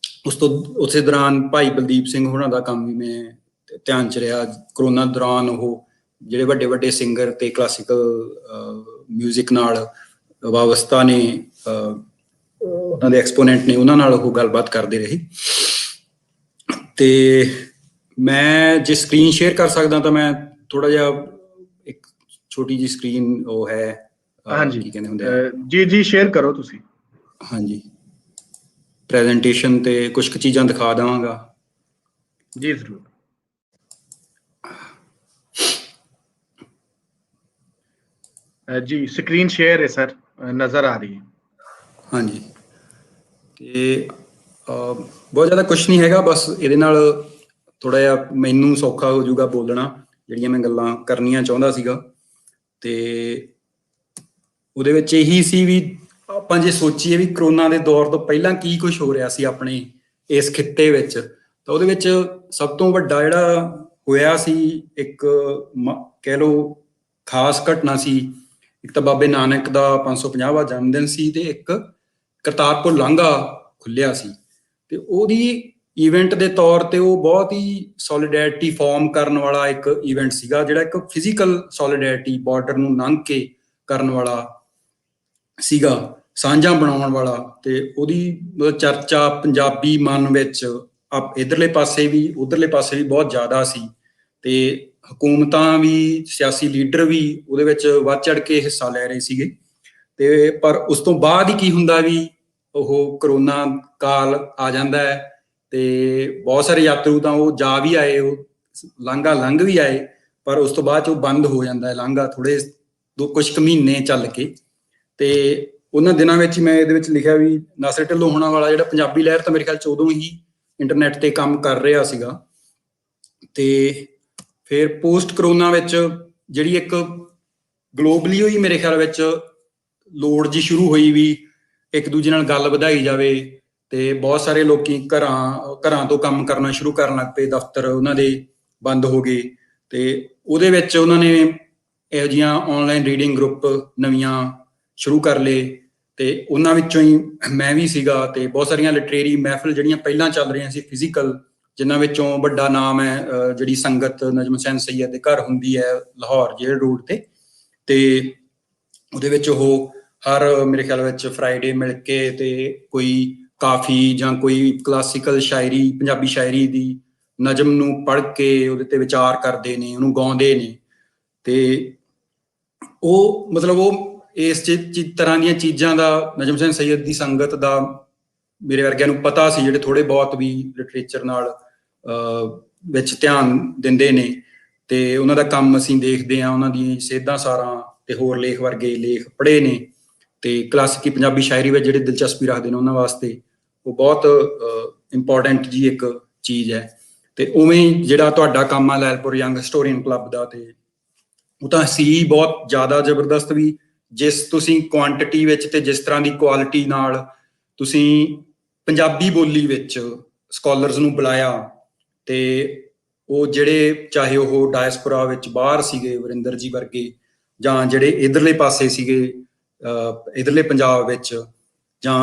Speaker 7: ਉਸੇ ਦੌਰਾਨ ਭਾਈ ਬਲਦੀਪ ਸਿੰਘ ਹੋਣਾ ਦਾ ਕੰਮ ਵੀ ਮੈਂ ਧਿਆਨ 'ਚ ਰਿਹਾ। ਕਰੋਨਾ ਦੌਰਾਨ ਉਹ ਜਿਹੜੇ ਵੱਡੇ ਵੱਡੇ ਸਿੰਗਰ ਤੇ ਕਲਾਸੀਕਲ ਮਿਊਜ਼ਿਕ ਨਾਲ ਵਾਬਸਤਾ ਨੇ, ਉਹਨਾਂ ਦੇ ਐਕਸਪੋਨੈਂਟ ਨੇ, ਉਹਨਾਂ ਨਾਲ ਉਹ ਗੱਲਬਾਤ ਕਰਦੇ ਰਹੇ। ਤੇ ਮੈਂ ਜੇ ਸਕਰੀਨ ਸ਼ੇਅਰ ਕਰ ਸਕਦਾ ਤਾਂ ਮੈਂ ਥੋੜਾ ਜਿਹਾ, ਇੱਕ ਛੋਟੀ ਜਿਹੀ ਸਕਰੀਨ ਉਹ ਹੈ,
Speaker 1: ਹਾਂਜੀ
Speaker 7: ਕੀ ਕਹਿੰਦੇ ਹੁੰਦੇ
Speaker 1: ਜੀ ਸ਼ੇਅਰ ਕਰੋ ਤੁਸੀਂ।
Speaker 7: ਹਾਂਜੀ, ਪ੍ਰੈਜੈਂਟੇਸ਼ਨ ਤੇ ਕੁਝ ਕੁ ਚੀਜ਼ਾਂ ਦਿਖਾ ਦੇਵਾਂਗਾ।
Speaker 1: ਜੀ ਜ਼ਰੂਰ। ਜੀ ਸਕਰੀਨ ਸ਼ੇਅਰ ਹੈ ਸਰ, ਨਜ਼ਰ ਆ ਰਹੀ ਹੈ। ਹਾਂਜੀ,
Speaker 7: ਤੇ ਬਹੁਤ ਜ਼ਿਆਦਾ ਕੁਛ ਨਹੀਂ ਹੈਗਾ, ਬਸ ਇਹਦੇ ਨਾਲ ਥੋੜਾ ਜਿਹਾ ਮੈਨੂੰ ਸੌਖਾ ਹੋ ਜਾਊਗਾ ਬੋਲਣਾ, ਜਿਹੜੀਆਂ ਮੈਂ ਗੱਲਾਂ ਕਰਨੀਆਂ ਚਾਹੁੰਦਾ ਸੀਗਾ। ਤੇ ਉਹਦੇ ਵਿੱਚ ਇਹੀ ਸੀ ਵੀ ਆਪਾਂ ਜੇ ਸੋਚੀਏ ਵੀ ਕਰੋਨਾ ਦੇ ਦੌਰ ਤੋਂ ਪਹਿਲਾਂ ਕੀ ਕੁਛ ਹੋ ਰਿਹਾ ਸੀ ਆਪਣੇ ਇਸ ਖਿੱਤੇ ਵਿੱਚ, ਤਾਂ ਉਹਦੇ ਵਿੱਚ ਸਭ ਤੋਂ ਵੱਡਾ ਜਿਹੜਾ ਹੋਇਆ ਸੀ, ਇੱਕ ਕਹਿ ਲਓ ਖਾਸ ਘਟਨਾ ਸੀ। ਇੱਕ ਤਾਂ ਬਾਬੇ ਨਾਨਕ ਦਾ 550ਵਾਂ ਜਨਮ ਦਿਨ ਸੀ, ਤੇ ਇੱਕ ਕਰਤਾਰਪੁਰ ਲਾਂਘਾ ਖੁੱਲਿਆ ਸੀ। ਤੇ ਉਹਦੀ ਈਵੈਂਟ ਦੇ ਤੌਰ ਤੇ ਉਹ ਬਹੁਤ ਹੀ ਸੋਲੀਡੈਰਿਟੀ ਫਾਰਮ ਕਰਨ ਵਾਲਾ ਇੱਕ ਈਵੈਂਟ ਸੀਗਾ, ਜਿਹੜਾ ਇੱਕ ਫਿਜ਼ੀਕਲ ਸੋਲੀਡੈਰਿਟੀ ਬਾਰਡਰ ਨੂੰ ਲੰਘ ਕੇ ਕਰਨ ਵਾਲਾ ਸੀਗਾ, ਸਾਂਝਾ ਬਣਾਉਣ ਵਾਲਾ। ਤੇ ਉਹਦੀ ਚਰਚਾ ਪੰਜਾਬੀ ਮਨ ਵਿੱਚ ਇੱਧਰਲੇ ਪਾਸੇ ਵੀ ਉੱਧਰਲੇ ਪਾਸੇ ਵੀ ਬਹੁਤ ਜ਼ਿਆਦਾ ਸੀ। ਤੇ ਹਕੂਮਤਾਂ ਵੀ, ਸਿਆਸੀ ਲੀਡਰ ਵੀ ਉਹਦੇ ਵਿੱਚ ਵੱਧ ਚੜ ਕੇ ਹਿੱਸਾ ਲੈ ਰਹੇ ਸੀਗੇ। ਤੇ ਪਰ ਉਸ ਤੋਂ ਬਾਅਦ ਹੀ ਕੀ ਹੁੰਦਾ ਵੀ ਉਹ ਕਰੋਨਾ ਕਾਲ ਆ ਜਾਂਦਾ ਹੈ, ਤੇ ਬਹੁਤ ਸਾਰੇ ਯਾਤਰੂ ਤਾਂ ਉਹ ਜਾ ਵੀ ਆਏ, ਉਹ ਲਾਂਘਾ ਲੰਘ ਵੀ ਆਏ, ਪਰ ਉਸ ਤੋਂ ਬਾਅਦ 'ਚ ਉਹ ਬੰਦ ਹੋ ਜਾਂਦਾ ਹੈ ਲਾਂਘਾ ਕੁਛ ਕੁ ਮਹੀਨੇ ਚੱਲ ਕੇ। ਤੇ ਉਹਨਾਂ ਦਿਨਾਂ ਵਿੱਚ ਮੈਂ ਇਹਦੇ ਵਿੱਚ ਲਿਖਿਆ ਵੀ ਨਾਸਿਰ ਢਿੱਲੋਂ ਹੋਣਾ ਵਾਲਾ ਜਿਹੜਾ ਪੰਜਾਬੀ ਲਹਿਰ, ਤਾਂ ਮੇਰੇ ਖਿਆਲ 'ਚ ਉਦੋਂ ਹੀ ਇੰਟਰਨੈਟ ਤੇ ਕੰਮ ਕਰ ਰਿਹਾ ਸੀਗਾ। ਤੇ ਫਿਰ ਪੋਸਟ ਕਰੋਨਾ ਵਿੱਚ ਜਿਹੜੀ ਇੱਕ ਗਲੋਬਲੀ ਹੋਈ ਮੇਰੇ ਖਿਆਲ ਵਿੱਚ ਲੋੜ ਜੀ ਸ਼ੁਰੂ ਹੋਈ ਵੀ ਇੱਕ ਦੂਜੇ ਨਾਲ ਗੱਲ ਵਧਾਈ ਜਾਵੇ। ਤੇ ਬਹੁਤ ਸਾਰੇ ਲੋਕੀ ਘਰਾਂ ਤੋਂ ਕੰਮ ਕਰਨਾ ਸ਼ੁਰੂ ਕਰਨ ਲੱਗ ਪਏ, ਦਫ਼ਤਰ ਉਹਨਾਂ ਦੇ ਬੰਦ ਹੋ ਗਏ, ਤੇ ਉਹਦੇ ਵਿੱਚ ਉਹਨਾਂ ਨੇ ਇਹੋ ਜਿਹੀਆਂ ਆਨਲਾਈਨ ਰੀਡਿੰਗ ਗਰੁੱਪ ਨਵੀਆਂ ਸ਼ੁਰੂ ਕਰ ਲਏ, ਤੇ ਉਹਨਾਂ ਵਿੱਚੋਂ ਹੀ ਮੈਂ ਵੀ ਸੀਗਾ। ਤੇ ਬਹੁਤ ਸਾਰੀਆਂ ਲਿਟਰੇਰੀ ਮਹਿਫਲ ਜਿਹੜੀਆਂ ਪਹਿਲਾਂ ਚੱਲ ਰਹੀਆਂ ਸੀ ਫਿਜ਼ੀਕਲ, ਜਿਨ੍ਹਾਂ ਵਿੱਚੋਂ ਵੱਡਾ ਨਾਮ ਹੈ ਜਿਹੜੀ ਸੰਗਤ ਨਜਮ ਹੁਸੈਨ ਸੈਯਦ ਦੇ ਘਰ ਹੁੰਦੀ ਹੈ ਲਾਹੌਰ ਜੇਲ੍ਹ ਰੋਡ ਤੇ ਉਹਦੇ ਵਿੱਚ ਉਹ ਹਰ ਮੇਰੇ ਖਿਆਲ ਵਿੱਚ ਫਰਾਈਡੇ ਮਿਲ ਕੇ ਤੇ ਕੋਈ ਕਾਫੀ ਜਾਂ ਕੋਈ ਕਲਾਸੀਕਲ ਸ਼ਾਇਰੀ, ਪੰਜਾਬੀ ਸ਼ਾਇਰੀ ਦੀ ਨਜ਼ਮ ਨੂੰ ਪੜ੍ਹ ਕੇ ਉਹਦੇ ਤੇ ਵਿਚਾਰ ਕਰਦੇ ਨੇ, ਉਹਨੂੰ ਗਾਉਂਦੇ ਨੇ। ਤੇ ਉਹ ਮਤਲਬ ਉਹ ਇਸ ਤਰ੍ਹਾਂ ਦੀਆਂ ਚੀਜ਼ਾਂ ਦਾ ਨਜਮ ਹੁਸੈਨ ਸੈਯਦ ਦੀ ਸੰਗਤ ਦਾ ਮੇਰੇ ਵਰਗਿਆਂ ਨੂੰ ਪਤਾ ਸੀ, ਜਿਹੜੇ ਥੋੜੇ ਬਹੁਤ ਵੀ ਲਿਟਰੇਚਰ ਨਾਲ ਵਿੱਚ ਧਿਆਨ ਦਿੰਦੇ ਨੇ। ਤੇ ਉਹਨਾਂ ਦਾ ਕੰਮ ਅਸੀਂ ਦੇਖਦੇ ਹਾਂ, ਉਹਨਾਂ ਦੀ ਸੇਧਾਂ ਸਾਰਾਂ ਤੇ ਹੋਰ ਲੇਖ ਵਰਗੇ ਲੇਖ ਪੜ੍ਹੇ ਨੇ। ਤੇ ਕਲਾਸਿਕੀ ਪੰਜਾਬੀ ਸ਼ਾਇਰੀ ਵਿੱਚ ਜਿਹੜੇ ਦਿਲਚਸਪੀ ਰੱਖਦੇ ਨੇ ਉਹਨਾਂ ਵਾਸਤੇ ਉਹ ਬਹੁਤ ਇੰਪੋਰਟੈਂਟ ਜੀ ਇੱਕ ਚੀਜ਼ ਹੈ। ਤੇ ਉਵੇਂ ਹੀ ਜਿਹੜਾ ਤੁਹਾਡਾ ਕੰਮ ਆ ਲੈਲਪੁਰ ਯੰਗ ਹਿਸਟੋਰੀਅਨ ਕਲੱਬ ਦਾ, ਤੇ ਉਹ ਤਾਂ ਸੀ ਬਹੁਤ ਜ਼ਿਆਦਾ ਜ਼ਬਰਦਸਤ ਵੀ। ਜਿਸ ਤੁਸੀਂ ਕੁਆਂਟਿਟੀ ਵਿੱਚ ਤੇ ਜਿਸ ਤਰ੍ਹਾਂ ਦੀ ਕੁਆਲਿਟੀ ਨਾਲ ਤੁਸੀਂ ਪੰਜਾਬੀ ਬੋਲੀ ਵਿੱਚ ਸਕਾਲਰਸ ਨੂੰ ਬੁਲਾਇਆ, ਤੇ ਉਹ ਜਿਹੜੇ ਚਾਹੇ ਉਹ ਡਾਇਸਪੋਰਾ ਵਿੱਚ ਬਾਹਰ ਸੀਗੇ ਵਰਿੰਦਰ ਜੀ ਵਰਗੇ, ਜਾਂ ਜਿਹੜੇ ਇਧਰਲੇ ਪਾਸੇ ਸੀਗੇ ਇਧਰਲੇ ਪੰਜਾਬ ਵਿੱਚ, ਜਾਂ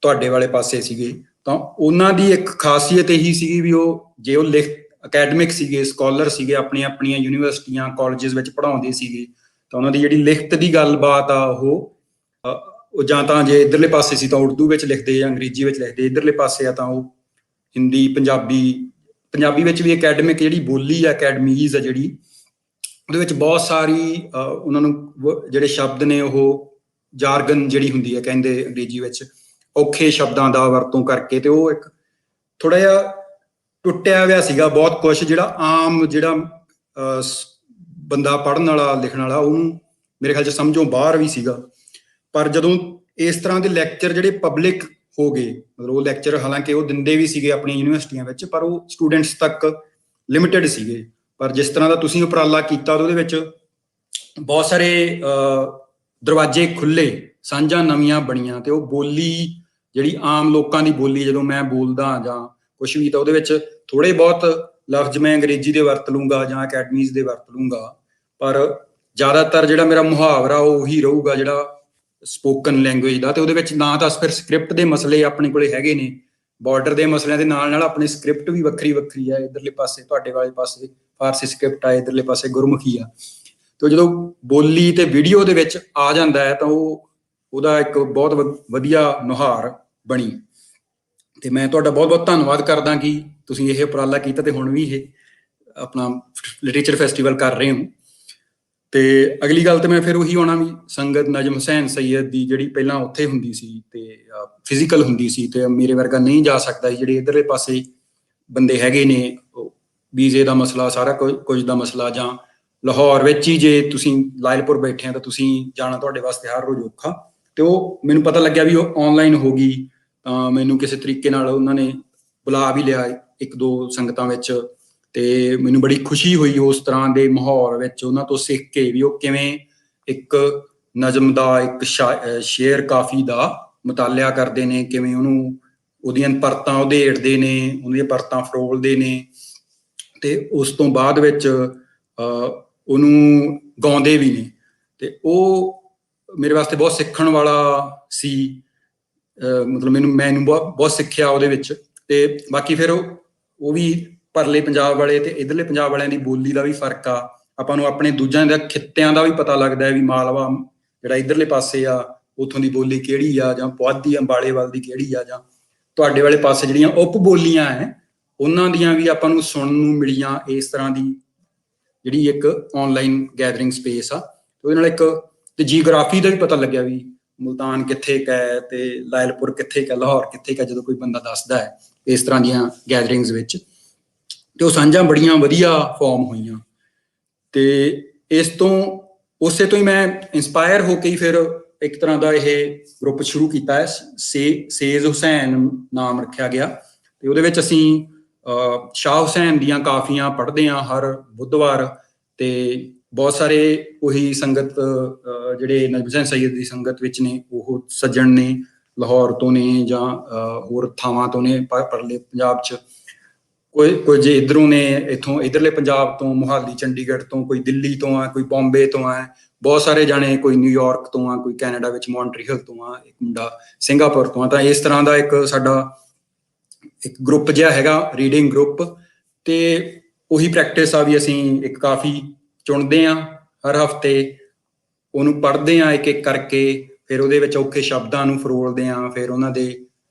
Speaker 7: ਤੁਹਾਡੇ ਵਾਲੇ ਪਾਸੇ ਸੀਗੇ, ਤਾਂ ਉਹਨਾਂ ਦੀ ਇੱਕ ਖਾਸੀਅਤ ਇਹੀ ਸੀਗੀ ਵੀ ਜੇ ਉਹ ਅਕੈਡਮਿਕ ਸੀਗੇ, ਸਕਾਲਰ ਸੀਗੇ, ਆਪਣੀਆਂ ਯੂਨੀਵਰਸਿਟੀਆਂ ਕਾਲਜਿਸ ਵਿੱਚ ਪੜ੍ਹਾਉਂਦੇ ਸੀਗੇ, ਤਾਂ ਉਹਨਾਂ ਦੀ ਜਿਹੜੀ ਲਿਖਤ ਦੀ ਗੱਲਬਾਤ ਆ ਉਹ ਜਾਂ ਤਾਂ ਜੇ ਇਧਰਲੇ ਪਾਸੇ ਸੀ ਤਾਂ ਉਰਦੂ ਵਿੱਚ ਲਿਖਦੇ ਜਾਂ ਅੰਗਰੇਜ਼ੀ ਵਿੱਚ ਲਿਖਦੇ, ਇਧਰਲੇ ਪਾਸੇ ਆ ਤਾਂ ਉਹ ਹਿੰਦੀ, ਪੰਜਾਬੀ ਵਿੱਚ ਵੀ ਅਕੈਡਮਿਕ ਜਿਹੜੀ ਬੋਲੀ ਆ, ਅਕੈਡਮੀਜ਼ ਆ ਜਿਹੜੀ, ਉਹਦੇ ਵਿੱਚ ਬਹੁਤ ਸਾਰੀ ਉਹਨਾਂ ਨੂੰ ਜਿਹੜੇ ਸ਼ਬਦ ਨੇ ਉਹ ਜਾਰਗਨ ਜਿਹੜੀ ਹੁੰਦੀ ਹੈ ਕਹਿੰਦੇ ਅੰਗਰੇਜ਼ੀ ਵਿੱਚ, ਔਖੇ ਸ਼ਬਦਾਂ ਦਾ ਵਰਤੋਂ ਕਰਕੇ, ਤੇ ਉਹ ਇੱਕ ਥੋੜਾ ਜਿਹਾ ਟੁੱਟਿਆ ਹੋਇਆ ਸੀਗਾ ਬਹੁਤ ਕੁਛ, ਜਿਹੜਾ ਆਮ ਜਿਹੜਾ ਬੰਦਾ ਪੜ੍ਹਨ ਵਾਲਾ ਲਿਖਣ ਵਾਲਾ ਉਹਨੂੰ ਮੇਰੇ ਖਿਆਲ 'ਚ ਸਮਝੋਂ ਬਾਹਰ ਵੀ ਸੀਗਾ। ਪਰ ਜਦੋਂ ਇਸ ਤਰ੍ਹਾਂ ਦੇ ਲੈਕਚਰ ਜਿਹੜੇ ਪਬਲਿਕ ਹੋ ਗਏ, ਮਤਲਬ ਉਹ ਲੈਕਚਰ ਹਾਲਾਂਕਿ ਉਹ ਦਿੰਦੇ ਵੀ ਸੀਗੇ ਆਪਣੀਆਂ ਯੂਨੀਵਰਸਿਟੀਆਂ ਵਿੱਚ, ਪਰ ਉਹ ਸਟੂਡੈਂਟਸ ਤੱਕ ਲਿਮਿਟਡ ਸੀਗੇ। ਪਰ ਜਿਸ ਤਰ੍ਹਾਂ ਦਾ ਤੁਸੀਂ ਉਪਰਾਲਾ ਕੀਤਾ ਉਹਦੇ ਵਿੱਚ ਬਹੁਤ ਸਾਰੇ ਦਰਵਾਜ਼ੇ ਖੁੱਲੇ, ਸਾਂਝਾਂ ਨਵੀਆਂ ਬਣੀਆਂ, ਤੇ ਉਹ ਬੋਲੀ ਜਿਹੜੀ ਆਮ ਲੋਕਾਂ ਦੀ ਬੋਲੀ, ਜਦੋਂ ਮੈਂ ਬੋਲਦਾ ਜਾਂ ਕੁਛ ਵੀ, ਤਾਂ ਉਹਦੇ ਵਿੱਚ ਥੋੜੇ ਬਹੁਤ ਲਫ਼ਜ਼ ਮੈਂ ਅੰਗਰੇਜ਼ੀ ਦੇ ਵਰਤ ਲੂੰਗਾ ਜਾਂ ਅਕੈਡਮੀਜ਼ ਦੇ ਵਰਤ ਲੂੰਗਾ, ਪਰ ਜ਼ਿਆਦਾਤਰ ਜਿਹੜਾ ਮੇਰਾ ਮੁਹਾਵਰਾ ਉਹ ਉਹੀ ਰਹੂਗਾ ਜਿਹੜਾ ਸਪੋਕਨ ਲੈਂਗੁਏਜ ਦਾ। ਤੇ ਉਹਦੇ ਵਿੱਚ ਨਾ ਤਾਂ ਫਿਰ ਸਕ੍ਰਿਪਟ ਦੇ ਮਸਲੇ ਆਪਣੇ ਕੋਲੇ ਹੈਗੇ ਨੇ, ਬਾਰਡਰ ਦੇ ਮਸਲਿਆਂ ਦੇ ਨਾਲ ਨਾਲ ਆਪਣੀ ਸਕ੍ਰਿਪਟ ਵੀ ਵੱਖਰੀ ਹੈ। ਇੱਧਰਲੇ ਪਾਸੇ ਤੁਹਾਡੇ ਵਾਲੇ ਪਾਸੇ ਫਾਰਸੀ ਸਕ੍ਰਿਪਟ ਆ, ਇੱਧਰਲੇ ਪਾਸੇ ਗੁਰਮੁਖੀ ਆ। ਤੇ ਜਦੋਂ ਬੋਲੀ ਤੇ ਵੀਡੀਓ ਦੇ ਵਿੱਚ ਆ ਜਾਂਦਾ ਹੈ ਤਾਂ ਉਹਦਾ ਇੱਕ ਬਹੁਤ ਵਧੀਆ ਨੁਹਾਰ ਬਣੀ। ਤੇ ਮੈਂ ਤੁਹਾਡਾ ਬਹੁਤ ਬਹੁਤ ਧੰਨਵਾਦ ਕਰਦਾ ਕਿ ਤੁਸੀਂ ਇਹ ਉਪਰਾਲਾ ਕੀਤਾ ਤੇ ਹੁਣ ਵੀ ਇਹ ਆਪਣਾ ਲਿਟਰੇਚਰ ਫੈਸਟੀਵਲ ਕਰ ਰਹੇ ਹੋ। ਤੇ ਅਗਲੀ ਗੱਲ ਤੇ ਮੈਂ ਫਿਰ ਉਹੀ ਆਉਣਾ ਵੀ ਸੰਗਤ ਨਜਮ ਹੁਸੈਨ ਸੈਯਦ ਦੀ ਜਿਹੜੀ ਪਹਿਲਾਂ ਉੱਥੇ ਹੁੰਦੀ ਸੀ ਤੇ ਫਿਜ਼ੀਕਲ ਹੁੰਦੀ ਸੀ, ਤੇ ਮੇਰੇ ਵਰਗਾ ਨਹੀਂ ਜਾ ਸਕਦਾ ਸੀ, ਜਿਹੜੇ ਇੱਧਰਲੇ ਪਾਸੇ ਬੰਦੇ ਹੈਗੇ ਨੇ, ਵੀਜ਼ੇ ਦਾ ਮਸਲਾ, ਸਾਰਾ ਕੁਝ ਦਾ ਮਸਲਾ, ਜਾਂ ਲਾਹੌਰ ਵਿੱਚ ਹੀ ਜੇ ਤੁਸੀਂ ਲਾਇਲਪੁਰ ਬੈਠੇ ਆ ਤਾਂ ਤੁਸੀਂ ਜਾਣਾ ਤੁਹਾਡੇ ਵਾਸਤੇ ਹਰ ਰੋਜ਼ ਔਖਾ। ਤੇ ਉਹ ਮੈਨੂੰ ਪਤਾ ਲੱਗਿਆ ਵੀ ਉਹ ਆਨਲਾਈਨ ਹੋ ਗਈ, ਤਾਂ ਮੈਨੂੰ ਕਿਸੇ ਤਰੀਕੇ ਨਾਲ ਉਹਨਾਂ ਨੇ ਬੁਲਾ ਵੀ ਲਿਆ ਇੱਕ ਦੋ ਸੰਗਤਾਂ ਵਿੱਚ, ਤੇ ਮੈਨੂੰ ਬੜੀ ਖੁਸ਼ੀ ਹੋਈ ਉਸ ਤਰ੍ਹਾਂ ਦੇ ਮਾਹੌਲ ਵਿੱਚ ਉਹਨਾਂ ਤੋਂ ਸਿੱਖ ਕੇ ਵੀ ਉਹ ਕਿਵੇਂ ਇੱਕ ਨਜ਼ਮ ਦਾ, ਇੱਕ ਸ਼ੇਰ ਕਾਫੀ ਦਾ ਮੁਤਾਲਿਆ ਕਰਦੇ ਨੇ, ਕਿਵੇਂ ਉਹਦੀਆਂ ਪਰਤਾਂ ਉਧੇੜਦੇ ਨੇ, ਉਹਦੀਆਂ ਪਰਤਾਂ ਫਰੋਲਦੇ ਨੇ, ਤੇ ਉਸ ਤੋਂ ਬਾਅਦ ਵਿੱਚ ਉਹਨੂੰ ਗਾਉਂਦੇ ਵੀ ਨੇ। ਤੇ ਉਹ ਮੇਰੇ ਵਾਸਤੇ ਬਹੁਤ ਸਿੱਖਣ ਵਾਲਾ ਸੀ, ਮਤਲਬ ਮੈਨੂੰ ਬਹੁਤ ਸਿੱਖਿਆ ਉਹਦੇ ਵਿੱਚ। ਤੇ ਬਾਕੀ ਫਿਰ ਉਹ ਵੀ ਪਰਲੇ ਪੰਜਾਬ ਵਾਲੇ ਤੇ ਇੱਧਰਲੇ ਪੰਜਾਬ ਵਾਲਿਆਂ ਦੀ ਬੋਲੀ ਦਾ ਵੀ ਫਰਕ ਆ, ਆਪਾਂ ਨੂੰ ਆਪਣੇ ਦੂਜਿਆਂ ਦੇ ਖਿੱਤਿਆਂ ਦਾ ਵੀ ਪਤਾ ਲੱਗਦਾ ਹੈ ਵੀ ਮਾਲਵਾ ਜਿਹੜਾ ਇੱਧਰਲੇ ਪਾਸੇ ਆ ਉੱਥੋਂ ਦੀ ਬੋਲੀ ਕਿਹੜੀ ਆ, ਜਾਂ ਪੁਆਧੀ ਅੰਬਾਲੇ ਵੱਲ ਦੀ ਕਿਹੜੀ ਆ, ਜਾਂ ਤੁਹਾਡੇ ਵਾਲੇ ਪਾਸੇ ਜਿਹੜੀਆਂ ਉਪ ਬੋਲੀਆਂ ਹੈ ਉਹਨਾਂ ਦੀਆਂ ਵੀ ਆਪਾਂ ਨੂੰ ਸੁਣਨ ਨੂੰ ਮਿਲੀਆਂ ਇਸ ਤਰ੍ਹਾਂ ਦੀ ਜਿਹੜੀ ਇੱਕ ਆਨਲਾਈਨ ਗੈਦਰਿੰਗ ਸਪੇਸ ਆ। ਉਹਦੇ ਨਾਲ ਇੱਕ ਤੇ ਜੀਓਗ੍ਰਾਫੀ ਦਾ ਵੀ ਪਤਾ ਲੱਗਿਆ ਵੀ ਮੁਲਤਾਨ ਕਿੱਥੇ ਕੁ ਹੈ ਤੇ ਲਾਇਲਪੁਰ ਕਿੱਥੇ ਕੁ, ਲਾਹੌਰ ਕਿੱਥੇ ਕੁ, ਜਦੋਂ ਕੋਈ ਬੰਦਾ ਦੱਸਦਾ ਹੈ ਇਸ ਤਰ੍ਹਾਂ ਦੀਆਂ ਗੈਦਰਿੰਗਸ ਵਿੱਚ। ਤੇ ਉਹ ਸਾਂਝਾਂ ਬੜੀਆਂ ਵਧੀਆ ਫਾਰਮ ਹੋਈਆਂ। ਤੇ ਉਸੇ ਤੋਂ ਹੀ ਮੈਂ ਇੰਸਪਾਇਰ ਹੋ ਕੇ ਫਿਰ ਇੱਕ ਤਰ੍ਹਾਂ ਦਾ ਇਹ ਗਰੁੱਪ ਸ਼ੁਰੂ ਕੀਤਾ ਹੈ, ਸੇਜ਼ ਹੁਸੈਨ ਨਾਮ ਰੱਖਿਆ ਗਿਆ। ਤੇ ਉਹਦੇ ਵਿੱਚ ਅਸੀਂ ਸ਼ਾਹ ਹੁਸੈਨ ਦੀਆਂ ਕਾਫੀਆਂ ਪੜ੍ਹਦੇ ਹਾਂ ਹਰ ਬੁੱਧਵਾਰ, ਤੇ ਬਹੁਤ ਸਾਰੇ ਉਹੀ ਸੰਗਤ ਜਿਹੜੇ ਨਜਮ ਹੁਸੈਨ ਸੈਯਦ ਦੀ ਸੰਗਤ ਵਿੱਚ ਨੇ ਉਹ ਸੱਜਣ ਨੇ, ਲਾਹੌਰ ਤੋਂ ਨੇ ਜਾਂ ਹੋਰ ਥਾਵਾਂ ਤੋਂ ਨੇ ਪਰਲੇ ਪੰਜਾਬ 'ਚ, ਕੁਝ ਇੱਧਰੋਂ ਨੇ, ਇੱਥੋਂ ਇੱਧਰਲੇ ਪੰਜਾਬ ਤੋਂ, ਮੁਹਾਲੀ ਚੰਡੀਗੜ੍ਹ ਤੋਂ, ਕੋਈ ਦਿੱਲੀ ਤੋਂ ਆ, ਕੋਈ ਬੰਬੇ ਤੋਂ ਆ, ਬਹੁਤ ਸਾਰੇ ਜਾਣੇ, ਕੋਈ ਨਿਊਯਾਰਕ ਤੋਂ ਆ, ਕੋਈ ਕੈਨੇਡਾ ਵਿੱਚ ਮੌਂਟਰੀਅਲ ਤੋਂ ਆ, ਇੱਕ ਮੁੰਡਾ ਸਿੰਗਾਪੁਰ ਤੋਂ ਆ। ਤਾਂ ਇਸ ਤਰ੍ਹਾਂ ਦਾ ਇੱਕ ਸਾਡਾ ਇੱਕ ਗਰੁੱਪ ਜਿਹਾ ਹੈਗਾ, ਰੀਡਿੰਗ ਗਰੁੱਪ। ਤੇ ਉਹੀ ਪ੍ਰੈਕਟਿਸ ਆ ਵੀ ਅਸੀਂ ਇੱਕ ਕਾਫੀ ਚੁਣਦੇ ਆ ਹਰ ਹਫਤੇ, ਉਹਨੂੰ ਪੜ੍ਹਦੇ ਆ ਇੱਕ ਇੱਕ ਕਰਕੇ, ਫਿਰ ਉਹਦੇ ਵਿੱਚ ਔਖੇ ਸ਼ਬਦਾਂ ਨੂੰ ਫਰੋਲਦੇ ਆ, ਫਿਰ ਉਹਨਾਂ ਦੇ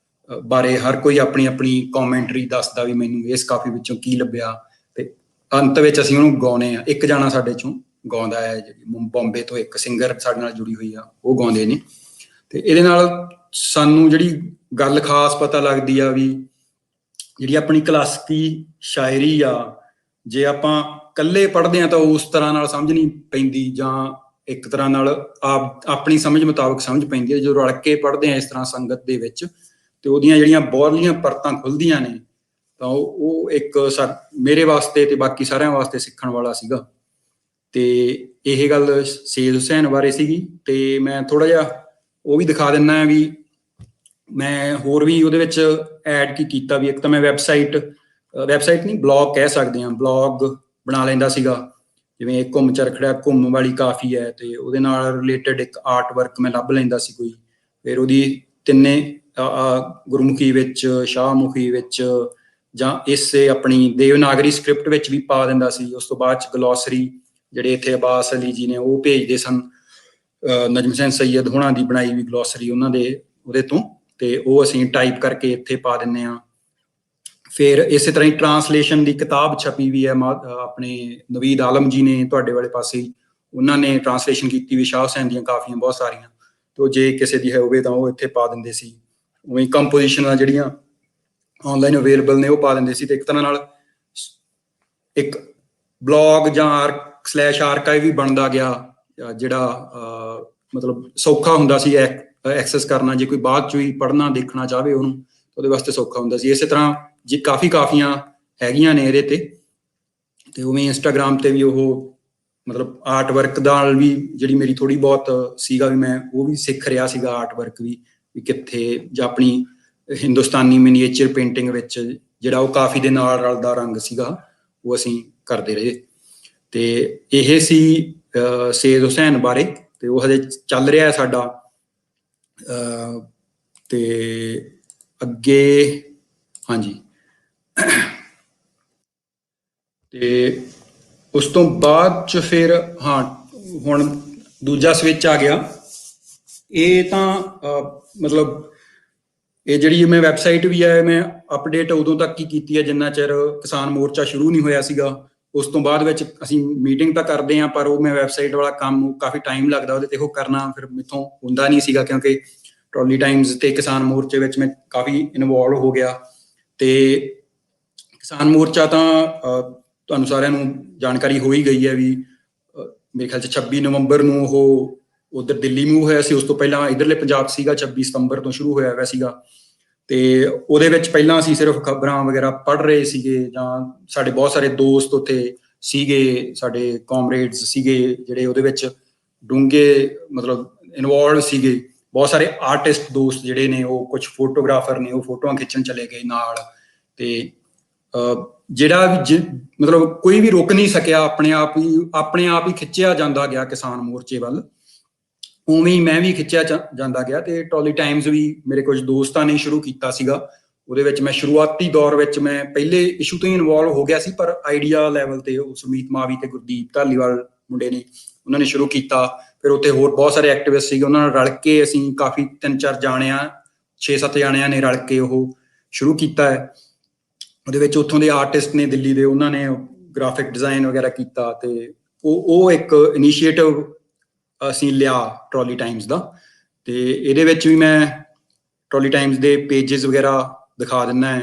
Speaker 7: ਬਾਰੇ ਹਰ ਕੋਈ ਆਪਣੀ ਆਪਣੀ ਕੌਮੈਂਟਰੀ ਦੱਸਦਾ ਵੀ ਮੈਨੂੰ ਇਸ ਕਾਫੀ ਵਿੱਚੋਂ ਕੀ ਲੱਭਿਆ, ਤੇ ਅੰਤ ਵਿੱਚ ਅਸੀਂ ਉਹਨੂੰ ਗਾਉਂਦੇ ਆ। ਇੱਕ ਜਾਣਾ ਸਾਡੇ ਚੋਂ ਗਾਉਂਦਾ ਹੈ, ਜਿਹੜੀ ਬੰਬੇ ਤੋਂ ਇੱਕ ਸਿੰਗਰ ਸਾਡੇ ਨਾਲ ਜੁੜੀ ਹੋਈ ਆ, ਉਹ ਗਾਉਂਦੇ ਨੇ। ਤੇ ਇਹਦੇ ਨਾਲ ਸਾਨੂੰ ਜਿਹੜੀ ਗੱਲ ਖਾਸ ਪਤਾ ਲੱਗਦੀ ਆ ਵੀ ਜਿਹੜੀ ਆਪਣੀ ਕਲਾਸਿਕੀ ਸ਼ਾਇਰੀ ਆ, ਜੇ ਆਪਾਂ ਇਕੱਲੇ ਪੜ੍ਹਦੇ ਆ ਤਾਂ ਉਸ ਤਰ੍ਹਾਂ ਨਾਲ ਸਮਝ ਨਹੀਂ ਪੈਂਦੀ, ਜਾਂ ਇੱਕ ਤਰ੍ਹਾਂ ਨਾਲ ਆਪਣੀ ਸਮਝ ਮੁਤਾਬਕ ਸਮਝ ਪੈਂਦੀ ਹੈ। ਜਦੋਂ ਰਲ ਕੇ ਪੜ੍ਹਦੇ ਆ ਇਸ ਤਰ੍ਹਾਂ ਸੰਗਤ ਦੇ ਵਿੱਚ, ਤੇ ਉਹਦੀਆਂ ਜਿਹੜੀਆਂ ਬਾਹਰਲੀਆਂ ਪਰਤਾਂ ਖੁੱਲਦੀਆਂ ਨੇ, ਤਾਂ ਉਹ ਇੱਕ ਮੇਰੇ ਵਾਸਤੇ ਤੇ ਬਾਕੀ ਸਾਰਿਆਂ ਵਾਸਤੇ ਸਿੱਖਣ ਵਾਲਾ ਸੀਗਾ। ਤੇ ਇਹ ਗੱਲ ਸੇਦ ਹੁਸੈਨ ਬਾਰੇ ਸੀਗੀ। ਤੇ ਮੈਂ ਥੋੜਾ ਜਿਹਾ ਉਹ ਵੀ ਦਿਖਾ ਦਿੰਦਾ ਵੀ ਮੈਂ ਹੋਰ ਵੀ ਉਹਦੇ ਵਿੱਚ ਐਡ ਕੀ ਕੀਤਾ ਵੀ। ਇੱਕ ਤਾਂ ਮੈਂ ਵੈਬਸਾਈਟ ਨਹੀਂ, ਬਲੌਗ ਕਹਿ ਸਕਦੇ ਹਾਂ, ਬਲੌਗ ਬਣਾ ਲੈਂਦਾ ਸੀਗਾ, ਜਿਵੇਂ ਘੁੰਮ ਚਰਖੜਾ ਘੁੰਮ ਵਾਲੀ ਕਾਫੀ ਹੈ, ਤੇ ਉਹਦੇ ਨਾਲ ਰਿਲੇਟਡ ਇੱਕ ਆਰਟ ਵਰਕ ਮੈਂ ਲੱਭ ਲੈਂਦਾ ਸੀ ਕੋਈ, ਫਿਰ ਉਹਦੀ ਤਿੰਨੇ ਗੁਰਮੁਖੀ ਵਿੱਚ, ਸ਼ਾਹਮੁਖੀ ਵਿੱਚ, ਜਾਂ ਇਸੇ ਆਪਣੀ ਦੇਵਨਾਗਰੀ ਸਕ੍ਰਿਪਟ ਵਿੱਚ ਵੀ ਪਾ ਦਿੰਦਾ ਸੀ। ਉਸ ਤੋਂ ਬਾਅਦ 'ਚ ਗਲੋਸਰੀ ਜਿਹੜੇ ਇੱਥੇ ਅਬਾਸ ਅਲੀ ਜੀ ਨੇ ਉਹ ਭੇਜਦੇ ਸਨ, ਨਜਮ ਹੁਸੈਨ ਸੈਯਦ ਹੋਣਾ ਦੀ ਬਣਾਈ ਵੀ ਗਲੋਸਰੀ ਉਹਨਾਂ ਦੇ ਉਹਦੇ ਤੋਂ, ਤੇ ਉਹ ਅਸੀਂ ਟਾਈਪ ਕਰਕੇ ਇੱਥੇ ਪਾ ਦਿੰਦੇ ਹਾਂ। ਫਿਰ ਇਸੇ ਤਰ੍ਹਾਂ ਹੀ ਟਰਾਂਸਲੇਸ਼ਨ ਦੀ ਕਿਤਾਬ ਛਪੀ ਵੀ ਹੈ, ਆਪਣੇ ਨਵੀਦ ਆਲਮ ਜੀ ਨੇ ਤੁਹਾਡੇ ਵਾਲੇ ਪਾਸੇ, ਉਹਨਾਂ ਨੇ ਟਰਾਂਸਲੇਸ਼ਨ ਕੀਤੀ ਵੀ ਸ਼ਾਹ ਹੁਸੈਨ ਦੀਆਂ ਕਾਫੀਆਂ ਬਹੁਤ ਸਾਰੀਆਂ, ਤੇ ਜੇ ਕਿਸੇ ਦੀ ਹੋਵੇ ਤਾਂ ਉਹ ਇੱਥੇ ਪਾ ਦਿੰਦੇ ਸੀ। ਉਵੇਂ ਕੰਪੋਜੀਸ਼ਨਾਂ ਜਿਹੜੀਆਂ ਆਨਲਾਈਨ ਅਵੇਲੇਬਲ ਨੇ ਉਹ ਪਾ ਦਿੰਦੇ ਸੀ। ਤੇ ਇੱਕ ਤਰ੍ਹਾਂ ਨਾਲ ਇੱਕ ਬਲੌਗ ਜਾਂ /ਆਰਕਾਈਵ ਵੀ ਬਣਦਾ ਗਿਆ, ਜਿਹੜਾ ਮਤਲਬ ਸੌਖਾ ਹੁੰਦਾ ਸੀ ਐਕਸੈਸ ਕਰਨਾ। ਜੇ ਕੋਈ ਬਾਅਦ 'ਚ ਵੀ ਪੜ੍ਹਨਾ ਦੇਖਣਾ ਚਾਹਵੇ ਉਹਨੂੰ, ਉਹਦੇ ਵਾਸਤੇ ਸੌਖਾ ਹੁੰਦਾ ਸੀ। ਇਸੇ ਤਰ੍ਹਾਂ ਜੇ ਕਾਫੀਆਂ ਹੈਗੀਆਂ ਨੇ ਇਹਦੇ ਤੇ ਉਵੇਂ ਇੰਸਟਾਗ੍ਰਾਮ ਤੇ ਵੀ ਉਹ ਮਤਲਬ ਆਰਟ ਵਰਕ ਨਾਲ ਵੀ ਜਿਹੜੀ ਮੇਰੀ ਥੋੜੀ ਬਹੁਤ ਸੀਗਾ ਵੀ ਮੈਂ ਉਹ ਵੀ ਸਿੱਖ ਰਿਹਾ ਸੀਗਾ, ਆਰਟ ਵਰਕ ਵੀ ਕਿੱਥੇ, ਜਾਂ ਆਪਣੀ ਹਿੰਦੁਸਤਾਨੀ ਮਿਨੀਏਚਰ ਪੇਂਟਿੰਗ ਵਿੱਚ ਜਿਹੜਾ ਉਹ ਕਾਫੀ ਦੇ ਨਾਲ ਰਲਦਾ ਰੰਗ ਸੀਗਾ, ਉਹ ਅਸੀਂ ਕਰਦੇ ਰਹੇ। ਤੇ ਇਹ ਸੀ ਸੇਦ ਹੁਸੈਨ ਬਾਰੇ, ਤੇ ਉਹ ਹਜੇ ਚੱਲ ਰਿਹਾ ਸਾਡਾ। ਤੇ ਅੱਗੇ ਹਾਂਜੀ, ਤੇ ਉਸ ਤੋਂ ਬਾਅਦ 'ਚ ਫਿਰ ਹੁਣ ਦੂਜਾ ਸਵਿਚ ਆ ਗਿਆ। ਇਹ ਤਾਂ ਮਤਲਬ ਇਹ ਜਿਹੜੀ ਮੈਂ ਵੈਬਸਾਈਟ ਵੀ ਹੈ, ਮੈਂ ਅਪਡੇਟ ਉਦੋਂ ਤੱਕ ਹੀ ਕੀਤੀ ਹੈ ਜਿੰਨਾ ਚਿਰ ਕਿਸਾਨ ਮੋਰਚਾ ਸ਼ੁਰੂ ਨਹੀਂ ਹੋਇਆ ਸੀਗਾ। ਉਸ ਤੋਂ ਬਾਅਦ ਵਿੱਚ ਅਸੀਂ ਮੀਟਿੰਗ ਤਾਂ ਕਰਦੇ ਹਾਂ, ਪਰ ਉਹ ਮੈਂ ਵੈਬਸਾਈਟ ਵਾਲਾ ਕੰਮ ਕਾਫੀ ਟਾਈਮ ਲੱਗਦਾ ਉਹਦੇ ਤੇ, ਉਹ ਕਰਨਾ ਫਿਰ ਮੈਥੋਂ ਹੁੰਦਾ ਨਹੀਂ ਸੀਗਾ, ਕਿਉਂਕਿ ਟਰੋਲੀ ਟਾਈਮਜ਼ ਤੇ ਕਿਸਾਨ ਮੋਰਚੇ ਵਿੱਚ ਮੈਂ ਕਾਫੀ ਇਨਵੋਲਵ ਹੋ ਗਿਆ। ਤੇ ਕਿਸਾਨ ਮੋਰਚਾ ਤਾਂ ਤੁਹਾਨੂੰ ਸਾਰਿਆਂ ਨੂੰ ਜਾਣਕਾਰੀ ਹੋ ਹੀ ਗਈ ਹੈ ਵੀ ਮੇਰੇ ਖਿਆਲ 'ਚ 26 ਨਵੰਬਰ ਨੂੰ ਉਹ ਉਧਰ ਦਿੱਲੀ ਮੂਵ ਹੋਇਆ ਸੀ। ਉਸ ਤੋਂ ਪਹਿਲਾਂ ਇੱਧਰਲੇ ਪੰਜਾਬ ਸੀਗਾ, 26 ਸਤੰਬਰ ਤੋਂ ਸ਼ੁਰੂ ਹੋਇਆ ਹੋਇਆ ਸੀਗਾ। ਤੇ ਉਹਦੇ ਵਿੱਚ ਪਹਿਲਾਂ ਅਸੀਂ ਸਿਰਫ ਖਬਰਾਂ ਵਗੈਰਾ ਪੜ੍ਹ ਰਹੇ ਸੀਗੇ, ਜਾਂ ਸਾਡੇ ਬਹੁਤ ਸਾਰੇ ਦੋਸਤ ਉੱਥੇ ਸੀਗੇ, ਸਾਡੇ ਕਾਮਰੇਡਸ ਸੀਗੇ ਜਿਹੜੇ ਉਹਦੇ ਵਿੱਚ ਡੂੰਘੇ ਮਤਲਬ ਇਨਵੋਲਵ ਸੀਗੇ। ਬਹੁਤ ਸਾਰੇ ਆਰਟਿਸਟ ਦੋਸਤ ਜਿਹੜੇ ਨੇ, ਉਹ ਕੁਝ ਫੋਟੋਗ੍ਰਾਫਰ ਨੇ, ਉਹ ਫੋਟੋਆਂ ਖਿੱਚਣ ਚਲੇ ਗਏ ਨਾਲ। ਤੇ ਜਿਹੜਾ ਮਤਲਬ ਕੋਈ ਵੀ ਰੁਕ ਨਹੀਂ ਸਕਿਆ, ਆਪਣੇ ਆਪ ਹੀ ਖਿੱਚਿਆ ਜਾਂਦਾ ਗਿਆ ਕਿਸਾਨ ਮੋਰਚੇ ਵੱਲ। ਉਵੇਂ ਹੀ ਮੈਂ ਵੀ ਖਿੱਚਿਆ ਜਾਂਦਾ ਗਿਆ। ਤੇ ਟਰੋਲੀ ਟਾਈਮਜ਼ ਵੀ ਮੇਰੇ ਕੁਝ ਦੋਸਤਾਂ ਨੇ ਸ਼ੁਰੂ ਕੀਤਾ ਸੀਗਾ। ਉਹਦੇ ਵਿੱਚ ਮੈਂ ਸ਼ੁਰੂਆਤੀ ਦੌਰ ਵਿੱਚ ਮੈਂ ਪਹਿਲੇ ਇਸ਼ੂ ਤੋਂ ਹੀ ਇਨਵੋਲਵ ਹੋ ਗਿਆ ਸੀ, ਪਰ ਆਈਡੀਆ ਲੈਵਲ ਤੇ ਉਹ ਸੁਮੀਤ ਮਾਵੀ ਤੇ ਗੁਰਦੀਪ ਧਾਲੀਵਾਲ ਮੁੰਡੇ ਨੇ, ਉਹਨਾਂ ਨੇ ਸ਼ੁਰੂ ਕੀਤਾ। ਫਿਰ ਉੱਥੇ ਹੋਰ ਬਹੁਤ ਸਾਰੇ ਐਕਟਿਵਿਸਟ ਸੀਗੇ, ਉਹਨਾਂ ਨਾਲ ਰਲ ਕੇ ਅਸੀਂ ਕਾਫੀ 3-4 ਜਾਣਿਆਂ 6-7 ਜਾਣਿਆਂ ਨੇ ਰਲ ਕੇ ਉਹ ਸ਼ੁਰੂ ਕੀਤਾ ਹੈ। ਉਹਦੇ ਵਿੱਚ ਉੱਥੋਂ ਦੇ ਆਰਟਿਸਟ ਨੇ ਦਿੱਲੀ ਦੇ, ਉਹਨਾਂ ਨੇ ਗ੍ਰਾਫਿਕ ਡਿਜ਼ਾਈਨ ਵਗੈਰਾ ਕੀਤਾ। ਤੇ ਉਹ ਇੱਕ ਇਨੀਸ਼ੀਏਟਿਵ ਅਸੀਂ ਲਿਆ ਟਰੋਲੀ ਟਾਈਮਜ਼ ਦਾ। ਤੇ ਇਹਦੇ ਵਿੱਚ ਵੀ ਮੈਂ ਟਰੋਲੀ ਟਾਈਮਜ਼ ਦੇ ਪੇਜਸ ਵਗੈਰਾ ਦਿਖਾ ਦਿੰਦਾ ਹੈ।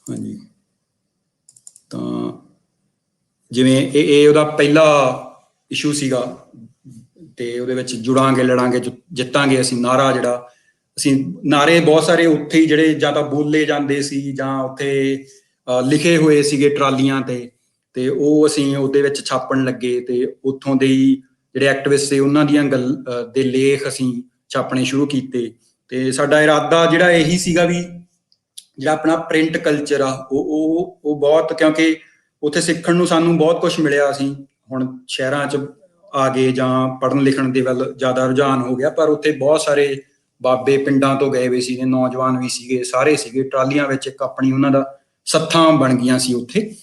Speaker 7: ਹਾਂਜੀ, ਤਾਂ ਜਿਵੇਂ ਇਹ ਉਹਦਾ ਪਹਿਲਾ ਇਸ਼ੂ ਸੀਗਾ, ਤੇ ਉਹਦੇ ਵਿੱਚ ਜੁੜਾਂਗੇ ਲੜਾਂਗੇ ਜਿੱਤਾਂਗੇ ਅਸੀਂ ਨਾਰਾ, ਜਿਹੜਾ ਅਸੀਂ ਨਾਰੇ ਬਹੁਤ ਸਾਰੇ ਉੱਥੇ ਹੀ ਜਿਹੜੇ ਜਾਂ ਤਾਂ ਬੋਲੇ ਜਾਂਦੇ ਸੀ ਜਾਂ ਉੱਥੇ ਲਿਖੇ ਹੋਏ ਸੀਗੇ ਟਰਾਲੀਆਂ ਤੇ ਉਹ ਅਸੀਂ ਉਹਦੇ ਵਿੱਚ ਛਾਪਣ ਲੱਗੇ। ਤੇ ਉੱਥੋਂ ਦੇ ਹੀ ਜਿਹੜੇ ਐਕਟਿਵਿਸਟ ਸੀ ਉਹਨਾਂ ਦੀਆਂ ਦੇ ਲੇਖ ਅਸੀਂ ਛਾਪਣੇ ਸ਼ੁਰੂ ਕੀਤੇ। ਤੇ ਸਾਡਾ ਇਰਾਦਾ ਜਿਹੜਾ ਇਹੀ ਸੀਗਾ ਵੀ ਜਿਹੜਾ ਆਪਣਾ ਪ੍ਰਿੰਟ ਕਲਚਰ ਆ ਉਹ ਬਹੁਤ, ਕਿਉਂਕਿ ਉੱਥੇ ਸਿੱਖਣ ਨੂੰ ਸਾਨੂੰ ਬਹੁਤ ਕੁਝ ਮਿਲਿਆ। ਅਸੀਂ ਹੁਣ ਸ਼ਹਿਰਾਂ 'ਚ ਆ ਗਏ ਜਾਂ ਪੜ੍ਹਨ ਲਿਖਣ ਦੇ ਵੱਲ ਜ਼ਿਆਦਾ ਰੁਝਾਨ ਹੋ ਗਿਆ, ਪਰ ਉੱਥੇ ਬਹੁਤ ਸਾਰੇ ਬਾਬੇ ਪਿੰਡਾਂ ਤੋਂ ਗਏ ਹੋਏ ਸੀਗੇ, ਨੌਜਵਾਨ ਵੀ ਸੀਗੇ, ਸਾਰੇ ਸੀਗੇ ਟਰਾਲੀਆਂ ਵਿੱਚ। ਇੱਕ ਆਪਣੀ ਉਹਨਾਂ ਦਾ ਸੱਥਾਂ ਬਣ ਗਈਆਂ ਸੀ ਉੱਥੇ,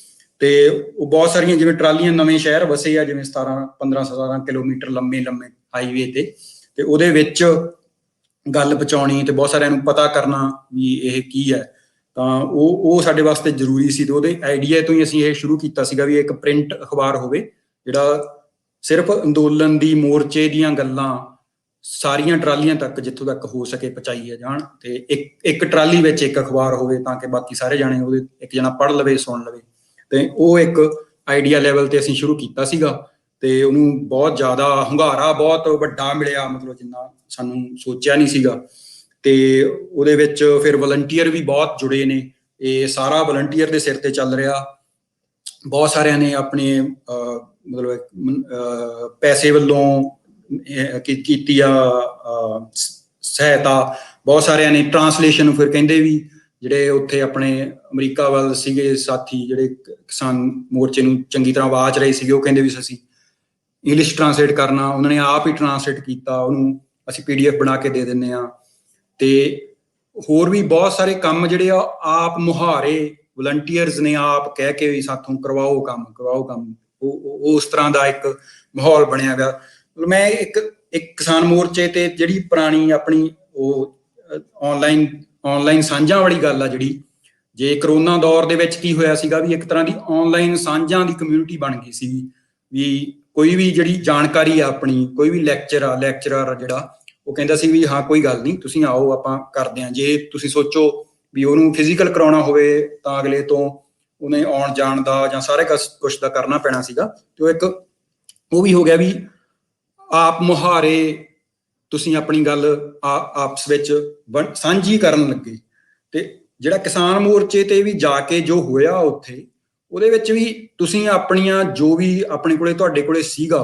Speaker 7: ਤੇ ਉਹ ਬਹੁਤ ਸਾਰੀਆਂ ਜਿਵੇਂ ਟਰਾਲੀਆਂ ਨਵੇਂ ਸ਼ਹਿਰ ਵਸੇ ਆ, ਜਿਵੇਂ 15-17 ਕਿਲੋਮੀਟਰ ਲੰਮੇ ਹਾਈਵੇ ਤੇ ਉਹਦੇ ਵਿੱਚ ਗੱਲ ਪਹੁੰਚਾਉਣੀ ਤੇ ਬਹੁਤ ਸਾਰਿਆਂ ਨੂੰ ਪਤਾ ਕਰਨਾ ਵੀ ਇਹ ਕੀ ਹੈ, ਤਾਂ ਉਹ ਸਾਡੇ ਵਾਸਤੇ ਜ਼ਰੂਰੀ ਸੀ। ਤੇ ਉਹਦੇ ਆਈਡੀਆ ਤੋਂ ਹੀ ਅਸੀਂ ਇਹ ਸ਼ੁਰੂ ਕੀਤਾ ਸੀਗਾ ਵੀ ਇੱਕ ਪ੍ਰਿੰਟ ਅਖਬਾਰ ਹੋਵੇ ਜਿਹੜਾ ਸਿਰਫ ਅੰਦੋਲਨ ਦੀ, ਮੋਰਚੇ ਦੀਆਂ ਗੱਲਾਂ ਸਾਰੀਆਂ ਟਰਾਲੀਆਂ ਤੱਕ ਜਿੱਥੋਂ ਤੱਕ ਹੋ ਸਕੇ ਪਹੁੰਚਾਈਆਂ ਜਾਣ, ਤੇ ਇੱਕ ਟਰਾਲੀ ਵਿੱਚ ਇੱਕ ਅਖਬਾਰ ਹੋਵੇ ਤਾਂ ਕਿ ਬਾਕੀ ਸਾਰੇ ਜਾਣੇ ਉਹਦੇ ਇੱਕ ਜਣਾ ਪੜ੍ਹ ਲਵੇ, ਸੁਣ ਲਵੇ। ਤੇ ਉਹ ਇੱਕ ਆਈਡੀਆ ਲੈਵਲ ਤੇ ਅਸੀਂ ਸ਼ੁਰੂ ਕੀਤਾ ਸੀਗਾ, ਤੇ ਉਹਨੂੰ ਬਹੁਤ ਜ਼ਿਆਦਾ ਹੁੰਗਾਰਾ ਬਹੁਤ ਵੱਡਾ ਮਿਲਿਆ, ਮਤਲਬ ਜਿੰਨਾ ਸਾਨੂੰ ਸੋਚਿਆ ਨਹੀਂ ਸੀਗਾ। ਤੇ ਉਹਦੇ ਵਿੱਚ ਫਿਰ ਵਲੰਟੀਅਰ ਵੀ ਬਹੁਤ ਜੁੜੇ ਨੇ, ਇਹ ਸਾਰਾ ਵਲੰਟੀਅਰ ਦੇ ਸਿਰ ਤੇ ਚੱਲ ਰਿਹਾ। ਬਹੁਤ ਸਾਰਿਆਂ ਨੇ ਆਪਣੇ ਮਤਲਬ ਪੈਸੇ ਵੱਲੋਂ ਕੀਤੀ ਆ ਸਹਾਇਤਾ, ਬਹੁਤ ਸਾਰਿਆਂ ਨੇ ਟਰਾਂਸਲੇਸ਼ਨ। ਫਿਰ ਕਹਿੰਦੇ ਵੀ ਜਿਹੜੇ ਉੱਥੇ ਆਪਣੇ ਅਮਰੀਕਾ ਵੱਲ ਸੀਗੇ ਸਾਥੀ ਜਿਹੜੇ ਕਿਸਾਨ ਮੋਰਚੇ ਨੂੰ ਚੰਗੀ ਤਰ੍ਹਾਂ ਆਵਾਜ਼ ਰਹੇ ਸੀਗੇ, ਉਹ ਕਹਿੰਦੇ ਵੀ ਅਸੀਂ ਇੰਗਲਿਸ਼ ਟਰਾਂਸਲੇਟ ਕਰਨਾ, ਉਹਨਾਂ ਨੇ ਆਪ ਹੀ ਟਰਾਂਸਲੇਟ ਕੀਤਾ, ਉਹਨੂੰ ਅਸੀਂ PDF ਬਣਾ ਕੇ ਦੇ ਦਿੰਦੇ ਹਾਂ। ਤੇ ਹੋਰ ਵੀ ਬਹੁਤ ਸਾਰੇ ਕੰਮ ਜਿਹੜੇ ਆ ਆਪ ਮੁਹਾਰੇ ਵਲੰਟੀਅਰਸ ਨੇ ਆਪ ਕਹਿ ਕੇ ਵੀ ਸਾਥੋਂ ਕਰਵਾਓ ਕੰਮ। ਉਹ ਉਸ ਤਰ੍ਹਾਂ ਦਾ ਇੱਕ ਮਾਹੌਲ ਬਣਿਆ ਗਿਆ। ਮੈਂ ਇੱਕ ਕਿਸਾਨ ਮੋਰਚੇ ਤੇ ਜਿਹੜੀ ਪੁਰਾਣੀ ਆਪਣੀ ਉਹ ਆਨਲਾਈਨ ਸਾਂਝਾਂ ਵਾਲੀ ਗੱਲ ਆ, ਜਿਹੜੀ ਜੇ ਕਰੋਨਾ ਦੌਰ ਦੇ ਵਿੱਚ ਕੀ ਹੋਇਆ ਸੀਗਾ ਵੀ ਇੱਕ ਤਰ੍ਹਾਂ ਦੀ ਆਨਲਾਈਨ ਸਾਂਝਾਂ ਦੀ ਕਮਿਊਨਿਟੀ ਬਣ ਗਈ ਸੀ ਵੀ ਕੋਈ ਵੀ ਜਿਹੜੀ ਜਾਣਕਾਰੀ ਆ ਆਪਣੀ, ਕੋਈ ਵੀ ਲੈਕਚਰਰ ਜਿਹੜਾ ਉਹ ਕਹਿੰਦਾ ਸੀ ਵੀ ਹਾਂ ਕੋਈ ਗੱਲ ਨਹੀਂ, ਤੁਸੀਂ ਆਓ ਆਪਾਂ ਕਰਦੇ ਹਾਂ। ਜੇ ਤੁਸੀਂ ਸੋਚੋ ਵੀ ਉਹਨੂੰ ਫਿਜ਼ੀਕਲ ਕਰਾਉਣਾ ਹੋਵੇ ਤਾਂ ਅਗਲੇ ਤੋਂ ਉਹਨੇ ਆਉਣ ਜਾਣ ਦਾ ਜਾਂ ਸਾਰੇ ਕੁਛ ਦਾ ਕਰਨਾ ਪੈਣਾ ਸੀਗਾ। ਤੇ ਉਹ ਵੀ ਹੋ ਗਿਆ ਵੀ ਆਪ ਮੁਹਾਰੇ ਤੁਸੀਂ ਆਪਣੀ ਗੱਲ ਆਪਸ ਵਿੱਚ ਸਾਂਝੀ ਕਰਨ ਲੱਗੇ। ਤੇ ਜਿਹੜਾ ਕਿਸਾਨ ਮੋਰਚੇ ਤੇ ਵੀ ਜਾ ਕੇ ਜੋ ਹੋਇਆ ਉੱਥੇ, ਉਹਦੇ ਵਿੱਚ ਵੀ ਤੁਸੀਂ ਆਪਣੀਆਂ ਜੋ ਵੀ ਆਪਣੇ ਕੋਲੇ ਤੁਹਾਡੇ ਕੋਲੇ ਸੀਗਾ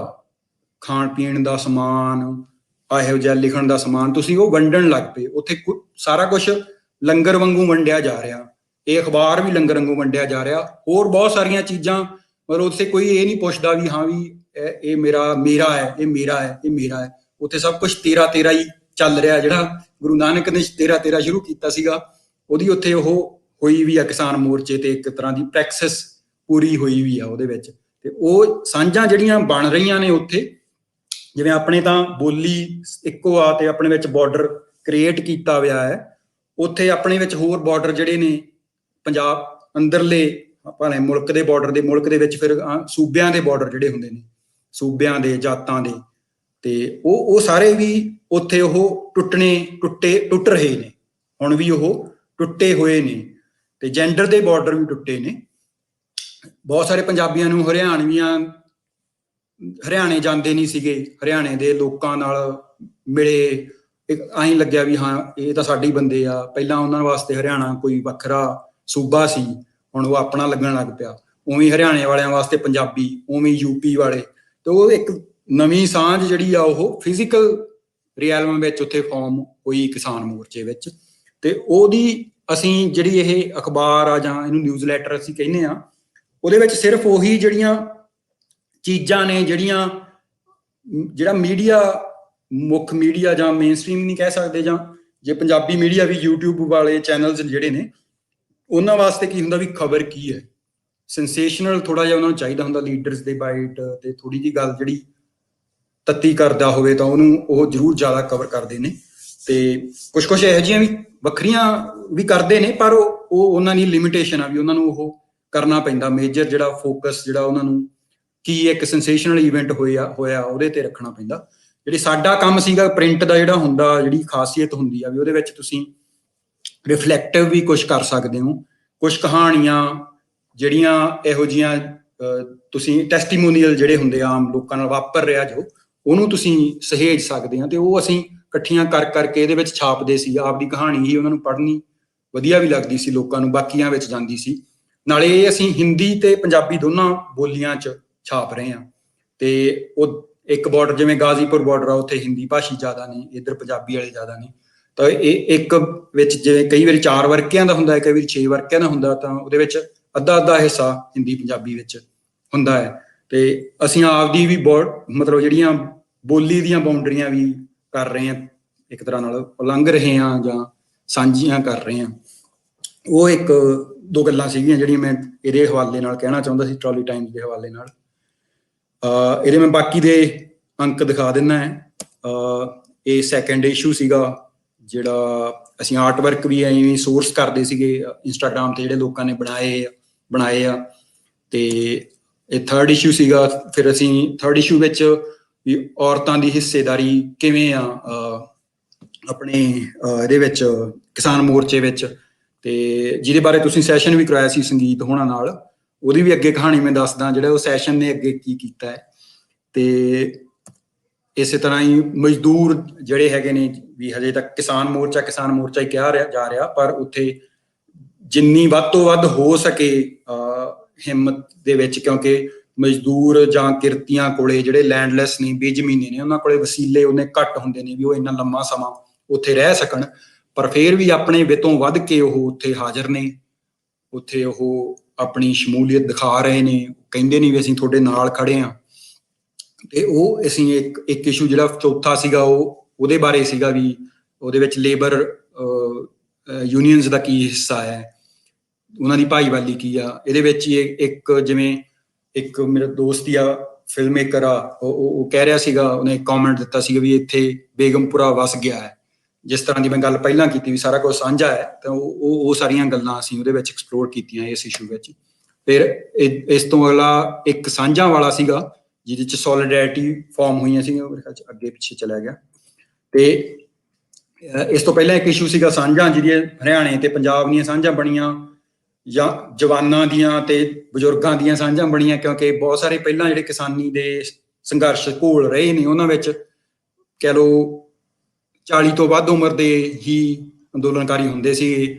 Speaker 7: ਖਾਣ ਪੀਣ ਦਾ ਸਮਾਨ, ਇਹੋ ਜਿਹਾ ਲਿਖਣ ਦਾ ਸਮਾਨ, ਤੁਸੀਂ ਉਹ ਵੰਡਣ ਲੱਗ ਪਏ। ਉੱਥੇ ਸਾਰਾ ਕੁਝ ਲੰਗਰ ਵਾਂਗੂ ਵੰਡਿਆ ਜਾ ਰਿਹਾ, ਇਹ ਅਖਬਾਰ ਵੀ ਲੰਗਰ ਵਾਂਗੂ ਵੰਡਿਆ ਜਾ ਰਿਹਾ, ਹੋਰ ਬਹੁਤ ਸਾਰੀਆਂ ਚੀਜ਼ਾਂ। ਪਰ ਉੱਥੇ ਕੋਈ ਇਹ ਨਹੀਂ ਪੁੱਛਦਾ ਵੀ ਹਾਂ ਵੀ ਇਹ ਮੇਰਾ ਹੈ, ਇਹ ਮੇਰਾ ਹੈ। ਉੱਥੇ ਸਭ ਕੁਝ 13 ਹੀ ਚੱਲ ਰਿਹਾ। ਜਿਹੜਾ ਗੁਰੂ ਨਾਨਕ ਨੇ 13 ਸ਼ੁਰੂ ਕੀਤਾ ਸੀਗਾ, ਉਹਦੀ ਉੱਥੇ ਉਹ ਹੋਈ ਵੀ ਆ ਕਿਸਾਨ ਮੋਰਚੇ ਤੇ, ਇੱਕ ਤਰ੍ਹਾਂ ਦੀ ਪ੍ਰੈਕਟਿਸ ਪੂਰੀ ਹੋਈ ਵੀ ਆ ਉਹਦੇ ਵਿੱਚ। ਤੇ ਉਹ ਸਾਂਝਾਂ ਜਿਹੜੀਆਂ ਬਣ ਰਹੀਆਂ ਨੇ ਉੱਥੇ, ਜਿਵੇਂ ਆਪਣੇ ਤਾਂ ਬੋਲੀ ਇੱਕੋ ਆ ਤੇ ਆਪਣੇ ਵਿੱਚ ਬਾਰਡਰ ਕ੍ਰੀਏਟ ਕੀਤਾ ਹੋਇਆ ਹੈ, ਉੱਥੇ ਆਪਣੇ ਵਿੱਚ ਹੋਰ ਬਾਰਡਰ ਜਿਹੜੇ ਨੇ ਪੰਜਾਬ ਅੰਦਰਲੇ ਭਾਵੇਂ ਮੁਲਕ ਦੇ ਵਿੱਚ ਫਿਰ ਸੂਬਿਆਂ ਦੇ ਬਾਰਡਰ ਜਿਹੜੇ ਹੁੰਦੇ ਨੇ, ਸੂਬਿਆਂ ਦੇ ਜਾਤਾਂ ਦੇ, ਤੇ ਉਹ ਸਾਰੇ ਵੀ ਉੱਥੇ ਉਹ ਟੁੱਟ ਰਹੇ ਨੇ। ਹੁਣ ਵੀ ਉਹ ਟੁੱਟੇ ਹੋਏ ਨੇ, ਤੇ ਜੈਂਡਰ ਦੇ ਬਾਰਡਰ ਵੀ ਟੁੱਟੇ ਨੇ। ਬਹੁਤ ਸਾਰੇ ਪੰਜਾਬੀਆਂ ਨੂੰ ਹਰਿਆਣੇ ਜਾਂਦੇ ਨਹੀਂ ਸੀਗੇ, ਹਰਿਆਣੇ ਦੇ ਲੋਕਾਂ ਨਾਲ ਮਿਲੇ, ਐਂ ਲੱਗਿਆ ਵੀ ਹਾਂ ਇਹ ਤਾਂ ਸਾਡੇ ਹੀ ਬੰਦੇ ਆ। ਪਹਿਲਾਂ ਉਹਨਾਂ ਵਾਸਤੇ ਹਰਿਆਣਾ ਕੋਈ ਵੱਖਰਾ ਸੂਬਾ ਸੀ, ਹੁਣ ਉਹ ਆਪਣਾ ਲੱਗਣ ਲੱਗ ਪਿਆ। ਉਵੇਂ ਹਰਿਆਣੇ ਵਾਲਿਆਂ ਵਾਸਤੇ ਪੰਜਾਬੀ, ਉਵੇਂ ਯੂਪੀ ਵਾਲੇ। ਤੇ ਉਹ ਇੱਕ ਨਵੀਂ ਸਾਂਝ ਜਿਹੜੀ ਆ ਉਹ ਫਿਜ਼ੀਕਲ ਰਿਐਲਮ ਵਿੱਚ ਉੱਥੇ ਫਾਰਮ ਹੋਈ ਕਿਸਾਨ ਮੋਰਚੇ ਵਿੱਚ। ਤੇ ਉਹਦੀ ਅਸੀਂ ਜਿਹੜੀ ਇਹ ਅਖਬਾਰ ਆ ਜਾਂ ਇਹਨੂੰ ਨਿਊਜ਼ ਲੈਟਰ ਅਸੀਂ ਕਹਿੰਦੇ ਆ, ਉਹਦੇ ਵਿੱਚ ਸਿਰਫ ਉਹੀ ਜਿਹੜੀਆਂ ਚੀਜ਼ਾਂ ਨੇ ਜਿਹੜਾ ਮੀਡੀਆ, ਮੁੱਖ ਮੀਡੀਆ ਜਾਂ ਮੇਨ ਸਟ੍ਰੀਮ ਨਹੀਂ ਕਹਿ ਸਕਦੇ, ਜਾਂ ਜੇ ਪੰਜਾਬੀ ਮੀਡੀਆ ਵੀ YouTube ਵਾਲੇ ਚੈਨਲਸ ਜਿਹੜੇ ਨੇ ਉਹਨਾਂ ਵਾਸਤੇ ਕੀ ਹੁੰਦਾ ਵੀ ਖਬਰ ਕੀ ਹੈ, ਸੈਂਸੇਸ਼ਨਲ ਥੋੜਾ ਜਿਹਾ ਉਹਨਾਂ ਨੂੰ ਚਾਹੀਦਾ ਹੁੰਦਾ, ਲੀਡਰਸ ਦੇ ਬਾਈਟ ਤੇ ਥੋੜੀ ਜਿਹੀ ਗੱਲ ਜਿਹੜੀ ਤੱਤੀ ਕਰਦਾ ਹੋਵੇ ਤਾਂ ਉਹਨੂੰ ਉਹ ਜ਼ਰੂਰ ਜ਼ਿਆਦਾ ਕਵਰ ਕਰਦੇ ਨੇ। ਤੇ ਕੁਛ ਇਹੋ ਜਿਹੀਆਂ ਵੀ ਵੱਖਰੀਆਂ ਵੀ ਕਰਦੇ ਨੇ, ਪਰ ਉਹ ਉਹਨਾਂ ਦੀ ਲਿਮਿਟੇਸ਼ਨ ਆ ਵੀ ਉਹਨਾਂ ਨੂੰ ਉਹ ਕਰਨਾ ਪੈਂਦਾ। ਮੇਜਰ ਜਿਹੜਾ ਫੋਕਸ ਜਿਹੜਾ ਉਹਨਾਂ ਨੂੰ ਕੀ ਇੱਕ ਸੈਂਸੇਸ਼ਨਲ ਇਵੈਂਟ ਹੋਇਆ ਉਹਦੇ ਤੇ ਰੱਖਣਾ ਪੈਂਦਾ। ਜਿਹੜੀ ਸਾਡਾ ਕੰਮ ਸੀਗਾ ਪ੍ਰਿੰਟ ਦਾ ਜਿਹੜਾ ਹੁੰਦਾ, ਜਿਹੜੀ ਖਾਸੀਅਤ ਹੁੰਦੀ ਆ ਵੀ ਉਹਦੇ ਵਿੱਚ ਤੁਸੀਂ ਰਿਫਲੈਕਟਿਵ ਵੀ ਕੁਝ ਕਰ ਸਕਦੇ ਹੋ। ਕੁਝ ਕਹਾਣੀਆਂ ਜਿਹੜੀਆਂ ਇਹੋ ਜਿਹੀਆਂ ਤੁਸੀਂ ਟੈਸਟੀਮੋਨੀਅਲ ਜਿਹੜੇ ਹੁੰਦੇ ਆਮ ਲੋਕਾਂ ਨਾਲ ਵਾਪਰ ਰਿਹਾ ਜੋ, ਉਹਨੂੰ ਤੁਸੀਂ ਸਹੇਜ ਸਕਦੇ ਆ। ਤੇ ਉਹ ਅਸੀਂ ਇਕੱਠੀਆਂ ਕਰਕੇ ਇਹਦੇ ਵਿੱਚ ਛਾਪਦੇ ਸੀ। ਆਪਦੀ ਕਹਾਣੀ ਹੀ ਉਹਨਾਂ ਨੂੰ ਪੜ੍ਹਨੀ ਵਧੀਆ ਵੀ ਲੱਗਦੀ ਸੀ, ਲੋਕਾਂ ਨੂੰ ਬਾਕੀਆਂ ਵਿੱਚ ਜਾਂਦੀ ਸੀ। ਨਾਲੇ ਇਹ ਅਸੀਂ ਹਿੰਦੀ ਤੇ ਪੰਜਾਬੀ ਦੋਨਾਂ ਬੋਲੀਆਂ 'ਚ ਛਾਪ ਰਹੇ ਹਾਂ। ਤੇ ਉਹ ਇੱਕ ਬਾਰਡਰ ਜਿਵੇਂ ਗਾਜ਼ੀਪੁਰ ਬਾਰਡਰ ਆ, ਉੱਥੇ ਹਿੰਦੀ ਭਾਸ਼ੀ ਜ਼ਿਆਦਾ ਨੇ, ਇੱਧਰ ਪੰਜਾਬੀ ਵਾਲੇ ਜ਼ਿਆਦਾ ਨੇ। ਤਾਂ ਇਹ ਇੱਕ ਵਿੱਚ ਜਿਵੇਂ ਕਈ ਵਾਰੀ 4 ਵਰਕਿਆਂ ਦਾ ਹੁੰਦਾ, ਕਈ ਵਾਰੀ 6 ਵਰਕਿਆਂ ਦਾ ਹੁੰਦਾ, ਤਾਂ ਉਹਦੇ ਵਿੱਚ ਅੱਧਾ ਹਿੱਸਾ ਹਿੰਦੀ ਪੰਜਾਬੀ ਵਿੱਚ ਹੁੰਦਾ ਹੈ। ਤੇ ਅਸੀਂ ਆਪਦੀ ਵੀ ਮਤਲਬ ਜਿਹੜੀਆਂ ਬੋਲੀ ਦੀਆਂ ਬਾਉਂਡਰੀਆਂ ਵੀ ਕਰ ਰਹੇ ਹਾਂ, ਇੱਕ ਤਰ੍ਹਾਂ ਨਾਲ ਉਲੰਘ ਰਹੇ ਹਾਂ ਜਾਂ ਸਾਂਝੀਆਂ ਕਰ ਰਹੇ ਹਾਂ। ਉਹ ਇੱਕ 2 ਗੱਲਾਂ ਸੀਗੀਆਂ ਜਿਹੜੀਆਂ ਮੈਂ ਇਹਦੇ ਹਵਾਲੇ ਨਾਲ ਕਹਿਣਾ ਚਾਹੁੰਦਾ ਸੀ, ਟਰਾਲੀ ਟਾਈਮਜ਼ ਦੇ ਹਵਾਲੇ ਨਾਲ। ਇਹਦੇ ਮੈਂ ਬਾਕੀ ਦੇ ਅੰਕ ਦਿਖਾ ਦਿੰਦਾ ਹੈ। ਇਹ ਸੈਕੰਡ ਇਸ਼ੂ ਸੀਗਾ, ਜਿਹੜਾ ਅਸੀਂ ਆਰਟ ਵਰਕ ਵੀ ਐਵੇਂ ਸੋਰਸ ਕਰਦੇ ਸੀਗੇ ਇੰਸਟਾਗ੍ਰਾਮ ਤੇ, ਜਿਹੜੇ ਲੋਕਾਂ ਨੇ ਬਣਾਏ ਆ। ਤੇ ਇਹ ਥਰਡ ਇਸ਼ੂ ਸੀਗਾ। ਫਿਰ ਅਸੀਂ ਥਰਡ ਇਸ਼ੂ ਵਿੱਚ ਵੀ ਔਰਤਾਂ ਦੀ ਹਿੱਸੇਦਾਰੀ ਕਿਵੇਂ ਆ ਆਪਣੇ ਇਹਦੇ ਵਿੱਚ ਕਿਸਾਨ ਮੋਰਚੇ ਵਿੱਚ, ਤੇ ਜਿਹਦੇ ਬਾਰੇ ਤੁਸੀਂ ਸੈਸ਼ਨ ਵੀ ਕਰਵਾਇਆ ਸੀ ਸੰਗੀਤ ਹੋਣਾ ਨਾਲ, ਉਹਦੀ ਵੀ ਅੱਗੇ ਕਹਾਣੀ ਮੈਂ ਦੱਸਦਾ, ਜਿਹੜਾ ਉਹ ਸੈਸ਼ਨ ਨੇ ਅੱਗੇ ਕੀ ਕੀਤਾ ਹੈ। ਤੇ ਇਸੇ ਤਰ੍ਹਾਂ ਹੀ ਮਜ਼ਦੂਰ ਜਿਹੜੇ ਹੈਗੇ ਨੇ ਵੀ, ਹਜੇ ਤੱਕ ਕਿਸਾਨ ਮੋਰਚਾ ਹੀ ਕਿਹਾ ਜਾ ਰਿਹਾ, ਪਰ ਉੱਥੇ ਜਿੰਨੀ ਵੱਧ ਤੋਂ ਵੱਧ ਹੋ ਸਕੇ ਹਿੰਮਤ ਦੇ ਵਿੱਚ, ਕਿਉਂਕਿ ਮਜ਼ਦੂਰ ਜਾਂ ਕਿਰਤੀਆਂ ਕੋਲੇ ਜਿਹੜੇ ਲੈਂਡਲੈਸ ਨੇ, ਬੇਜ਼ਮੀਨੇ ਨੇ, ਉਹਨਾਂ ਕੋਲੇ ਵਸੀਲੇ ਉਹਨੇ ਘੱਟ ਹੁੰਦੇ ਨੇ ਵੀ ਉਹ ਇੰਨਾ ਲੰਮਾ ਸਮਾਂ ਉੱਥੇ ਰਹਿ ਸਕਣ, ਪਰ ਫਿਰ ਵੀ ਆਪਣੇ ਵਿੱਤੋਂ ਵੱਧ ਕੇ ਉਹ ਉੱਥੇ ਹਾਜ਼ਰ ਨੇ, ਉੱਥੇ ਉਹ ਆਪਣੀ ਸ਼ਮੂਲੀਅਤ ਦਿਖਾ ਰਹੇ ਨੇ, ਕਹਿੰਦੇ ਨਹੀਂ ਵੀ ਅਸੀਂ ਤੁਹਾਡੇ ਨਾਲ ਖੜੇ ਹਾਂ। ਤੇ ਉਹ ਅਸੀਂ ਇੱਕ ਇਸ਼ੂ ਜਿਹੜਾ ਚੌਥਾ ਸੀਗਾ, ਉਹਦੇ ਬਾਰੇ ਸੀਗਾ ਵੀ ਉਹਦੇ ਵਿੱਚ ਲੇਬਰ ਯੂਨੀਅਨਸ ਦਾ ਕੀ ਹਿੱਸਾ ਹੈ, ਉਹਨਾਂ ਦੀ ਭਾਈਵਾਲੀ ਕੀ ਆ। ਇਹਦੇ ਵਿੱਚ ਹੀ ਇੱਕ ਜਿਵੇਂ ਇੱਕ ਮੇਰਾ ਦੋਸਤ ਆ, ਫਿਲਮ ਮੇਕਰ ਆ, ਉਹ ਕਹਿ ਰਿਹਾ ਸੀਗਾ, ਉਹਨੇ ਕਮੈਂਟ ਦਿੱਤਾ ਸੀਗਾ ਵੀ ਇੱਥੇ ਬੇਗਮਪੁਰਾ ਵਸ ਗਿਆ ਹੈ। ਜਿਸ ਤਰ੍ਹਾਂ ਦੀ ਮੈਂ ਗੱਲ ਪਹਿਲਾਂ ਕੀਤੀ ਵੀ ਸਾਰਾ ਕੁਝ ਸਾਂਝਾ ਹੈ, ਤਾਂ ਉਹ ਸਾਰੀਆਂ ਗੱਲਾਂ ਅਸੀਂ ਉਹਦੇ ਵਿੱਚ ਐਕਸਪਲੋਰ ਕੀਤੀਆਂ ਇਸ ਇਸ਼ੂ ਵਿੱਚ। ਫਿਰ ਇਸ ਤੋਂ ਅਗਲਾ ਇੱਕ ਸਾਂਝਾਂ ਵਾਲਾ ਸੀਗਾ, ਜਿਹਦੇ ਚ ਸੋਲੀਡੈਰਿਟੀ ਫਾਰਮ ਹੋਈਆਂ ਸੀਗੀਆਂ, ਮੇਰੇ ਖਿਆਲ ਚ ਅੱਗੇ ਪਿੱਛੇ ਚਲਾ ਗਿਆ। ਤੇ ਇਸ ਤੋਂ ਪਹਿਲਾਂ ਇੱਕ ਇਸ਼ੂ ਸੀਗਾ ਸਾਂਝਾਂ, ਜਿਹੜੀਆਂ ਹਰਿਆਣੇ ਤੇ ਪੰਜਾਬ ਦੀਆਂ ਸਾਂਝਾਂ ਬਣੀਆਂ, ਜਾਂ ਜਵਾਨਾਂ ਦੀਆਂ ਤੇ ਬਜ਼ੁਰਗਾਂ ਦੀਆਂ ਸਾਂਝਾਂ ਬਣੀਆਂ, ਕਿਉਂਕਿ ਬਹੁਤ ਸਾਰੇ ਪਹਿਲਾਂ ਜਿਹੜੇ ਕਿਸਾਨੀ ਦੇ ਸੰਘਰਸ਼ ਘੋਲ ਰਹੇ ਨੇ, ਉਹਨਾਂ ਵਿੱਚ ਕਹਿ ਲਓ 40 ਤੋਂ ਵੱਧ ਉਮਰ ਦੇ ਹੀ ਅੰਦੋਲਨਕਾਰੀ ਹੁੰਦੇ ਸੀ,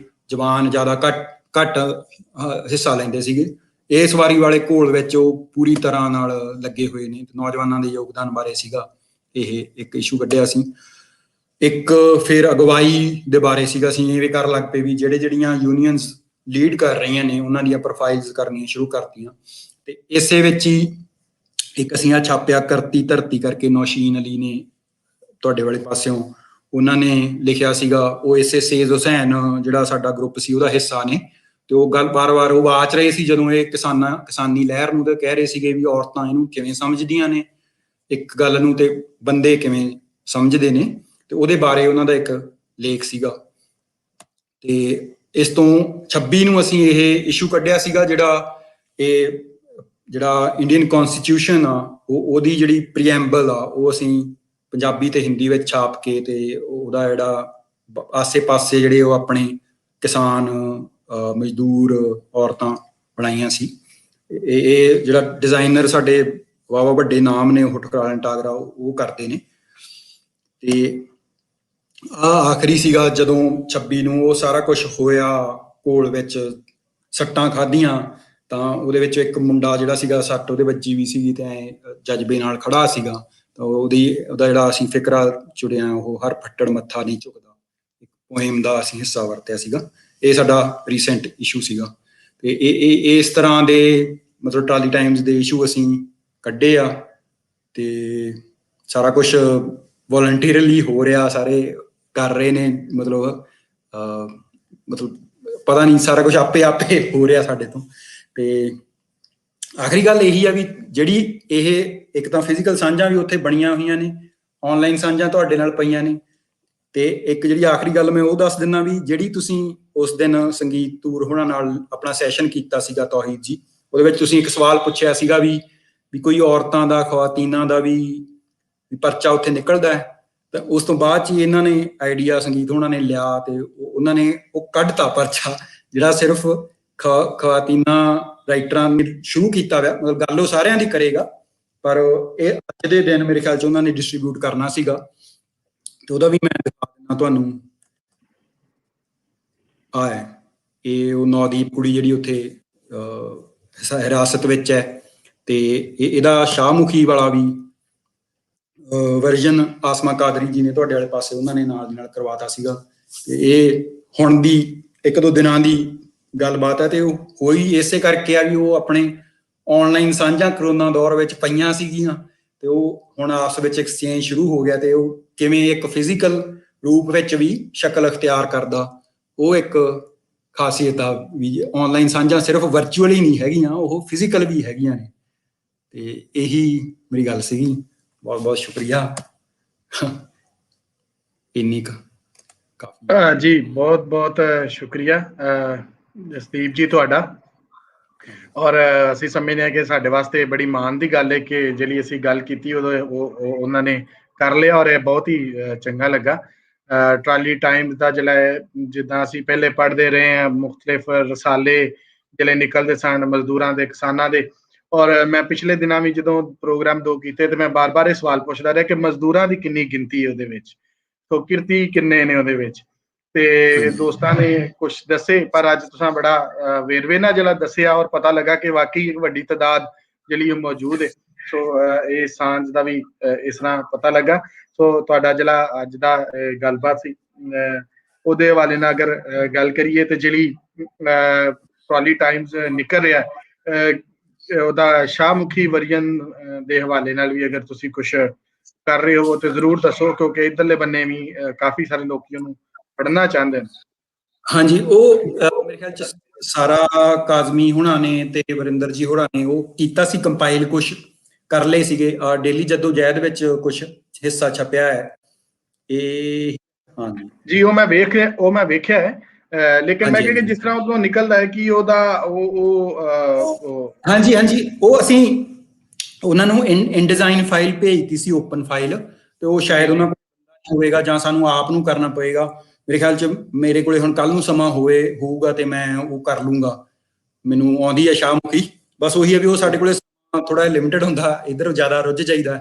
Speaker 7: ਜਵਾਨ ਜ਼ਿਆਦਾ ਘੱਟ ਹਿੱਸਾ ਲੈਂਦੇ ਸੀਗੇ। ਇਸ ਵਾਰੀ ਵਾਲੇ ਘੋਲ ਵਿੱਚ ਉਹ ਪੂਰੀ ਤਰ੍ਹਾਂ ਨਾਲ ਲੱਗੇ ਹੋਏ ਨੇ। ਨੌਜਵਾਨਾਂ ਦੇ ਯੋਗਦਾਨ ਬਾਰੇ ਸੀਗਾ ਇਹ ਇੱਕ ਇਸ਼ੂ ਕੱਢਿਆ ਸੀ। ਇੱਕ ਫਿਰ ਅਗਵਾਈ ਦੇ ਬਾਰੇ ਸੀਗਾ, ਅਸੀਂ ਇਹ ਵੀ ਕਰਨ ਲੱਗ ਪਏ ਵੀ ਜਿਹੜੀਆਂ ਯੂਨੀਅਨਸ ਲੀਡ ਕਰ ਰਹੀਆਂ ਨੇ, ਉਹਨਾਂ ਦੀਆਂ ਪ੍ਰੋਫਾਈਲਸ ਕਰਨੀਆਂ ਸ਼ੁਰੂ ਕਰਤੀਆਂ। ਤੇ ਇਸੇ ਵਿੱਚ ਹੀ ਇੱਕ ਅਸੀਂ ਆ ਛਾਪਿਆ, ਕਰਤੀ ਧਰਤੀ ਕਰਕੇ, ਨੌਸ਼ੀਨ ਅਲੀ ਨੇ ਤੁਹਾਡੇ ਵਾਲੇ ਪਾਸਿਓਂ ਉਹਨਾਂ ਨੇ ਲਿਖਿਆ ਸੀਗਾ। ਉਹ ਇਸੇ ਸੇਜ਼ ਹੁਸੈਨ ਜਿਹੜਾ ਸਾਡਾ ਗਰੁੱਪ ਸੀ ਉਹਦਾ ਹਿੱਸਾ ਨੇ, ਤੇ ਉਹ ਗੱਲ ਵਾਰ-ਵਾਰ ਉਹ ਆਚ ਰਹੇ ਸੀ ਜਦੋਂ ਇਹ ਕਿਸਾਨੀ ਲਹਿਰ ਨੂੰ, ਤੇ ਕਹਿ ਰਹੇ ਸੀਗੇ ਵੀ ਔਰਤਾਂ ਇਹਨੂੰ ਕਿਵੇਂ ਸਮਝਦੀਆਂ ਨੇ ਇੱਕ ਗੱਲ ਨੂੰ, ਤੇ ਬੰਦੇ ਕਿਵੇਂ ਸਮਝਦੇ ਨੇ, ਤੇ ਉਹਦੇ ਬਾਰੇ ਉਹਨਾਂ ਦਾ ਇੱਕ ਲੇਖ ਸੀਗਾ। ਤੇ ਇਸ ਤੋਂ 26 ਨੂੰ ਅਸੀਂ ਇਹ ਇਸ਼ੂ ਕੱਢਿਆ ਸੀਗਾ, ਜਿਹੜਾ ਇੰਡੀਅਨ ਕਨਸਟੀਟਿਊਸ਼ਨ ਆ, ਉਹਦੀ ਜਿਹੜੀ ਪ੍ਰੀਐਂਬਲ ਆ, ਉਹ ਅਸੀਂ ਪੰਜਾਬੀ ਤੇ ਹਿੰਦੀ ਵਿੱਚ ਛਾਪ ਕੇ, ਤੇ ਉਹਦਾ ਜਿਹੜਾ ਆਸੇ-ਪਾਸੇ ਜਿਹੜੇ ਉਹ ਆਪਣੇ ਕਿਸਾਨ, ਮਜ਼ਦੂਰ, ਔਰਤਾਂ ਬਣਾਈਆਂ ਸੀ। ਇਹ ਜਿਹੜਾ ਡਿਜ਼ਾਈਨਰ ਸਾਡੇ ਵਾਵਾ ਵੱਡੇ ਨਾਮ ਨੇ, ਉਹ ਠਕਰਾਲ ਟਾਗਰਾ, ਉਹ ਕਰਦੇ ਨੇ। ਤੇ ਆਖਰੀ ਸੀਗਾ ਜਦੋਂ 26 ਨੂੰ ਉਹ ਸਾਰਾ ਕੁਝ ਹੋਇਆ, ਘੋਲ ਵਿੱਚ ਸੱਟਾਂ ਖਾਧੀਆਂ, ਤਾਂ ਉਹਦੇ ਵਿੱਚ ਇੱਕ ਮੁੰਡਾ ਜਿਹੜਾ ਸੀਗਾ, ਸੱਟ ਉਹਦੇ ਵੱਜੀ ਵੀ ਸੀਗੀ, ਤੇ ਜਜ਼ਬੇ ਨਾਲ ਖੜਾ ਸੀਗਾ। ਤਾਂ ਉਹਦਾ ਜਿਹੜਾ ਅਸੀਂ ਫਿਕਰਾ ਚੁੜਿਆ, ਉਹ ਹਰ ਫੱਟੜ ਮੱਥਾ ਨਹੀਂ ਝੁਕਦਾ, ਇੱਕ ਪੋਇਮ ਦਾ ਅਸੀਂ ਹਿੱਸਾ ਵਰਤਿਆ ਸੀਗਾ। ਇਹ ਸਾਡਾ ਰੀਸੈਂਟ ਇਸ਼ੂ ਸੀਗਾ। ਤੇ ਇਹ ਇਸ ਤਰ੍ਹਾਂ ਦੇ ਮਤਲਬ ਟਰਾਲੀ ਟਾਈਮਜ਼ ਦੇ ਇਸ਼ੂ ਅਸੀਂ ਕੱਢੇ ਆ, ਤੇ ਸਾਰਾ ਕੁਝ ਵੋਲੰਟੀਅਰਲੀ ਹੋ ਰਿਹਾ, ਸਾਰੇ ਕਰ ਰਹੇ ਨੇ, ਮਤਲਬ ਪਤਾ ਨਹੀਂ, ਸਾਰਾ ਕੁਝ ਆਪੇ ਹੋ ਰਿਹਾ ਸਾਡੇ ਤੋਂ। ਤੇ ਆਖਰੀ ਗੱਲ ਇਹੀ ਆ ਵੀ ਜਿਹੜੀ ਇਹ ਇੱਕ ਤਾਂ ਫਿਜ਼ੀਕਲ ਸਾਂਝਾਂ ਵੀ ਉੱਥੇ ਬਣੀਆਂ ਹੋਈਆਂ ਨੇ, ਆਨਲਾਈਨ ਸਾਂਝਾਂ ਤੁਹਾਡੇ ਨਾਲ ਪਈਆਂ ਨੇ, ਤੇ ਇੱਕ ਜਿਹੜੀ ਆਖਰੀ ਗੱਲ ਮੈਂ ਉਹ ਦੱਸ ਦਿੰਦਾ ਵੀ ਜਿਹੜੀ ਤੁਸੀਂ ਉਸ ਦਿਨ ਸੰਗੀਤ ਤੂਰ ਹੋਣਾ ਨਾਲ ਆਪਣਾ ਸੈਸ਼ਨ ਕੀਤਾ ਸੀਗਾ ਤੌਹੀਦ ਜੀ, ਉਹਦੇ ਵਿੱਚ ਤੁਸੀਂ ਇੱਕ ਸਵਾਲ ਪੁੱਛਿਆ ਸੀਗਾ ਵੀ ਕੋਈ ਔਰਤਾਂ ਦਾ, ਖਵਾਤੀਨਾਂ ਦਾ ਵੀ ਪਰਚਾ ਉੱਥੇ ਨਿਕਲਦਾ ਹੈ। ਤਾਂ ਉਸ ਤੋਂ ਬਾਅਦ ਚ ਹੀ ਇਹਨਾਂ ਨੇ ਆਈਡੀਆ ਸੰਗੀਤ ਹੋਣਾ ਨੇ ਲਿਆ, ਤੇ ਉਹਨਾਂ ਨੇ ਉਹ ਕੱਢਤਾ ਪਰਚਾ, ਜਿਹੜਾ ਸਿਰਫ ਖਵਾਤੀਨਾਂ ਰਾਈਟਰਾਂ ਨੇ ਸ਼ੁਰੂ ਕੀਤਾ ਹੋਇਆ। ਮਤਲਬ ਗੱਲ ਉਹ ਸਾਰਿਆਂ ਦੀ ਕਰੇਗਾ, ਪਰ ਇਹ ਅੱਜ ਦੇ ਦਿਨ ਮੇਰੇ ਖਿਆਲ ਚ ਉਹਨਾਂ ਨੇ ਡਿਸਟਰੀਬਿਊਟ ਕਰਨਾ ਸੀਗਾ, ਤੇ ਉਹਦਾ ਵੀ ਮੈਂ ਦਿਖਾ ਦਿੰਦਾ ਤੁਹਾਨੂੰ। ਇਹ ਉਹ ਨੌਦੀਪ ਕੁੜੀ ਜਿਹੜੀ ਉੱਥੇ ਹਿਰਾਸਤ ਵਿੱਚ ਹੈ, ਤੇ ਇਹਦਾ ਸ਼ਾਹਮੁਖੀ ਵਾਲਾ ਵੀ ਵਰਜਨ ਆਸਮਾ ਕਾਦਰੀ ਜੀ ਨੇ ਤੁਹਾਡੇ ਵਾਲੇ ਪਾਸੇ, ਉਹਨਾਂ ਨੇ ਨਾਲ ਦੀ ਨਾਲ ਕਰਵਾਤਾ ਸੀਗਾ। ਤੇ ਇਹ ਹੁਣ ਦੀ 1-2 ਦਿਨਾਂ ਦੀ ਗੱਲਬਾਤ ਹੈ, ਤੇ ਉਹ ਹੋਈ ਇਸੇ ਕਰਕੇ ਆ ਵੀ ਉਹ ਆਪਣੇ ਆਨਲਾਈਨ ਸਾਂਝਾਂ ਕਰੋਨਾ ਦੌਰ ਵਿੱਚ ਪਈਆਂ ਸੀਗੀਆਂ, ਤੇ ਉਹ ਹੁਣ ਆਪਸ ਵਿੱਚ ਐਕਸਚੇਂਜ ਸ਼ੁਰੂ ਹੋ ਗਿਆ, ਤੇ ਉਹ ਕਿਵੇਂ ਇੱਕ ਫਿਜ਼ੀਕਲ ਰੂਪ ਵਿੱਚ ਵੀ ਸ਼ਕਲ ਅਖਤਿਆਰ ਕਰਦਾ, ਉਹ ਇੱਕ ਖਾਸੀਅਤ ਆ ਵੀ ਆਨਲਾਈਨ ਸਾਂਝਾਂ ਸਿਰਫ ਵਰਚੁਅਲ ਹੀ ਨਹੀਂ ਹੈਗੀਆਂ, ਉਹ ਫਿਜ਼ੀਕਲ ਵੀ ਹੈਗੀਆਂ ਨੇ। ਤੇ ਇਹੀ ਮੇਰੀ ਗੱਲ ਸੀਗੀ। ਬਹੁਤ ਬਹੁਤ ਸ਼ੁਕਰੀਆ। ਇੰਨੀ ਕਾਫੀ
Speaker 1: ਜੀ, ਬਹੁਤ ਬਹੁਤ ਸ਼ੁਕਰੀਆ ਜਸਦੀਪ ਜੀ ਤੁਹਾਡਾ। ਔਰ ਅਸੀਂ ਸਮਝਦੇ ਹਾਂ ਕਿ ਸਾਡੇ ਵਾਸਤੇ ਬੜੀ ਮਾਣ ਦੀ ਗੱਲ ਹੈ ਕਿ ਜਿਹੜੀ ਅਸੀਂ ਗੱਲ ਕੀਤੀ ਉਦੋਂ ਉਹਨਾਂ ਨੇ ਕਰ ਲਿਆ, ਔਰ ਇਹ ਬਹੁਤ ਹੀ ਚੰਗਾ ਲੱਗਾ। ਟਰਾਲੀ ਟਾਈਮ ਦਾ ਜਿਹੜਾ ਜਿੱਦਾਂ ਅਸੀਂ ਪਹਿਲੇ ਪੜ੍ਹਦੇ ਰਹੇ ਹਾਂ, ਮੁਖਤਲਿਫ ਰਸਾਲੇ ਜਿਹੜੇ ਨਿਕਲਦੇ ਸਨ ਮਜ਼ਦੂਰਾਂ ਦੇ, ਕਿਸਾਨਾਂ ਦੇ। ਔਰ ਮੈਂ ਪਿਛਲੇ ਦਿਨਾਂ ਵੀ ਜਦੋਂ ਪ੍ਰੋਗਰਾਮ 2 ਕੀਤੇ ਤੇ ਮੈਂ ਬਾਰ-ਬਾਰ ਇਹ ਸਵਾਲ ਪੁੱਛਦਾ ਰਿਹਾ ਕਿ ਮਜ਼ਦੂਰਾਂ ਦੀ ਕਿੰਨੀ ਗਿਣਤੀ ਹੈ ਉਹਦੇ ਵਿੱਚ, ਤੋਂ ਕਿਰਤੀ ਕਿੰਨੇ ਨੇ ਉਹਦੇ ਵਿੱਚ। ਤੇ ਦੋਸਤਾਂ ਨੇ ਕੁਛ ਦੱਸੇ, ਪਰ ਅੱਜ ਤੁਸੀਂ ਬੜਾ ਵੇਰਵੇ ਨਾਲ ਜਿਹੜਾ ਦੱਸਿਆ, ਔਰ ਪਤਾ ਲੱਗਾ ਕਿ ਵਾਕਈ ਇੱਕ ਵੱਡੀ ਤਾਦਾਦ ਜਿਹੜੀ ਉਹ ਮੌਜੂਦ ਹੈ। ਸੋ ਇਹ ਸਾਂਝ ਦਾ ਵੀ ਇਸ ਤਰ੍ਹਾਂ ਪਤਾ ਲੱਗਾ। ਸੋ ਤੁਹਾਡਾ ਜਿਹੜਾ ਅੱਜ ਦਾ ਗੱਲਬਾਤ ਸੀ ਉਹਦੇ ਹਵਾਲੇ ਨਾਲ ਅਗਰ ਗੱਲ ਕਰੀਏ ਤੇ ਜਿਹੜੀ ਟਰਾਲੀ ਟਾਈਮਸ ਨਿਕਲ ਰਿਹਾ ਉਹਦਾ ਸ਼ਾਹਮੁਖੀ ਵਰਜਨ ਦੇ ਹਵਾਲੇ ਨਾਲ ਵੀ ਅਗਰ ਤੁਸੀਂ ਕੁਛ ਕਰ ਰਹੇ ਹੋ ਤੇ ਜ਼ਰੂਰ ਦੱਸੋ, ਕਿਉਂਕਿ ਇੱਧਰਲੇ ਬੰਨੇ ਵੀ ਕਾਫੀ ਸਾਰੇ ਲੋਕੀ ਉਹਨੂੰ ਪੜ੍ਹਨਾ ਚਾਹੁੰਦੇ ਨੇ।
Speaker 7: ਹਾਂਜੀ, ਉਹ ਮੇਰੇ ਖਿਆਲ ਚ ਸਾਰਾ ਕਾਜ਼ਮੀ ਹੁਣਾਂ ਨੇ ਤੇ ਵਰਿੰਦਰ ਜੀ ਹੋਰਾਂ ਨੇ ਉਹ ਕੀਤਾ ਸੀ ਕੰਪਾਈਲ, ਕੁਛ ਕਰ ਲਏ ਸੀਗੇ। ਡੇਲੀ ਜੱਦੋ ਜਹਿਦ ਵਿੱਚ ਕੁਛ ਹਿੱਸਾ ਛਪਿਆ ਹੈ ਇਹ। ਹਾਂਜੀ
Speaker 1: ਜੀ, ਉਹ ਮੈਂ ਵੇਖਿਆ ਹੈ। ਲੇਕਿਨ ਮੈਂ ਕਿਹਾ ਕਿ ਜਿਸ ਤਰ੍ਹਾਂ ਉਦੋਂ ਨਿਕਲਦਾ ਹੈ ਕਿ ਉਹਦਾ
Speaker 7: ਹਾਂਜੀ ਹਾਂਜੀ, ਉਹ ਅਸੀਂ ਉਹਨਾਂ ਨੂੰ ਇਨਡਿਜ਼ਾਈਨ ਫਾਈਲ ਭੇਜਤੀ ਸੀ, ਓਪਨ ਫਾਈਲ, ਤੇ ਉਹ ਸ਼ਾਇਦ ਉਹਨਾਂ ਕੋਲ ਹੋਵੇਗਾ ਜਾਂ ਸਾਨੂੰ ਆਪ ਨੂੰ ਕਰਨਾ ਪਏਗਾ। ਮੇਰੇ ਖਿਆਲ ਚ ਮੇਰੇ ਕੋਲੇ ਹੁਣ ਕੱਲ ਨੂੰ ਸਮਾਂ ਹੋਊਗਾ ਤੇ ਮੈਂ ਉਹ ਕਰ ਲੂੰਗਾ। ਮੈਨੂੰ ਆਉਂਦੀ ਹੈ ਸ਼ਾਹਮੁਖੀ, ਬਸ ਉਹੀ ਹੈ ਵੀ ਉਹ ਸਾਡੇ ਕੋਲੇ ਥੋੜਾ ਲਿਮਿਟਡ ਹੁੰਦਾ, ਇੱਧਰ ਜ਼ਿਆਦਾ ਰੁੱਝ ਜਾਈਦਾ।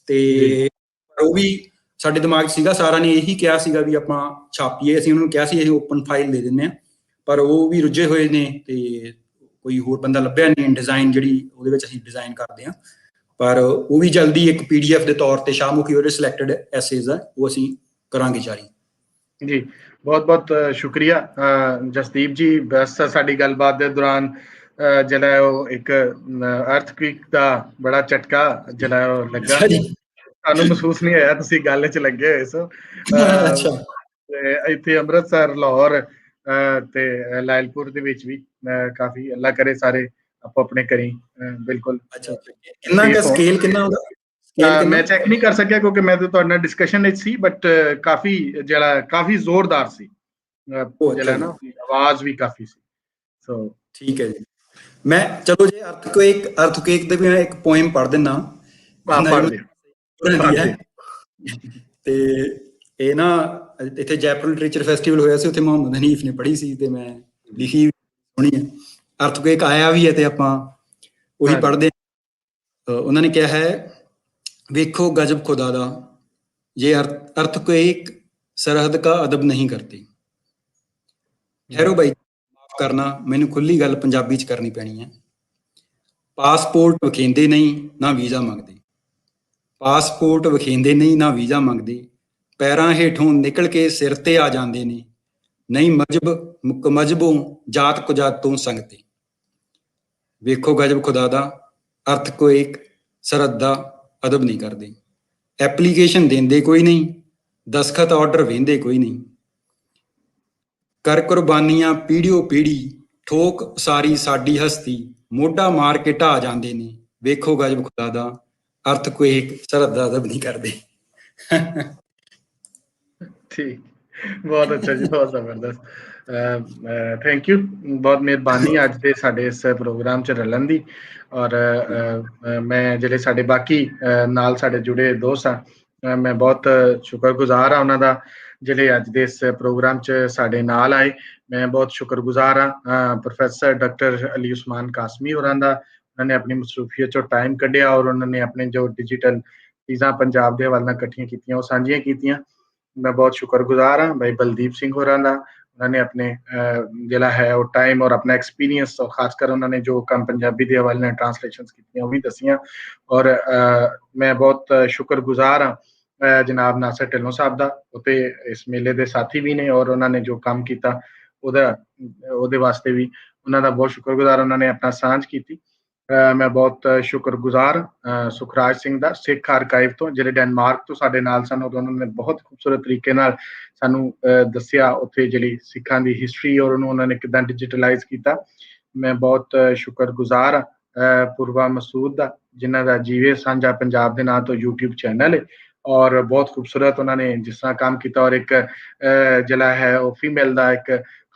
Speaker 7: ਤੇ ਉਹ ਵੀ ਸਾਡੇ ਦਿਮਾਗ 'ਚ ਸੀਗਾ, ਸਾਰਿਆਂ ਨੇ ਇਹੀ ਕਿਹਾ ਸੀਗਾ ਵੀ ਆਪਾਂ ਛਾਪੀਏ। ਅਸੀਂ ਉਹਨਾਂ ਨੂੰ ਕਿਹਾ ਸੀ ਅਸੀਂ ਓਪਨ ਫਾਈਲ ਦੇ ਦਿੰਦੇ ਹਾਂ, ਪਰ ਉਹ ਵੀ ਰੁੱਝੇ ਹੋਏ ਨੇ ਤੇ ਕੋਈ ਹੋਰ ਬੰਦਾ ਲੱਭਿਆ ਨਹੀਂ ਡਿਜ਼ਾਈਨ ਜਿਹੜੀ ਉਹਦੇ ਵਿੱਚ ਅਸੀਂ ਡਿਜ਼ਾਈਨ ਕਰਦੇ ਹਾਂ। ਪਰ ਉਹ ਵੀ ਜਲਦੀ ਇੱਕ PDF ਦੇ ਤੌਰ ਤੇ ਸ਼ਾਹਮੁਖੀ ਉਹਦੇ ਸਿਲੈਕਟਡ ਐਸੇਜ਼ ਆ, ਉਹ ਅਸੀਂ ਕਰਾਂਗੇ ਜਾਰੀ।
Speaker 1: ਜੀ, ਬਹੁਤ ਬਹੁਤ ਸ਼ੁਕਰੀਆ ਜਸਦੀਪ ਜੀ। ਬਸ ਸਾਡੀ ਗੱਲਬਾਤ ਦੇ ਦੌਰਾਨ ਜਿਹੜਾ ਉਹ ਇੱਕ ਅਰਥਕਵਿਕ ਦਾ ਬੜਾ ਝਟਕਾ ਜਿਹੜਾ ਉਹ ਲੱਗਾ, ਸਾਨੂੰ ਮਹਿਸੂਸ ਨਹੀਂ ਹੋਇਆ, ਤੁਸੀਂ ਗੱਲ 'ਚ ਲੱਗੇ ਹੋਏ ਸੋ। ਇੱਥੇ ਅੰਮ੍ਰਿਤਸਰ, ਲਾਹੌਰ ਤੇ ਲਾਇਲਪੁਰ ਦੇ ਵਿੱਚ ਵੀ ਕਾਫੀ, ਅੱਲਾ ਕਰੇ ਸਾਰੇ ਆਪੋ ਆਪਣੇ ਕਰੀ। ਬਿਲਕੁਲ।
Speaker 7: ਸਕੇਲ ਕਿੰਨਾ ਹੁੰਦਾ
Speaker 1: ਮੈਂ ਚੈੱਕ ਨਹੀਂ ਕਰ ਸਕਿਆ ਕਿਉਂਕਿ ਮੈਂ ਤਾਂ ਤੁਹਾਡੇ ਨਾਲ ਡਿਸਕਸ਼ਨ ਵਿੱਚ ਸੀ, ਬਟ ਕਾਫੀ ਜ਼ੋਰਦਾਰ ਸੀ ਜਿਹੜਾ ਨਾ, ਆਵਾਜ਼ ਵੀ ਕਾਫੀ ਸੀ। ਸੋ ਠੀਕ ਹੈ ਜੀ।
Speaker 7: ਮੈਂ ਚਲੋ ਜੇ ਅਰਥਕੁਏਕ ਦੇ ਵੀ ਇੱਕ ਪੋਇਮ ਪੜ੍ਹ ਦਿੰਦਾ। ਤੇ ਇਹ ਨਾ ਇੱਥੇ ਜੈਪੁਰ ਲਿਟਰੇਚਰ ਫੈਸਟੀਵਲ ਹੋਇਆ ਸੀ, ਉੱਥੇ ਮੁਹੰਮਦ ਹਨੀਫ ਨੇ ਪੜ੍ਹੀ ਸੀ ਤੇ ਮੈਂ ਲਿਖੀ ਹੋਣੀ ਹੈ। ਅਰਥਕੁਏਕ ਆਇਆ ਵੀ ਹੈ ਤੇ ਆਪਾਂ ਉਹੀ ਪੜ੍ਹਦੇ। ਉਹਨਾਂ ਨੇ ਕਿਹਾ ਹੈ, ਵੇਖੋ ਗਜਬ ਖੁਦਾ ਦਾ, ਜੇ ਅਰਥਕੁਏਕ ਸਰਹੱਦ ਕਾ ਅਦਬ ਨਹੀਂ ਕਰਤੇ। ਠਹਿਰੋ ਬਾਈ, ਮਾਫ ਕਰਨਾ, ਮੈਨੂੰ ਖੁੱਲੀ ਗੱਲ ਪੰਜਾਬੀ 'ਚ ਕਰਨੀ ਪੈਣੀ ਹੈ। ਪਾਸਪੋਰਟ ਵਿਖੇਂਦੇ ਨਹੀਂ ਨਾ ਵੀਜ਼ਾ ਮੰਗਦੇ, ਪਾਸਪੋਰਟ ਵਿਖੇਂਦੇ ਨਹੀਂ ਨਾ ਵੀਜ਼ਾ ਮੰਗਦੇ, ਪੈਰਾਂ ਹੇਠੋਂ ਨਿਕਲ ਕੇ ਸਿਰ ਤੇ ਆ ਜਾਂਦੇ ਨੇ, ਨਹੀਂ ਮਜ਼ਹਬੋਂ ਜਾਤ ਕੁਜਾਤੋਂ ਸੰਗਤੇ। ਵੇਖੋ ਗਜਬ ਖੁਦਾ ਦਾ, ਅਰਥਕੁਏਕ ਸਰਹੱਦ ਦਾ ਅਦਬ ਨਹੀਂ ਕਰਦੇ। ਐਪਲੀਕੇਸ਼ਨ ਦਿੰਦੇ ਕੋਈ ਨਹੀਂ, ਦਸਖਤ ਆਰਡਰ ਵਹਿੰਦੇ ਕੋਈ ਨਹੀਂ, ਕਰ ਕੁਰਬਾਨੀਆਂ ਪੀੜ੍ਹੀਓ ਪੀੜ੍ਹੀ, ਠੋਕ ਸਾਰੀ ਸਾਡੀ ਹਸਤੀ, ਮੋਢਾ ਮਾਰ ਕੇ ਢਾਹ ਜਾਂਦੇ ਨੇ। ਵੇਖੋ ਗਜਬ ਖੁਦਾ ਦਾ, ਅਰਥਕੁਏਕ ਸਰਹੱਦ ਦਾ ਅਦਬ ਨਹੀਂ ਕਰਦੇ।
Speaker 1: ਠੀਕ, ਬਹੁਤ ਅੱਛਾ ਜੀ, ਬਹੁਤ ਜ਼ਬਰਦਸਤ। ਥੈਂਕ ਯੂ, ਬਹੁਤ ਮਿਹਰਬਾਨੀ ਅੱਜ ਦੇ ਸਾਡੇ ਇਸ ਪ੍ਰੋਗਰਾਮ 'ਚ ਰਲਣ ਦੀ। ਔਰ ਮੈਂ ਜਿਹੜੇ ਸਾਡੇ ਬਾਕੀ ਨਾਲ ਸਾਡੇ ਜੁੜੇ ਦੋਸਤ ਆ, ਮੈਂ ਬਹੁਤ ਸ਼ੁਕਰਗੁਜ਼ਾਰ ਹਾਂ ਉਹਨਾਂ ਦਾ ਜਿਹੜੇ ਅੱਜ ਦੇ ਇਸ ਪ੍ਰੋਗਰਾਮ 'ਚ ਸਾਡੇ ਨਾਲ ਆਏ। ਮੈਂ ਬਹੁਤ ਸ਼ੁਕਰਗੁਜ਼ਾਰ ਹਾਂ ਪ੍ਰੋਫੈਸਰ ਡਾਕਟਰ ਅਲੀ ਉਸਮਾਨ ਕਾਸਮੀ ਹੋਰਾਂ ਦਾ। ਉਹਨਾਂ ਨੇ ਆਪਣੀ ਮਸਰੂਫੀਅਤ 'ਚੋਂ ਟਾਈਮ ਕੱਢਿਆ ਔਰ ਉਹਨਾਂ ਨੇ ਆਪਣੇ ਜੋ ਡਿਜੀਟਲ ਚੀਜ਼ਾਂ ਪੰਜਾਬ ਦੇ ਹਵਾਲੇ ਨਾਲ ਇਕੱਠੀਆਂ ਕੀਤੀਆਂ, ਉਹ ਸਾਂਝੀਆਂ ਕੀਤੀਆਂ। ਮੈਂ ਬਹੁਤ ਸ਼ੁਕਰਗੁਜ਼ਾਰ ਹਾਂ ਭਾਈ ਬਲਦੀਪ ਸਿੰਘ ਹੋਰਾਂ ਦਾ, उन्होंने अपने जिला है वो टाइम और अपना एक्सपीरियंस और खासकर उन्होंने जो काम पंजाबी के हवाले नाल ट्रांसलेशनस कीतियां वो भी दसियां और मैं बहुत शुक्रगुजार हाँ जनाब नासिर ढिल्लों साहब दा उते इस मेले दे साथी भी ने और उन्होंने जो काम किया ਉਹਦੇ वास्ते भी उन्होंने बहुत शुक्रगुजार उन्होंने अपना सांझ की मैं बहुत शुक्रगुजार सुखराज सिंह दा सिख आर्काइव तो ਜਿਹੜੇ ਡੈਨਮਾਰਕ ਤੋਂ ਸਾਡੇ ਨਾਲ ਸਨ और उन्होंने बहुत खूबसूरत तरीके ਨਾਲ ਸਾਨੂੰ ਦੱਸਿਆ ਉੱਥੇ ਜਿਹੜੀ ਸਿੱਖਾਂ ਦੀ ਹਿਸਟਰੀ ਔਰ ਉਹਨੂੰ ਉਹਨਾਂ ਨੇ ਕਿਦਾਂ ਡਿਜੀਟਲਾਈਜ਼ ਕੀਤਾ ਮੈਂ ਬਹੁਤ ਸ਼ੁਕਰਗੁਜ਼ਾਰ ਹਾਂ ਪੂਰਵਾ ਮਸੂਦ ਦਾ ਜਿਨ੍ਹਾਂ ਦਾ ਜੀਵੇ ਸਾਂਝਾ ਪੰਜਾਬ ਦੇ ਨਾਂ ਤੋਂ YouTube ਚੈਨਲ ਹੈ और बहुत खूबसूरत उन्होंने जिस तरह काम किया और एक जिला है वो फीमेल का एक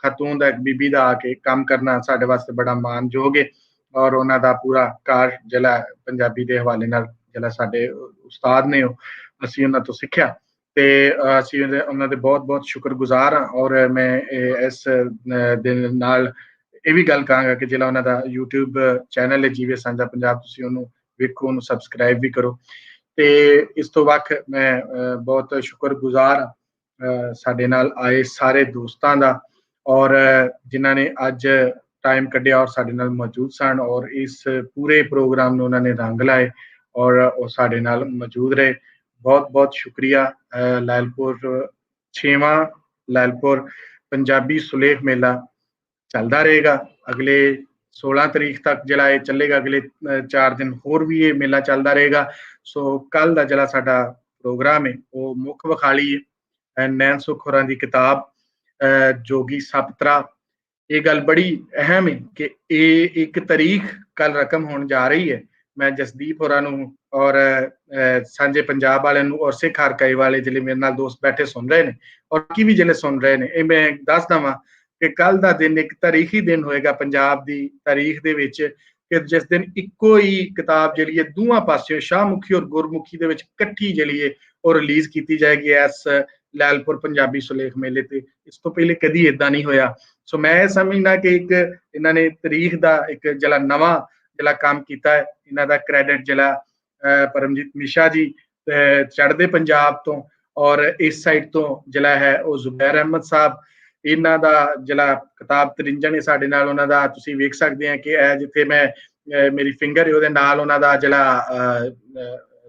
Speaker 1: खातून का एक बीबी का आके काम करना साढ़े वास्ते बड़ा मानयोग है और उन्हों का पूरा कार जिला पंजाबी के हवाले नाल जिला साडे उस्ताद ने असीं उन्हां तो सीखिया ते असीं उन्हां दे बहुत बहुत शुक्रगुजार हाँ और मैं इस दे नाल ਇਹ ਵੀ ਗੱਲ ਕਹਾਂਗਾ ਕਿ ਜਿਹੜਾ ਉਹਨਾਂ ਦਾ YouTube ਚੈਨਲ ਹੈ ਜੀਵੇ ਸਾਂਝਾ ਪੰਜਾਬ ਤੁਸੀਂ ਉਹਨੂੰ ਵੇਖੋ ਉਹਨੂੰ ਸਬਸਕ੍ਰਾਈਬ ਵੀ ਕਰੋ ਤੇ ਇਸ ਤੋਂ ਵੱਖ ਮੈਂ ਬਹੁਤ ਸ਼ੁਕਰਗੁਜ਼ਾਰ ਸਾਡੇ ਨਾਲ ਆਏ ਸਾਰੇ ਦੋਸਤਾਂ ਦਾ ਔਰ ਜਿਨ੍ਹਾਂ ਨੇ ਅੱਜ ਟਾਈਮ ਕੱਢਿਆ ਔਰ ਸਾਡੇ ਨਾਲ ਮੌਜੂਦ ਸਨ ਔਰ ਇਸ ਪੂਰੇ ਪ੍ਰੋਗਰਾਮ ਨੂੰ ਉਹਨਾਂ ਨੇ ਰੰਗ ਲਾਏ ਔਰ ਉਹ ਸਾਡੇ ਨਾਲ ਮੌਜੂਦ ਰਹੇ ਬਹੁਤ ਬਹੁਤ ਸ਼ੁਕਰੀਆ ਲਾਇਲਪੁਰ 6ਵਾਂ ਲਾਇਲਪੁਰ ਪੰਜਾਬੀ ਸੁਲੇਖ ਮੇਲਾ चलता रहेगा अगले 16 तारीख तक जरा ये चलेगा अगले 4 दिन होर भी ये मेला चलता रहेगा सो कल का जरा साडा प्रोग्राम है वो मुख विखाली है नैन सुख होरां दी किताब जोगी सपत्रा ये गल बड़ी अहम है कि ये 1 तारीख कल रकम होने जा रही है मैं जसदीप होरां नूं और सांझे पंजाब वाले नूं और सिख आर्काइव वाले जिले मेरे नाल दोस्त बैठे सुन रहे हैं और की भी जिले सुन रहे हैं ये मैं दस दवां कि कल का दिन एक तारीखी दिन होएगा पंजाब की तारीख दे विच कि जिस दिन इको ही किताब जी है दोवां पासों शाहमुखी और गुरमुखी दे विच इकट्ठी जी है और रिलीज की जाएगी इस लैलपुर पंजाबी सुलेख मेले ते इस तो पहले कदी इदा नहीं होया सो मैं समझना कि एक इन्होंने तारीख का एक जला नवा जला काम किया है इन्हों का क्रेडिट जला परमजीत मिशा जी चढ़ते पंजाब तो और इस साइड तो जला है वो जुबैर अहमद साहब ਇਹਨਾਂ ਦਾ ਜਿਹੜਾ ਕਿਤਾਬ ਤਰਿੰਜਣ ਹੈ ਸਾਡੇ ਨਾਲ ਉਹਨਾਂ ਦਾ ਤੁਸੀਂ ਵੇਖ ਸਕਦੇ ਆ ਕਿ ਇਹ ਜਿੱਥੇ ਮੈਂ ਮੇਰੀ ਫਿੰਗਰ ਹੈ ਉਹਦੇ ਨਾਲ ਉਹਨਾਂ ਦਾ ਜਿਹੜਾ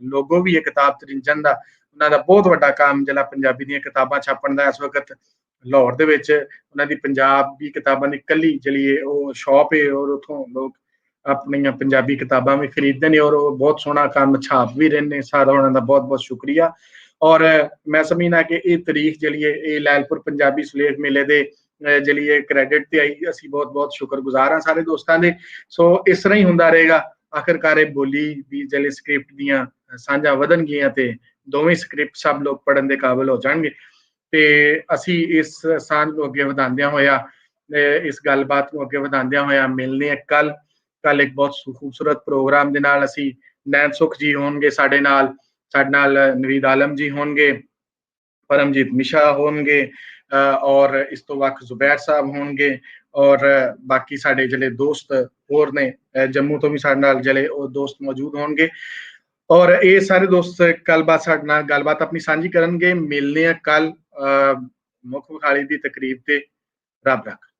Speaker 1: ਲੋਗੋ ਵੀ ਹੈ ਕਿਤਾਬ ਤਰਿੰਜਣ ਦਾ ਉਹਨਾਂ ਦਾ ਬਹੁਤ ਵੱਡਾ ਕੰਮ ਜਿਹੜਾ ਪੰਜਾਬੀ ਦੀਆਂ ਕਿਤਾਬਾਂ ਛਾਪਣ ਦਾ ਇਸ ਵਕਤ ਲਾਹੌਰ ਦੇ ਵਿੱਚ ਉਹਨਾਂ ਦੀ ਪੰਜਾਬੀ ਕਿਤਾਬਾਂ ਦੀ ਇਕੱਲੀ ਜਿਹੜੀ ਹੈ ਉਹ ਸ਼ਾਪ ਹੈ ਔਰ ਉੱਥੋਂ ਲੋਕ ਆਪਣੀਆਂ ਪੰਜਾਬੀ ਕਿਤਾਬਾਂ ਵੀ ਖਰੀਦਦੇ ਨੇ ਔਰ ਉਹ ਬਹੁਤ ਸੋਹਣਾ ਕੰਮ ਛਾਪ ਵੀ ਰਹੇ ਨੇ ਸਾਰਾ ਉਹਨਾਂ ਦਾ ਬਹੁਤ ਬਹੁਤ ਸ਼ੁਕਰੀਆ और मैं समझना कि ये तारीख जलिए ये लैलपुर पंजाबी सुलेख मेले दे जलिए क्रेडिट ते आई असी बहुत बहुत शुक्रगुजार हाँ सारे दोस्तों के सो इस तरह ही होंदा रहेगा आखिरकार बोली दी जले स्क्रिप्ट दियां सांझा वधन गियां ते दोवें स्क्रिप्ट सब लोग पढ़न दे काबिल हो जाएंगे ते असी इस सांझ को अगे वधांदियां होया इस गलबात को अगे वधांदियां होया मिलने कल एक बहुत खूबसूरत प्रोग्राम दे नाल असी नैन सुख जी होणगे साडे नाल नवीद आलम जी होंगे परमजीत मिशा होंगे और इस तो वक्त जुबैर साहब होंगे और बाकी साडे जिले दोस्त होर ने जम्मू तो भी साडे नाल जिले दोस्त मौजूद होंगे और ये सारे दोस्त गलबात साडे नाल गलबात अपनी सांझी करनगे मिलने कल मुख विखाली दी तकरीब ते रब रख